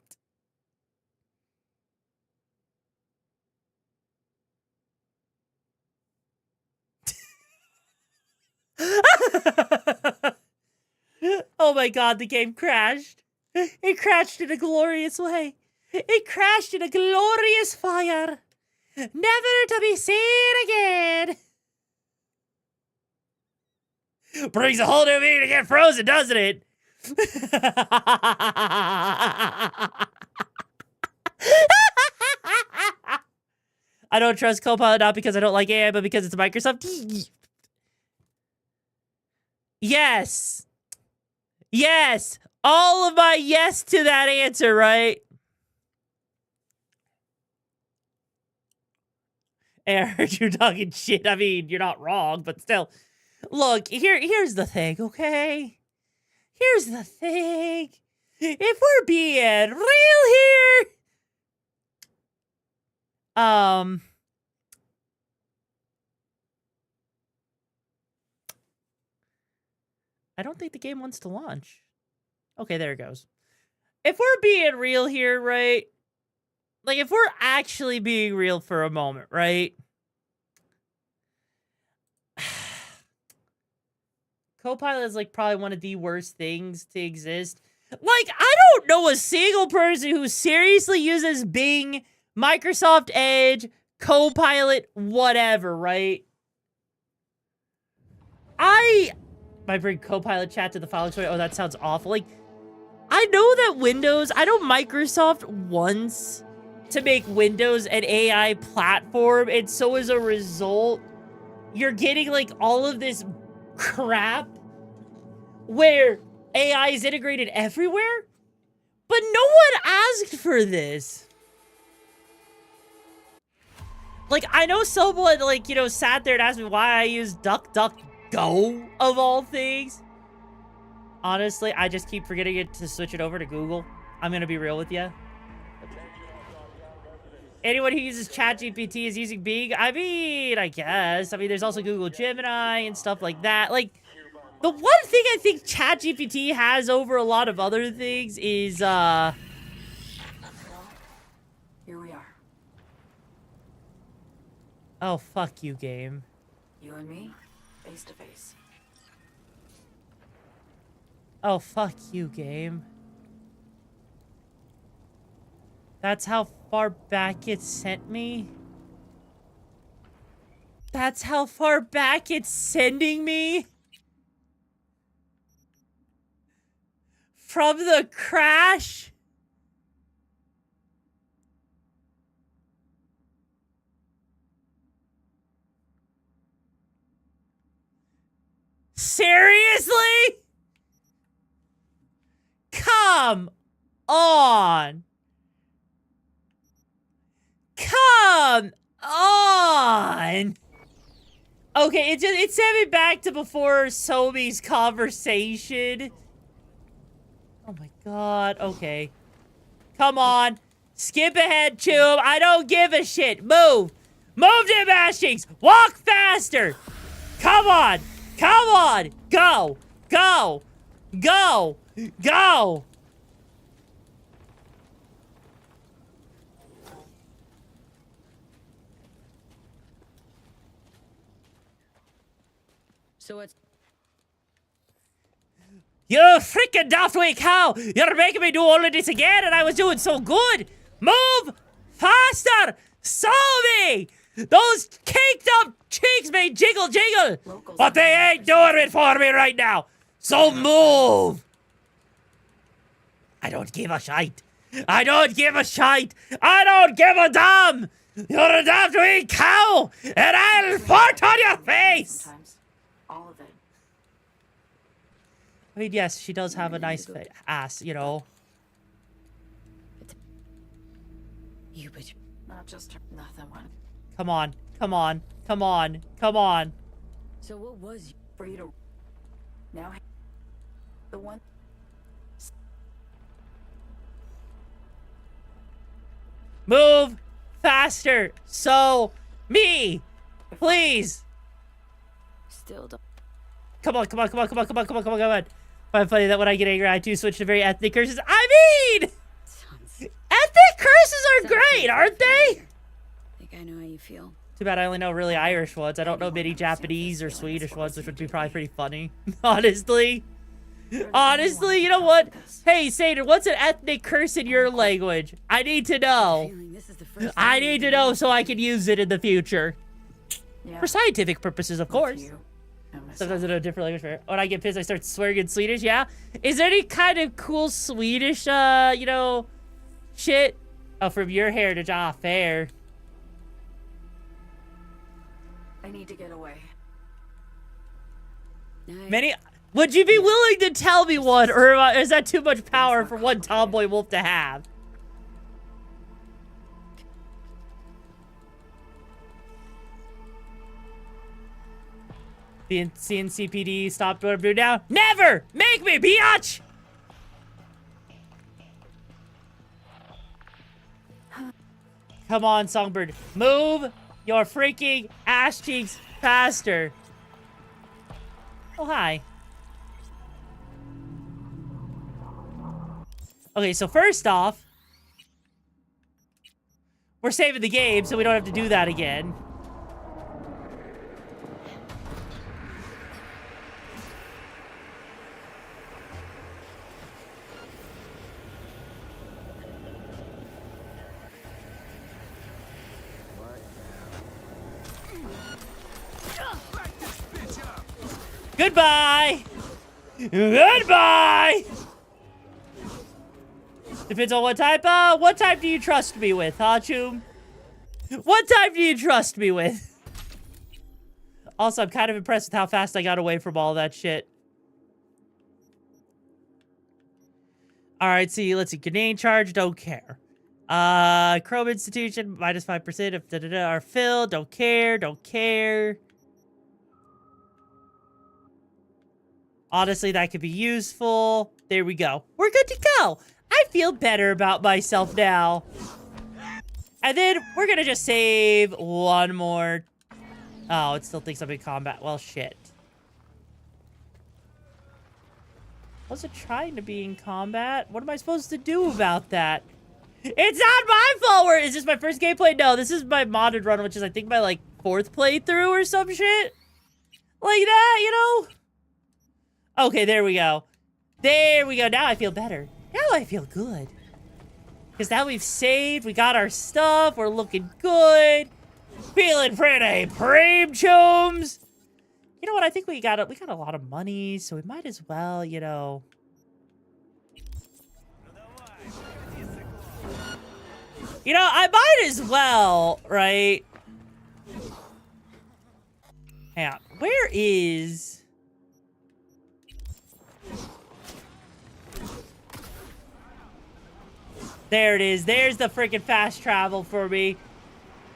Oh my god, the game crashed. It crashed in a glorious way. It crashed in a glorious fire. Never to be seen again. Brings a whole new meaning to get frozen, doesn't it? I don't trust Copilot not because I don't like AI, but because it's Microsoft. Yes. Yes. All of my yes to that answer, right? Hey, I heard you talking shit. I mean, you're not wrong, but still. Look, here's the thing, okay? Here's the thing. If we're being real here, I don't think the game wants to launch. Okay, there it goes. If we're being real here, right? Like, if we're actually being real for a moment, right? Copilot is, like, probably one of the worst things to exist. Like, I don't know a single person who seriously uses Bing, Microsoft Edge, Copilot, whatever, right? I bring Copilot chat to the file explorer. Oh, that sounds awful. Like, I know that I know Microsoft wants to make Windows an AI platform, and so as a result, you're getting, like, all of this crap where AI is integrated everywhere, but no one asked for this. Like, I know someone, like, you know, sat there and asked me why I use DuckDuckGo, of all things. Honestly, I just keep forgetting it to switch it over to Google. I'm gonna be real with you. Anyone who uses ChatGPT is using Bing? I mean, I guess. I mean, there's also Google Gemini and stuff like that. Like, the one thing I think ChatGPT has over a lot of other things is, Here we are. oh, fuck you, game. You and me, face to face. Oh, fuck you, game. That's how far back it sent me? That's how far back it's sending me? From the crash? Seriously? Come on. Come on. Okay, it sent me back to before Somi's conversation. Oh my god, okay. Come on. Skip ahead, Tube. I don't give a shit. Move. Move, them ass cheeks. Walk faster. Come on. Come on. Go. Go. Go. Go. So it's... You freaking daftway cow! You're making me do all of this again, and I was doing so good! Move! Faster! Somi! Those caked up cheeks may jiggle jiggle! But they ain't doing it for me right now! So move! I don't give a shite! I don't give a shite! I don't give a damn! You're a daftway cow! And I'll fart on your face! Sometimes, all of it. I mean, yes, she does have a nice ass, you know. You bitch. Not just her. Nothing went. Come on, come on, come on, come on. So what was you? For you to... Now... The one... Move faster. So, me, please. Still don't... Come on, come on, come on, come on, come on, come on, come on, come on. I'm funny that when I get angry, I do switch to very ethnic curses. I mean, ethnic curses are great, aren't they? I think I know how you feel. Too bad I only know really Irish ones. I don't know many Japanese or Swedish ones, which would be probably pretty funny. Honestly. Honestly, you know what? Hey, Seder, what's an ethnic curse in your language? I need to know. I need to know so I can use it in the future. For scientific purposes, of course. Sometimes I know a different language for it. When I get pissed, I start swearing in Swedish, yeah? Is there any kind of cool Swedish, you know, shit? Oh, from your heritage, ah, fair. I need to get away. Many... Would you be willing to tell me one, or is that too much power for one tomboy wolf to have? The CNCPD stopped what I'm doing now. Never make me, biatch! Come on, Songbird. Move your freaking ass cheeks faster. Oh, hi. Okay, so first off, we're saving the game, so we don't have to do that again. Goodbye! Goodbye! Depends on what type do you trust me with, huh, Choom? What type do you trust me with? Also, I'm kind of impressed with how fast I got away from all that shit. Alright, see, let's see. Grenade charge, don't care. Chrome Institution, minus 5% if are filled. Don't care, don't care. Honestly, that could be useful. There we go. We're good to go. I feel better about myself now. And then we're gonna just save one more. Oh, it still thinks I'm in combat. Well, shit. Was it trying to be in combat? What am I supposed to do about that? It's not my fault! Is this my first gameplay? No, this is my modded run, which is, I think, my, like, 4th playthrough or some shit. Like that, you know? Okay, there we go. There we go. Now I feel better. Now I feel good. Because now we've saved, we got our stuff, we're looking good. Feeling pretty prime, chums. You know what, I think we got a lot of money, so we might as well, you know. You know, I might as well, right? Hang on, where is... There it is. There's the freaking fast travel for me.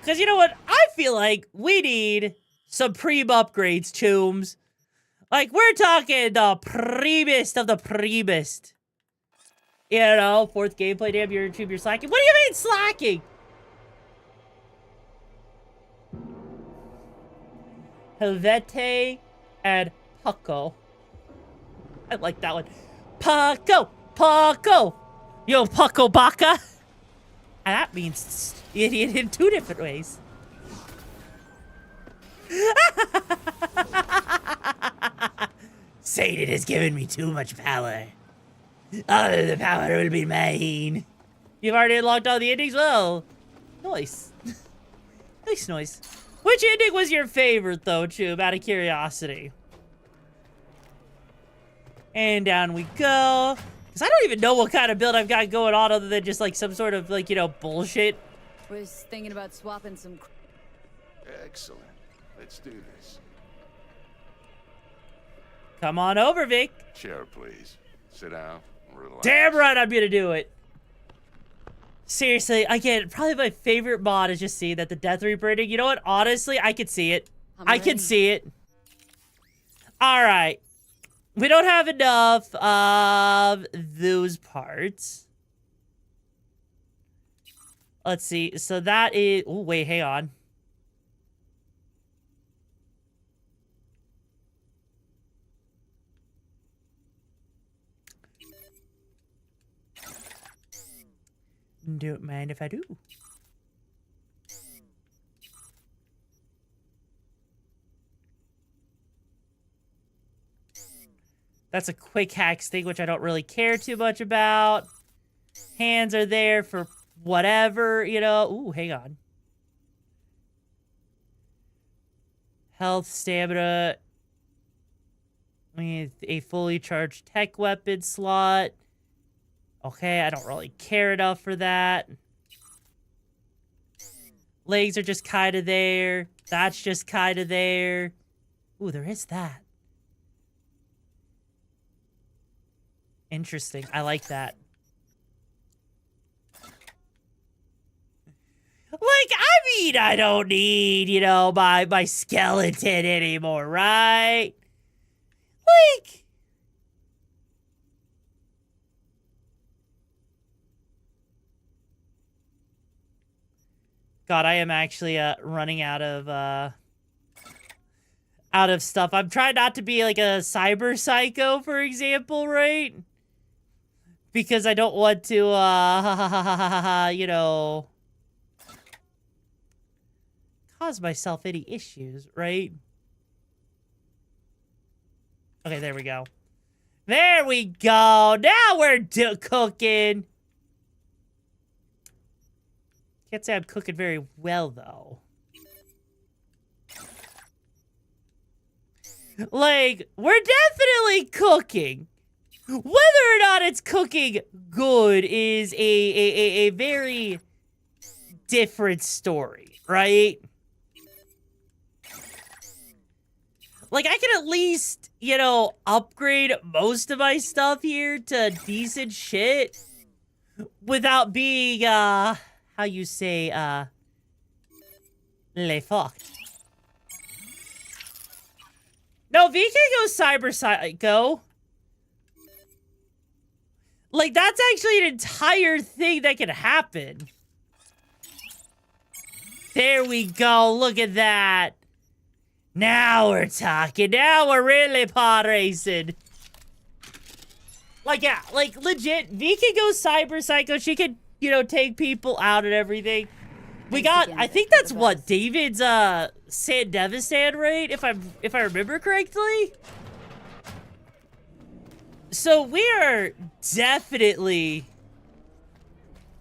Because you know what? I feel like we need some prime upgrades, chooms. Like, we're talking the primest of the primest. You know, 4th gameplay, damn, your YouTube, you're slacking. What do you mean slacking? Helvete and Paco. I like that one. Paco! Paco! Yo, Paco Baca! And that means idiot in 2 different ways. Satan has given me too much power. All of the power will be mine. You've already unlocked all the endings? Well, nice. Nice. Which ending was your favorite, though, Chube, out of curiosity? And down we go. Because I don't even know what kind of build I've got going on other than just, like, some sort of, like, you know, bullshit. Was thinking about swapping some... Excellent. Let's do this. Come on over, Vic. Chair, please. Sit down. Relax. Damn right I'm gonna do it. Seriously, again, probably my favorite mod is just seeing that the Death Reaper ending. You know what? Honestly, I could see it. I can see it. Alright. We don't have enough of those parts. Let's see. So that is... Oh, wait, hang on. Don't mind if I do. That's a quick hacks thing, which I don't really care too much about. Hands are there for whatever, you know. Ooh, hang on. Health, stamina. With a fully charged tech weapon slot. Okay, I don't really care enough for that. Legs are just kind of there. That's just kind of there. Ooh, there is that. Interesting. I like that. Like, I mean, I don't need, you know, my skeleton anymore, right? Like... God, I am actually running out of stuff. I'm trying not to be like a cyber psycho, for example, right? Because I don't want to, you know, cause myself any issues, right? Okay, there we go. There we go. Now we're cooking. Can't say I'm cooking very well, though. Like, we're definitely cooking. Whether or not it's cooking good is a very different story, right? Like, I can at least, you know, upgrade most of my stuff here to decent shit. without being, how you say, le fucked. No, V can go cyber psycho. Like, that's actually an entire thing that can happen. There we go. Look at that. Now we're talking. Now we're really pod racing. Like, yeah, like, legit, V can go cyber psycho. She can, you know, take people out and everything. We got, I think that's what, David's, Sandevistan, right? If I remember correctly? So we are definitely...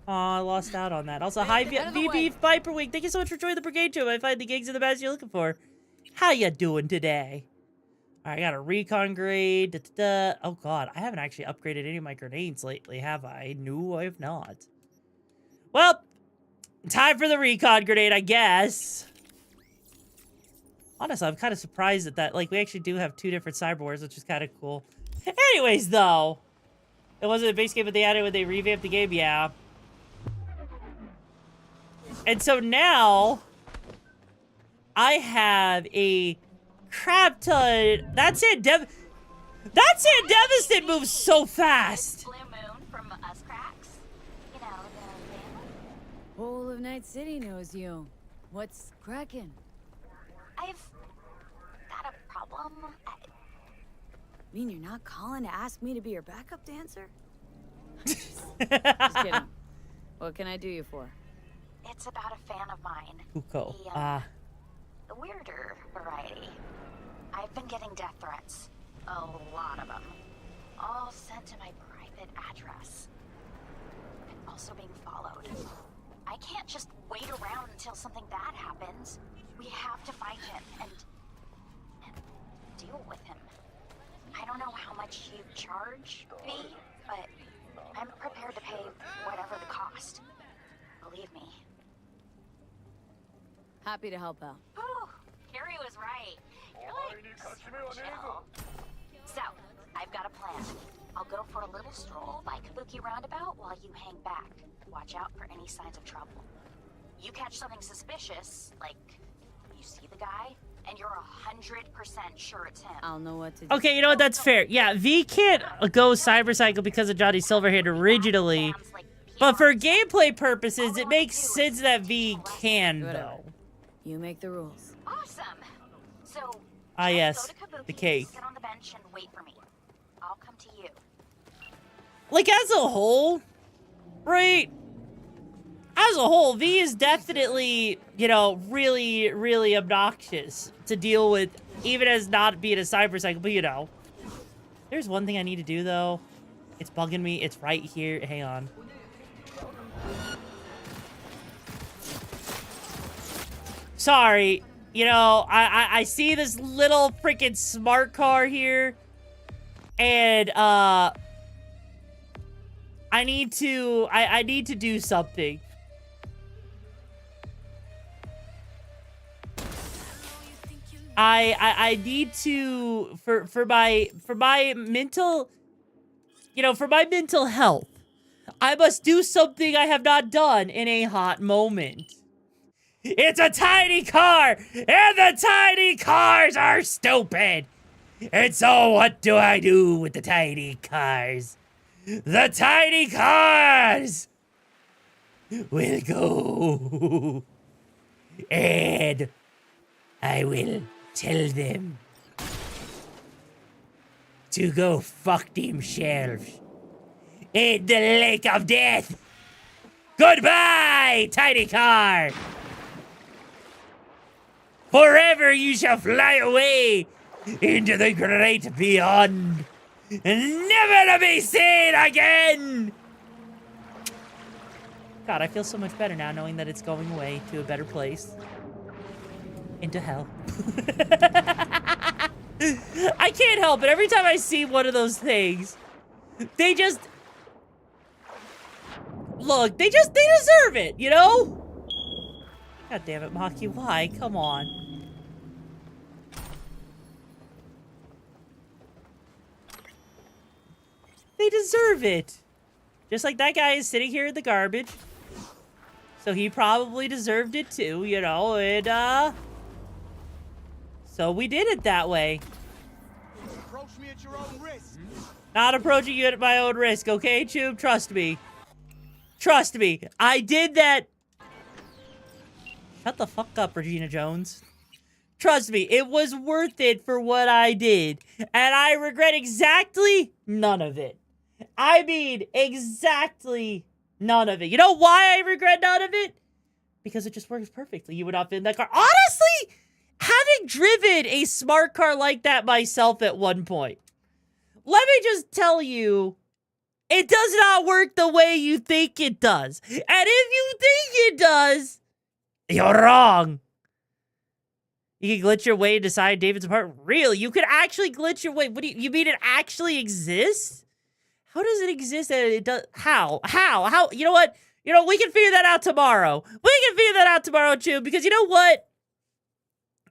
Oh, I lost out on that. Also, hi, VB Viper Week. Thank you so much for joining the Brigade Show. I find the gigs are the best you're looking for. How ya doing today? All right, I got a recon grade. Da, da, da. Oh, God. I haven't actually upgraded any of my grenades lately, have I? No, I have not. Well, time for the recon grenade, I guess. Honestly, I'm kind of surprised that, like, we actually do have 2 different cyber wars, which is kind of cool. Anyways, though. It wasn't a base game, but they added when they revamped the game, yeah. And so now, I have a crap ton. That Sandevistan moves so fast. Blue Moon from us cracks. You know, the family. Whole of Night City knows you. What's cracking? I've got a problem. Mean you're not calling to ask me to be your backup dancer? Just kidding. What can I do you for? It's about a fan of mine. Kuko. The weirder variety. I've been getting death threats. A lot of them. All sent to my private address. I'm also being followed. I can't just wait around until something bad happens. We have to find him and deal with him. I don't know how much you charge, V, but I'm prepared to pay whatever the cost. Believe me. Happy to help out. Whew, Carrie was right. You're like so chill. So, I've got a plan. I'll go for a little stroll by Kabuki Roundabout while you hang back. Watch out for any signs of trouble. You catch something suspicious, like you see the guy, and you're 100% sure it's him. I'll know what to do. Okay, you know what? That's fair. Yeah, V can't go cyber cycle because of Johnny Silverhand originally. But for gameplay purposes, it makes sense that V can, though. You make the rules. Awesome. So, Ah, yes. go to Kabuki, The cake. sit on the bench and wait for me. I'll come to you. Like, as a whole, right? As a whole, V is definitely, you know, really, really obnoxious to deal with, even as not being a cyber cycle, but you know. There's one thing I need to do, though. It's bugging me. It's right here. Hang on. Sorry. You know, I see this little freaking smart car here. And, I need to do something. I need to, for my mental, you know, for my mental health, I must do something I have not done in a hot moment. It's a tiny car, and the tiny cars are stupid. And so what do I do with the tiny cars? The tiny cars will go, and I will tell them to go fuck themselves in the lake of death. Goodbye, tiny car. Forever you shall fly away into the great beyond and never to be seen again. God, I feel so much better now knowing that it's going away to a better place. Into hell. I can't help it. Every time I see one of those things, they just... Look, they deserve it, you know? God damn it, Maki, why? Come on. They deserve it. Just like that guy is sitting here in the garbage. So he probably deserved it too, you know, and, so we did it that way. Approach me at your own risk. Not approaching you at my own risk, okay, Tube? Trust me. Trust me. I did that. Shut the fuck up, Regina Jones. Trust me, it was worth it for what I did. And I regret exactly none of it. I mean, exactly none of it. You know why I regret none of it? Because it just works perfectly. You would not fit in that car. Honestly, having driven a smart car like that myself at one point, let me just tell you, it does not work the way you think it does. And if you think it does, you're wrong. You can glitch your way to decide David's apartment. Really? You could actually glitch your way? What do you mean it actually exists? How does it exist and it does? How? You know what? You know, we can figure that out tomorrow. We can figure that out tomorrow, Chum, because you know what?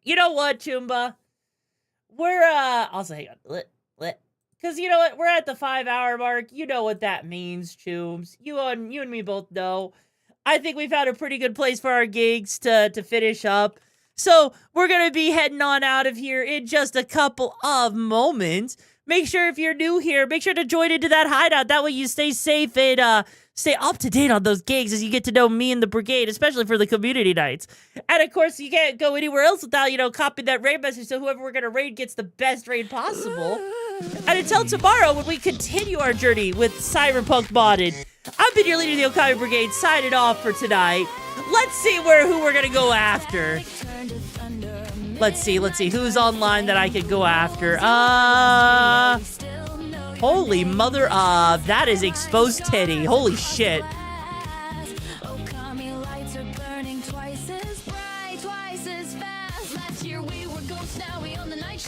You know what, Chumba? We're, I'll say, because you know what? We're at the 5-hour mark. You know what that means, Chums. You and me both know. I think we found a pretty good place for our gigs to finish up. So we're going to be heading on out of here in just a couple of moments. Make sure if you're new here, make sure to join into that hideout. That way you stay safe and stay up to date on those gigs as you get to know me and the brigade, especially for the community nights. And of course, you can't go anywhere else without, you know, copying that raid message so whoever we're going to raid gets the best raid possible. And until tomorrow, when we continue our journey with Cyberpunk modded, I've been your leader of the Okami Brigade, signing off for tonight. Let's see who we're going to go after. Let's see who's online that I could go after. Holy mother of, that is exposed titty. Holy shit.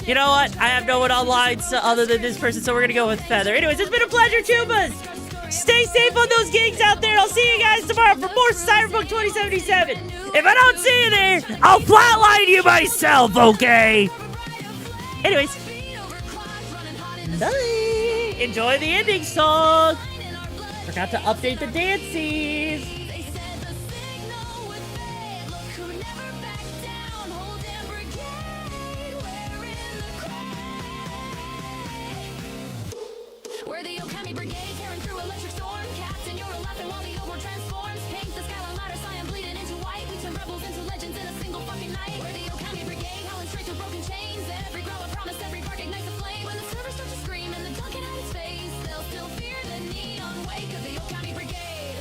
You know what? I have no one online other than this person, so we're gonna go with Feather. Anyways, it's been a pleasure, Chubas. Stay safe on those gigs out there. I'll see you guys tomorrow for more Cyberpunk 2077. If I don't see you there, I'll flatline you myself, okay? Anyways. Bye. Enjoy the ending song. Forgot to update the dances. We're the Okami Brigade, tearing through electric storm. Captain, you're laughing while the overworld transforms. Paint the skyline lighter, cyan bleeding into white. We turn rebels into legends in a single fucking night. We're the Okami Brigade, howling straight through broken chains. Every growl a promise, every bark ignites a flame. When the server starts to scream and the dog can hide his face, they'll still fear the neon wake of the Okami Brigade.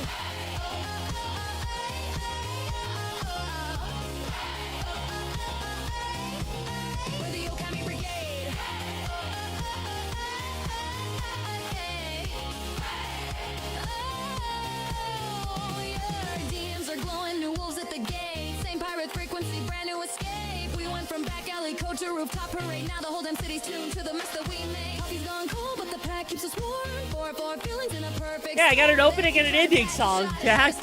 We're the Okami Brigade. DMs are glowing, new wolves at the gate. Same pirate frequency, brand new escape. We went from back alley code to rooftop parade. Now the whole damn city's tuned to the mess that we made. He's gone cold, but the pack keeps us warm. 4-4 feelings in a perfect. Yeah, I got an opening and an ending song, Jack.